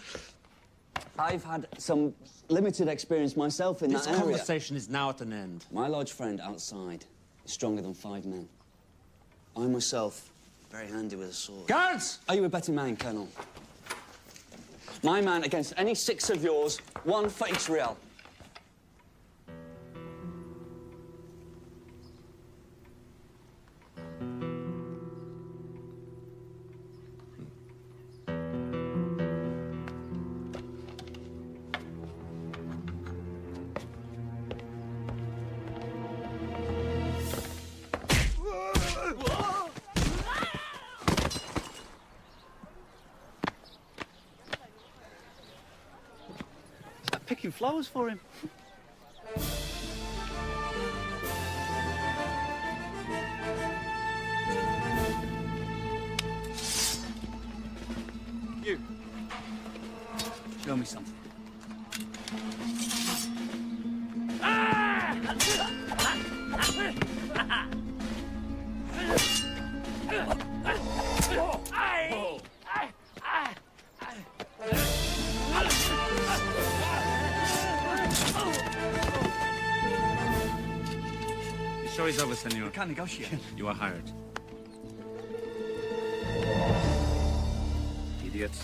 I've had some limited experience myself in that area. This conversation is now at an end. My lodge friend outside is stronger than 5 men. I myself, very handy with a sword. Guards! Are you a betting man, Colonel? My man against any 6 of yours, 1 for each real. Picking flowers for him. You. Show me something. The show is over, senor. We can't negotiate. You are hired. Idiots.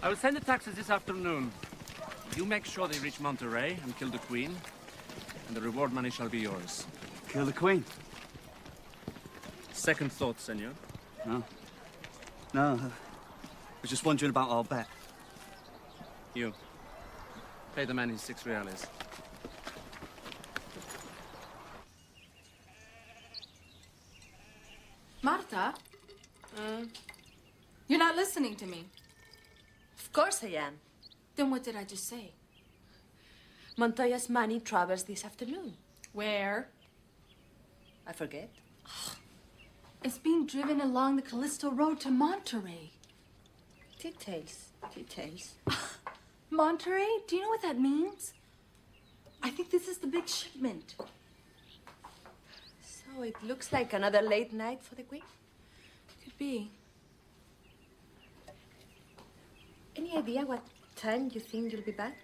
I will send the taxes this afternoon. You make sure they reach Monterey and kill the Queen, and the reward money shall be yours. Kill the Queen? Second thought, senor. No. No. I was just wondering about our bet. You. Pay the man his 6 reales. Marta? You're not listening to me. Of course I am. Then what did I just say? Montoya's money travels this afternoon. Where? I forget. It's being driven along the Callisto Road to Monterey. Details. Details. Monterey? Do you know what that means? I think this is the big shipment. So it looks like another late night for the Queen? Could be. Any idea what time you think you'll be back?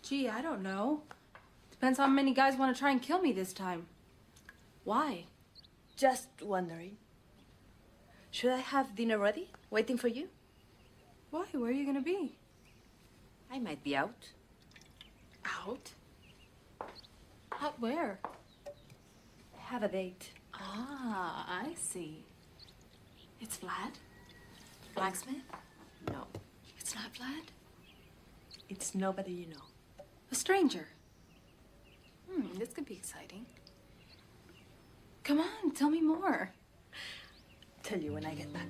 Gee, I don't know. Depends how many guys want to try and kill me this time. Why? Just wondering. Should I have dinner ready, waiting for you? Why? Where are you going to be? I might be out. Out? Out where? I have a date. Ah, I see. It's Vlad? Blacksmith? No. It's not Vlad? It's nobody you know. A stranger? This could be exciting. Come on, tell me more. Tell you when I get back.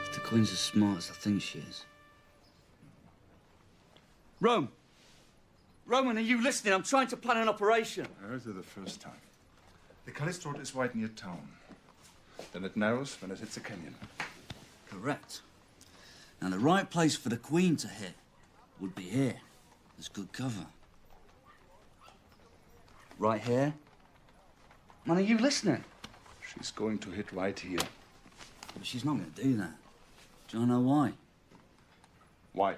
If the Queen's as smart as I think she is. Rome! Roman, are you listening? I'm trying to plan an operation. I heard it the first time. The Callisto Road is wide near town. Then it narrows when it hits a canyon. Correct. Now, the right place for the Queen to hit would be here. There's good cover. Right here? Man, are you listening? She's going to hit right here. But she's not going to do that. Do you know why? Why?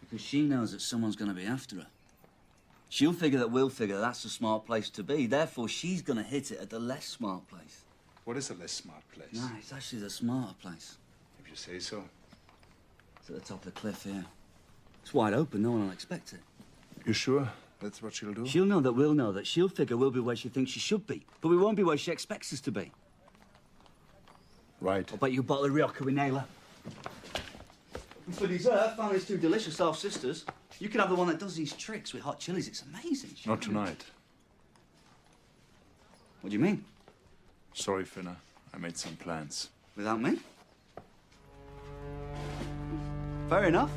Because she knows that someone's going to be after her. She'll figure that we'll figure that's a smart place to be. Therefore, she's gonna hit it at the less smart place. What is a less smart place? No, it's actually the smarter place. If you say so. It's at the top of the cliff here. It's wide open, no one will expect it. You sure that's what she'll do? She'll know that we'll know that. She'll figure we'll be where she thinks she should be. But we won't be where she expects us to be. Right. I'll bet you a bottle of Rioja we nail her. And for dessert, family's two delicious half-sisters. You can have the one that does these tricks with hot chilies. It's amazing. Not tonight. What do you mean? Sorry, Finna. I made some plans. Without me? Fair enough.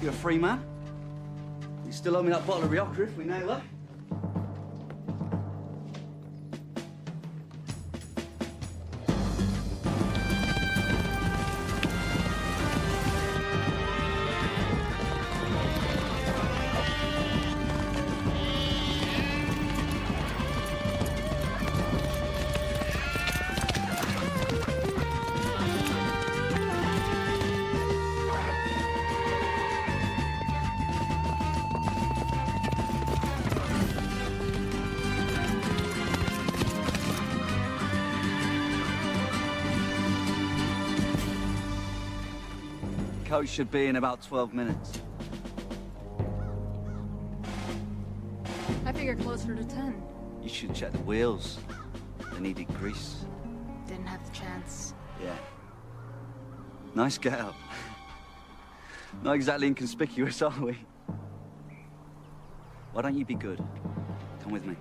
You're a free man. You still owe me that bottle of Rioja if we nail her. Coach should be in about 12 minutes. I figure closer to 10. You should check the wheels. They needed grease. Didn't have the chance. Yeah. Nice get up. Not exactly inconspicuous, are we? Why don't you be good? Come with me.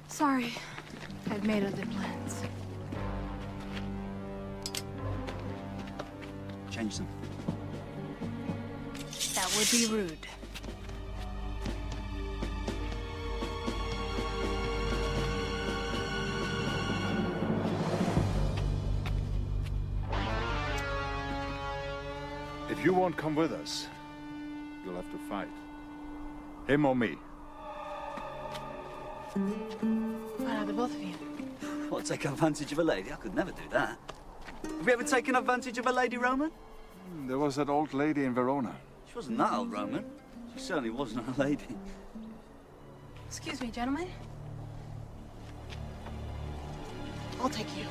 Sorry. I'd made other plans. Change them. That would be rude. If you won't come with us, you'll have to fight. Him or me. I'd have the both of you. What, take advantage of a lady? I could never do that. Have you ever taken advantage of a lady, Roman? There was that old lady in Verona. She wasn't that old, Roman. She certainly wasn't a lady. Excuse me, gentlemen. I'll take you.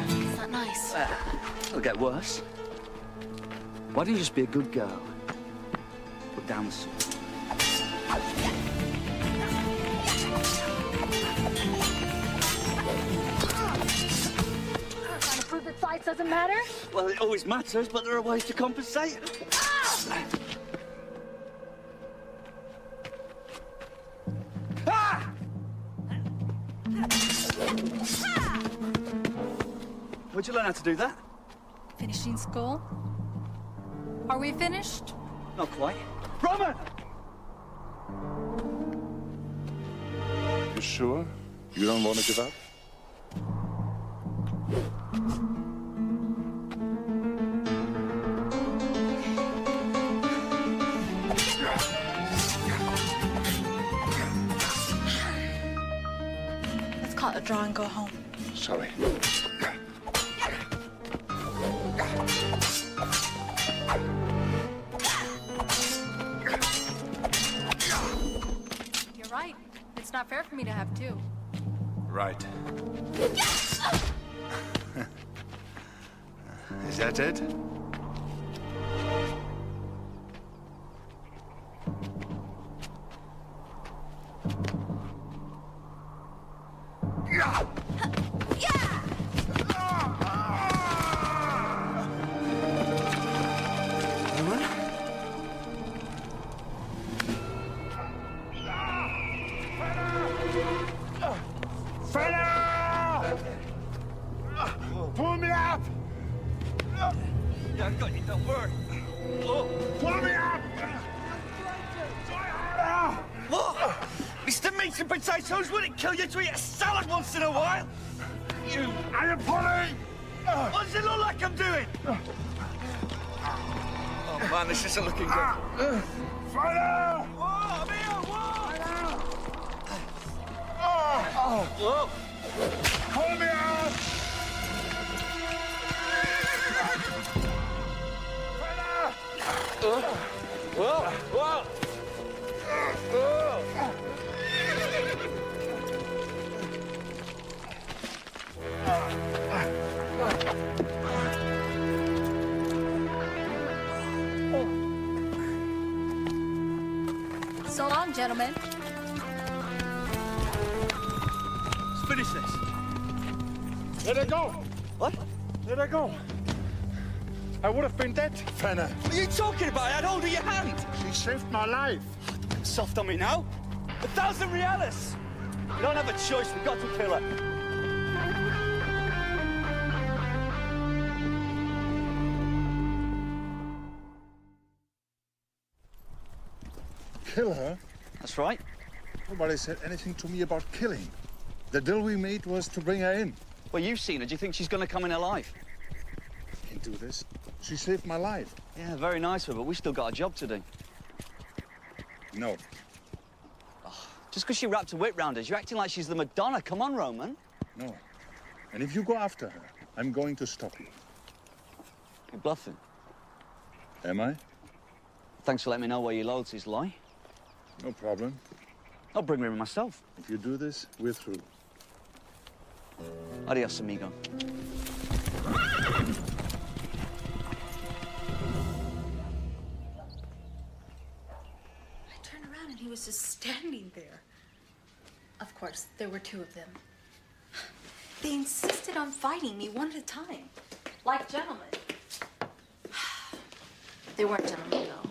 It's not nice. It'll get worse. Why don't you just be a good girl? Put down the sword. Trying to prove that size doesn't matter? Well, it always matters, but there are ways to compensate. Where'd you learn how to do that? Finishing school? Are we finished? Not quite. Roman! You sure? You don't want to give up? Let's call it a draw and go home. Sorry. You're right. It's not fair for me to have two. Right. Is that it? Pull me up! Yeah, I got you, don't worry. Pull me up! What? Mr. Meat and Potatoes, would it kill you to eat a salad once in a while? You... I am pulling! What does it look like I'm doing? Oh, man, this isn't looking good. Fire! Whoa, I'm here, whoa! Whoa! Whoa! Pull me up! So long, gentlemen. Let's finish this. Let her go! What? Let her go! I would have been dead, Fenner. What are you talking about? I had hold of your hand. She saved my life. Soft on me now. 1,000 reales. We don't have a choice. We've got to kill her. Kill her? That's right. Nobody said anything to me about killing. The deal we made was to bring her in. Well, you've seen her. Do you think she's going to come in alive? I can't do this. She saved my life. Yeah, very nice of her, but we still got a job to do. No. Just because she wrapped a whip round us, you're acting like she's the Madonna. Come on, Roman. No. And if you go after her, I'm going to stop you. You're bluffing. Am I? Thanks for letting me know where your loyalties lie. No problem. I'll bring her in myself. If you do this, we're through. Adios, amigo. I turned around and he was just standing there. Of course, there were two of them. They insisted on fighting me one at a time, like gentlemen. They weren't gentlemen, though.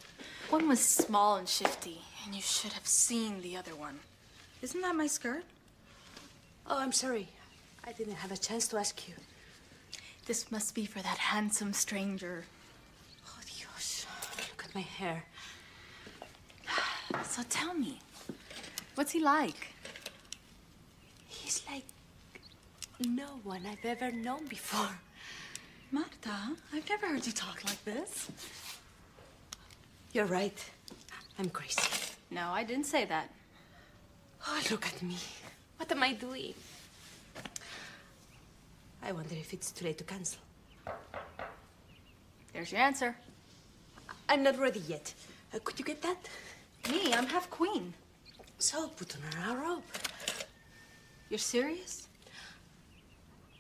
One was small and shifty, and you should have seen the other one. Isn't that my skirt? Oh, I'm sorry. I didn't have a chance to ask you. This must be for that handsome stranger. Oh, Dios. Look at my hair. So tell me, what's he like? He's like no one I've ever known before. Marta, I've never heard you talk like this. You're right. I'm crazy. No, I didn't say that. Oh, look at me. What am I doing? I wonder if it's too late to cancel. There's your answer. I'm not ready yet. Could you get that? Me, I'm half queen. So, put on a robe. You're serious?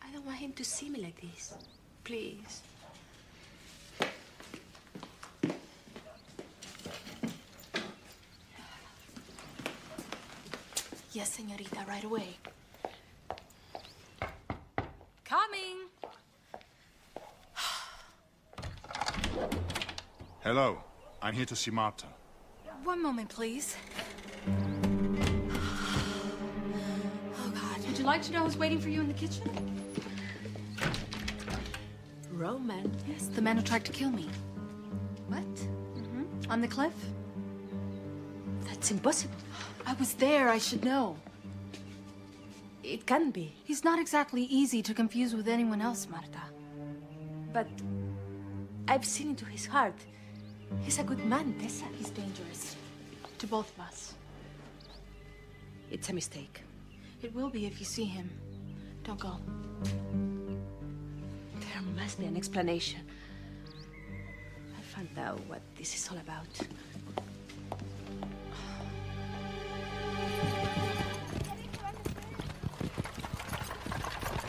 I don't want him to see me like this. Please. Yes, señorita, right away. Coming. Hello. I'm here to see Marta. One moment, please. Oh, God. Would you like to know who's waiting for you in the kitchen? Roman? Yes, the man who tried to kill me. What? Mm-hmm. On the cliff? That's impossible. I was there. I should know. It can be. He's not exactly easy to confuse with anyone else, Marta. But I've seen into his heart. He's a good man, Tessa. He's dangerous. To both of us. It's a mistake. It will be if you see him. Don't go. There must be an explanation. I found out what this is all about.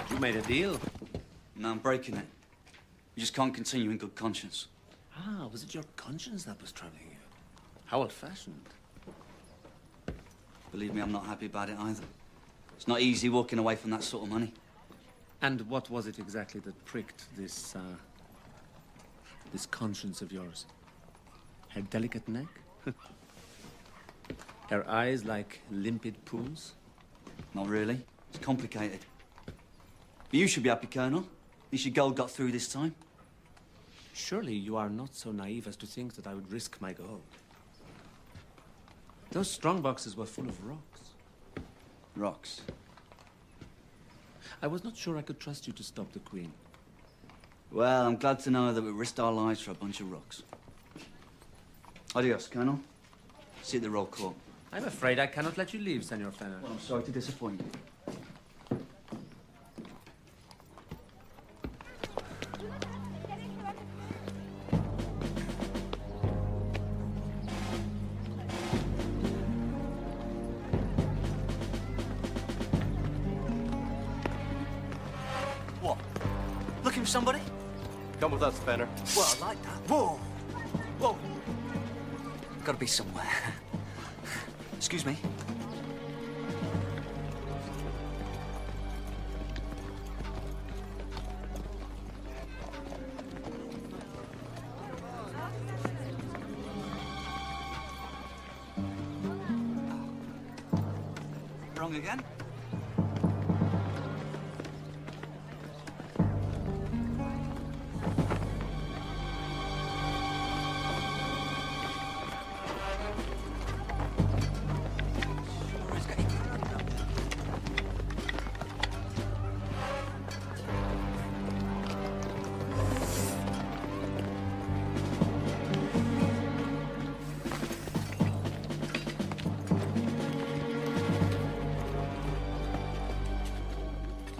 You made a deal. No, I'm breaking it. We just can't continue in good conscience. Ah, was it your conscience that was troubling you? How old-fashioned. Believe me, I'm not happy about it either. It's not easy walking away from that sort of money. And what was it exactly that pricked this, this conscience of yours? Her delicate neck? Her eyes like limpid pools? Not really. It's complicated. But you should be happy, Colonel. At least your gold got through this time. Surely you are not so naive as to think that I would risk my gold. Those strong boxes were full of rocks. Rocks? I was not sure I could trust you to stop the Queen. Well, I'm glad to know that we risked our lives for a bunch of rocks. Adios, Colonel. See you at the roll call. I'm afraid I cannot let you leave, Senor Fenner. Well, I'm sorry to disappoint you. with somebody? Come with us, Fenner. Well, I like that. Whoa! Whoa! Gotta be somewhere. Excuse me. Wrong again?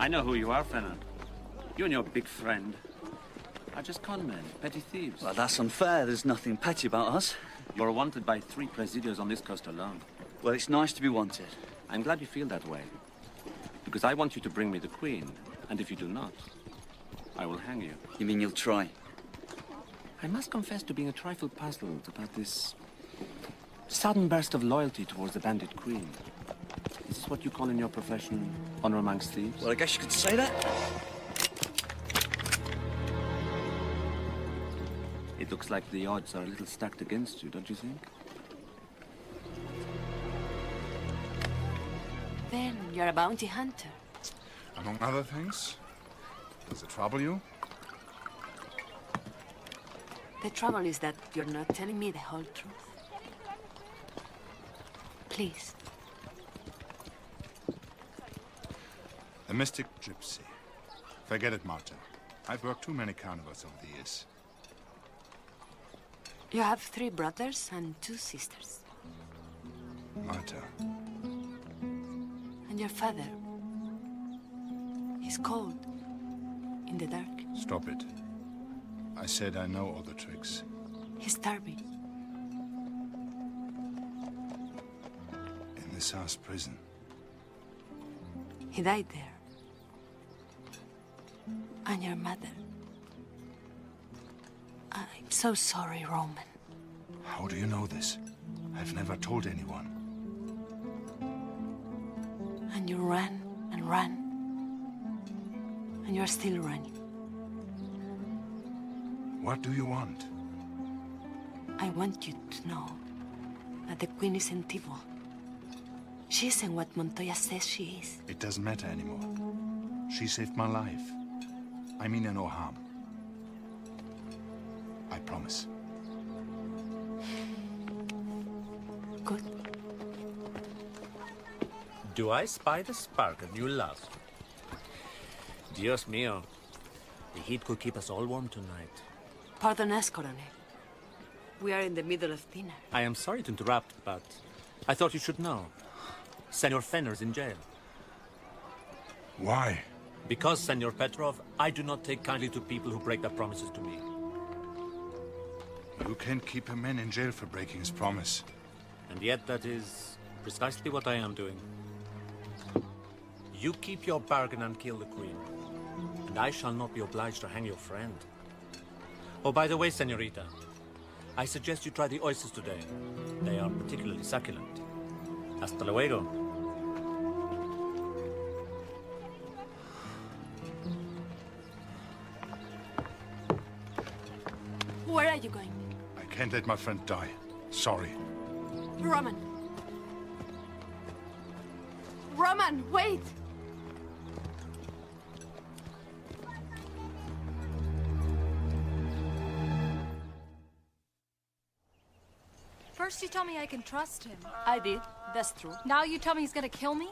I know who you are, Fenner. You and your big friend are just con men, petty thieves. Well, that's unfair. There's nothing petty about us. You're wanted by 3 presidios on this coast alone. Well, it's nice to be wanted. I'm glad you feel that way. Because I want you to bring me the Queen. And if you do not, I will hang you. You mean you'll try? I must confess to being a trifle puzzled about this sudden burst of loyalty towards the bandit Queen. Is this what you call in your profession honor amongst thieves? Well, I guess you could say that. It looks like the odds are a little stacked against you, don't you think? Then you're a bounty hunter. Among other things? Does it trouble you? The trouble is that you're not telling me the whole truth. Please. The mystic gypsy. Forget it, Marta. I've worked too many carnivals over the years. You have 3 brothers and 2 sisters. Marta. And your father. He's cold. In the dark. Stop it. I said I know all the tricks. He's starving. In this house prison. He died there. And your mother. I'm so sorry, Roman. How do you know this? I've never told anyone. And you ran and ran. And you're still running. What do you want? I want you to know that the Queen isn't evil. She isn't what Montoya says she is. It doesn't matter anymore. She saved my life. I mean her no harm. I promise. Good. Do I spy the spark of new love? Dios mío. The heat could keep us all warm tonight. Pardon us, Coronel. We are in the middle of dinner. I am sorry to interrupt, but I thought you should know. Senor Fenner's in jail. Why? Because, Senor Petrov, I do not take kindly to people who break their promises to me. You can't keep a man in jail for breaking his promise. And yet that is precisely what I am doing. You keep your bargain and kill the Queen. And I shall not be obliged to hang your friend. Oh, by the way, Senorita, I suggest you try the oysters today. They are particularly succulent. Hasta luego. Where are you going? I can't let my friend die. Sorry. Roman. Roman, wait! First you tell me I can trust him. I did. That's true. Now you tell me he's gonna kill me?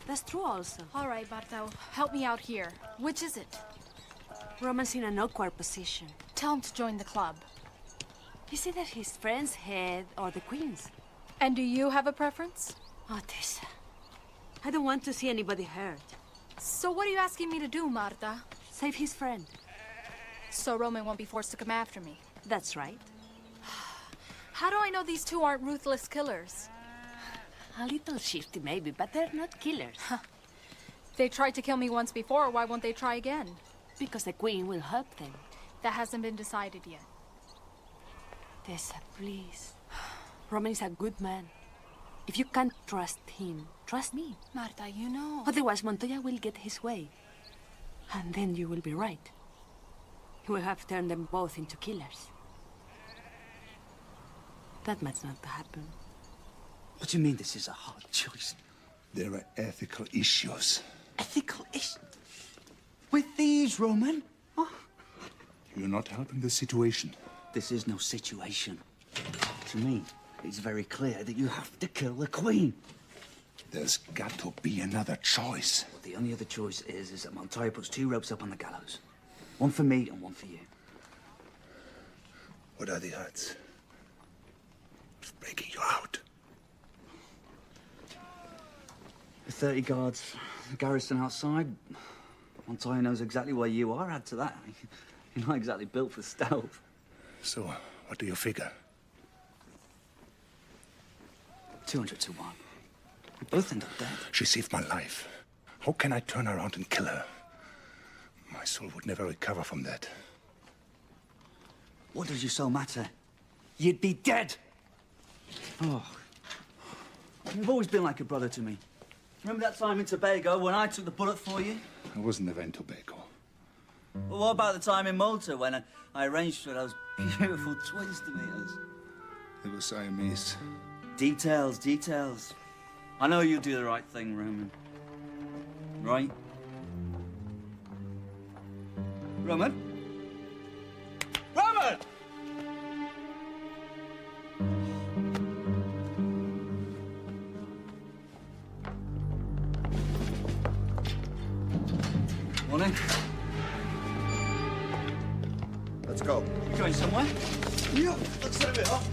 That's true also. All right, Bartho. Help me out here. Which is it? Roman's in an awkward position. Tell him to join the club. Is either his friend's head or the Queen's. And do you have a preference? Oh, Tessa. I don't want to see anybody hurt. So what are you asking me to do, Marta? Save his friend. So Roman won't be forced to come after me. That's right. How do I know these 2 aren't ruthless killers? A little shifty maybe, but they're not killers. They tried to kill me once before, why won't they try again? Because the Queen will help them. That hasn't been decided yet. Tessa, please. Roman is a good man. If you can't trust him, trust me. Marta, you know. Otherwise, Montoya will get his way. And then you will be right. He will have turned them both into killers. That might not happen. What do you mean this is a hard choice? There are ethical issues. Ethical issues? With these, Roman? Oh. You're not helping the situation. This is no situation. To me, it's very clear that you have to kill the Queen. There's got to be another choice. Well, the only other choice is that Montoya puts 2 ropes up on the gallows. One for me and one for you. What are the odds of breaking you out? The 30 guards, the garrison outside. Montoya knows exactly where you are. Add to that, you're not exactly built for stealth. So, what do you figure? 200 to 1. We both end up dead. She saved my life. How can I turn around and kill her? My soul would never recover from that. What does your soul matter? You'd be dead! Oh. You've always been like a brother to me. Remember that time in Tobago when I took the bullet for you? I wasn't ever in Tobago. Well, what about the time in Malta when I arranged for those beautiful twins to meet us? It was Siamese. Details, details. I know you'll do the right thing, Roman. Right? Roman? Roman! Morning. Let's go. You going somewhere? Yeah, let's set it up.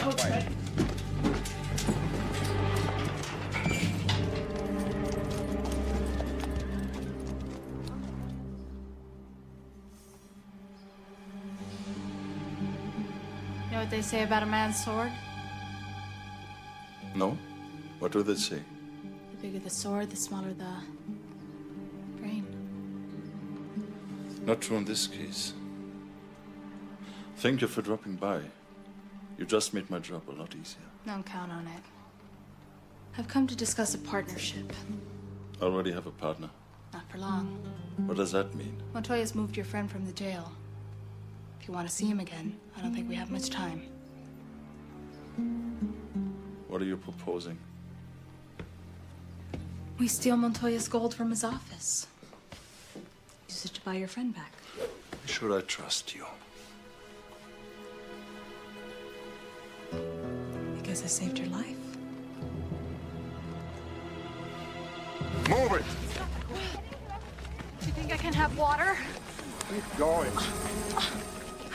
Okay. You know what they say about a man's sword? No? What do they say? The bigger the sword, the smaller the brain. Not true in this case. Thank you for dropping by. You just made my job a lot easier. Don't count on it. I've come to discuss a partnership. Already have a partner. Not for long. What does that mean? Montoya's moved your friend from the jail. If you want to see him again, I don't think we have much time. What are you proposing? We steal Montoya's gold from his office. Use it to buy your friend back. Should I trust you? Because I saved your life. Move it! Do you think I can have water? Keep going.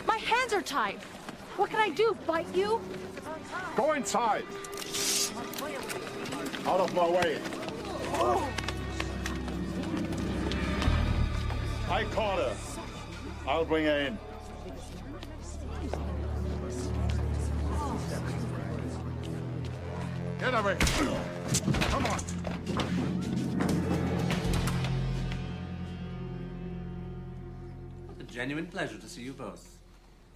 My hands are tied. What can I do? Bite you? Go inside. Out of my way. I caught her. I'll bring her in. Get away. Come on. What a genuine pleasure to see you both.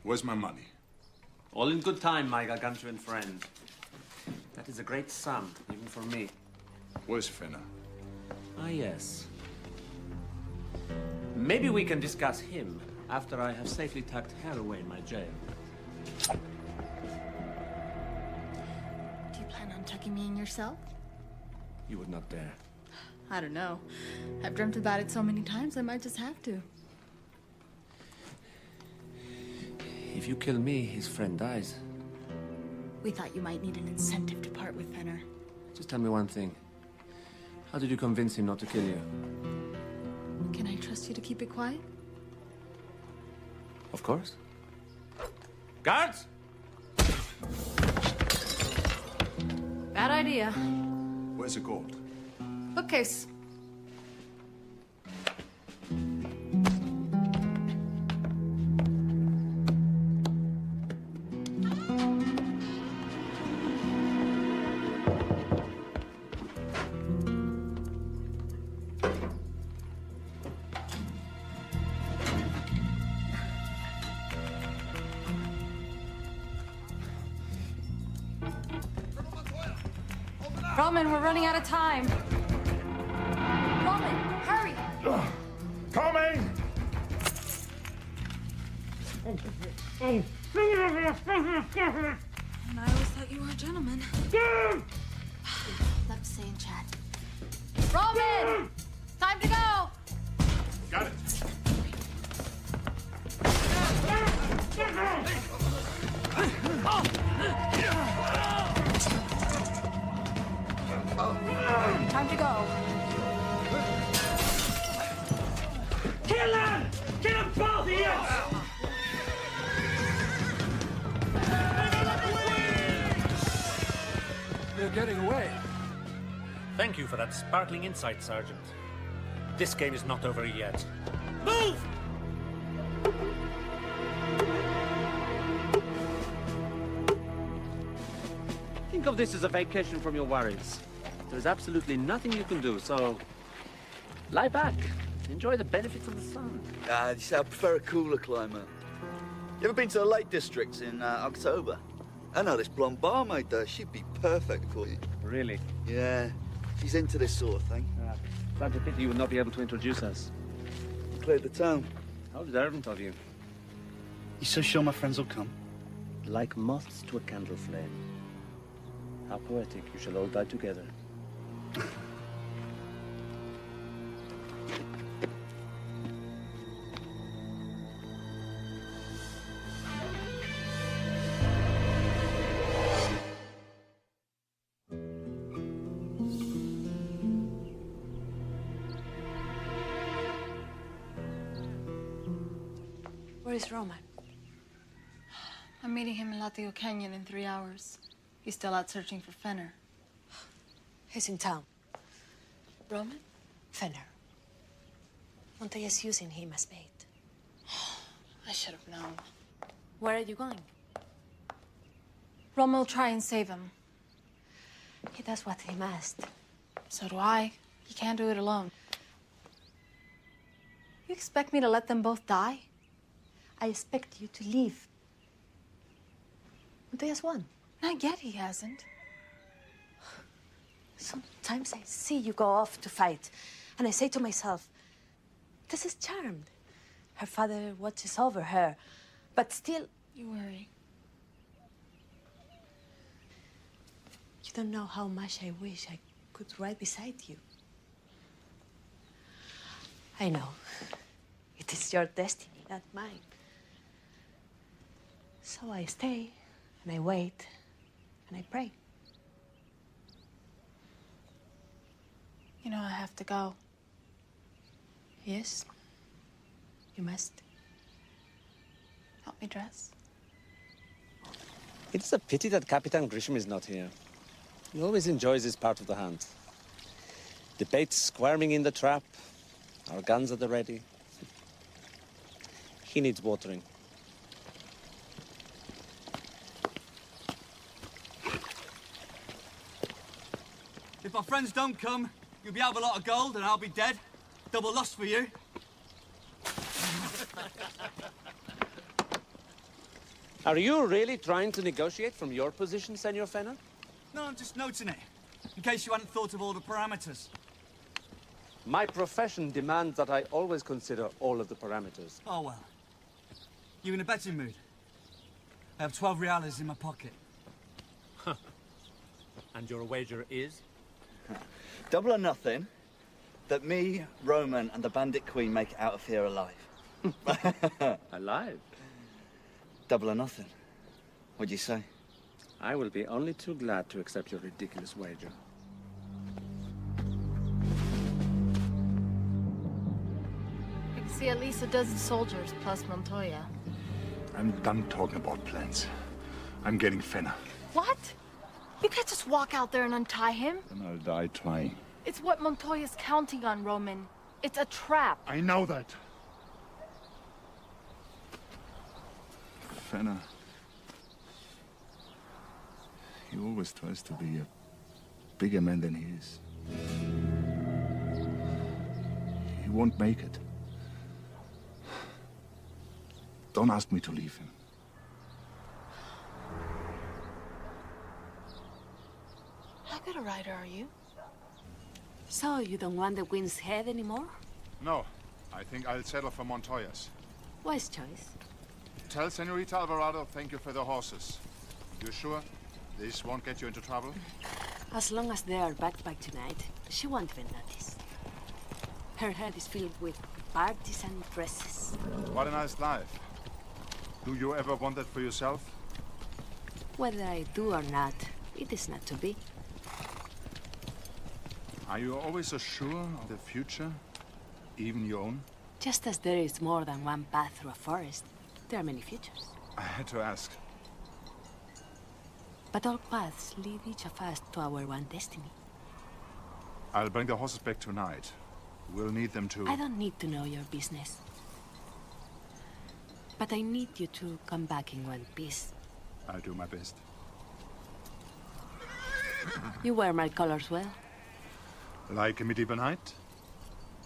Where's my money? All in good time, my gargantuan friend. That is a great sum, even for me. Where's Fenner? Ah, yes. Maybe we can discuss him after I have safely tucked her away in my jail. Do you plan on tucking me in yourself? You would not dare. I don't know. I've dreamt about it so many times, I might just have to. If you kill me, his friend dies. We thought you might need an incentive to part with Fenner. Just tell me one thing. How did you convince him not to kill you? Can I trust you to keep it quiet? Of course. Guards! Bad idea. Where's the gold? Bookcase. Roman, we're running out of time. Roman, hurry! Coming! And I always thought you were a gentleman. Left saying chat. Roman! Time to go! Got it. Time to go. Kill them! Kill them both of you! They're getting away. Thank you for that sparkling insight, Sergeant. This game is not over yet. Move! Think of this as a vacation from your worries. There's absolutely nothing you can do, so lie back. Enjoy the benefits of the sun. I prefer a cooler climate. You ever been to the Lake Districts in October? I know this blonde barmaid there. She'd be perfect for you. Really? Yeah. She's into this sort of thing. Glad a pity you would not be able to introduce us. You cleared the town. How observant of you. You so sure my friends will come? Like moths to a candle flame. How poetic, you shall all die together. Where is Roman? I'm meeting him in Latigo Canyon in 3 hours. He's still out searching for Fenner. He's in town. Roman? Fenner. Montoya's using him as bait. I should have known. Where are you going? Roman will try and save him. He does what he must. So do I. He can't do it alone. You expect me to let them both die? I expect you to leave. Montoya's won. Not yet, he hasn't. Sometimes I see you go off to fight, and I say to myself, this is charmed. Her father watches over her, but still... You worry. You don't know how much I wish I could ride beside you. I know. It is your destiny, not mine. So I stay, and I wait, and I pray. You know I have to go. Yes, you must. Help me dress. It is a pity that Capitan Grisham is not here. He always enjoys this part of the hunt. The bait squirming in the trap, our guns at the ready. He needs watering. If my friends don't come, you'll be out of a lot of gold and I'll be dead. Double loss for you. Are you really trying to negotiate from your position, Senor Fenner? No, I'm just noting it. In case you hadn't thought of all the parameters. My profession demands that I always consider all of the parameters. Oh, well. You in a betting mood? I have 12 reales in my pocket. And your wager is? Double or nothing that me, Roman, and the bandit queen make it out of here alive. Alive? Double or nothing. What'd you say? I will be only too glad to accept your ridiculous wager. I can see at least a dozen soldiers plus Montoya. I'm done talking about plans. I'm getting Fenner. What? You can't just walk out there and untie him. Then I'll die trying. It's what Montoya's counting on, Roman. It's a trap. I know that. Fenner. He always tries to be a bigger man than he is. He won't make it. Don't ask me to leave him. How got a rider, are you? So, you don't want the Queen's head anymore? No, I think I'll settle for Montoya's. Wise choice. Tell Senorita Alvarado thank you for the horses. You sure this won't get you into trouble? As long as they are back by tonight, she won't even notice. Her head is filled with parties and dresses. What a nice life. Do you ever want that for yourself? Whether I do or not, it is not to be. Are you always so sure of the future? Even your own? Just as there is more than one path through a forest, there are many futures. I had to ask. But all paths lead each of us to our one destiny. I'll bring the horses back tonight. We'll need them to... I don't need to know your business. But I need you to come back in one piece. I'll do my best. You wear my colors well. Like a medieval knight?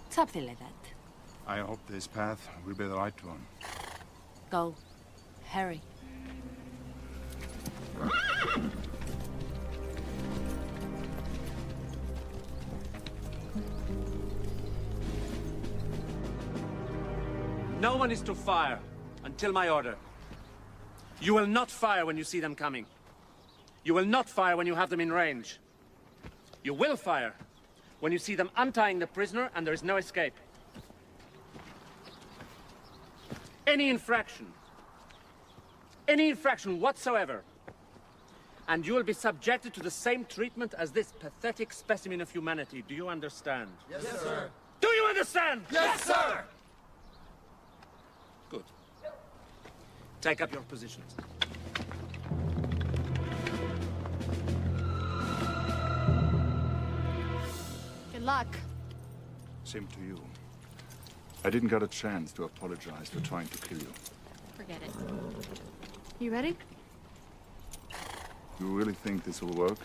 Something like that. I hope this path will be the right one. Go. Hurry. No one is to fire until my order. You will not fire when you see them coming. You will not fire when you have them in range. You will fire when you see them untying the prisoner and there is no escape. Any infraction whatsoever, and you will be subjected to the same treatment as this pathetic specimen of humanity. Do you understand? Yes, sir. Do you understand? Yes, sir! Good. Take up your positions. Good luck. Same to you. I didn't get a chance to apologize for trying to kill you. Forget it. You ready? You really think this will work?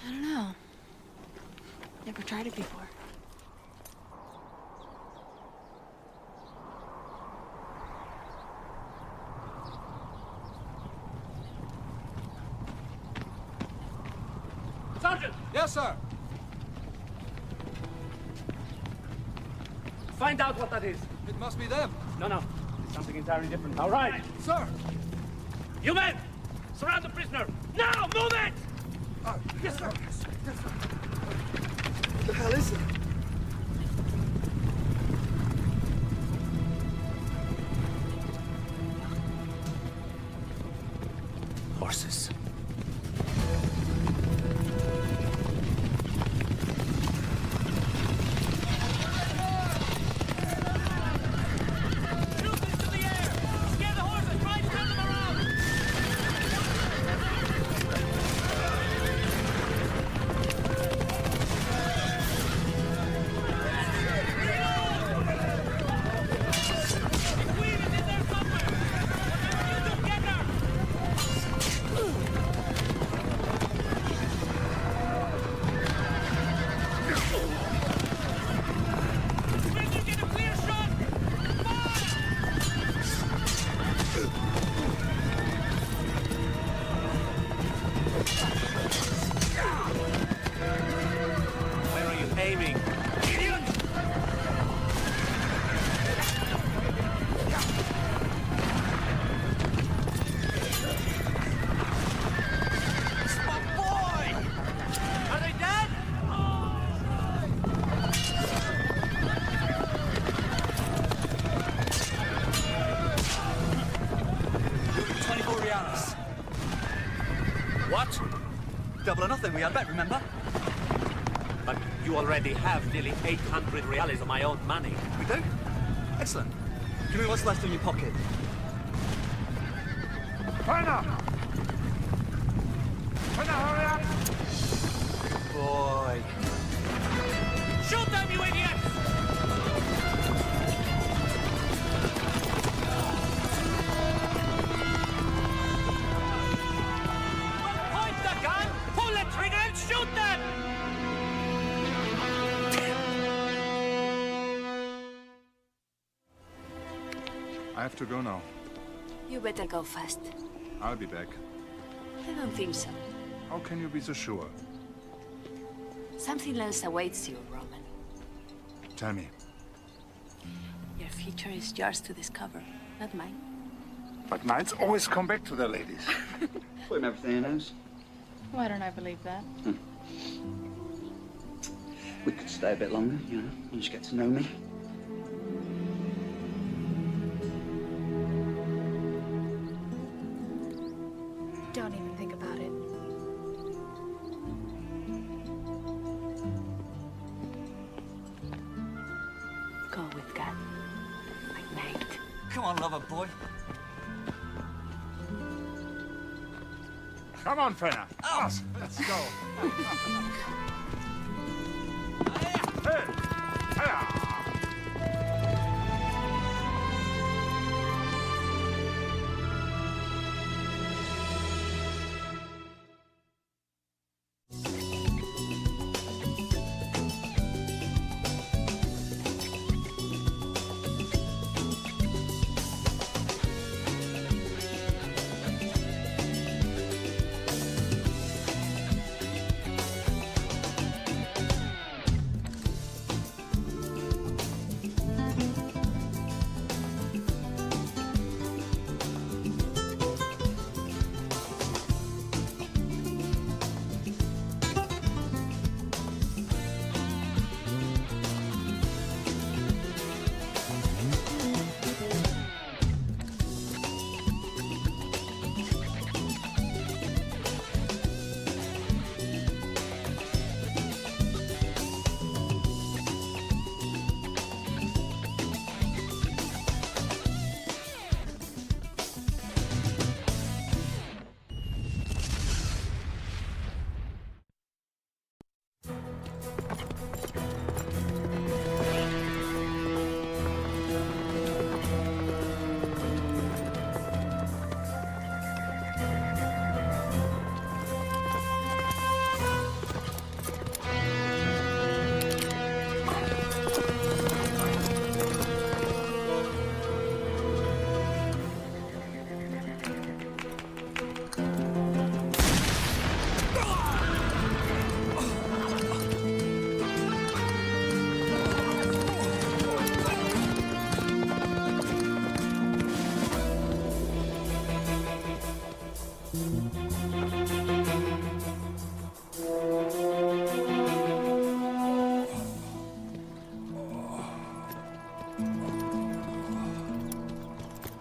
I don't know. Never tried it before. Sergeant! Yes, sir. Find out what that is. It must be them. No. It's something entirely different. All right. Sir! You men! Surround the prisoner! Now! Move it! Yes, sir. Yes, sir. What the hell is it? Horses. What? Double or nothing, we had bet, remember? But you already have nearly 800 reales of my own money. We do? Excellent. Give me what's left in your pocket. Pena! Pena, hurry up! Good boy. Shoot them, you idiots! Point the gun, pull the trigger, and shoot them! I have to go now. You better go fast. I'll be back. I don't think so. How can you be so sure? Something else awaits you, Roman. Tell me. Your future is yours to discover, not mine. But knights always come back to their ladies. Put him everything he knows. Why don't I believe that? We could stay a bit longer, you know, and just get to know me. Don't even think about it. Go with God, my knight. Come on, lover boy. Come on, Fenner. Us. Let's go. Hey. Hey.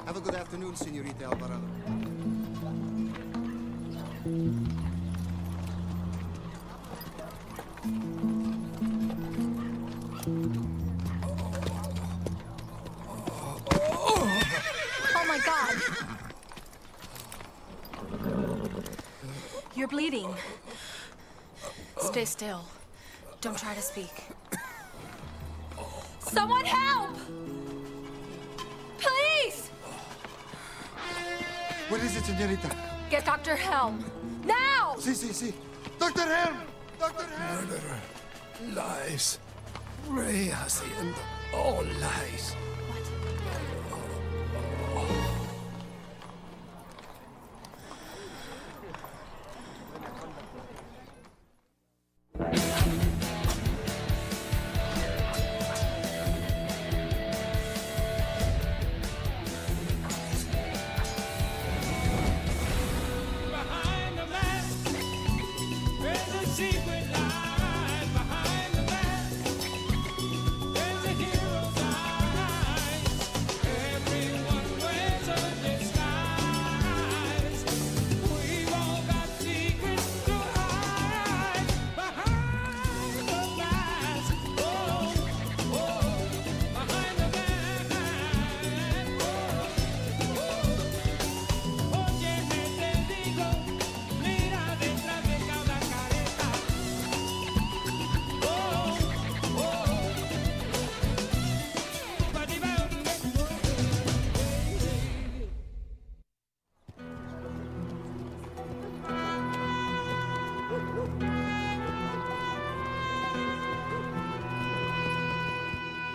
Have a good afternoon, Senorita Alvarado. Oh my God! You're bleeding. Stay still. Don't try to speak. Someone help! Please! What is it, Senorita? Get Dr. Helm. Now! Si. Dr. Helm! Dr. Helm! Murderer. Lies. Ray has the end of all lies.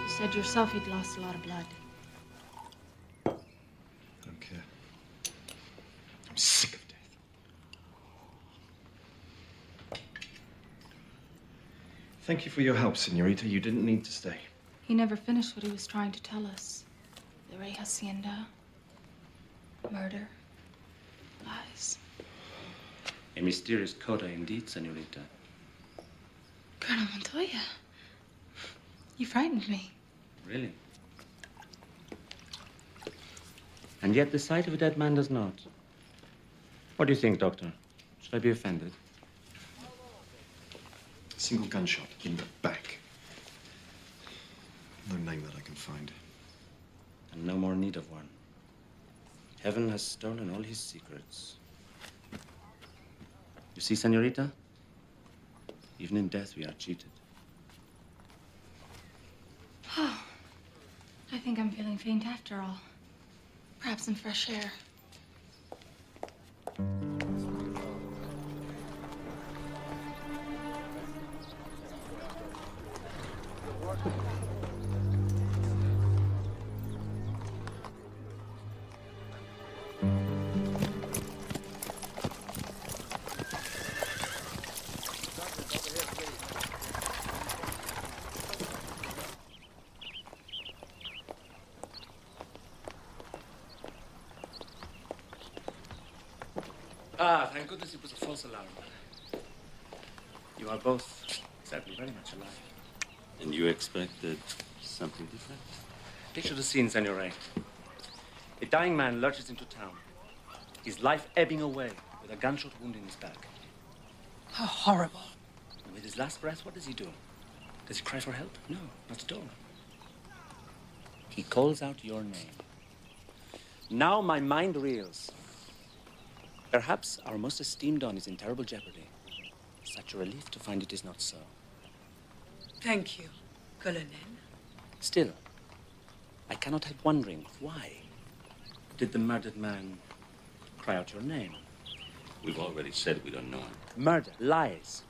You said yourself you'd lost a lot of blood. I don't care. I'm sick of death. Thank you for your help, Senorita. You didn't need to stay. He never finished what he was trying to tell us. The Rey Hacienda, murder, lies. A mysterious coda indeed, Senorita. Colonel Montoya, you frightened me. Really? And yet the sight of a dead man does not. What do you think, Doctor? Should I be offended? A single gunshot in the back. No name that I can find. And no more need of one. Heaven has stolen all his secrets. You see, Senorita? Even in death, we are cheated. Oh, I think I'm feeling faint after all. Perhaps some fresh air. Ah, thank goodness it was a false alarm. You are both sadly very much alive. And you expected something different? Picture the scene, Senor. A dying man lurches into town. His life ebbing away with a gunshot wound in his back. How horrible. And with his last breath, what does he do? Does he cry for help? No, not at all. He calls out your name. Now my mind reels. Perhaps our most esteemed Don is in terrible jeopardy. Such a relief to find it is not so. Thank you, Colonel. Still, I cannot help wondering why did the murdered man cry out your name? We've already said we don't know him. Murder, lies.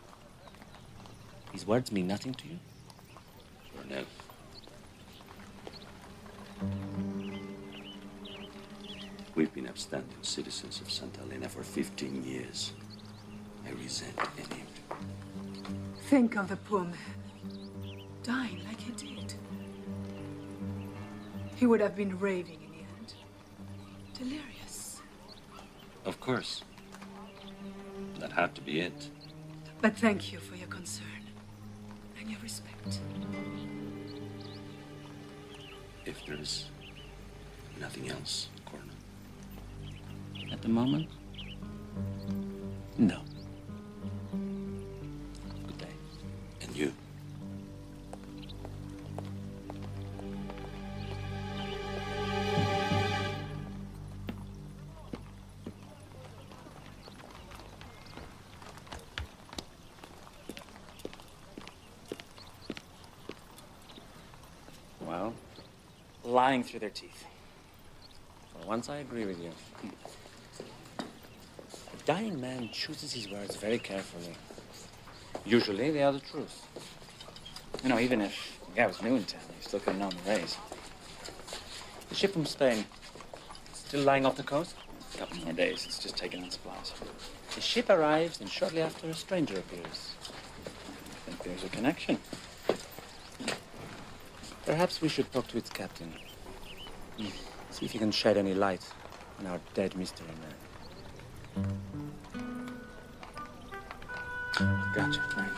These words mean nothing to you? Colonel. We've been upstanding citizens of Santa Elena for 15 years. I resent any. Think of the poor man, dying like he did. He would have been raving in the end. Delirious. Of course. That had to be it. But thank you for your concern and your respect. If there's nothing else, Colonel. At the moment, no. Good day. And you? Well, lying through their teeth. For once, I agree with you. A dying man chooses his words very carefully. Usually, they are the truth. You know, even if the guy was new in town, he still couldn't know the Rays. The ship from Spain, still lying off the coast? A couple more days. It's just taking in supplies. The ship arrives, and shortly after, a stranger appears. I think there's a connection. Perhaps we should talk to its captain. See if he can shed any light on our dead mystery man. Gotcha. Right.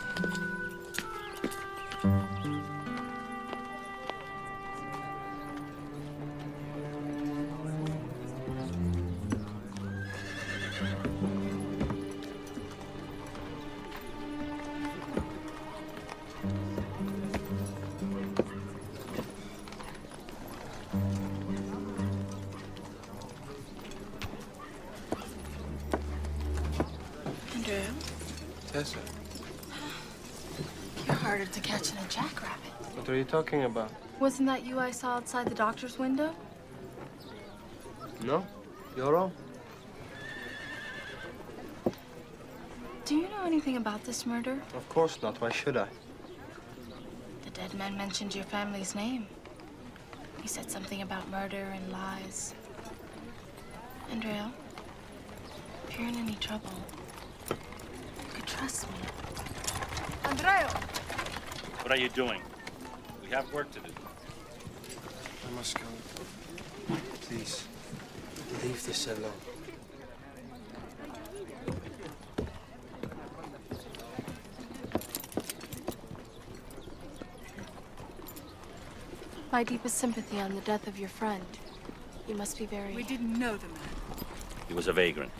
Tessa, You're harder to catch than a jackrabbit. what are you talking about? Wasn't that you I saw outside the doctor's window? No? You're wrong. Do you know anything about this murder? Of course not. Why should I? The dead man mentioned your family's name. He said something about murder and lies. Andrea, if you're in any trouble, you could trust me. Andrea! What are you doing? We have work to do. I must go. Please, leave this alone. My deepest sympathy on the death of your friend. You must be very... We didn't know the man. He was a vagrant.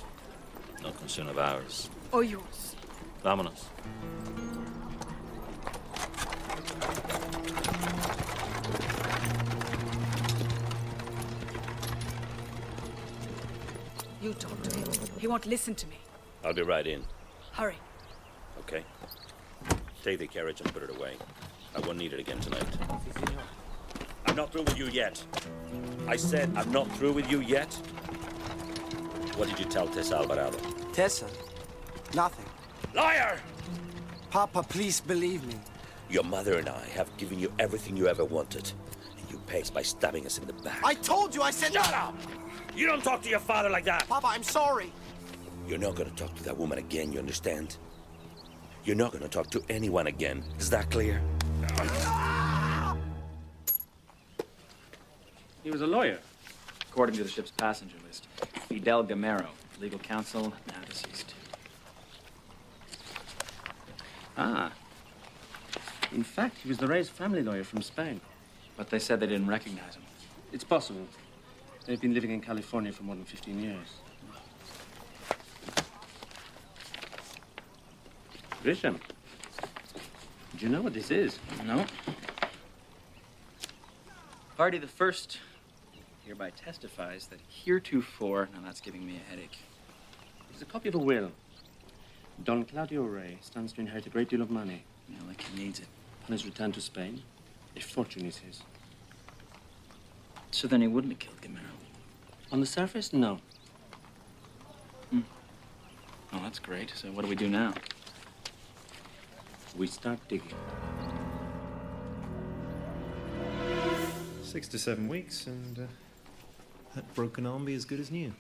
No concern of ours. Or yours. Vámonos. You talk to him. He won't listen to me. I'll be right in. Hurry. Okay? Take the carriage and put it away. I won't need it again tonight. I'm not through with you yet. I said I'm not through with you yet. What did you tell Tessa Alvarado? Tessa? Nothing. Liar! Papa, please believe me. Your mother and I have given you everything you ever wanted. And you pays by stabbing us in the back. I told you, I said... Shut up! You don't talk to your father like that! Papa, I'm sorry. You're not gonna talk to that woman again, you understand? You're not gonna talk to anyone again. Is that clear? He was a lawyer, according to the ship's passenger list. Fidel Gamero, legal counsel, now deceased. Ah. In fact, he was the Reyes family lawyer from Spain. But they said they didn't recognize him. It's possible. They've been living in California for more than 15 years. Grisham, do you know what this is? No. Party the First hereby testifies that heretofore... Now, that's giving me a headache. It's a copy of a will. Don Claudio Rey stands to inherit a great deal of money. You know, like he needs it. On his return to Spain, a fortune is his. So then he wouldn't have killed Gamero? On the surface, no. Oh, that's great. So what do we do now? We start digging. 6 to 7 weeks, and that broken arm be as good as new.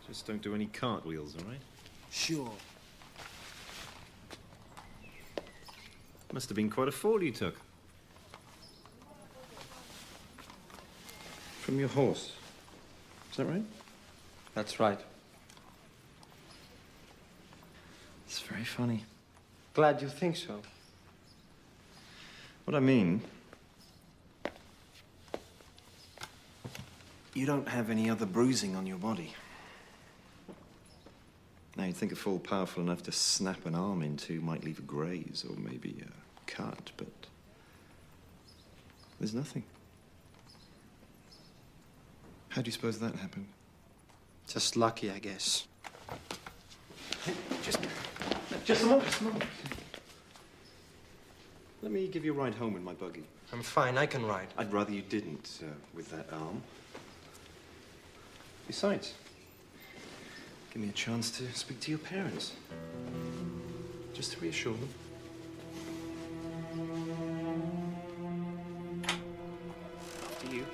Just don't do any cartwheels, all right? Sure. Must have been quite a fall you took. From your horse. Is that right? That's right. It's very funny. Glad you think so. What I mean... You don't have any other bruising on your body. Now, you'd think a fall powerful enough to snap an arm in two might leave a graze or maybe a cut, but there's nothing. How do you suppose that happened? Just lucky, I guess. Hey, just a moment. Let me give you a ride home in my buggy. I'm fine, I can ride. I'd rather you didn't, with that arm. Besides, give me a chance to speak to your parents. Just to reassure them. After you.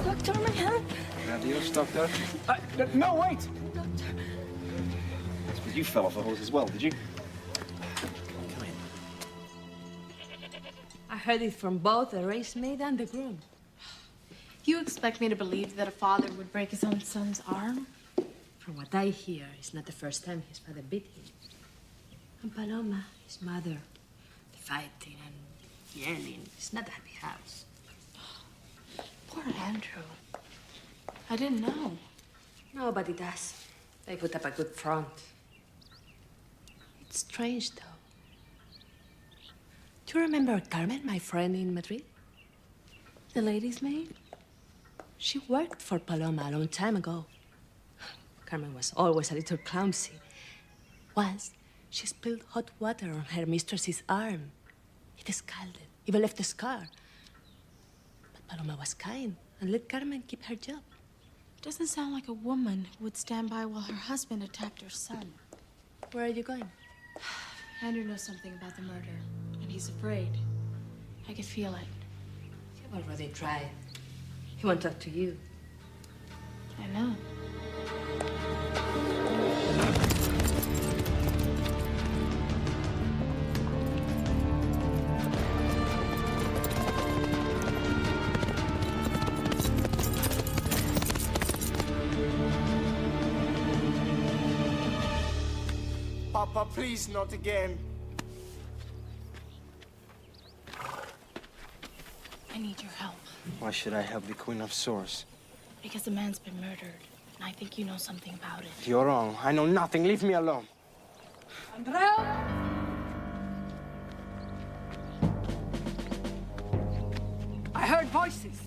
Doctor, my help. Adios, Doctor. No, wait! Doctor. I suppose you fell off the horse as well, did you? Come in. I heard it from both the race maid and the groom. You expect me to believe that a father would break his own son's arm? From what I hear, it's not the first time his father beat him. And Paloma, his mother, the fighting and yelling. It's not a happy house. Poor Andrew. I didn't know. Nobody does. They put up a good front. It's strange, though. Do you remember Carmen, my friend in Madrid? The lady's maid? She worked for Paloma a long time ago. Carmen was always a little clumsy. Once, she spilled hot water on her mistress's arm. It scalded, even left a scar. But Paloma was kind and let Carmen keep her job. Doesn't sound like a woman who would stand by while her husband attacked her son. Where are you going? Andrew knows something about the murder, and he's afraid. I could feel it. You've already tried. He won't talk to you. I know. Papa, please, not again. I need your help. Why should I help the Queen of Swords? Because a man's been murdered, and I think you know something about it. You're wrong. I know nothing. Leave me alone. Andrea! I heard voices.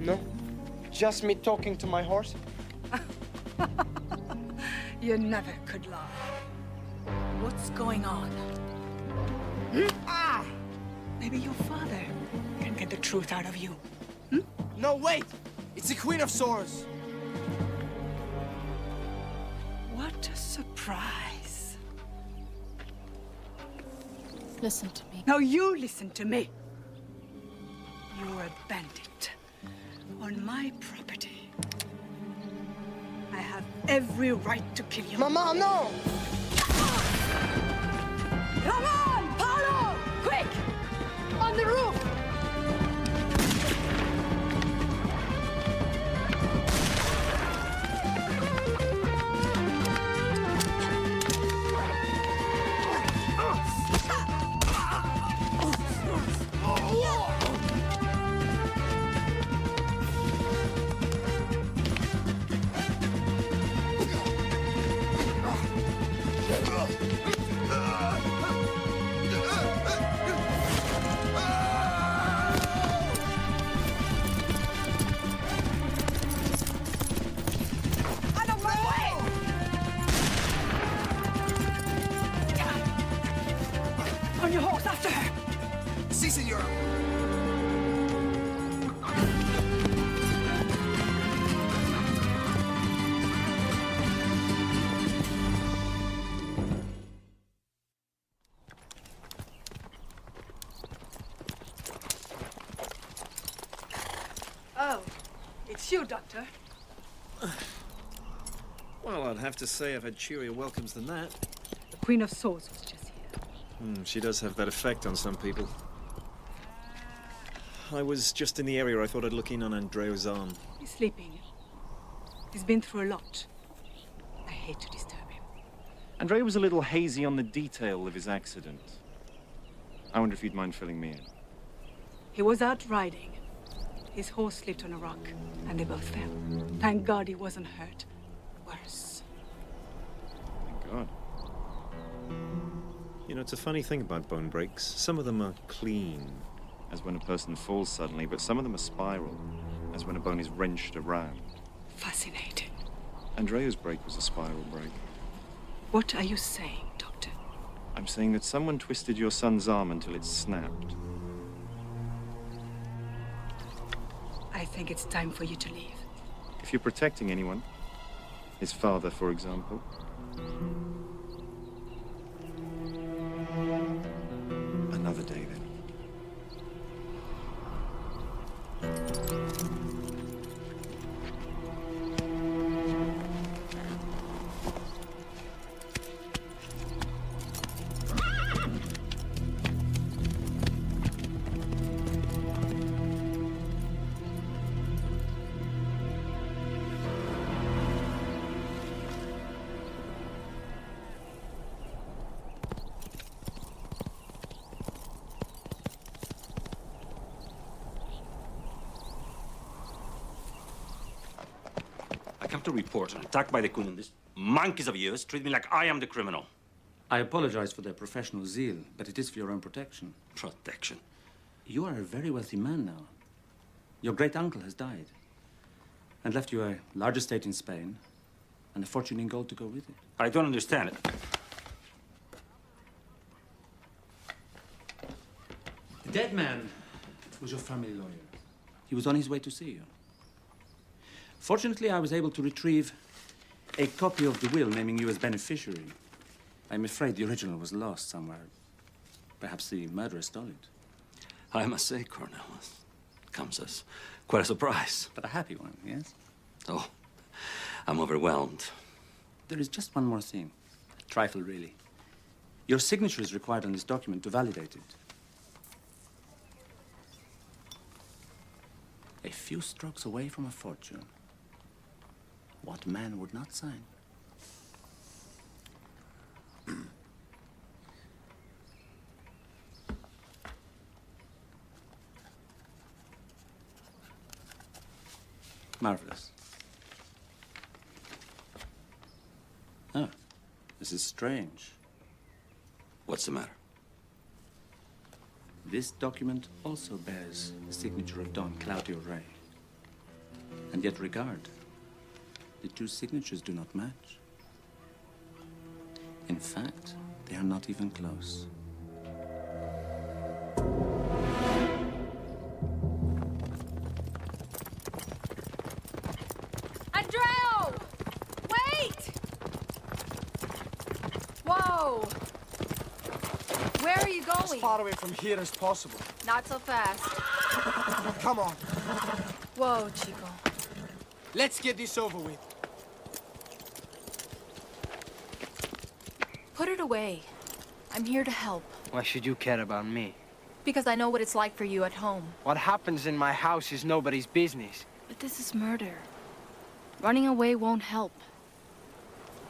No, just me talking to my horse. You never could lie. What's going on? Ah! Maybe your father can get the truth out of you. No, wait! It's the Queen of Swords. What a surprise. Listen to me. Now you listen to me. You're a bandit on my property. I have every right to kill you. Mama, no! Come on, Paolo! Quick! On the roof! On your horse, after her! Si, senora. Oh, it's you, Doctor. Well, I'd have to say I've had cheerier welcomes than that. The Queen of Swords was just here. She does have that effect on some people. I was just in the area. I thought I'd look in on Andreo's arm. He's sleeping. He's been through a lot. I hate to disturb him. Andreo was a little hazy on the detail of his accident. I wonder if you'd mind filling me in. He was out riding. His horse slipped on a rock, and they both fell. Thank God he wasn't hurt. Worse. Thank God. You know, it's a funny thing about bone breaks. Some of them are clean, as when a person falls suddenly, but some of them are spiral, as when a bone is wrenched around. Fascinating. Andrea's break was a spiral break. What are you saying, Doctor? I'm saying that someone twisted your son's arm until it snapped. I think it's time for you to leave. If you're protecting anyone, his father, for example. Another day, then. I come to report an attack by the Queen, and these monkeys of yours treat me like I am the criminal. I apologize for their professional zeal, but it is for your own protection. Protection? You are a very wealthy man now. Your great-uncle has died and left you a large estate in Spain and a fortune in gold to go with it. I don't understand it. The dead man was your family lawyer. He was on his way to see you. Fortunately, I was able to retrieve a copy of the will naming you as beneficiary. I'm afraid the original was lost somewhere. Perhaps the murderer stole it. I must say, Colonel, it comes as quite a surprise. But a happy one, yes? Oh, I'm overwhelmed. There is just one more thing. A trifle, really. Your signature is required on this document to validate it. A few strokes away from a fortune. What man would not sign? This is strange. What's the matter? This document also bears the signature of Don Claudio Rey. And yet, regard, the two signatures do not match. In fact, they are not even close. Andreo! Wait! Whoa! Where are you going? As far away from here as possible. Not so fast. Come on. Whoa, Chico. Let's get this over with. Put it away. I'm here to help. Why should you care about me? Because I know what it's like for you at home. What happens in my house is nobody's business. But this is murder. Running away won't help.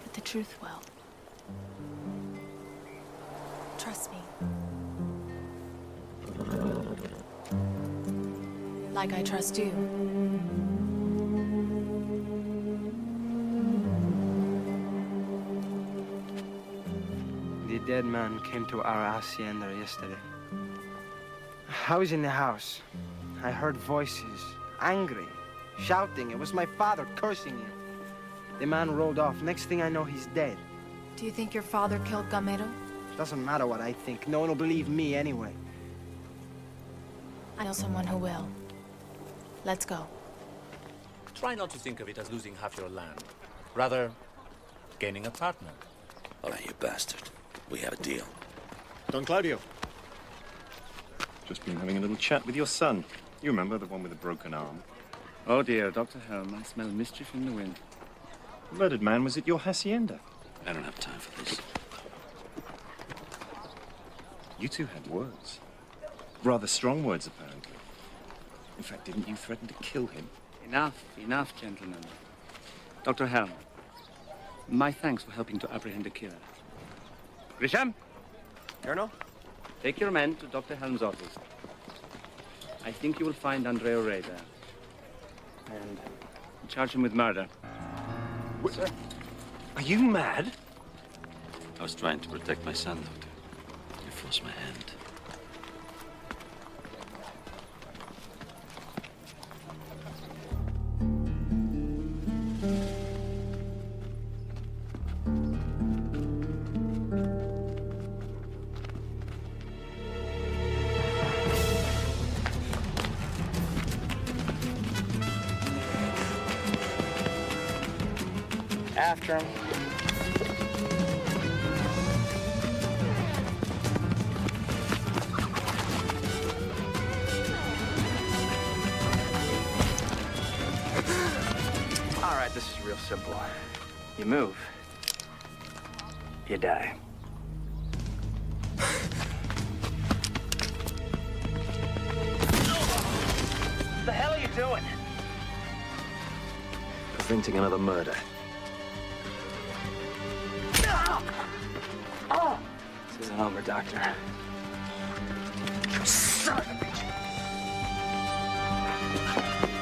But the truth will. Trust me. Like I trust you. The dead man came to our hacienda yesterday. I was in the house. I heard voices, angry, shouting. It was my father cursing him. The man rolled off. Next thing I know, he's dead. Do you think your father killed Gamero? Doesn't matter what I think. No one will believe me anyway. I know someone who will. Let's go. Try not to think of it as losing half your land. Rather, gaining a partner. All right, you bastard. We have a deal. Don Claudio. Just been having a little chat with your son. You remember, the one with the broken arm? Oh dear, Dr. Helm, I smell mischief in the wind. The murdered man was at your hacienda. I don't have time for this. You two had words. Rather strong words, apparently. In fact, didn't you threaten to kill him? Enough, gentlemen. Dr. Helm, my thanks for helping to apprehend the killer. Grisham? Colonel? Take your men to Dr. Helm's office. I think you will find Andrea Rey there. And charge him with murder. Sir? Are you mad? I was trying to protect my son, Doctor. You forced my hand. After him. All right, this is real simple. You move, you die. What the hell are you doing? Preventing another murder. This isn't over, Doctor. Son of a bitch!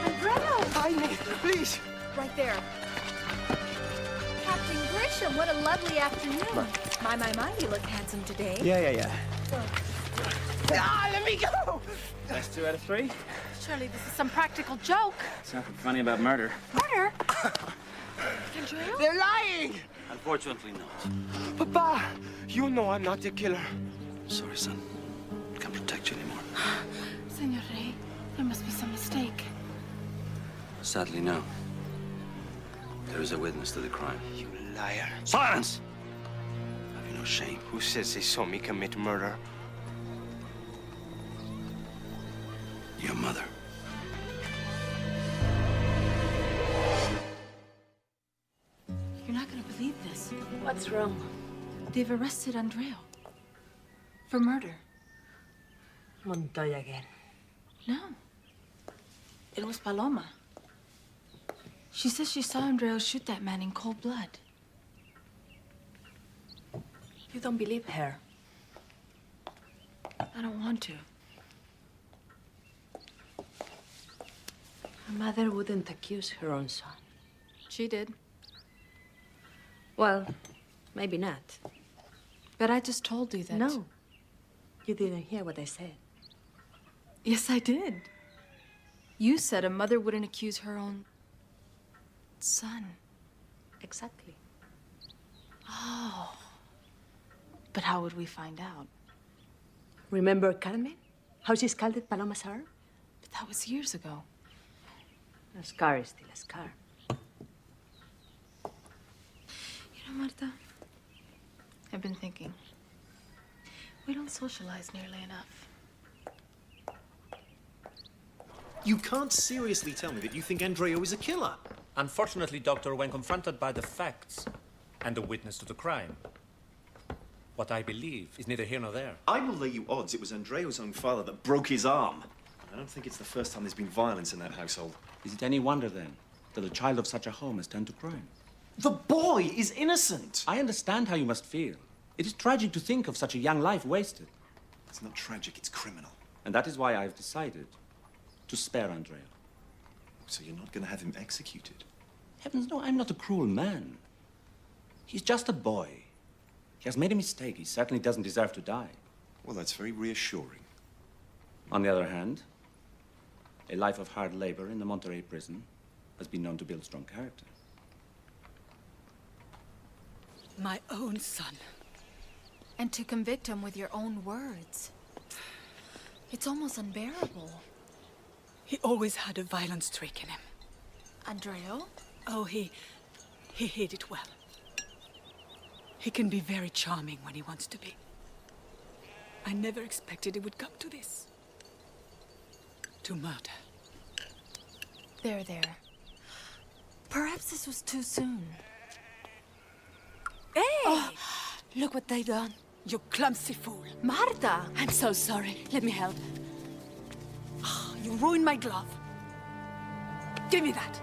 Andreo! Find me, please! Right there. Captain Grisham, what a lovely afternoon. My, you look handsome today. Yeah. Ah, let me go! That's 2 out of 3. Surely this is some practical joke. There's nothing funny about murder. Murder? Andreo? They're lying! Unfortunately not. Papa, you know I'm not the killer. Sorry, son. Can't protect you anymore. Senor Rey, there must be some mistake. Sadly, no. There is a witness to the crime. You liar. Silence! Have you no shame? Who says they saw me commit murder? Your mother. You're not gonna believe this. What's wrong? They've arrested Andreo. For murder. Montoya again. No. It was Paloma. She says she saw Andreo shoot that man in cold blood. You don't believe her? I don't want to. Her mother wouldn't accuse her own son. She did. Well, Maybe not. But I just told you that. No. You didn't hear what I said. Yes, I did. You said a mother wouldn't accuse her own son. Exactly. Oh. But how would we find out? Remember Carmen? How she scalded Paloma's hair? But that was years ago. A scar is still a scar. You know, Marta, I've been thinking. We don't socialize nearly enough. You can't seriously tell me that you think Andreo is a killer. Unfortunately, Doctor, when confronted by the facts and a witness to the crime, what I believe is neither here nor there. I will lay you odds it was Andreo's own father that broke his arm. I don't think it's the first time there's been violence in that household. Is it any wonder, then, that a child of such a home has turned to crime? The boy is innocent! I understand how you must feel. It is tragic to think of such a young life wasted. It's not tragic, it's criminal. And that is why I've decided to spare Andreo. So you're not going to have him executed? Heavens, no, I'm not a cruel man. He's just a boy. He has made a mistake. He certainly doesn't deserve to die. Well, that's very reassuring. On the other hand, a life of hard labor in the Monterey prison has been known to build strong character. My own son. And to convict him with your own words. It's almost unbearable. He always had a violent streak in him. Andreo? Oh, he hid it well. He can be very charming when he wants to be. I never expected it would come to this. To murder. There. Perhaps this was too soon. Hey! Oh, look what they've done. You clumsy fool. Marta! I'm so sorry. Let me help. You ruined my glove. Give me that.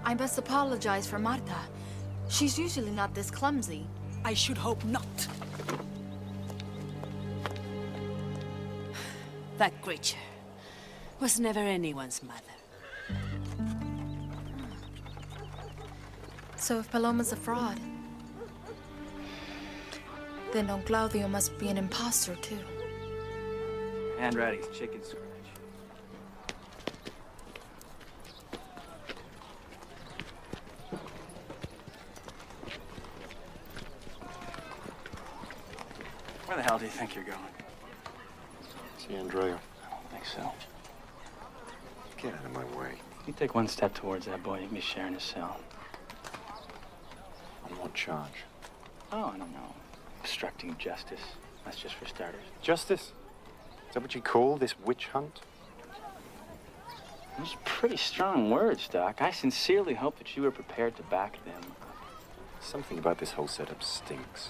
I must apologize for Marta. She's usually not this clumsy. I should hope not. That creature was never anyone's mother. So if Paloma's a fraud, then Don Claudio must be an imposter too. And Ratty's chicken scratch. Where the hell do you think you're going? See Andreo. I don't think so. Get out of my way. You take one step towards that boy, you can be sharing his cell. On what charge? Oh, I don't know. Obstructing justice. That's just for starters. Justice? Is that what you call this witch hunt? Those are pretty strong words, Doc. I sincerely hope that you were prepared to back them. Something about this whole setup stinks.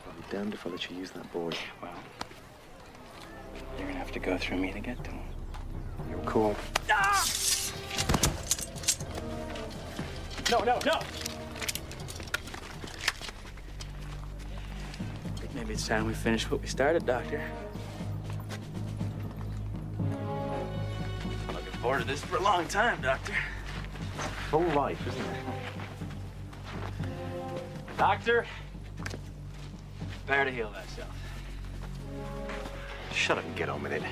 I'll be damned if I let you use that boy. Well, you're gonna have to go through me to get to him. You're cool. Ah! No! I think maybe it's time we finish what we started, Doctor. I'm looking forward to this for a long time, Doctor. Full life, isn't it? Doctor, prepare to heal thyself. Shut up and get on with it.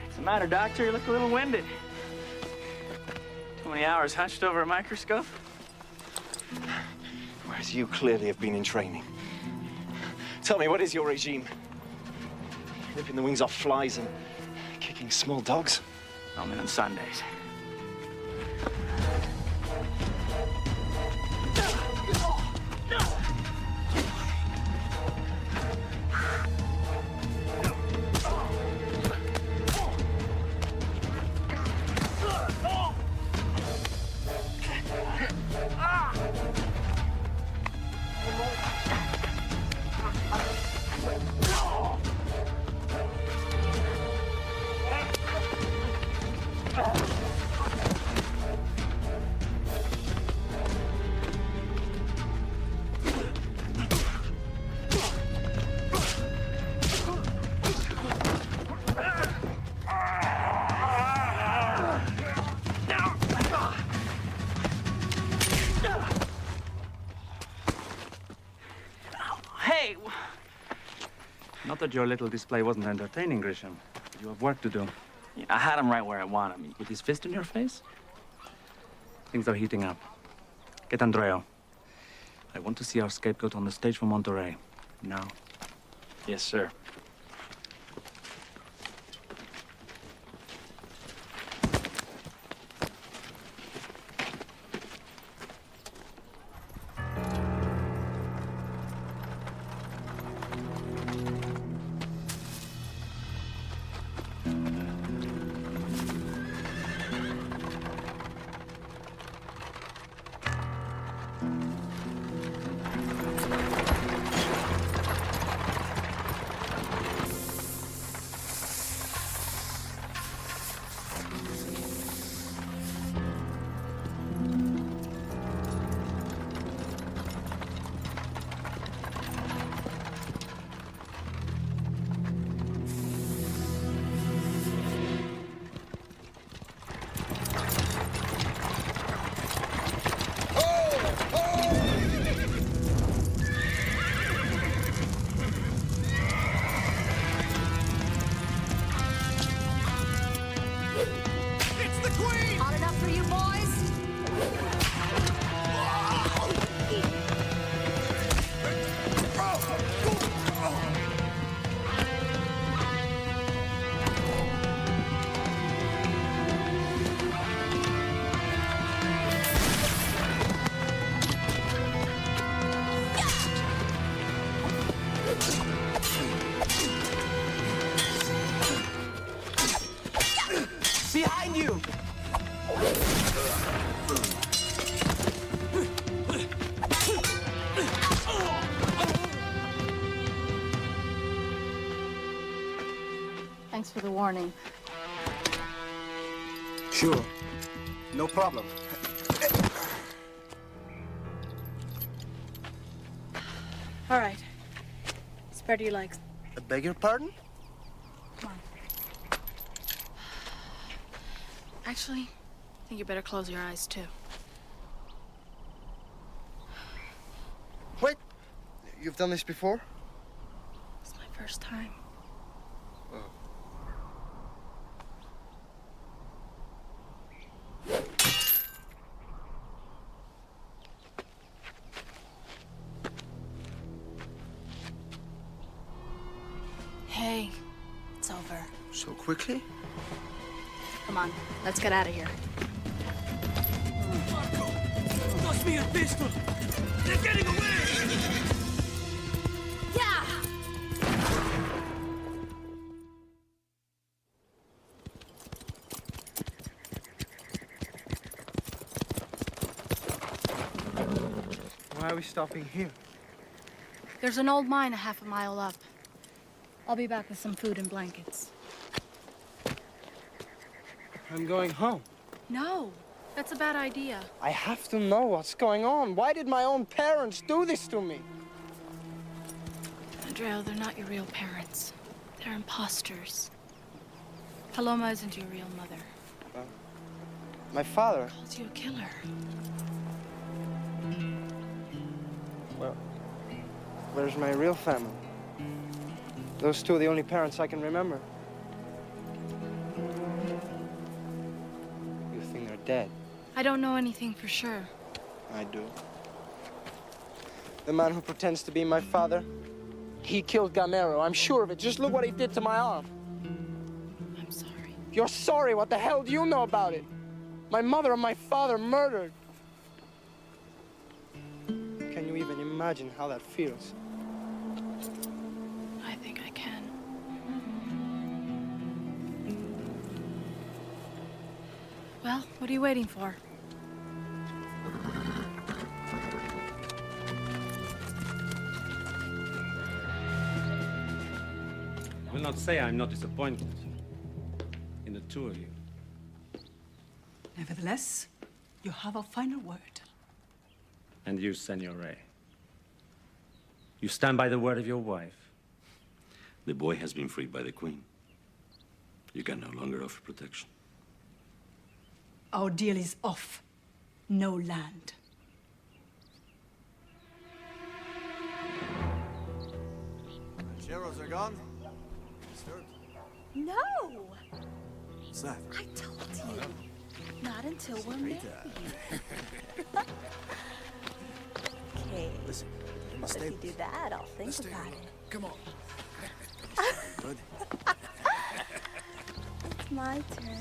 What's the matter, Doctor? You look a little winded. Too many hours hunched over a microscope? Whereas you clearly have been in training. Tell me, what is your regime? Ripping the wings off flies and kicking small dogs? Only on Sundays. that your little display wasn't entertaining, Grisham. You have work to do. Yeah, I had him right where I want him. With his fist in your face? Things are heating up. Get Andreo. I want to see our scapegoat on the stage for Monterey. Now. Yes, sir. Hot enough for you boys? Behind you! Thanks for the warning. Sure. No problem. All right. Spread your legs. I beg your pardon? Come on. Actually, I think you better close your eyes, too. Wait. You've done this before? It's my first time. Oh. Hey, it's over. So quickly? Come on, let's get out of here. Toss me your pistol! They're getting away! Yeah! Why are we stopping here? There's an old mine a half a mile up. I'll be back with some food and blankets. I'm going home. No, that's a bad idea. I have to know what's going on. Why did my own parents do this to me? Andrea, they're not your real parents. They're imposters. Paloma isn't your real mother. My father. Calls you a killer. Well, where's my real family? Those two are the only parents I can remember. You think they're dead? I don't know anything for sure. I do. The man who pretends to be my father, he killed Gamero. I'm sure of it. Just look what he did to my arm. I'm sorry. You're sorry? What the hell do you know about it? My mother and my father murdered. Can you even imagine how that feels? I think I can. Well, what are you waiting for? I will not say I'm not disappointed in the two of you. Nevertheless, you have a final word. And you, Senor Ray. You stand by the word of your wife. The boy has been freed by the Queen. You can no longer offer protection. Our deal is off. No land. Sheros are gone. No! What's that? I told you. Not until we're married. Okay. Listen, Well, if you do that, I'll think about it. Come on. Good. It's my turn.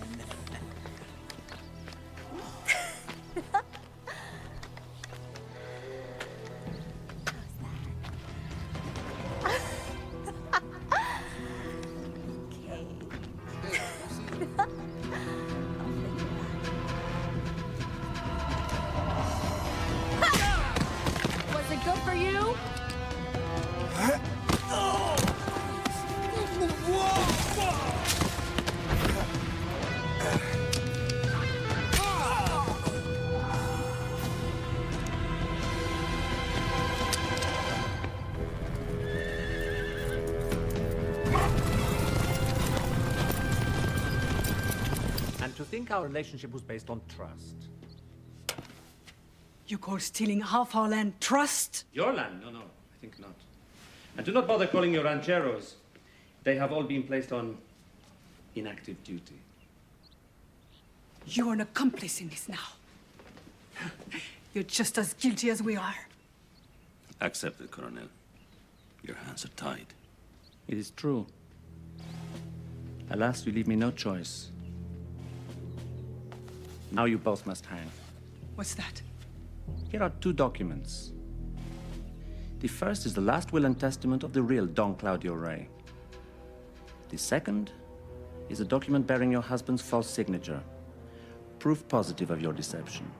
Was it good for you? And to think our relationship was based on trust. You call stealing half our land trust? Your land? No, no, I think not. And do not bother calling your rancheros. They have all been placed on inactive duty. You're an accomplice in this now. You're just as guilty as we are. Accept it, Colonel. Your hands are tied. It is true. Alas, you leave me no choice. Now you both must hang. What's that? Here are 2 documents. The first is the last will and testament of the real Don Claudio Rey. The second is a document bearing your husband's false signature. Proof positive of your deception.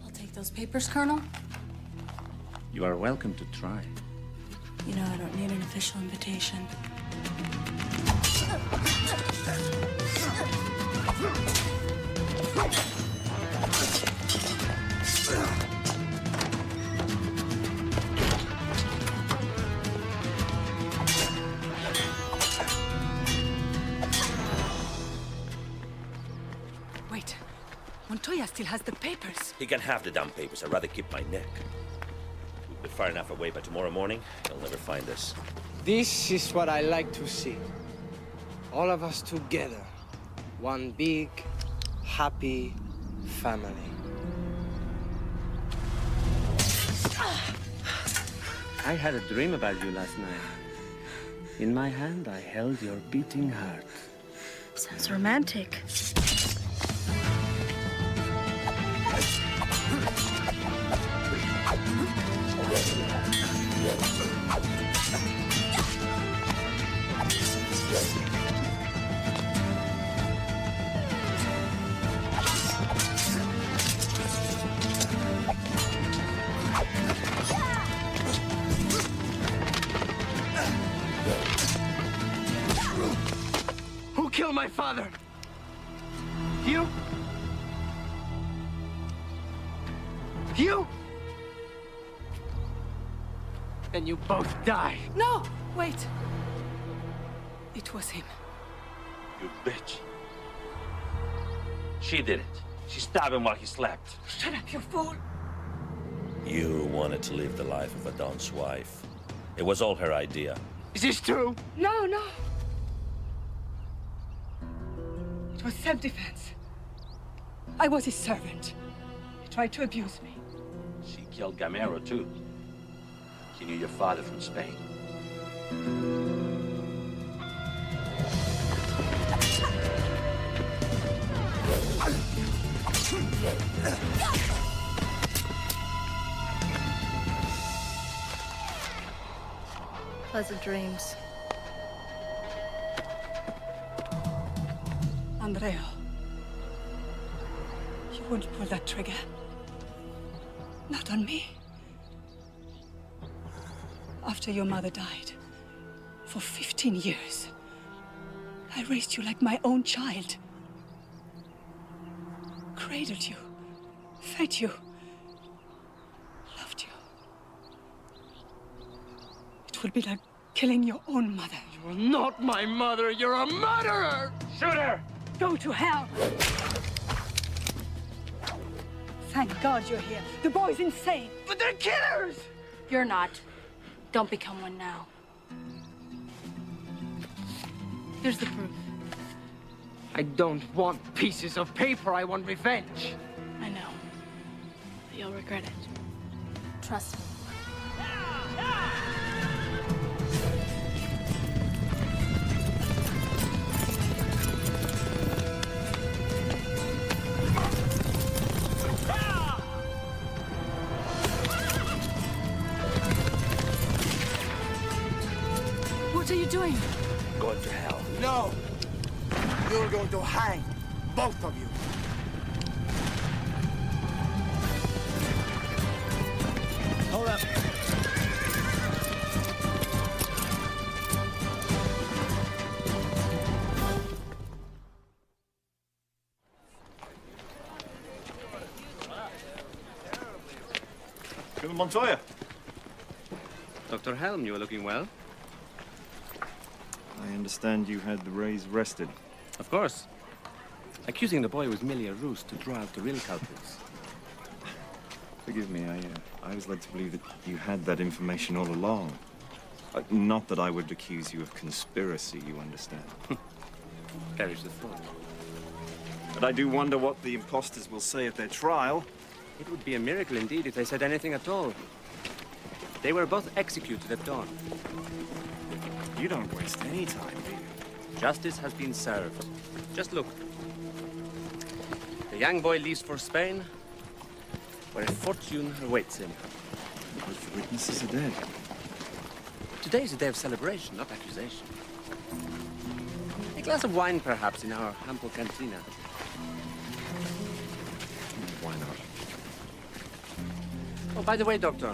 I'll take those papers, Colonel. You are welcome to try. You know I don't need an official invitation. Wait. Montoya still has the papers. He can have the damn papers. I'd rather keep my neck. We'll be far enough away by tomorrow morning. He'll never find us. This is what I like to see. All of us together. One big, happy family. I had a dream about you last night. In my hand, I held your beating heart. Sounds romantic. Who killed my father? You? You? Then you both die. No! Wait. It was him. You bitch. She did it. She stabbed him while he slept. Shut up, you fool! You wanted to live the life of a Don's wife. It was all her idea. Is this true? No, no. It was self-defense. I was his servant. He tried to abuse me. She killed Gamero, too. She knew your father from Spain. Pleasant dreams. Andrea, you wouldn't pull that trigger. Not on me. After your mother died, for 15 years, I raised you like my own child. Cradled you, fed you, loved you. It would be like killing your own mother. You're not my mother, you're a murderer! Shoot her! Go to hell! Thank God you're here. The boy's insane. But they're killers! You're not. Don't become one now. Here's the proof. I don't want pieces of paper. I want revenge. I know. But you'll regret it. Trust me. What are you doing? Going to hell. No! You're going to hang. Both of you. Hold up. Colonel Montoya. Dr. Helm, you are looking well. I understand you had the Rays arrested. Of course. Accusing the boy was merely a ruse to draw out the real culprits. Forgive me, I was led to believe that you had that information all along. Not that I would accuse you of conspiracy, you understand. Perish the thought. But I do wonder what the imposters will say at their trial. It would be a miracle indeed if they said anything at all. They were both executed at dawn. You don't waste any time, do you? Justice has been served. Just look. The young boy leaves for Spain, where a fortune awaits him. Both the witnesses are dead. Today is a day of celebration, not accusation. A glass of wine, perhaps, in our ample cantina. Why not? Oh, by the way, Doctor,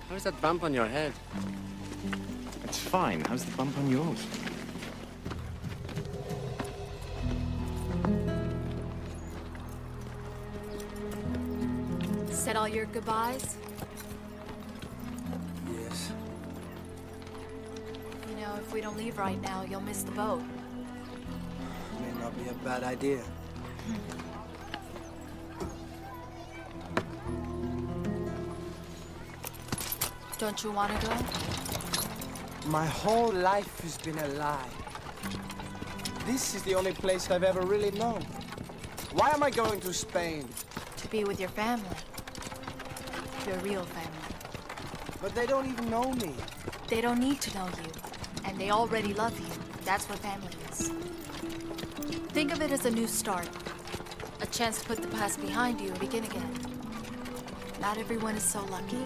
how is that bump on your head? It's fine. How's the bump on yours? Said all your goodbyes? Yes. You know, if we don't leave right now, you'll miss the boat. May not be a bad idea. Don't you want to go? My whole life has been a lie. This is the only place I've ever really known. Why am I going to Spain? To be with your family. Your real family. But they don't even know me. They don't need to know you. And they already love you. That's what family is. Think of it as a new start. A chance to put the past behind you and begin again. Not everyone is so lucky.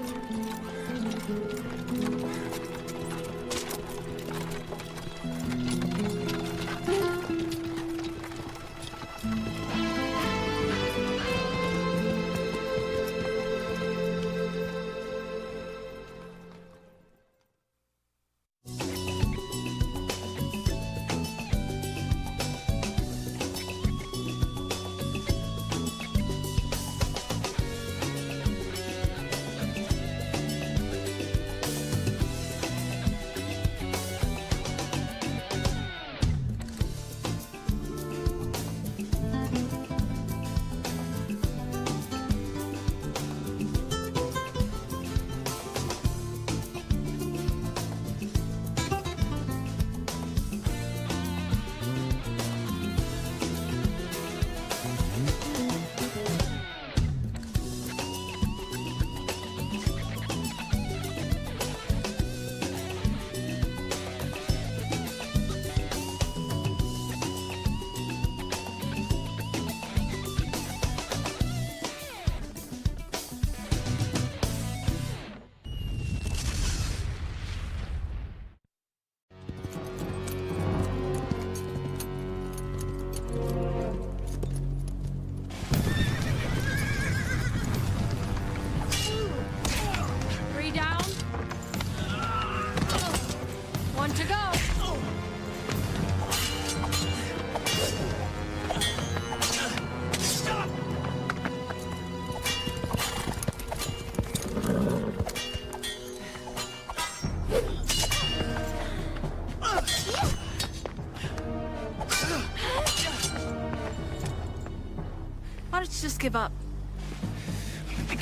Why don't you just give up?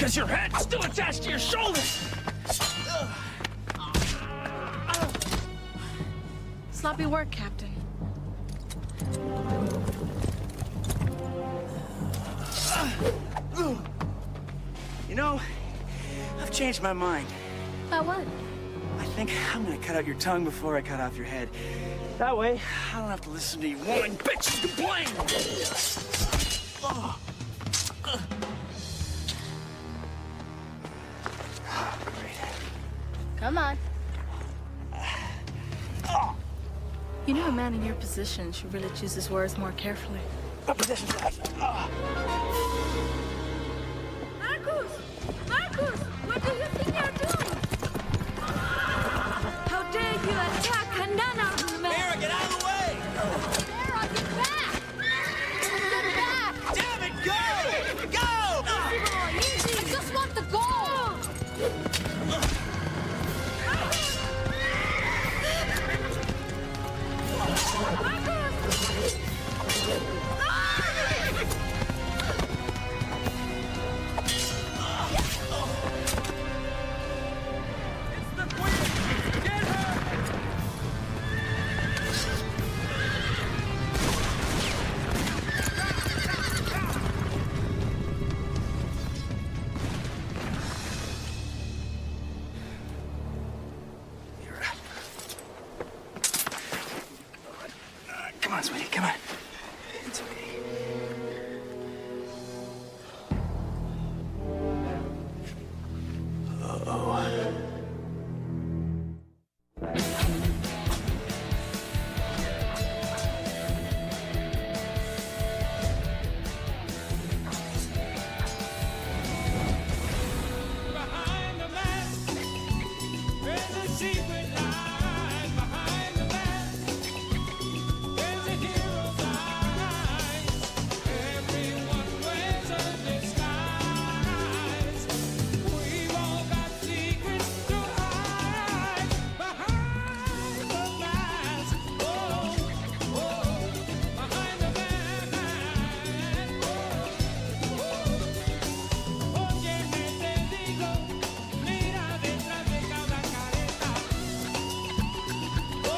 because your head's still attached to your shoulders! Sloppy work, Captain. You know, I've changed my mind. About what? I think I'm gonna cut out your tongue before I cut off your head. That way, I don't have to listen to you whining bitches complain! Come on. You know, a man in your position should really choose his words more carefully. What position's that? Marcus! Marcus! What do you think you're doing? How dare you attack a non-armed man? Mara, get out of the way! Mara, get back! Get back! Damn it, go! Go! Easy! I just want the goal! Come on, sweetie, come on. Sweetie. Behind the mask, there's a secret line. Behind the mask, there's a hero's eyes. Everyone wears a disguise. We've all got secrets to hide. Behind the mask, oh, oh, behind the mask, oh, oh. Óyeme, te digo, mira detrás de cada careta. Oh,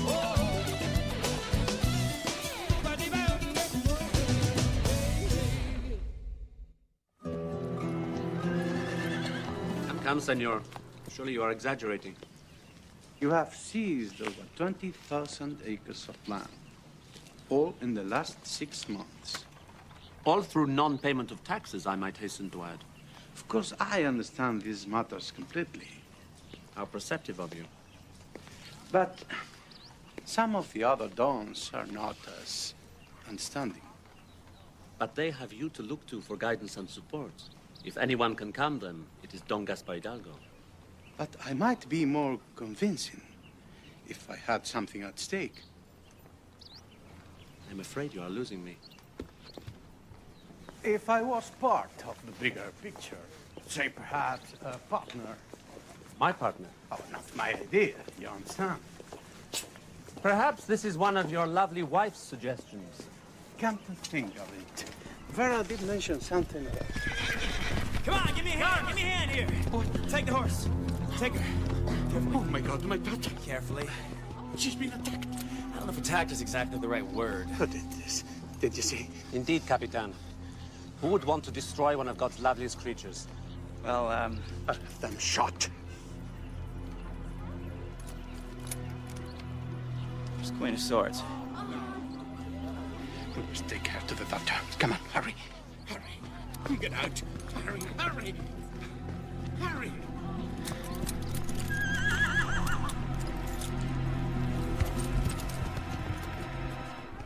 oh. Come, senor. Surely you are exaggerating. You have seized over 20,000 acres of land, all in the last 6 months. All through non-payment of taxes, I might hasten to add. Of course, I understand these matters completely. How perceptive of you. But some of the other dons are not as understanding. But they have you to look to for guidance and support. If anyone can calm them, it is Don Gaspar Hidalgo. But I might be more convincing if I had something at stake. I'm afraid you are losing me. If I was part of the bigger picture, say perhaps a partner. My partner? Oh, not my idea, you understand? Perhaps this is one of your lovely wife's suggestions. Come to think of it, Vera did mention something about... Come on, give me a hand. Give me a hand here. Take the horse. Take her. Carefully. Oh, my God, my daughter. Carefully. She's been attacked. I don't know if attacked is exactly the right word. Look at this. Did you see? Indeed, Capitan. Who would want to destroy one of God's loveliest creatures? Well, I'll have them shot. There's Queen of Swords. We must take her to the doctor. Come on, hurry. Hurry. We get out. Hurry, hurry. Hurry.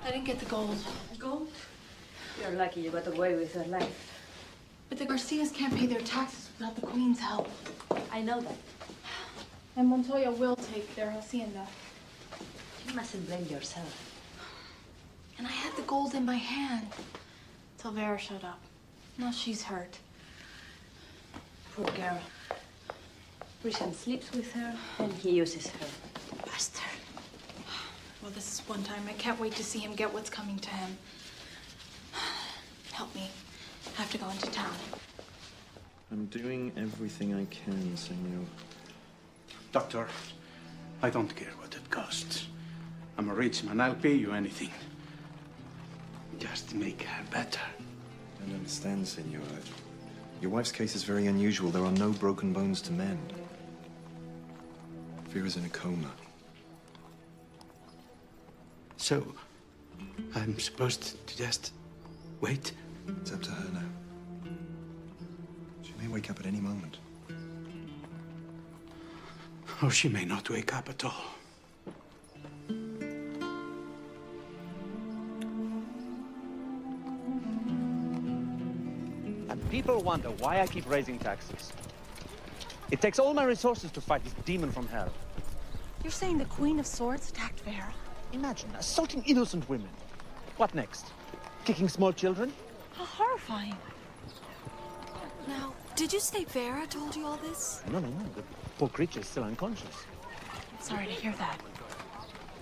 I didn't get the gold. Gold? You're lucky you got away with your life. But the Garcias can't pay their taxes without the Queen's help. I know that. And Montoya will take their hacienda. You mustn't blame yourself. And I had the gold in my hand till Vera showed up. Now she's hurt. Poor girl. Prison sleeps with her, and he uses her. Bastard. Well, this is one time. I can't wait to see him get what's coming to him. Help me. I have to go into town. I'm doing everything I can, senor. Doctor, I don't care what it costs. I'm a rich man. I'll pay you anything. Just make her better. I don't understand, senor. Your wife's case is very unusual. There are no broken bones to mend. Vera's in a coma. So, I'm supposed to just wait? It's up to her now. She may wake up at any moment. Or she may not wake up at all. And people wonder why I keep raising taxes. It takes all my resources to fight this demon from hell. You're saying the Queen of Swords attacked Vera? Imagine assaulting innocent women. What next? Kicking small children? How horrifying. Now, did you say Vera told you all this? No. The poor creature's still unconscious. Sorry to hear that.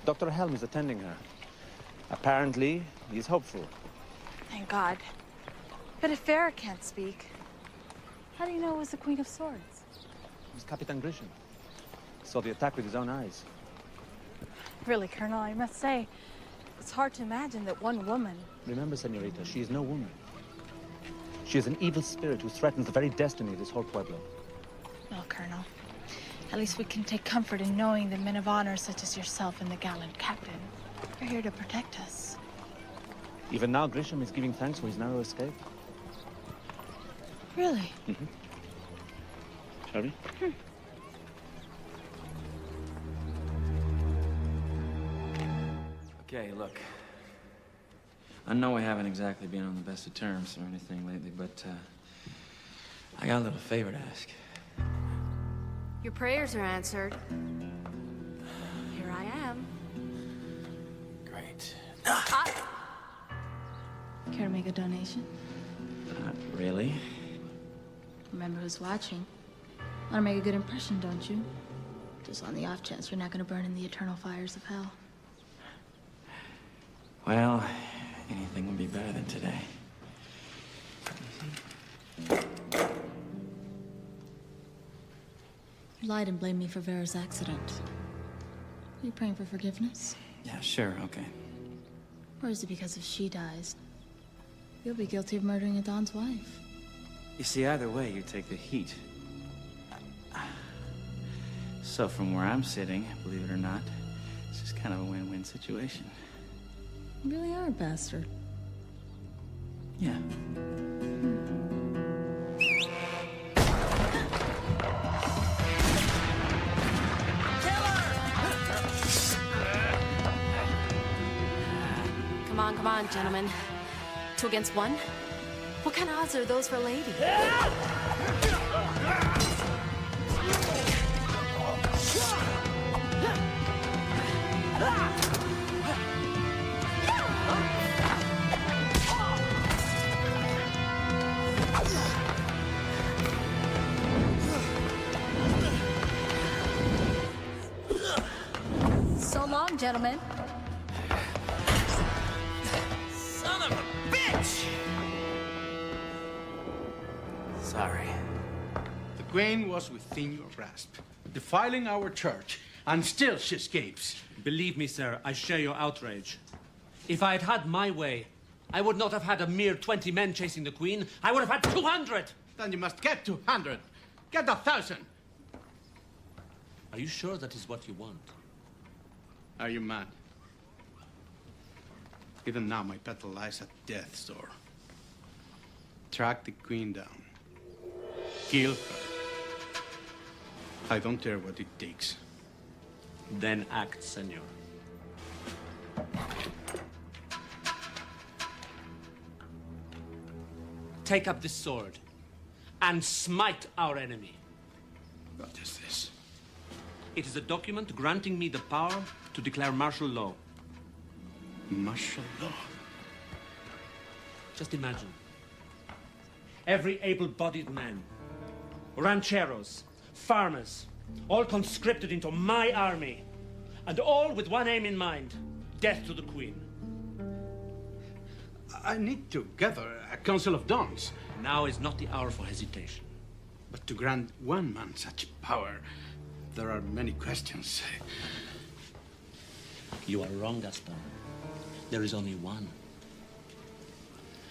Dr. Helm is attending her. Apparently, he's hopeful. Thank God. But if Vera can't speak, how do you know it was the Queen of Swords? It was Capitan Grisham. Saw the attack with his own eyes. Really, Colonel, I must say, it's hard to imagine that one woman... Remember, senorita, she is no woman. She is an evil spirit who threatens the very destiny of this whole pueblo. Well, Colonel, at least we can take comfort in knowing that men of honor such as yourself and the gallant captain are here to protect us. Even now, Grisham is giving thanks for his narrow escape. Really? Mm-hmm. Shall we? Okay, look. I know we haven't exactly been on the best of terms or anything lately, but I got a little favor to ask. Your prayers are answered. Here I am. Great. Care to make a donation? Not really. Remember who's watching. Want to make a good impression, don't you? Just on the off chance you're not going to burn in the eternal fires of hell. Well, anything would be better than today. You lied and blamed me for Vera's accident. Are you praying for forgiveness? Yeah, sure, okay. Or is it because if she dies, you'll be guilty of murdering a Don's wife? You see, either way, you take the heat. So from where I'm sitting, believe it or not, it's just kind of a win-win situation. You really are a bastard. Yeah. Come on, gentlemen. 2 against 1? What kind of odds are those for a lady? So long, gentlemen. Son of a bitch! Sorry. The Queen was within your grasp, defiling our church, and still she escapes. Believe me, sir, I share your outrage. If I had had my way, I would not have had a mere 20 men chasing the Queen. I would have had 200! Then you must get 200. Get 1,000. Are you sure that is what you want? Are you mad? Even now, my petal lies at death's door. Track the Queen down. Kill her. I don't care what it takes. Then act, senor. Take up this sword and smite our enemy. What is this? It is a document granting me the power to declare martial law. Martial law? Just imagine. Every able-bodied man, rancheros, farmers, all conscripted into my army, and all with one aim in mind, death to the Queen. I need to gather a council of dons. Now is not the hour for hesitation. But to grant one man such power, there are many questions. You are wrong, Gaston. There is only one.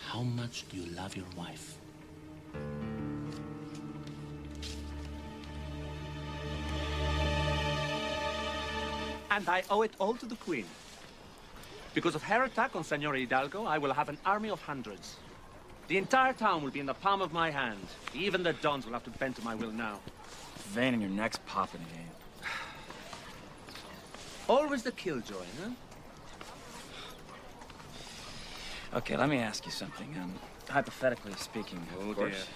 How much do you love your wife? And I owe it all to the Queen. Because of her attack on Senora Hidalgo, I will have an army of hundreds. The entire town will be in the palm of my hand. Even the Dons will have to bend to my will now. Vein in your neck's popping again. Always the killjoy, huh? Okay, let me ask you something. Hypothetically speaking, of course.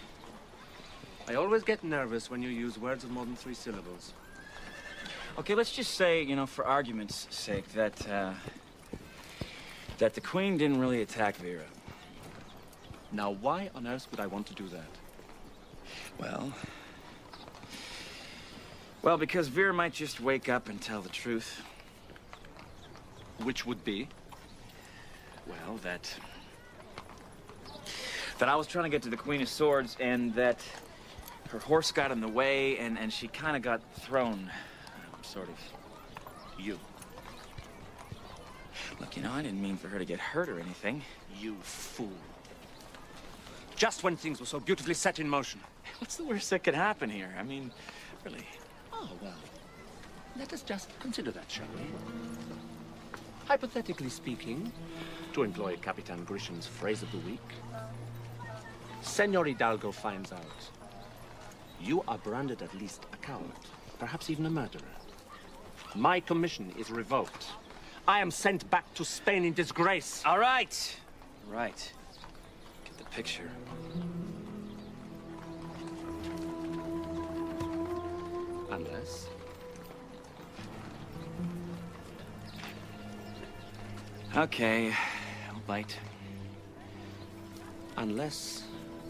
Dear. I always get nervous when you use words of more than 3 syllables. Okay, let's just say, you know, for argument's sake, that the Queen didn't really attack Vera. Now, why on earth would I want to do that? Well, because Vera might just wake up and tell the truth. Which would be? Well, that I was trying to get to the Queen of Swords and that her horse got in the way and she kind of got thrown, sort of. You. Look, you know, I didn't mean for her to get hurt or anything. You fool. Just when things were so beautifully set in motion. What's the worst that could happen here? I mean, really. Oh, well, let us just consider that, shall we? Hypothetically speaking, to employ Capitan Grisham's phrase of the week, Senor Hidalgo finds out you are branded at least a coward, perhaps even a murderer. My commission is revoked. I am sent back to Spain in disgrace. All right. Right. Get the picture. Unless... Okay, I'll bite. Unless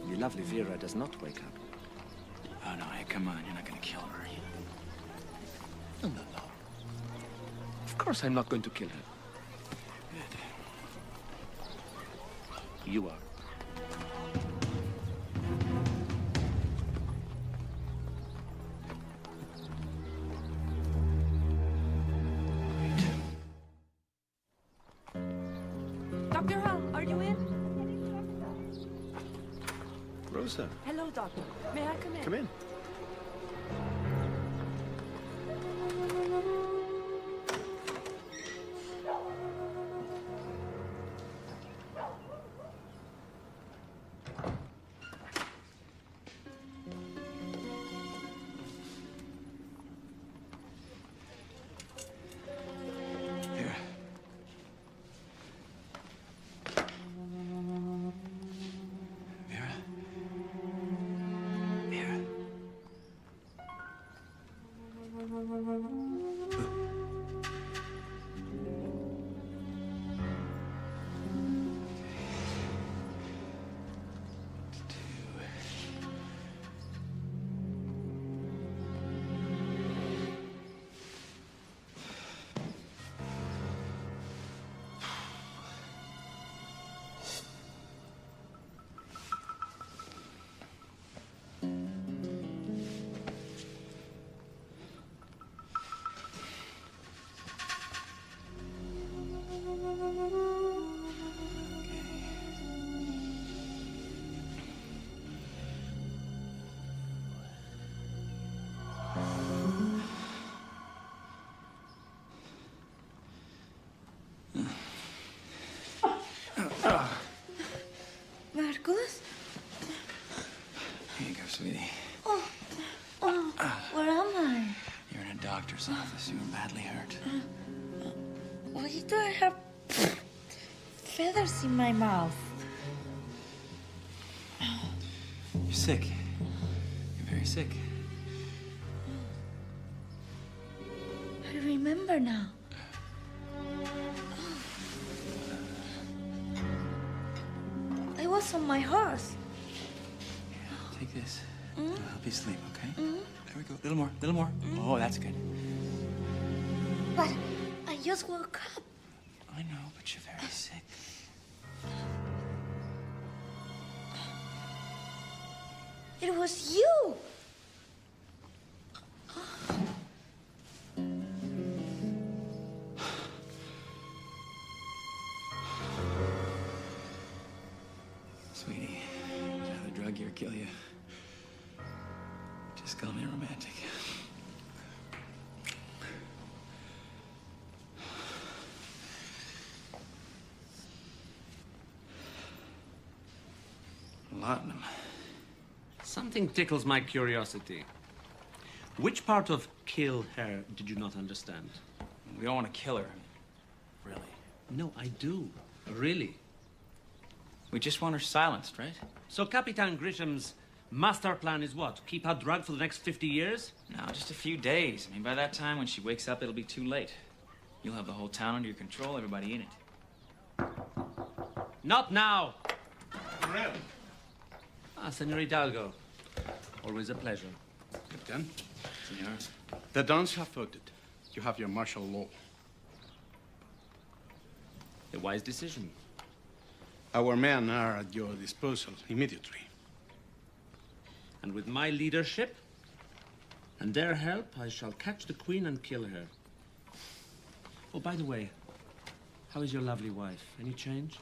the lovely Vera does not wake up. Oh, no, hey, come on. You're not gonna kill her, are you? No, no, no. Of course I'm not going to kill her. Good. You are. Dr. Hull, are you in? Rosa. Hello, Doctor. May I come in? Come in. Marcos? Here you go, sweetie. Where am I? You're in a doctor's office. You were badly hurt. Why do I have feathers in my mouth? You're sick. You're very sick. I remember now. I was on my horse. Take this. It'll help you sleep, okay? There we go. A little more. Oh, that's good. But I just woke up. I know, but you're very sick. It was you. Sweetie, I'd rather drug you or kill you. Just call me romantic. A lot of them. Something tickles my curiosity. Which part of kill her did you not understand? We don't want to kill her. Really. No, I do. Really. We just want her silenced, right? So Capitan Grisham's master plan is what? Keep her drugged for the next 50 years? No, just a few days. I mean, by that time, when she wakes up, it'll be too late. You'll have the whole town under your control, everybody in it. Not now! Ah, Senor Hidalgo. Always a pleasure. Captain, Senor. the Dons have voted. You have your martial law. A wise decision. Our men are at your disposal immediately. And with my leadership and their help, I shall catch the Queen and kill her. Oh, by the way, how is your lovely wife? Any change?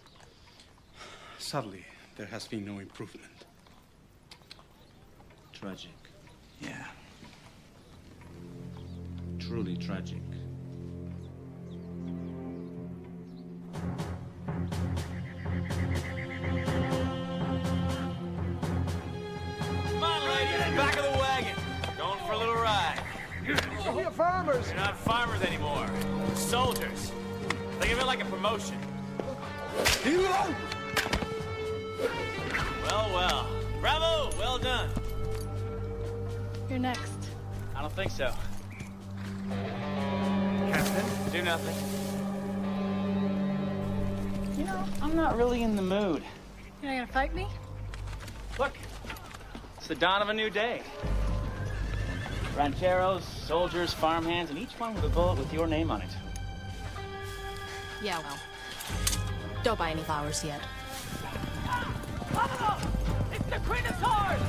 Sadly, there has been no improvement. Tragic. Yeah. Truly tragic. Come on, ladies, back of the wagon. Going for a little ride. We're farmers. You're not farmers anymore. You're soldiers. Think of it like a promotion. Well, well. Bravo! Well done. You're next. I don't think so. Captain? Do nothing. You know, I'm not really in the mood. You're not gonna fight me? Look, it's the dawn of a new day. Rancheros, soldiers, farmhands, and each one with a bullet with your name on it. Yeah, well. Don't buy any flowers yet. It's the Queen of Swords!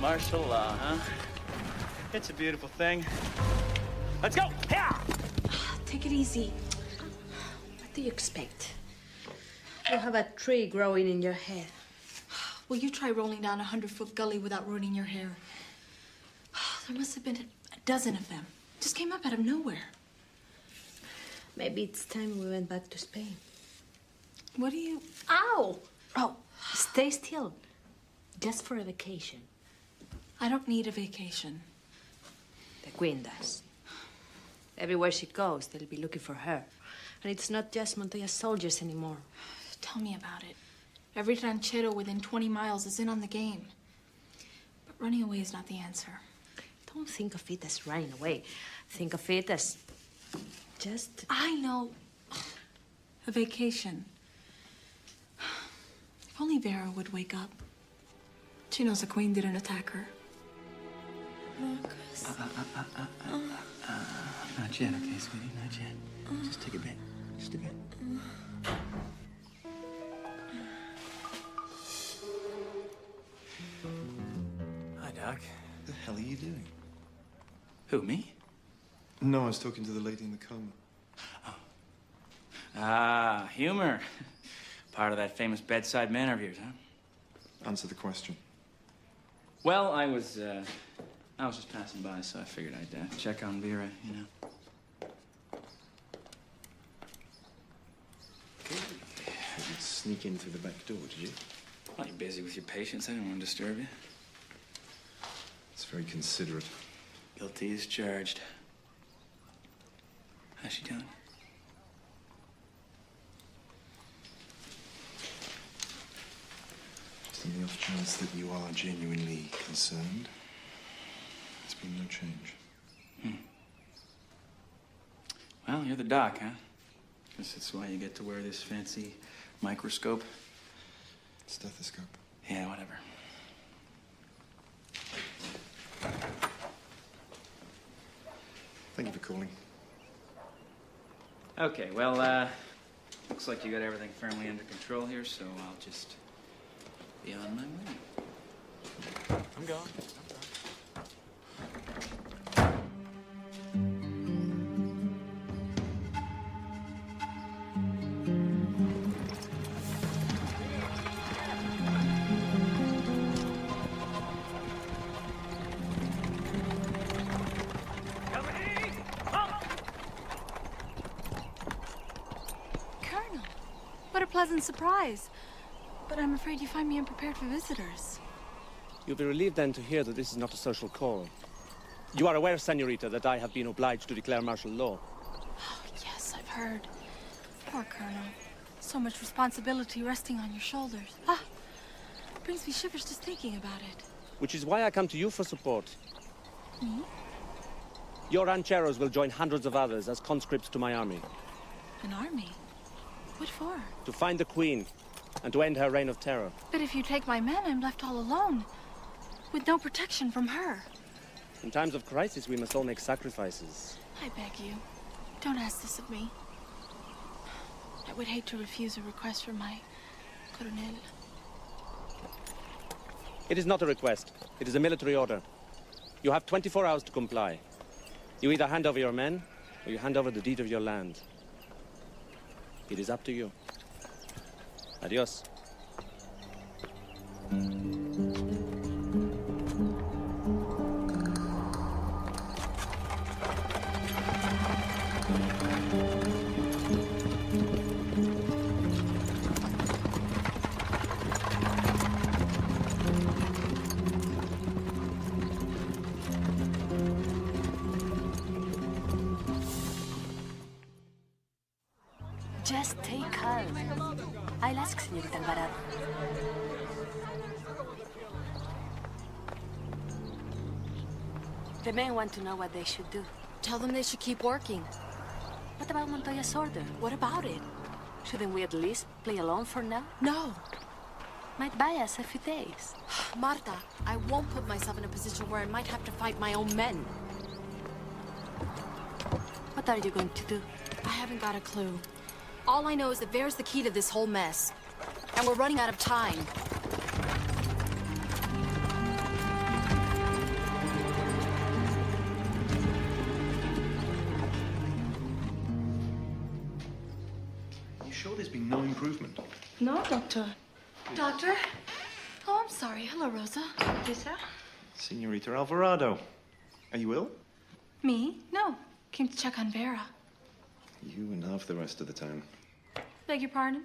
Martial law, huh? It's a beautiful thing. Let's go! Yeah! Take it easy. What do you expect? You have a tree growing in your head. Will you try rolling down a 100-foot gully without ruining your hair? There must have been a dozen of them. Just came up out of nowhere. Maybe it's time we went back to Spain. What do you... Ow! Oh, stay still. Just for a vacation. I don't need a vacation. The Queen does. Everywhere she goes, they'll be looking for her. And it's not just Montoya soldiers anymore. Tell me about it. Every ranchero within 20 miles is in on the game. But running away is not the answer. Don't think of it as running away. Think of it as just... I know. A vacation. If only Vera would wake up. She knows the Queen didn't attack her. Marcus. Not yet, okay, sweetie? Not yet. Just take a bit. Just a bit. Hi, Doc. What the hell are you doing? Who, me? No, I was talking to the lady in the coma. Ah, humor. Part of that famous bedside manner of yours, huh? Answer the question. Well, I was just passing by, so I figured I'd check on Vera, you know. You didn't sneak in through the back door, did you? Well, you're busy with your patients. I didn't want to disturb you. It's very considerate. Guilty as charged. How's she doing? Just on the off chance that you are genuinely concerned, there's been no change. Well, you're the doc, huh? Guess that's why you get to wear this fancy microscope. Stethoscope. Yeah, whatever. Thank you for calling. Okay, well, looks like you got everything firmly under control here, so I'll just be on my way. I'm going. What a pleasant surprise. But I'm afraid you find me unprepared for visitors. You'll be relieved then to hear that this is not a social call. You are aware, Senorita, that I have been obliged to declare martial law. Oh, yes, I've heard. Poor Colonel. So much responsibility resting on your shoulders. It brings me shivers just thinking about it. Which is why I come to you for support. Me? Your rancheros will join hundreds of others as conscripts to my army. An army? What for? To find the Queen, and to end her reign of terror. But if you take my men, I'm left all alone, with no protection from her. In times of crisis, we must all make sacrifices. I beg you, don't ask this of me. I would hate to refuse a request from my Coronel. It is not a request. It is a military order. You have 24 hours to comply. You either hand over your men, or you hand over the deed of your land. It is up to you. Adios. Just take calm. I'll ask Señorita Alvarado. The men want to know what they should do. Tell them they should keep working. What about Montoya's order? What about it? Shouldn't we at least play along for now? No. Might buy us a few days. Marta, I won't put myself in a position where I might have to fight my own men. What are you going to do? I haven't got a clue. All I know is that Vera's the key to this whole mess. And we're running out of time. You sure there's been no improvement? No, Doctor. Doctor? Oh, I'm sorry. Hello, Rosa. Tessa? Senorita Alvarado. Are you ill? Me? No. Came to check on Vera. You and half the rest of the town. Beg your pardon?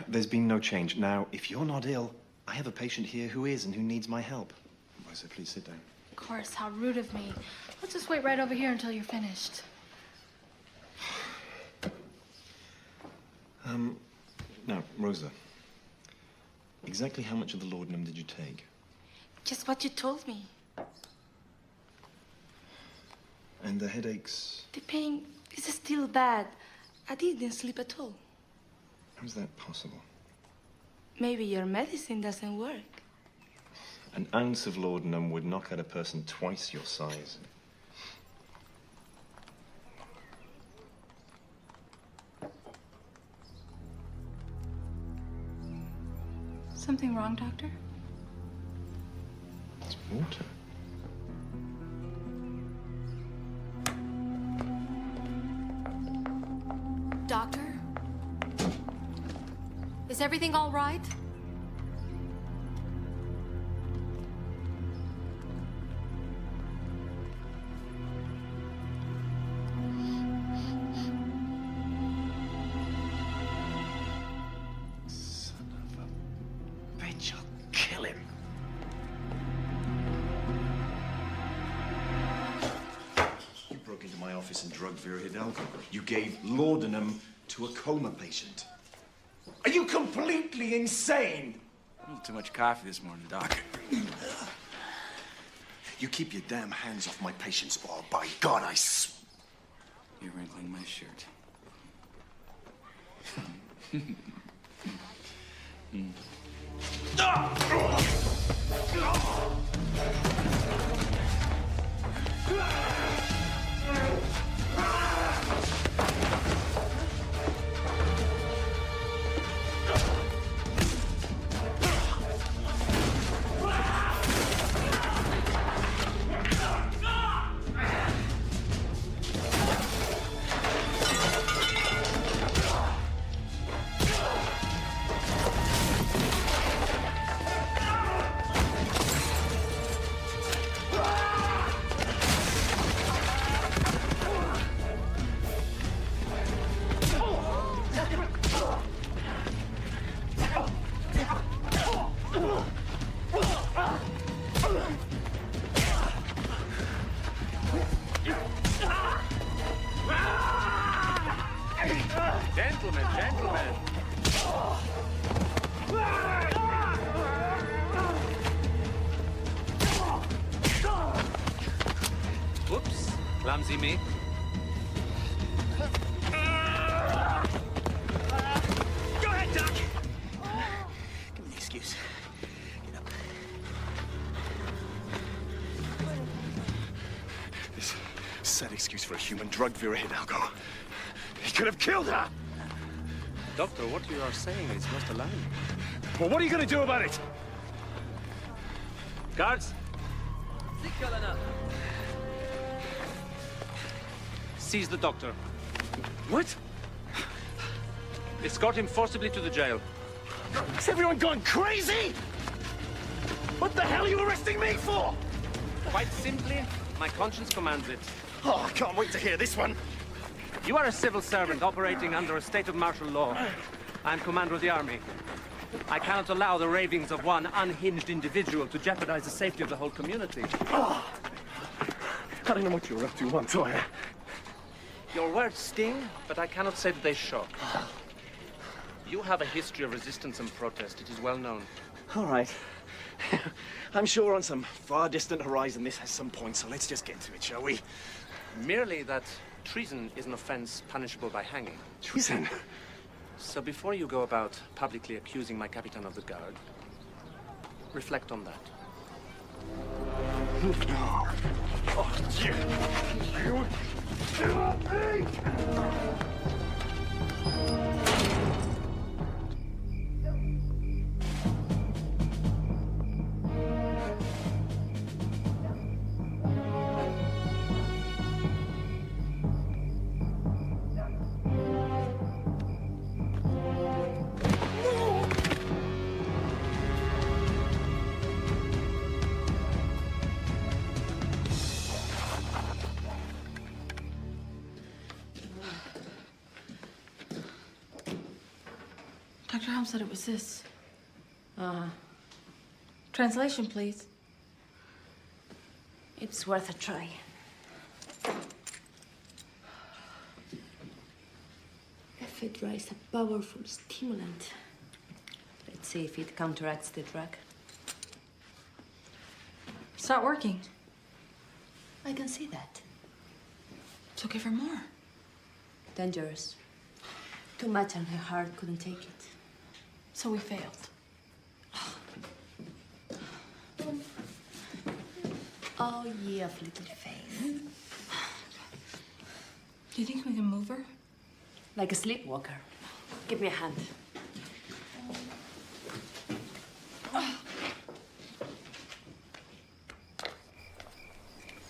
There's been no change. Now, if you're not ill, I have a patient here who is and who needs my help. So please sit down. Of course, how rude of me. I'll just wait right over here until you're finished. Now, Rosa. Exactly how much of the laudanum did you take? Just what you told me. And the headaches? The pain is still bad. I didn't sleep at all. How's that possible? Maybe your medicine doesn't work. An ounce of laudanum would knock out a person twice your size. Something wrong, Doctor? It's water. Doctor? Is everything all right? Son of a bitch, I'll kill him. You broke into my office and drugged Vera Hidalgo. You gave laudanum to a coma patient. Are you completely insane? A little too much coffee this morning, Doc. You keep your damn hands off my patients, or by God, You're wrinkling my shirt. See me? Go ahead, Doc! Give me the excuse. Get up. This sad excuse for a human drugged Vera Hidalgo. He could have killed her! Doctor, what you are saying is most alarming. Well, what are you gonna do about it? Guards! Seize the doctor. What? Escort him forcibly to the jail. Has everyone gone crazy? What the hell are you arresting me for? Quite simply, my conscience commands it. Oh, I can't wait to hear this one. You are a civil servant operating under a state of martial law. I am commander of the army. I cannot allow the ravings of one unhinged individual to jeopardize the safety of the whole community. Oh. I don't know what you're up to, Montoya. Your words sting, but I cannot say that they shock. You have a history of resistance and protest. It is well known. All right. I'm sure on some far distant horizon this has some point, so let's just get to it, shall we? Merely that treason is an offense punishable by hanging. Treason? So before you go about publicly accusing my Capitan of the Guard, reflect on that. No. Oh, you me! Dr. Helm said it was this. Translation, please. It's worth a try. Ephedra is a powerful stimulant. Let's see if it counteracts the drug. It's not working. I can see that. So give her more. Dangerous. Too much and her heart couldn't take it. So we failed. Oh, ye of little faith. Do you think we can move her? Like a sleepwalker. Give me a hand.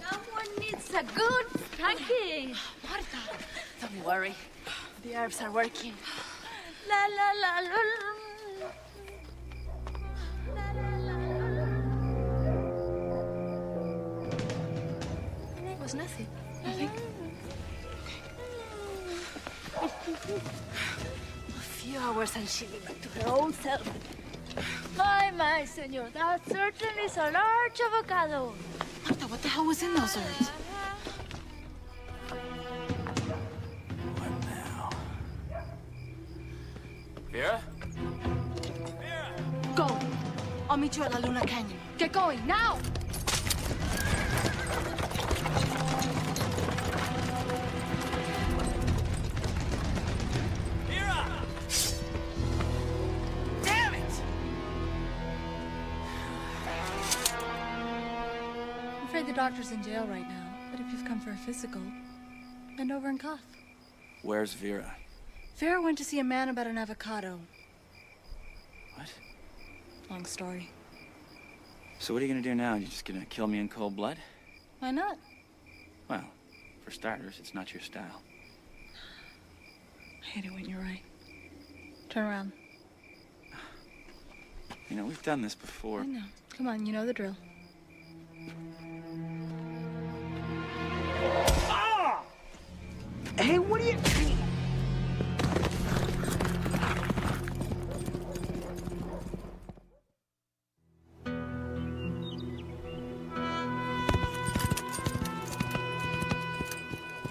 Someone needs a good spanking. Marta, don't worry. The herbs are working. La la la la. It was nothing. Nothing? A few hours and she'll be back to her old self. My, senor, that certainly is a large avocado. Marta, what the hell was in those herbs? Vera? Go. I'll meet you at La Luna Canyon. Get going, now! Vera! Damn it! I'm afraid the doctor's in jail right now, but if you've come for a physical, bend over and cough. Where's Vera? Vera went to see a man about an avocado. What? Long story. So what are you gonna do now? You just gonna kill me in cold blood? Why not? Well, for starters, it's not your style. I hate it when you're right. Turn around. You know, we've done this before. I know. Come on, you know the drill. Ah! Hey, what are you...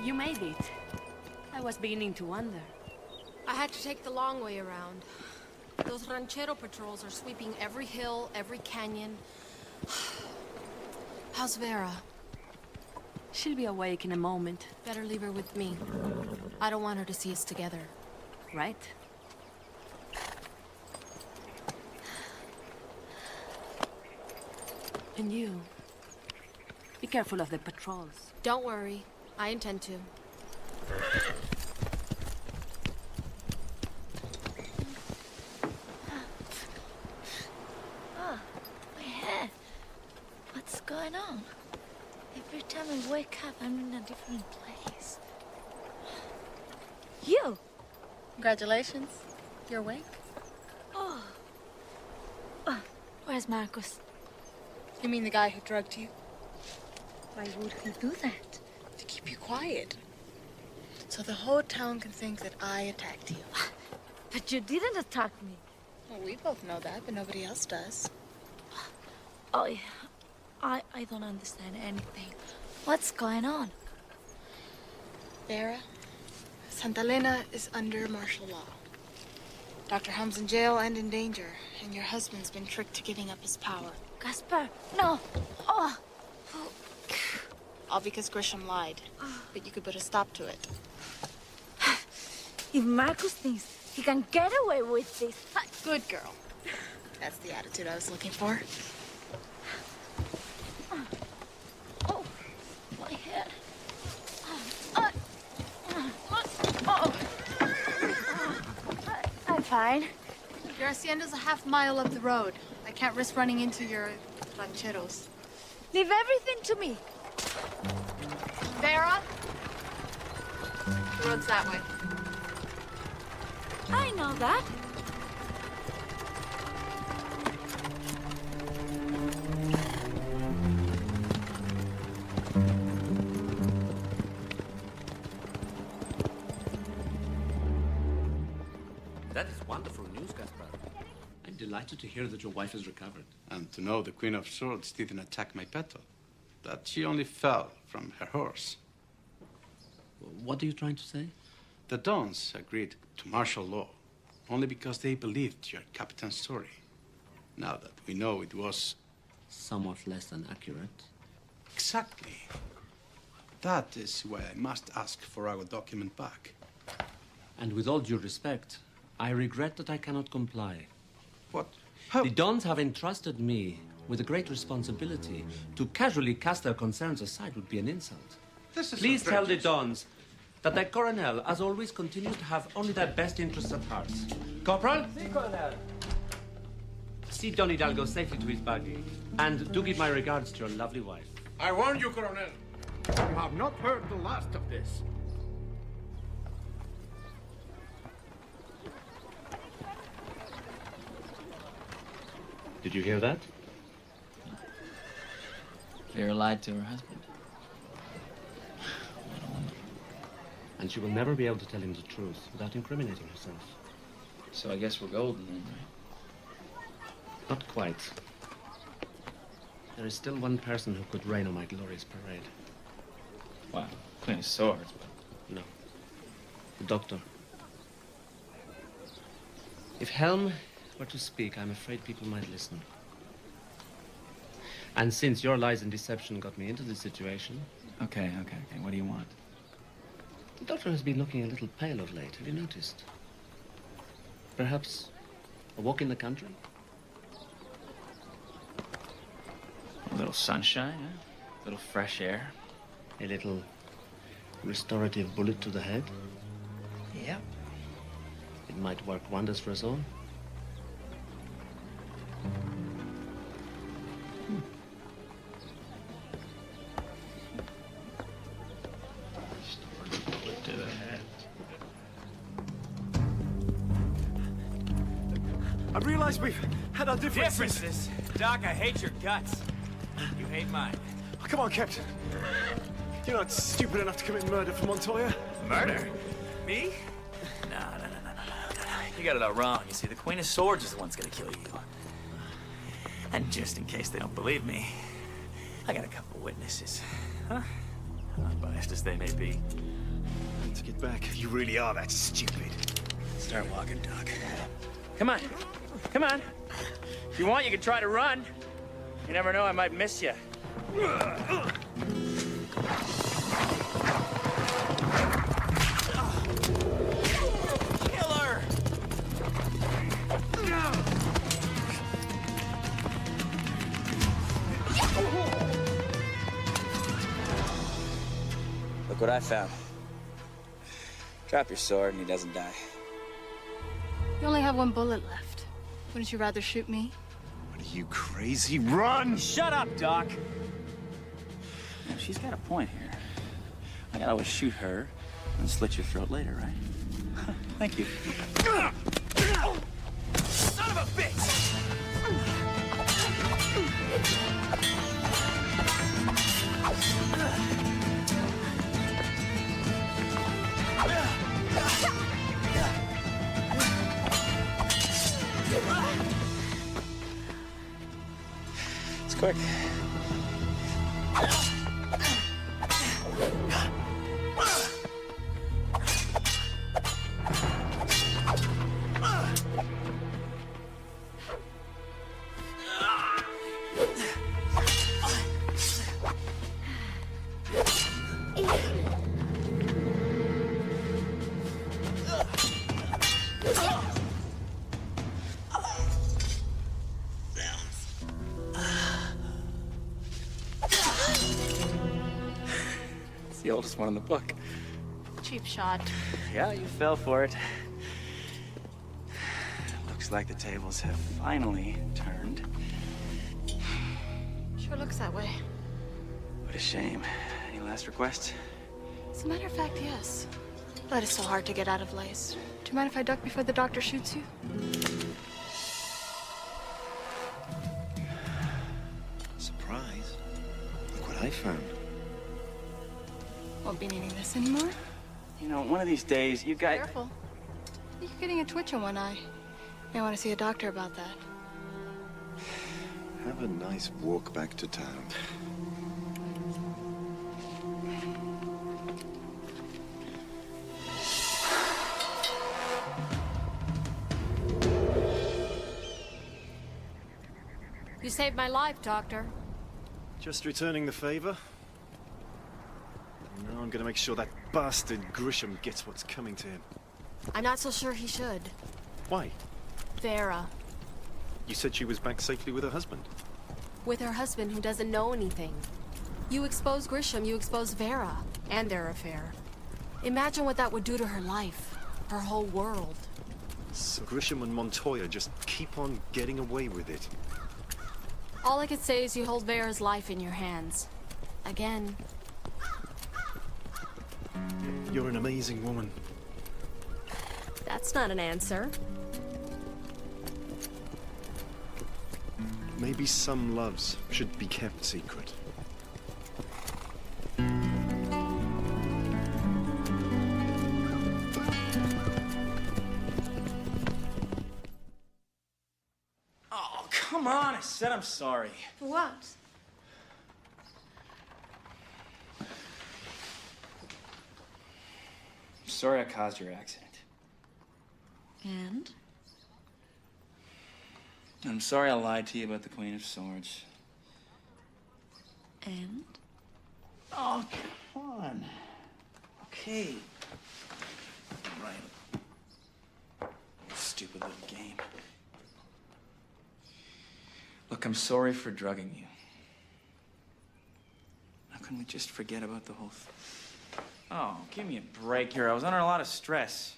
You made it. I was beginning to wonder. I had to take the long way around. Those ranchero patrols are sweeping every hill, every canyon. How's Vera? She'll be awake in a moment. Better leave her with me. I don't want her to see us together. Right? And you, be careful of the patrols. Don't worry. I intend to. Oh, my head. What's going on? Every time I wake up, I'm in a different place. You! Congratulations. You're awake. Oh. Where's Marcus? You mean the guy who drugged you? Why would he do that? To keep you quiet. So the whole town can think that I attacked you. But you didn't attack me. Well, we both know that, but nobody else does. I don't understand anything. What's going on? Vera, Santa Elena is under martial law. Dr. Helm's in jail and in danger, and your husband's been tricked to giving up his power. Gaspar, no! Oh! All because Grisham lied. But you could put a stop to it. If Marcus thinks he can get away with this... Good girl. That's the attitude I was looking for. Oh, my head. I'm fine. Your hacienda's a half-mile up the road. I can't risk running into your rancheros. Leave everything to me. Vera? The road's that way. I know that. That is wonderful news, Gaspar. I'm delighted to hear that your wife has recovered. And to know the Queen of Swords didn't attack my petal. That she only fell from her horse. What are you trying to say? The Dons agreed to martial law only because they believed your captain's story. Now that we know it was... somewhat less than accurate. Exactly. That is why I must ask for our document back. And with all due respect, I regret that I cannot comply. What? How? The Dons have entrusted me with a great responsibility. To casually cast their concerns aside would be an insult. Please tell the Dons that their Coronel, as always, continues to have only their best interests at heart. Corporal? Si, Coronel. See Don Hidalgo safely to his buggy. And do give my regards to your lovely wife. I warn you, Coronel. You have not heard the last of this. Did you hear that? Vera lied to her husband. And she will never be able to tell him the truth without incriminating herself. So I guess we're golden then, right? Not quite. There is still one person who could rain on my glorious parade. Wow, Queen of Swords, but... No. The doctor. If Helm were to speak, I'm afraid people might listen. And since your lies and deception got me into this situation... Okay. What do you want? The doctor has been looking a little pale of late. Have you noticed? Perhaps a walk in the country? A little sunshine, huh? A little fresh air. A little restorative bullet to the head? Yep. It might work wonders for us all. Bullet to the head. I realize we've had our differences. Doc, I hate your guts. You hate mine. Oh, come on, Captain. You're not stupid enough to commit murder for Montoya. Murder? Me? No. You got it all wrong. You see, the Queen of Swords is the one's gonna kill you. And just in case they don't believe me, I got a couple of witnesses. Huh? Unbiased as they may be. To get back, you really are that stupid. Start walking, Doc. Come on. Come on. If you want, you can try to run. You never know, I might miss you. Look what I found. Drop your sword and he doesn't die. You only have one bullet left. Wouldn't you rather shoot me? What are you, crazy? Run! Shut up, Doc! Yeah, she's got a point here. I gotta always shoot her and slit your throat later, right? Thank you. Son of a bitch! It's quick. The oldest one in the book. Cheap shot. Yeah, you fell for it. Looks like the tables have finally turned. Sure looks that way. What a shame. Any last requests? As a matter of fact, yes. But it's so hard to get out of lace. Do you mind if I duck before the doctor shoots you? Surprise. Look what I found. Won't be needing this anymore. You know, one of these days, you guys... Careful. You're getting a twitch in one eye. May want to see a doctor about that. Have a nice walk back to town. You saved my life, Doctor. Just returning the favor. Now I'm gonna make sure that bastard Grisham gets what's coming to him. I'm not so sure he should. Why? Vera. You said she was back safely with her husband. With her husband who doesn't know anything. You expose Grisham, you expose Vera. And their affair. Imagine what that would do to her life. Her whole world. So Grisham and Montoya just keep on getting away with it. All I could say is you hold Vera's life in your hands. Again. You're an amazing woman. That's not an answer. Maybe some loves should be kept secret. Oh, come on! I said I'm sorry. For what? Sorry I caused your accident. And? I'm sorry I lied to you about the Queen of Swords. And? Oh, come on. Okay. Right. Stupid little game. Look, I'm sorry for drugging you. How can we just forget about the whole thing? Oh, give me a break here. I was under a lot of stress.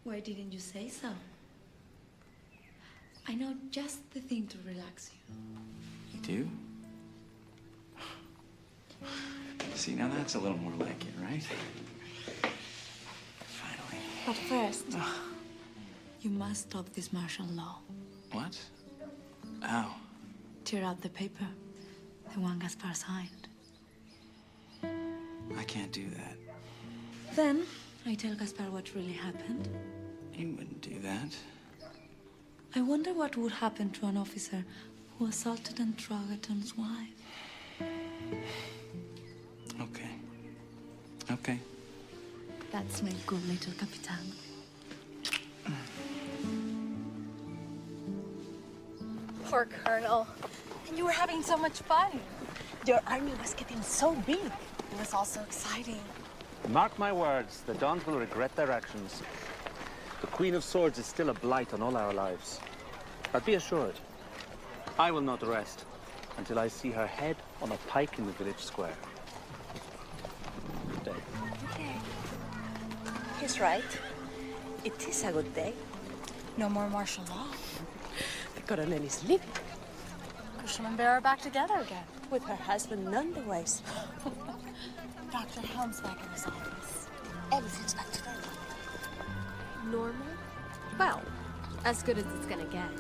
Why didn't you say so? I know just the thing to relax you. You do? See, now that's a little more like it, right? Finally. But first, you must stop this martial law. What? How? Tear out the paper, the one Gaspar signed. I can't do that. Then, I tell Gaspar what really happened. You wouldn't do that. I wonder what would happen to an officer who assaulted and drugged his wife. Okay. Okay. That's my good little Capitan. Poor Colonel. And you were having so much fun. Your army was getting so big. It was all so exciting. Mark my words, the Dons will regret their actions. The Queen of Swords is still a blight on all our lives. But be assured, I will not rest until I see her head on a pike in the village square. He's right. It is a good day. No more martial law. The Coronel is leaving. Grisham and Bear are back together again. With her husband none the ways. Dr. Helm's back in his office. Everything's back to normal. Normal? Well, as good as it's gonna get.